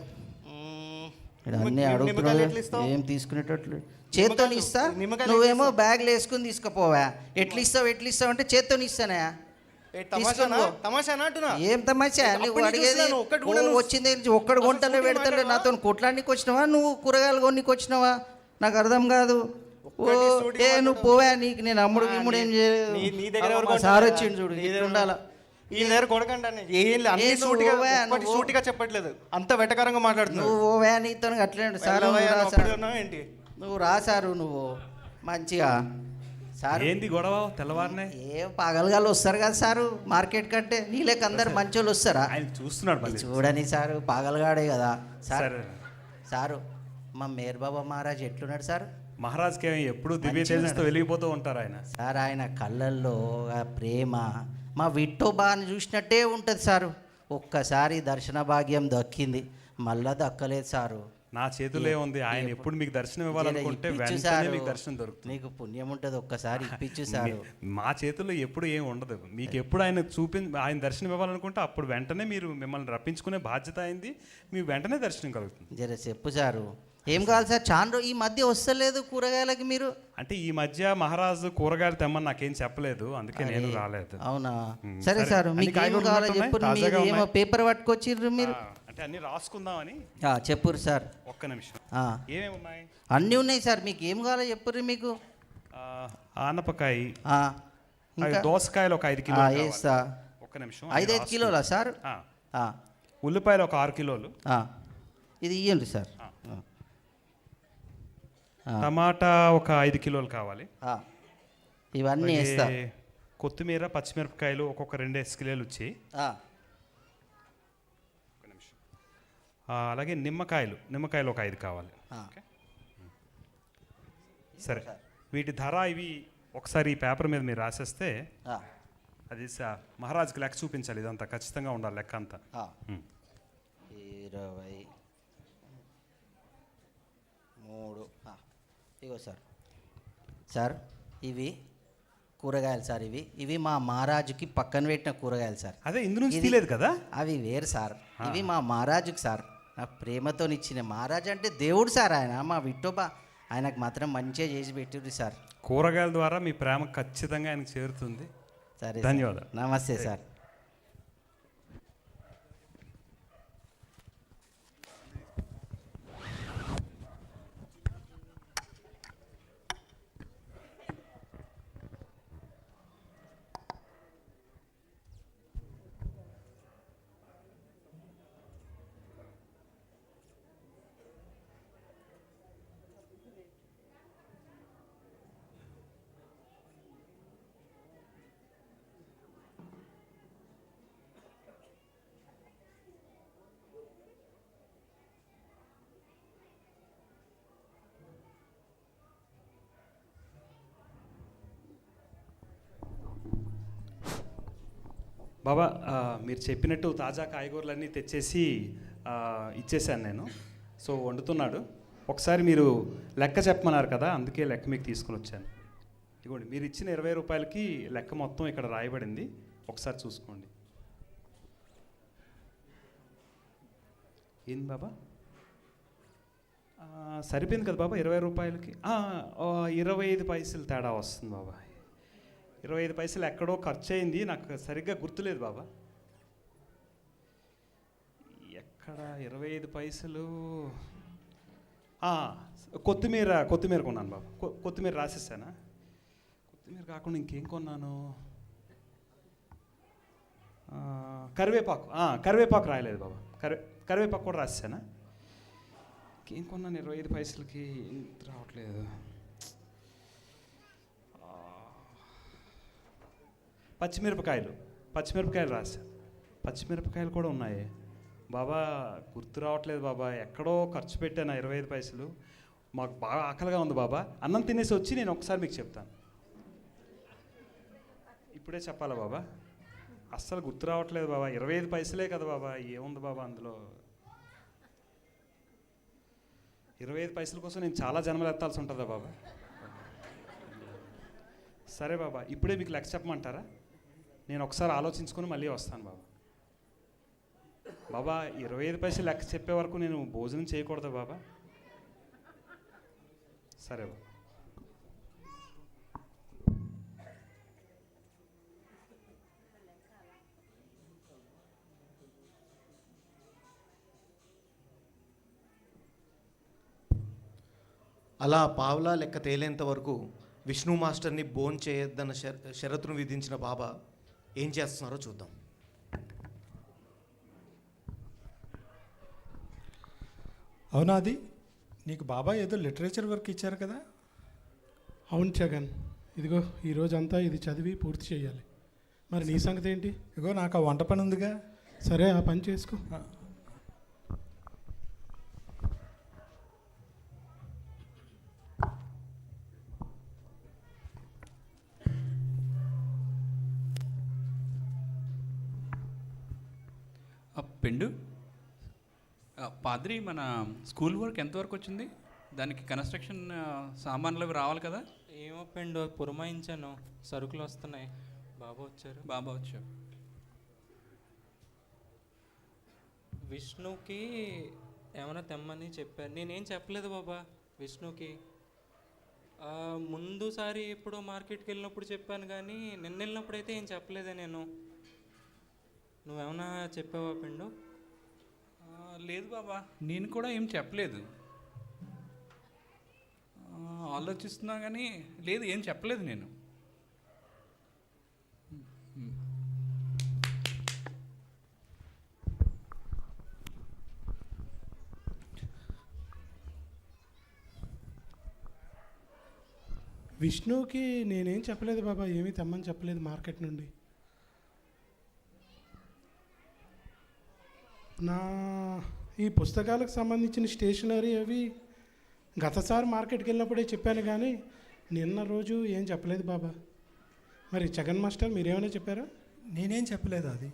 W: అన్నీ అడుగుతున్నావు, ఏం తీసుకునేటట్లు. చేత్తో ఇస్తా, నువ్వేమో బ్యాగ్లో వేసుకుని తీసుకుపోవా. ఎట్లా ఇస్తావు అంటే చేత్తో ఇస్తానా? ఏం తమాషా? నువ్వు అడిగేది వచ్చింది ఒక్కడు గుంటలో పెడతాడు, నాతో కొట్లాడికి వచ్చినావా, నువ్వు కూరగాయలు కొన్నికి వచ్చినావా? నాకు అర్థం కాదు. నువ్వు పోవా, నీకు నేను అమ్ముడు ఏం చేయలేదు. సార్ వచ్చిండు చూడు, ఇట్లా ఉండాలా.
B: ఈ దగ్గర కొడకండి, చెప్పట్లేదు, అంత వెటకారంగా మాట్లాడుతున్నావు.
W: నువ్వు నీతో అట్లే సార్ ఏంటి, నువ్వు రాసారు నువ్వు మంచిగా. సార్
U: ఏంది గొడవ తెల్లవారినే?
W: ఏం పగలగాళ్ళు వస్తారు కదా సారు మార్కెట్ కంటే, నీళ్ళకి అందరు మంచి వాళ్ళు వస్తారా?
U: ఆయన చూస్తున్నాడు,
W: చూడని సారు పగలగాడే కదా సారు. మా మేర్ బాబా మహారాజ్ ఎట్లున్నాడు సార్?
U: మహారాజ్కి ఎప్పుడు దివ్య తేజస్తో వెలిగిపోతూ ఉంటారు ఆయన.
W: సార్ ఆయన కళ్ళల్లో ఆ ప్రేమ మా విట్టోబాని చూసినట్టే ఉంటుంది సారు. ఒక్కసారి దర్శన భాగ్యం దక్కింది, మళ్ళా దక్కలేదు సారు.
U: నా చేతిలో ఉంది, ఆయన ఎప్పుడు మీకు దర్శనం ఇవ్వాలనుకుంటే వెంటనే మీకు దర్శనం దొరుకుతుంది.
W: నీకు పుణ్యం ఉంటుంది, ఒక్కసారి ఇప్పించు సారు.
U: మా చేతుల్లో ఎప్పుడు ఏం ఉండదు. మీకు ఎప్పుడు ఆయన ఆయన దర్శనం ఇవ్వాలనుకుంటే అప్పుడు వెంటనే మీరు మిమ్మల్ని రప్పించుకునే బాధ్యత అయింది, మీకు వెంటనే దర్శనం కలుగుతుంది.
W: జర చెప్పు సారు, ఏం కావాలి సార్? చాండ్రో ఈ మధ్య వస్తలేదు కూరగాయలకి మీరు.
U: అంటే ఈ మధ్య మహారాజు కూరగాయలు తెమ్మని నాకేం చెప్పలేదు, అందుకే నేను రాలేదు.
W: అవునా, సరే సార్. మీకు ఏం కావాలో చెప్పు. ఏమో పేపర్ పట్టుకొచ్చిర్రు మీరు?
U: అంటే అన్ని రాసుకుందామని.
W: చెప్పురు సార్.
U: ఒక్క నిమిషం. ఏమేమి ఉన్నాయి?
W: అన్నీ ఉన్నాయి సార్, మీకు ఏం కావాలో చెప్పుర్రు. మీకు
U: ఆనపకాయ, దోసకాయలు ఒక 5 కిలోలు వేస్తా. ఒక్క నిమిషం.
W: 5 కిలోలా సార్?
U: ఉల్లిపాయలు ఒక 6 కిలోలు.
W: ఇది ఇవ్వండి సార్.
U: టమాటా ఒక 5 కిలోలు కావాలి.
W: ఇవన్నీ వేస్తా.
U: కొత్తిమీర, పచ్చిమిరపకాయలు ఒక్కొక్క 2 కిలోలు వచ్చి. అలాగే నిమ్మకాయలు ఒక 5 కావాలి. సరే, వీటి ధర ఇవి ఒకసారి ఈ పేపర్ మీద మీరు రాసేస్తే అది మహారాజుకి లెక్క చూపించాలి. ఇదంతా ఖచ్చితంగా ఉండాలి లెక్క అంతా.
W: 23. ఇగో సార్ ఇవి కూరగాయలు సార్. ఇవి మా మహారాజుకి పక్కన పెట్టిన కూరగాయలు సార్.
U: అదే ఇందు నుంచి తీయలేదు కదా,
W: అవి వేరు సార్. ఇవి మా మహారాజుకి సార్, నాకు ప్రేమతో ఇచ్చిన. మహారాజు అంటే దేవుడు సార్ ఆయన, మా విట్టోబా. ఆయనకు మాత్రం మంచిగా చేసి పెట్టింది సార్.
U: కూరగాయల ద్వారా మీ ప్రేమ ఖచ్చితంగా ఆయనకు చేరుతుంది.
W: సరే,
U: ధన్యవాదాలు.
W: నమస్తే సార్.
U: బాబా, మీరు చెప్పినట్టు తాజా కాయగూరలన్నీ తెచ్చేసి ఇచ్చేసాను నేను. సో వండుతున్నాడు. ఒకసారి మీరు లెక్క చెప్పమన్నారు కదా, అందుకే లెక్క మీకు తీసుకుని వచ్చాను. ఇదిగోండి, మీరు ఇచ్చిన ₹20కి లెక్క మొత్తం ఇక్కడ రాయబడింది, ఒకసారి చూసుకోండి. ఏంది బాబా, సరిపోయింది కదా బాబా? ₹20కి 25 పైసలు తేడా వస్తుంది బాబా. 25 పైసలు ఎక్కడో ఖర్చు అయింది, నాకు సరిగ్గా గుర్తులేదు బాబా. ఎక్కడ 25 పైసలు? కొత్తిమీర కొన్నాను బాబా. కొత్తిమీర రాసేసానా? కొత్తిమీర కాకుండా ఇంకేం కొన్నాను? కరివేపాకు. కరివేపాకు రాయలేదు బాబా. కరివేపాకు కూడా రాసానా? ఇంకేం కొన్నాను 25 పైసలకి? రావట్లేదు. పచ్చిమిరపకాయలు రాశా. పచ్చిమిరపకాయలు కూడా ఉన్నాయి బాబా, గుర్తు రావట్లేదు బాబా. ఎక్కడో ఖర్చు పెట్టాను 25 పైసలు. మాకు బాగా ఆకలిగా ఉంది బాబా. అన్నం తినేసి వచ్చి నేను ఒకసారి మీకు చెప్తాను. ఇప్పుడే చెప్పాలా బాబా? అస్సలు గుర్తు రావట్లేదు బాబా. 25 పైసలే కదా బాబా, ఏముంది బాబా అందులో? 25 పైసల కోసం నేను చాలా జన్మలు ఎత్తాల్సి ఉంటుందా బాబా? సరే బాబా, ఇప్పుడే మీకు లెక్క చెప్పమంటారా? నేను ఒకసారి ఆలోచించుకొని మళ్ళీ వస్తాను బాబా. బాబా 25 పైసలు లెక్క చెప్పే వరకు నేను భోజనం చేయకూడదా బాబా? సరే బాబా.
B: అలా పావులా లెక్క తేలేంత వరకు విష్ణు మాస్టర్ని బోన్ చేయొద్దన్న షరతును విధించిన బాబా ఏం చేస్తున్నారో చూద్దాం.
V: అవునా? అది నీకు బాబా ఏదో లిటరేచర్ వర్క్ ఇచ్చారు కదా?
S: అవును జగన్, ఇదిగో ఈరోజంతా ఇది చదివి పూర్తి చేయాలి. మరి నీ సంగతి ఏంటి?
V: ఇగో నాకు ఆ వంట పని ఉందిగా.
S: సరే, ఆ పని చేసుకో.
T: పెండు పాద్రి, మన స్కూల్ వర్క్ ఎంతవరకు వచ్చింది? దానికి కన్స్ట్రక్షన్ సామాన్లు అవి రావాలి కదా?
R: ఏమో పెండు, పురమాయించాను, సరుకులు వస్తున్నాయి. బాబా వచ్చారు. విష్ణుకి ఏమైనా తెమ్మని చెప్పారు. నేనేం చెప్పలేదు బాబా విష్ణుకి. ముందుసారి ఎప్పుడో మార్కెట్కి వెళ్ళినప్పుడు చెప్పాను, కానీ నిన్న వెళ్ళినప్పుడైతే ఏం చెప్పలేదే నేను. నువ్వేమన్నా చెప్పావా పెండు?
T: లేదు బాబా, నేను కూడా ఏం చెప్పలేదు. ఆలోచిస్తున్నా కానీ లేదు, ఏం చెప్పలేదు నేను.
S: విష్ణుకి నేనేం చెప్పలేదు బాబా, ఏమీ తెమ్మని చెప్పలేదు మార్కెట్ నుండి. ఈ పుస్తకాలకు సంబంధించిన స్టేషనరీ అవి గతసారి మార్కెట్కి వెళ్ళినప్పుడే చెప్పాను, కానీ నిన్న రోజు ఏం చెప్పలేదు బాబా. మరి జగన్ మాస్టర్ మీరేమైనా చెప్పారా?
V: నేనేం చెప్పలేదు. అది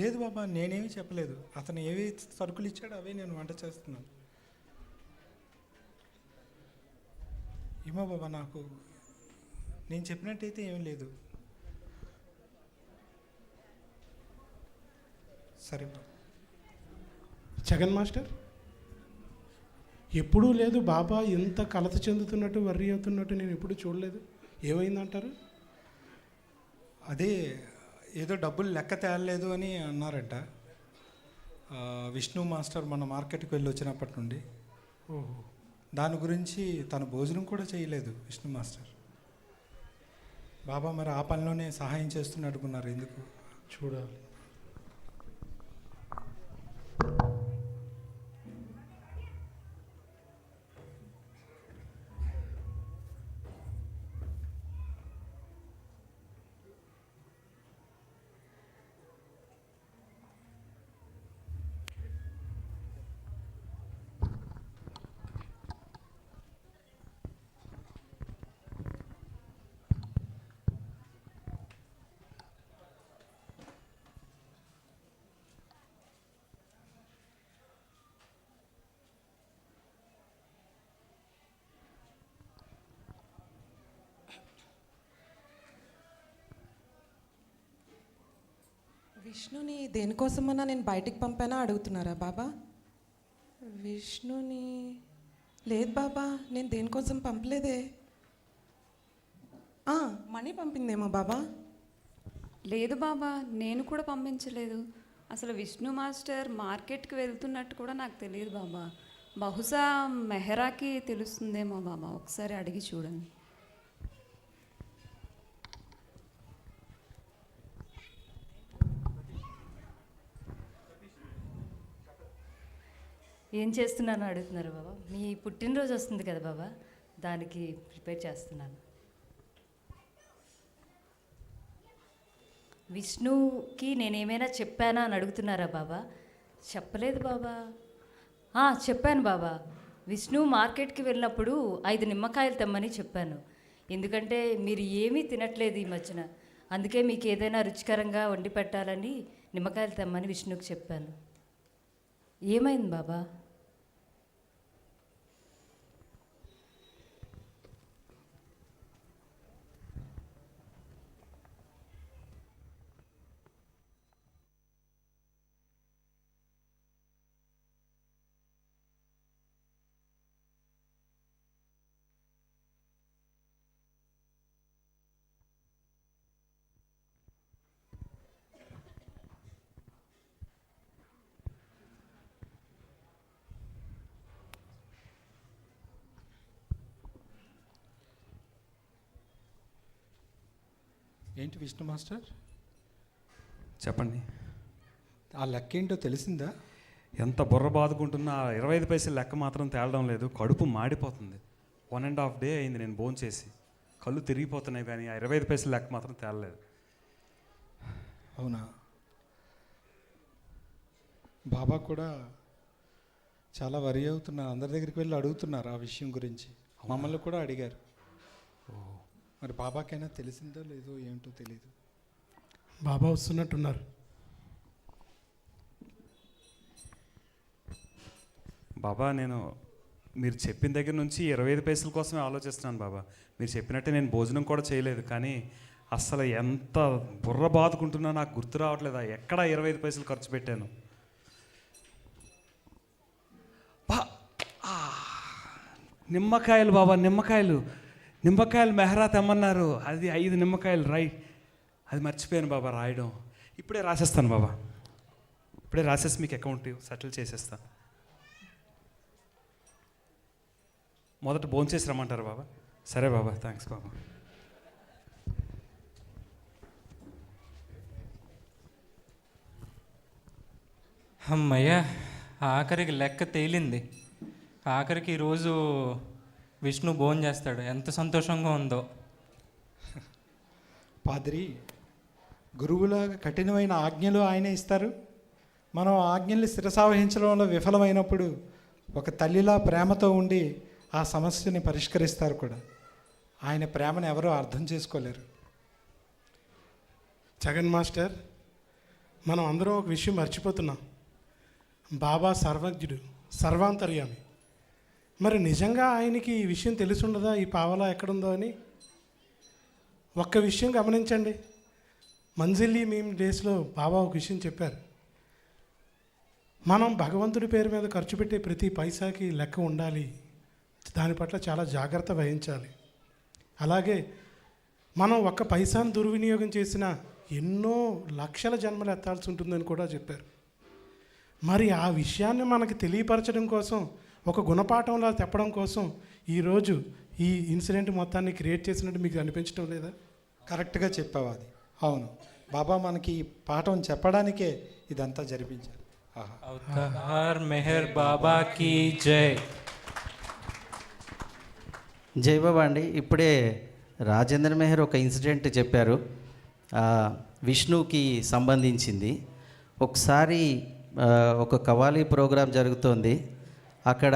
V: లేదు బాబా, నేనేమీ చెప్పలేదు. అతను ఏవి సరుకులు ఇచ్చాడో అవే నేను వంట చేస్తున్నాను. ఏమో బాబా, నాకు నేను చెప్పినట్టయితే ఏమీ లేదు. సరే బాబా.
S: జగన్ మాస్టర్, ఎప్పుడూ లేదు బాబా ఎంత కలత చెందుతున్నట్టు, వర్రీ అవుతున్నట్టు నేను ఎప్పుడూ చూడలేదు. ఏమైందంటారు?
V: అదే ఏదో డబ్బులు లెక్క తేలలేదు అని అన్నారట విష్ణు మాస్టర్ మన మార్కెట్కి వెళ్ళి వచ్చినప్పటి నుండి.
S: ఓహో,
V: దాని గురించి తను భోజనం కూడా చేయలేదు విష్ణు మాస్టర్. బాబా మరి ఆ పనిలోనే సహాయం చేస్తున్నట్టుకున్నారు. ఎందుకు
S: చూడాలి.
E: విష్ణుని దేనికోసమన్నా నేను బయటికి పంపానా అడుగుతున్నారా బాబా? విష్ణుని లేదు బాబా, నేను దేనికోసం పంపలేదే. మనీ పంపిందేమో బాబా.
H: లేదు బాబా, నేను కూడా పంపించలేదు. అసలు విష్ణు మాస్టర్ మార్కెట్కి వెళ్తున్నట్టు కూడా నాకు తెలియదు బాబా. బహుశా మెహరాకి తెలుస్తుందేమో బాబా, ఒకసారి అడిగి చూడండి.
A: ఏం చేస్తున్నాను అడుగుతున్నారు బాబా. మీ పుట్టినరోజు వస్తుంది కదా బాబా, దానికి ప్రిపేర్ చేస్తున్నాను. విష్ణుకి నేనేమైనా చెప్పానా అని అడుగుతున్నారా బాబా? చెప్పలేదు బాబా. చెప్పాను బాబా. విష్ణు మార్కెట్కి వెళ్ళినప్పుడు 5 నిమ్మకాయలు తెమ్మని చెప్పాను. ఎందుకంటే మీరు ఏమీ తినట్లేదు ఈ మధ్యన, అందుకే మీకు ఏదైనా రుచికరంగా వండి పెట్టాలని నిమ్మకాయలు తెమ్మని విష్ణుకి చెప్పాను. ఏమైంది బాబా?
V: ఏంటి విష్ణు మాస్టర్,
U: చెప్పండి.
V: ఆ లెక్క ఏంటో తెలిసిందా?
U: ఎంత బుర్ర బాదుకుంటున్నా 25 పైసలు లెక్క మాత్రం తేలడం లేదు. కడుపు మాడిపోతుంది. 1.5 డే అయింది నేను భోజనం చేసి. కళ్ళు తిరిగిపోతున్నాయి కానీ ఆ 25 పైసలు లెక్క మాత్రం తేలలేదు.
V: అవునా? బాబా కూడా చాలా వరి అవుతున్నారు. అందరి దగ్గరికి వెళ్ళి అడుగుతున్నారు ఆ విషయం గురించి. మమ్మల్ని కూడా అడిగారు. మరి బాబాకైనా తెలిసిందో లేదో ఏంటో తెలీదు.
S: బాబా వస్తున్నట్టున్నారు.
U: బాబా, నేను మీరు చెప్పిన దగ్గర నుంచి 25 పైసల కోసమే ఆలోచిస్తున్నాను బాబా. మీరు చెప్పినట్టే నేను భోజనం కూడా చేయలేదు, కానీ అసలు ఎంత బుర్ర బాదుకుంటున్నా నాకు గుర్తు రావట్లేదు. ఎక్కడ 25 పైసలు ఖర్చు పెట్టాను. నిమ్మకాయలు బాబా, నిమ్మకాయలు మెహరా తెమ్మన్నారు. అది 5 నిమ్మకాయలు అది మర్చిపోయాను బాబా రాయడం. ఇప్పుడే రాసేస్తాను బాబా. ఇప్పుడే రాసేసి మీకు అకౌంట్ సెటిల్ చేసేస్తాను. మొదట భోంచేసి రమ్మంటారు బాబా? సరే బాబా, థ్యాంక్స్ బాబా.
R: అమ్మయ్య, ఆఖరికి లెక్క తేలింది. ఆఖరికి ఈరోజు విష్ణు భోజనం చేస్తాడు. ఎంత సంతోషంగా ఉందో.
V: పాద్రి, గురువులాగా కఠినమైన ఆజ్ఞలు ఆయనే ఇస్తారు. మనం ఆజ్ఞల్ని శిరసావహించడంలో విఫలమైనప్పుడు ఒక తల్లిలా ప్రేమతో ఉండి ఆ సమస్యని పరిష్కరిస్తారు కూడా. ఆయన ప్రేమను ఎవరూ అర్థం చేసుకోలేరు.
S: జగన్ మాస్టర్, మనం అందరం ఒక విషయం మర్చిపోతున్నాం. బాబా సర్వజ్ఞుడు, సర్వాంతర్యామి. మరి నిజంగా ఆయనకి ఈ విషయం తెలిసి ఉండదా, ఈ పావలా ఎక్కడుందో అని? ఒక్క విషయం గమనించండి. మంజిల్లీ మీమ్ డేస్లో బాబా ఒక విషయం చెప్పారు. మనం భగవంతుడి పేరు మీద ఖర్చు పెట్టే ప్రతి పైసాకి లెక్క ఉండాలి. దాని పట్ల చాలా జాగ్రత్త వహించాలి. అలాగే మనం ఒక్క పైసాను దుర్వినియోగం చేసినా ఎన్నో లక్షల జన్మలు ఎత్తాల్సి ఉంటుందని కూడా చెప్పారు. మరి ఆ విషయాన్ని మనకి తెలియపరచడం కోసం, ఒక గుణపాఠంలా చెప్పడం కోసం ఈరోజు ఈ ఇన్సిడెంట్ మొత్తాన్ని క్రియేట్ చేసినట్టు మీకు అనిపించడం లేదా?
V: కరెక్ట్గా చెప్పావు. అది అవును. బాబా మనకి ఈ పాఠం చెప్పడానికే ఇదంతా జరిపించారు.
R: అవతార్ మెహర్ బాబా కీ జై.
W: జై బాబా అండి. ఇప్పుడే రాజేంద్ర మెహర్ ఒక ఇన్సిడెంట్ చెప్పారు, విష్ణుకి సంబంధించింది. ఒకసారి ఒక కవాలి ప్రోగ్రాం జరుగుతోంది. అక్కడ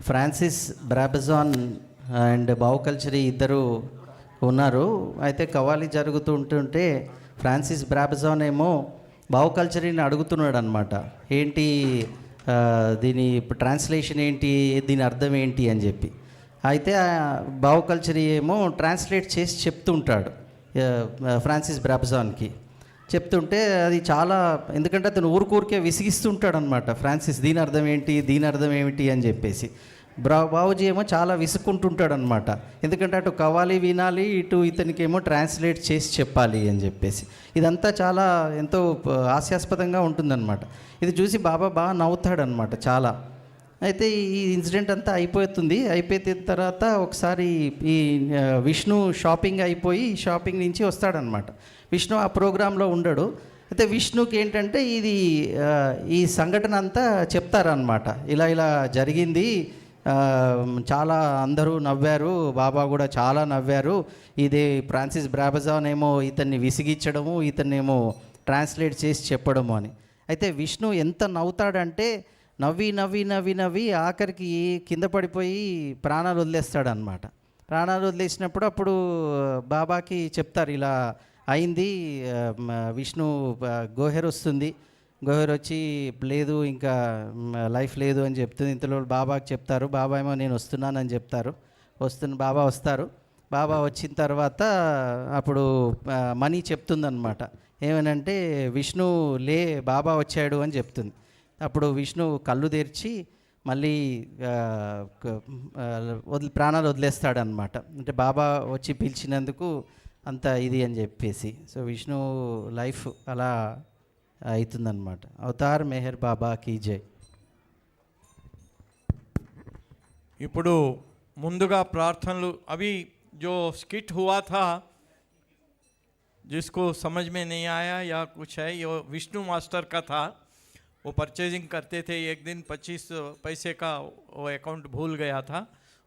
W: ఫ్రాన్సిస్ బ్రాబజాన్ అండ్ బావుకల్చరీ ఇద్దరు ఉన్నారు. అయితే కవాలి జరుగుతుంటుంటే ఫ్రాన్సిస్ బ్రాబజాన్ ఏమో బావుకల్చరీని అడుగుతున్నాడు అనమాట. ఏంటి దీని ట్రాన్స్లేషన్ ఏంటి, దీని అర్థం ఏంటి అని చెప్పి. అయితే బావుకల్చరీ ఏమో ట్రాన్స్లేట్ చేసి చెప్తుంటాడు ఫ్రాన్సిస్ బ్రాబజాన్కి. చెప్తుంటే అది చాలా, ఎందుకంటే అతను ఊరికే విసిగిస్తుంటాడు అనమాట. ఫ్రాన్సిస్ దీని అర్థం ఏంటి, దీని అర్థం ఏమిటి అని చెప్పేసి. బాబుజీ ఏమో చాలా విసుక్కుంటుంటాడు అనమాట. ఎందుకంటే అటు కవాలి వినాలి, ఇటు ఇతనికేమో ట్రాన్స్లేట్ చేసి చెప్పాలి అని చెప్పేసి. ఇదంతా చాలా ఎంతో హాస్యాస్పదంగా ఉంటుందన్నమాట. ఇది చూసి బాబా బాగా నవ్వుతాడనమాట చాలా. అయితే ఈ ఇన్సిడెంట్ అంతా అయిపోయిన తర్వాత ఒకసారి ఈ విష్ణు షాపింగ్ అయిపోయి షాపింగ్ నుంచి వస్తాడనమాట. విష్ణు ఆ ప్రోగ్రాంలో ఉండడు. అయితే విష్ణుకి ఏంటంటే ఇది ఈ సంఘటన అంతా చెప్తారనమాట. ఇలా ఇలా జరిగింది, చాలా అందరూ నవ్వారు, బాబా కూడా చాలా నవ్వారు. ఇదే ఫ్రాన్సిస్ బ్రాబజాన్ ఏమో ఇతన్ని విసిగించడము, ఇతన్నేమో ట్రాన్స్లేట్ చేసి చెప్పడము అని. అయితే విష్ణు ఎంత నవ్వుతాడంటే నవ్వి నవ్వి నవ్వి నవ్వి ఆఖరికి కింద పడిపోయి ప్రాణాలు వదిలేస్తాడనమాట. ప్రాణాలు వదిలేసినప్పుడు అప్పుడు బాబాకి చెప్తారు, ఇలా అయింది, విష్ణు గోహెర్ వస్తుంది, గోహెర్ వచ్చి లేదు ఇంకా లైఫ్ లేదు అని చెప్తుంది. ఇంతలో బాబాకి చెప్తారు, బాబా ఏమో నేను వస్తున్నానని చెప్తారు. బాబా వస్తారు. బాబా వచ్చిన తర్వాత అప్పుడు మనీ చెప్తుందన్నమాట, ఏమనంటే విష్ణు లే బాబా వచ్చాడు అని చెప్తుంది. అప్పుడు విష్ణు కళ్ళు తెరిచి మళ్ళీ ప్రాణాలు వదిలేస్తాడనమాట. అంటే బాబా వచ్చి పిలిచినందుకు అంత ఇది అని చెప్పేసి. సో విష్ణు లైఫ్ అలా అవుతుందన్నమాట. అవతార్ మెహర్ బాబా కీ జై.
D: ఇప్పుడు ముందుగా ప్రార్థనలు. అవి जो स्किट हुआ था जिसको समझ में नहीं आया या कुछ है, ये विष्णु मास्टर का था. वो परचेजिंग करते थे, एक दिन 25 पैसे का वो अकाउंट भूल गया था,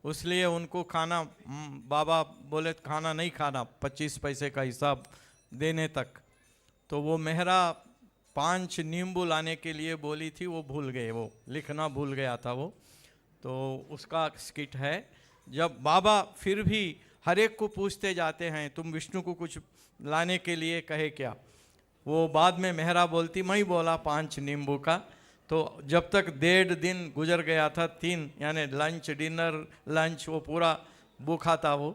D: इसलिए उनको खाना बाबा बोले खाना नहीं खाना 25 पैसे का हिसाब देने तक. तो वो मेहरा 5 नींबू लाने के लिए बोली थी, वो भूल गए, वो लिखना भूल गया था वो. तो उसका स्किट है. जब बाबा फिर भी हर एक को पूछते जाते हैं तुम विष्णु को कुछ लाने के लिए कहे क्या, वो बाद में मेहरा बोलती मैं ही बोला 5 नींबू का. तो जब तक 1.5 दिन गुजर गया था, 3 यानी लंच डिनर लंच वो पूरा भूखा था वो.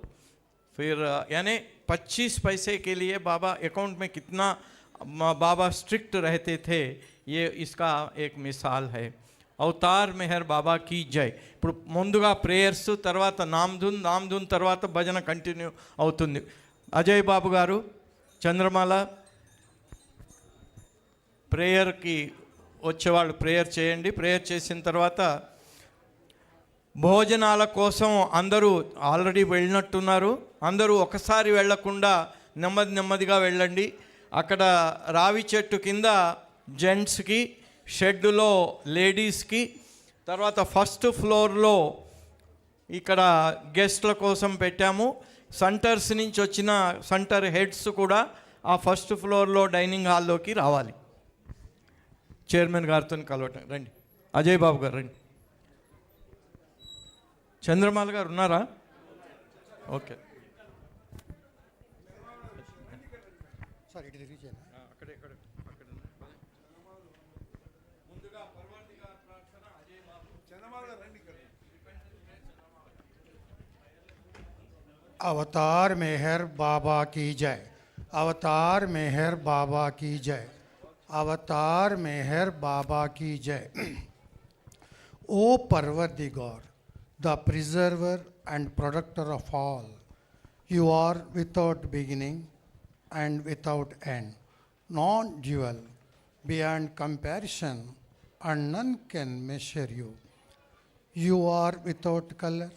D: फिर यानी 25 पैसे के लिए बाबा अकाउंट में कितना बाबा स्ट्रिक्ट रहते थे, ये इसका एक मिसाल है. అవతార్ మెహర్ బాబా కీ జై. ఇప్పుడు ముందుగా ప్రేయర్స్, తర్వాత నామ్ధున్ తర్వాత భజన కంటిన్యూ అవుతుంది. అజయ్ బాబు గారు చంద్రమాల ప్రేయర్కి వచ్చేవాళ్ళు ప్రేయర్ చేయండి. ప్రేయర్ చేసిన తర్వాత భోజనాల కోసం అందరూ ఆల్రెడీ వెళ్ళినట్టున్నారు. అందరూ ఒకసారి వెళ్ళకుండా నెమ్మదిగా వెళ్ళండి. అక్కడ రావి చెట్టు కింద జెంట్స్కి, షెడ్లో లేడీస్కి, తర్వాత ఫస్ట్ ఫ్లోర్లో ఇక్కడ గెస్ట్ల కోసం పెట్టాము. సెంటర్స్ నుంచి వచ్చిన సెంటర్ హెడ్స్ కూడా ఆ ఫస్ట్ ఫ్లోర్లో డైనింగ్ హాల్లోకి రావాలి. చైర్మన్ గారితో కలవటం రండి. అజయ్ బాబు గారు రండి. చంద్రమాల గారు ఉన్నారా? ఓకే.
I: अवतार मेहर बाबा की जय. अवतार मेहर बाबा की जय. अवतार मेहर बाबा की जय. O Parvardigar, the preserver and protector of all, you are without beginning and without end, non-dual, beyond comparison, and none can measure you. You are without color,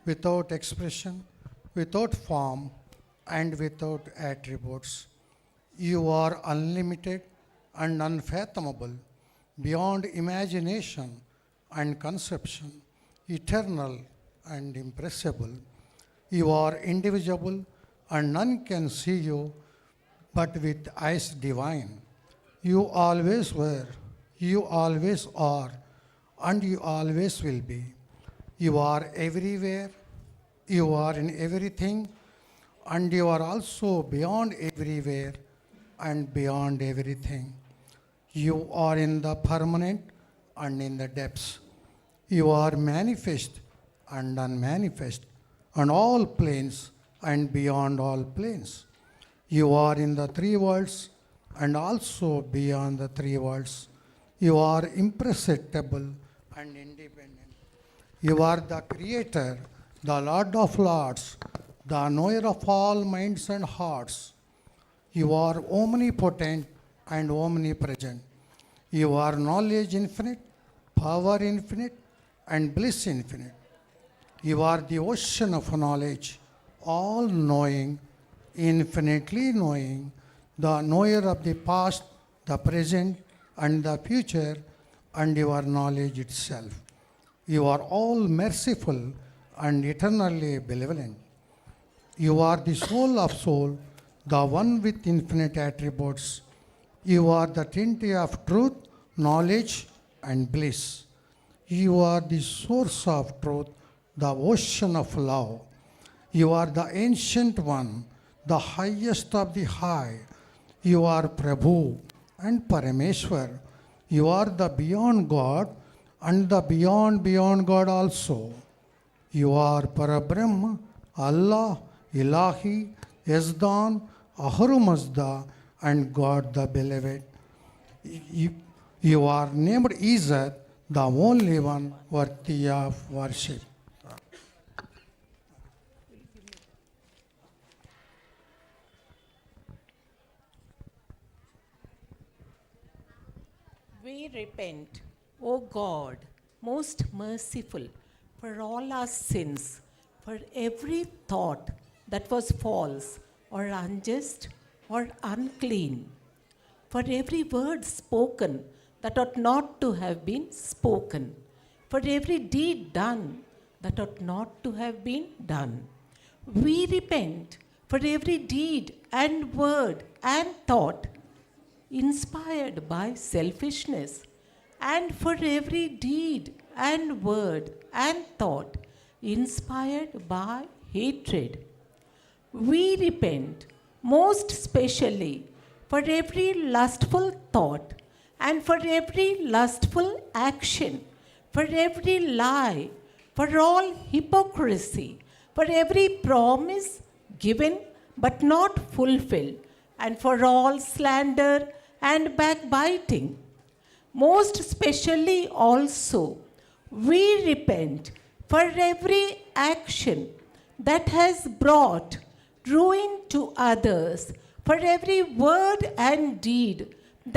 I: without expression, without form, and without attributes. You are unlimited and unfathomable, beyond imagination and conception, eternal and impressible. You are indivisible and none can see you but with eyes divine. You always were, you always are, and you always will be. You are everywhere, you are in everything, and you are also beyond everywhere and beyond everything. You are in the permanent and in the depths. You are manifest and unmanifest on all planes and beyond all planes. You are in the 3 worlds and also beyond the 3 worlds. You are imperceptible and independent. You are the creator, the Lord of Lords, the knower of all minds and hearts. You are omnipotent and omnipresent. You are knowledge infinite, power infinite, and bliss infinite. You are the ocean of knowledge, all knowing, infinitely knowing, the knower of the past, the present, and the future, and your knowledge itself. You are all merciful and eternally benevolent. You are the soul of soul, the one with infinite attributes. You are the Trinity of truth, knowledge, and bliss. You are the source of truth, the ocean of love. You are the ancient one, the highest of the high. You are Prabhu and Parameshwar. You are the beyond God and the beyond God also. You are Parabrahma, Allah, Ilahi, Yazdan, Ahura Mazda, and God the Beloved. You are named Izzat, the only one worthy of worship.
J: We repent, O God, most merciful, for all our sins, for every thought that was false or unjust or unclean, for every word spoken that ought not to have been spoken, for every deed done that ought not to have been done. We repent for every deed and word and thought inspired by selfishness, and for every deed and word and thought inspired by hatred. We repent most specially for every lustful thought and for every lustful action, for every lie, for all hypocrisy, for every promise given but not fulfilled, and for all slander and backbiting. Most especially also, we repent for every action that has brought ruin to others, for every word and deed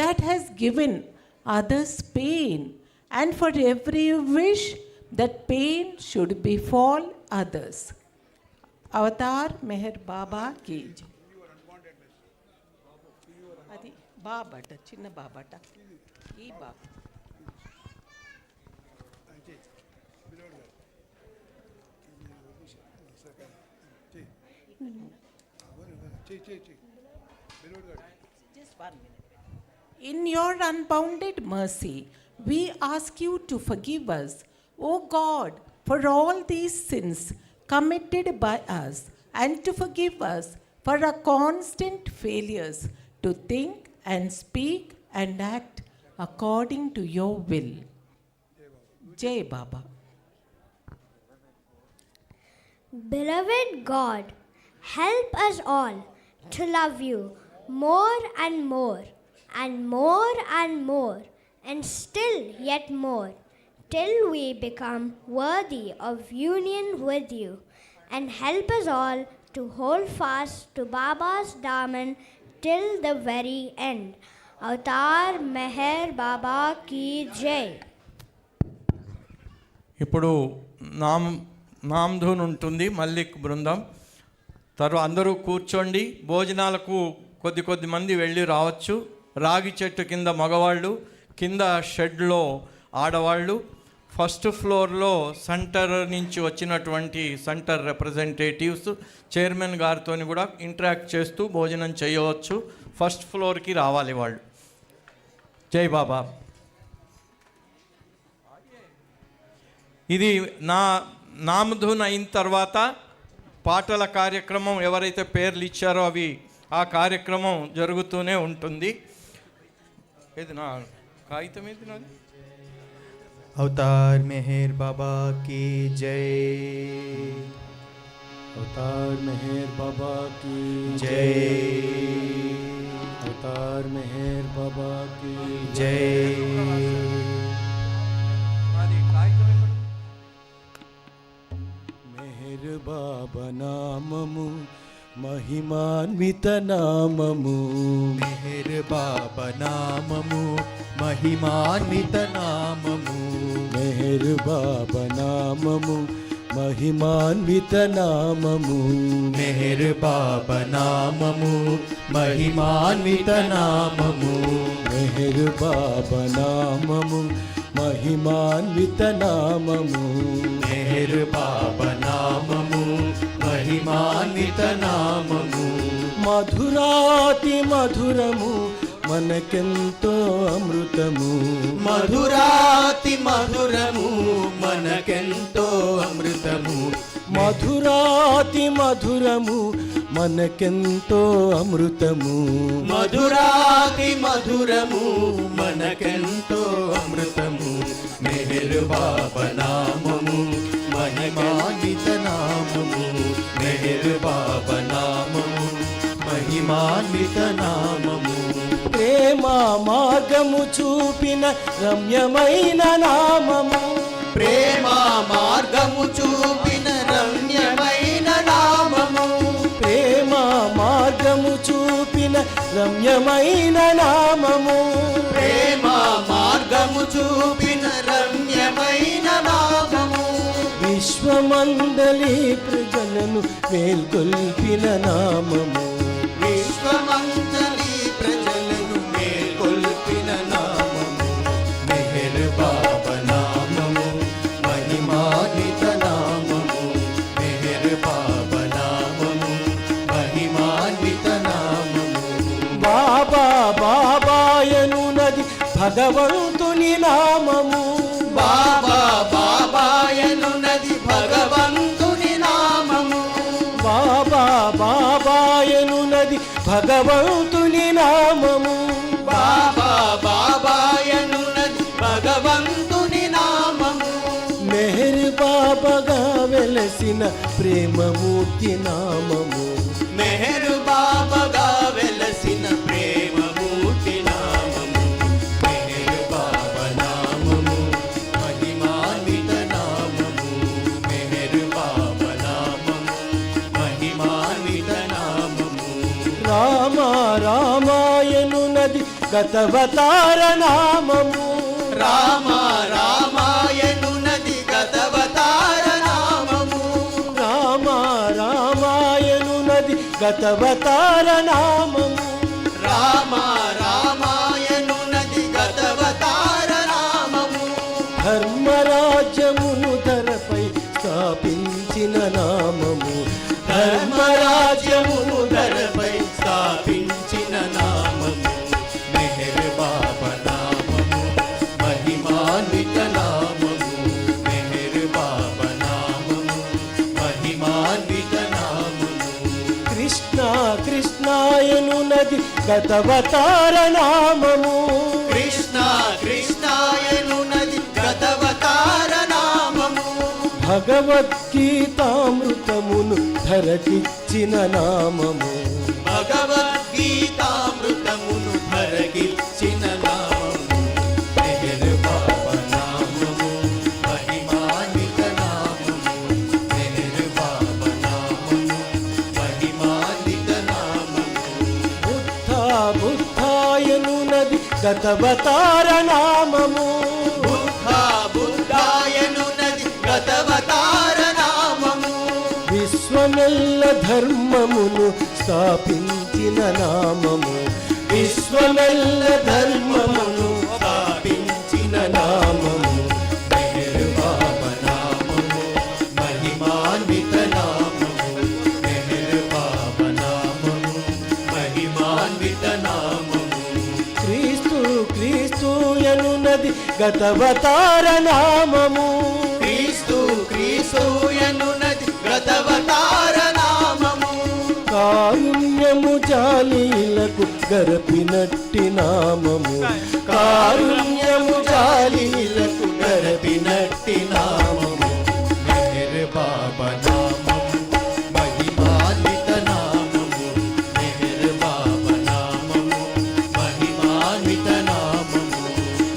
J: that has given others pain, and for every wish that pain should befall others. Avatar Meher Baba ki jai. Adi Babata, Chinna Babata. E Baba. Just 1 minute. In your unbounded mercy, we ask you to forgive us, O God, for all these sins committed by us, and to forgive us for our constant failures to think and speak and act according to your will. Jai Baba.
K: Beloved God, help us all to love you more and more, and more and more, and still yet more, till we become worthy of union with you, and help us all to hold fast to Baba's daman till the very end. Avatar Meher Baba ki jai.
D: ఇప్పుడు నామధూన్ ఉంటుంది మల్లిక్ బృందం. తర్వాత అందరూ కూర్చోండి. భోజనాలకు కొద్ది మంది వెళ్ళి రావచ్చు. రాగి చెట్టు కింద మగవాళ్ళు, కింద షెడ్లో ఆడవాళ్ళు, ఫస్ట్ ఫ్లోర్లో సెంటర్ నుంచి వచ్చినటువంటి సెంటర్ రిప్రజెంటేటివ్స్ చైర్మన్ గారితో కూడా ఇంటరాక్ట్ చేస్తూ భోజనం చేయవచ్చు. ఫస్ట్ ఫ్లోర్కి రావాలి వాళ్ళు. జై బాబా. ఇది నామధూన్ అయిన తర్వాత పాటల కార్యక్రమం ఎవరైతే పేర్లు ఇచ్చారో అవి ఆ కార్యక్రమం జరుగుతూనే ఉంటుంది. ఇది నా కాగితం ఇది నాది.
B: अवतार मेहर बाबा की जय.
L: अवतार मेहर बाबा की
B: जय.
L: अवतार मेहर बाबा की
B: जय.
L: मेहर बाबा नाममु महिमान्वित नाममु.
B: मेहर बाबा नाममु महिमान्वित नाममु.
L: मेहर बाबा नाममु మహిమాన్విత నామము.
B: మెహర్ బాబా నామము మహిమాన్విత నామము.
L: మెహర్ బాబా నామము మహిమాన్విత నామము.
B: మెహర్ బాబా నామము మహిమాన్విత నామము.
L: మధురాతి మధురము మనకెంతో అమృతము.
B: మధురాతి మధురము మనకెంతో అమృతము.
L: మధురాతి మధురము మనకెంతో అమృతము.
B: మధురాతి మధురము మనకెంతో అమృతము. మెహర్ బాబా నామము మహిమాన్విత నామము. మెహర్ బాబా నామము మహిమాన్విత నామము.
L: ప్రేమ మార్గము చూపిన రమ్యమైన నామము.
B: ప్రేమ మార్గము చూపిన రమ్యమైన నామము.
L: ప్రేమ మార్గము చూపిన రమ్యమైన నామము.
B: ప్రేమ మార్గము చూపిన రమ్యమైన నామము.
L: విశ్వమందలి ప్రజలను మేల్కొల్పిన నామము.
B: విశ్వమందలి ప్రజలను మేల్కొల్పిన నామము. మెహర్ బాబా నామము మహిమాన్విత నామము. మెహర్ బాబా నామము మహిమాన్విత నామము.
L: బాబా బాబాయనున్నది భగవంతుని నామము.
B: బాబా బాబాయనున్నది భగవంతుని నామము.
L: బాబా బాబాయనున్నది భగవంతుని నామము.
B: బాబా బాబాయనున్నది భగవంతుని నామము.
L: మెహర్ బాబాగా వెలసిన ప్రేమమూర్తి నామము.
B: మెహర్ బాబాగా వెలసిన ప్రేమమూర్తి నామము. మెహర్ బాబా నామము మహిమాన్విత నామము. మెహర్ బాబా నామము మహిమాన్విత నామము.
L: రామ రామాయనున్నది గతవతార నామము.
B: రామ రామాయనున్నది గతవతార నామము.
L: రామ రామాయనున్నది గతవతార నామము.
B: రామ రామాయనున్నది గతవతార నామము.
L: ధర్మరాజ్యమును ధరపై స్థాపించిన నామము. ధర్మరాజ్యమును
B: ధరపై స్థాపించిన నామము. మెహర్ బాబా నామము మహిమాన్విత నామము. మెహర్ బాబా నామము మహిమాన్విత నామము.
L: కృష్ణ కృష్ణాయనున్నది గతవతార నామము.
B: కృష్ణ కృష్ణాయనున్నది గతవతార నామము.
L: భగవద్గీతామృతమును ధరకిచ్చిన నామము.
B: భగవద్గీతామృతమును ధరకిచ్చిన నామము. మెహర్ బాబా నామము మహిమాన్విత నామము. మెహర్ బాబా నామము మహిమాన్విత నామము.
L: బుద్ధ బుద్ధాయనున్నది గతవతార నామము.
B: బుద్ధ బుద్ధాయనున్నది గతవతార నామము.
L: విశ్వమెల్ల ధర్మమును స్థాపించిన నామము. విశ్వమెల్ల ధర్మమును
B: స్థాపించిన నామము. మెహర్ బాబా నామము మహిమాన్విత నామము. మెహర్ బాబా నామము మహిమాన్విత నామము.
L: క్రీస్తు క్రీస్తు ఎనున్నది గతవతార నామము.
B: క్రీస్తు క్రీస్తు ఎనున్నది గతవతార నామము.
L: కారుణ్యము జాలీలకు గరపినట్టి నామము. కారుణ్యము జాలీలకు
B: గరపినట్టి నామము. మెహర్ బాబా నామము మహిమాన్విత నామము. మెహర్ బాబా నామము మహిమాన్విత నామము.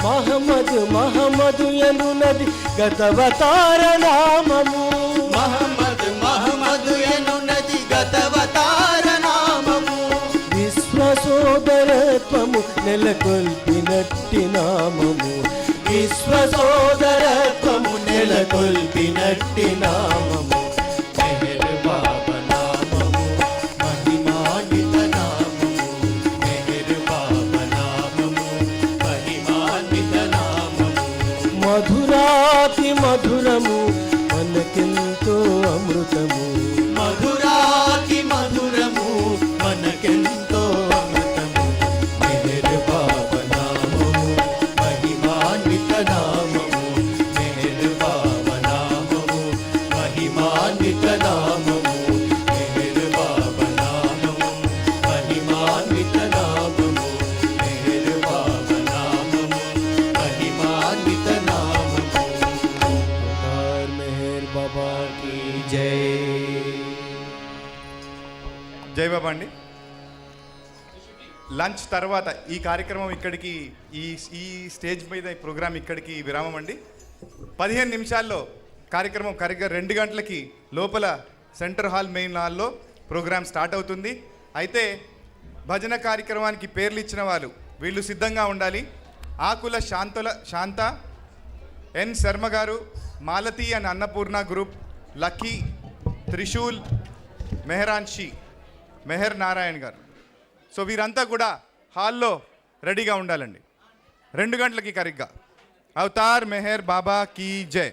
L: మహమ్మద్ మహమ్మదు ఎనున్నది గతవతార నామము.
B: మహమ్మద్ మహమ్మద్ ఎనున్నది గతవతార నామము.
L: విశ్వసోదరత్వము నెలకొల్పినట్టి నామము. విశ్వసోదరత్వము నెల నెలకొల్పినట్టి నామము మెహర్ బాబా నామము మహిమాన్విత నామము మెహర్ బాబా నామము మహిమాన్విత నామము మధురాతి మధురము మనకెంతో అమృతము మధురాతి మధురము మనకెంతో అమృతము మెహర్ బాబా నామము మహిమాన్విత నామము మెహర్ బాబా నామము మహిమాన్విత నామము మెహర్ బాబా నామము మహిమాన్విత నామము మెహర్ బాబా నామము మహిమాన్విత నామము మెహర్ బాబా की जय
M: జై బాబా అండి. లంచ్ తర్వాత ఈ కార్యక్రమం ఇక్కడికి ఈ ఈ స్టేజ్ మీద ఈ ప్రోగ్రాం ఇక్కడికి విరామం అండి. 15 నిమిషాల్లో కార్యక్రమం కరెక్ట్గా 2 గంటలకి లోపల సెంటర్ హాల్ మెయిన్ హాల్లో ప్రోగ్రాం స్టార్ట్ అవుతుంది. అయితే భజన కార్యక్రమానికి పేర్లు ఇచ్చిన వాళ్ళు వీళ్ళు సిద్ధంగా ఉండాలి. ఆకుల శాంత, ఎన్ శర్మ గారు, Malathi and Annapurna group, Lucky, Trishul, Meheranshi, Meher Narayan గారు. సో వీరంతా కూడా హాల్లో రెడీగా ఉండాలండి. 2 గంటలకి కరెక్ట్గా. అవతార్ మెహర్ బాబా కీ జై.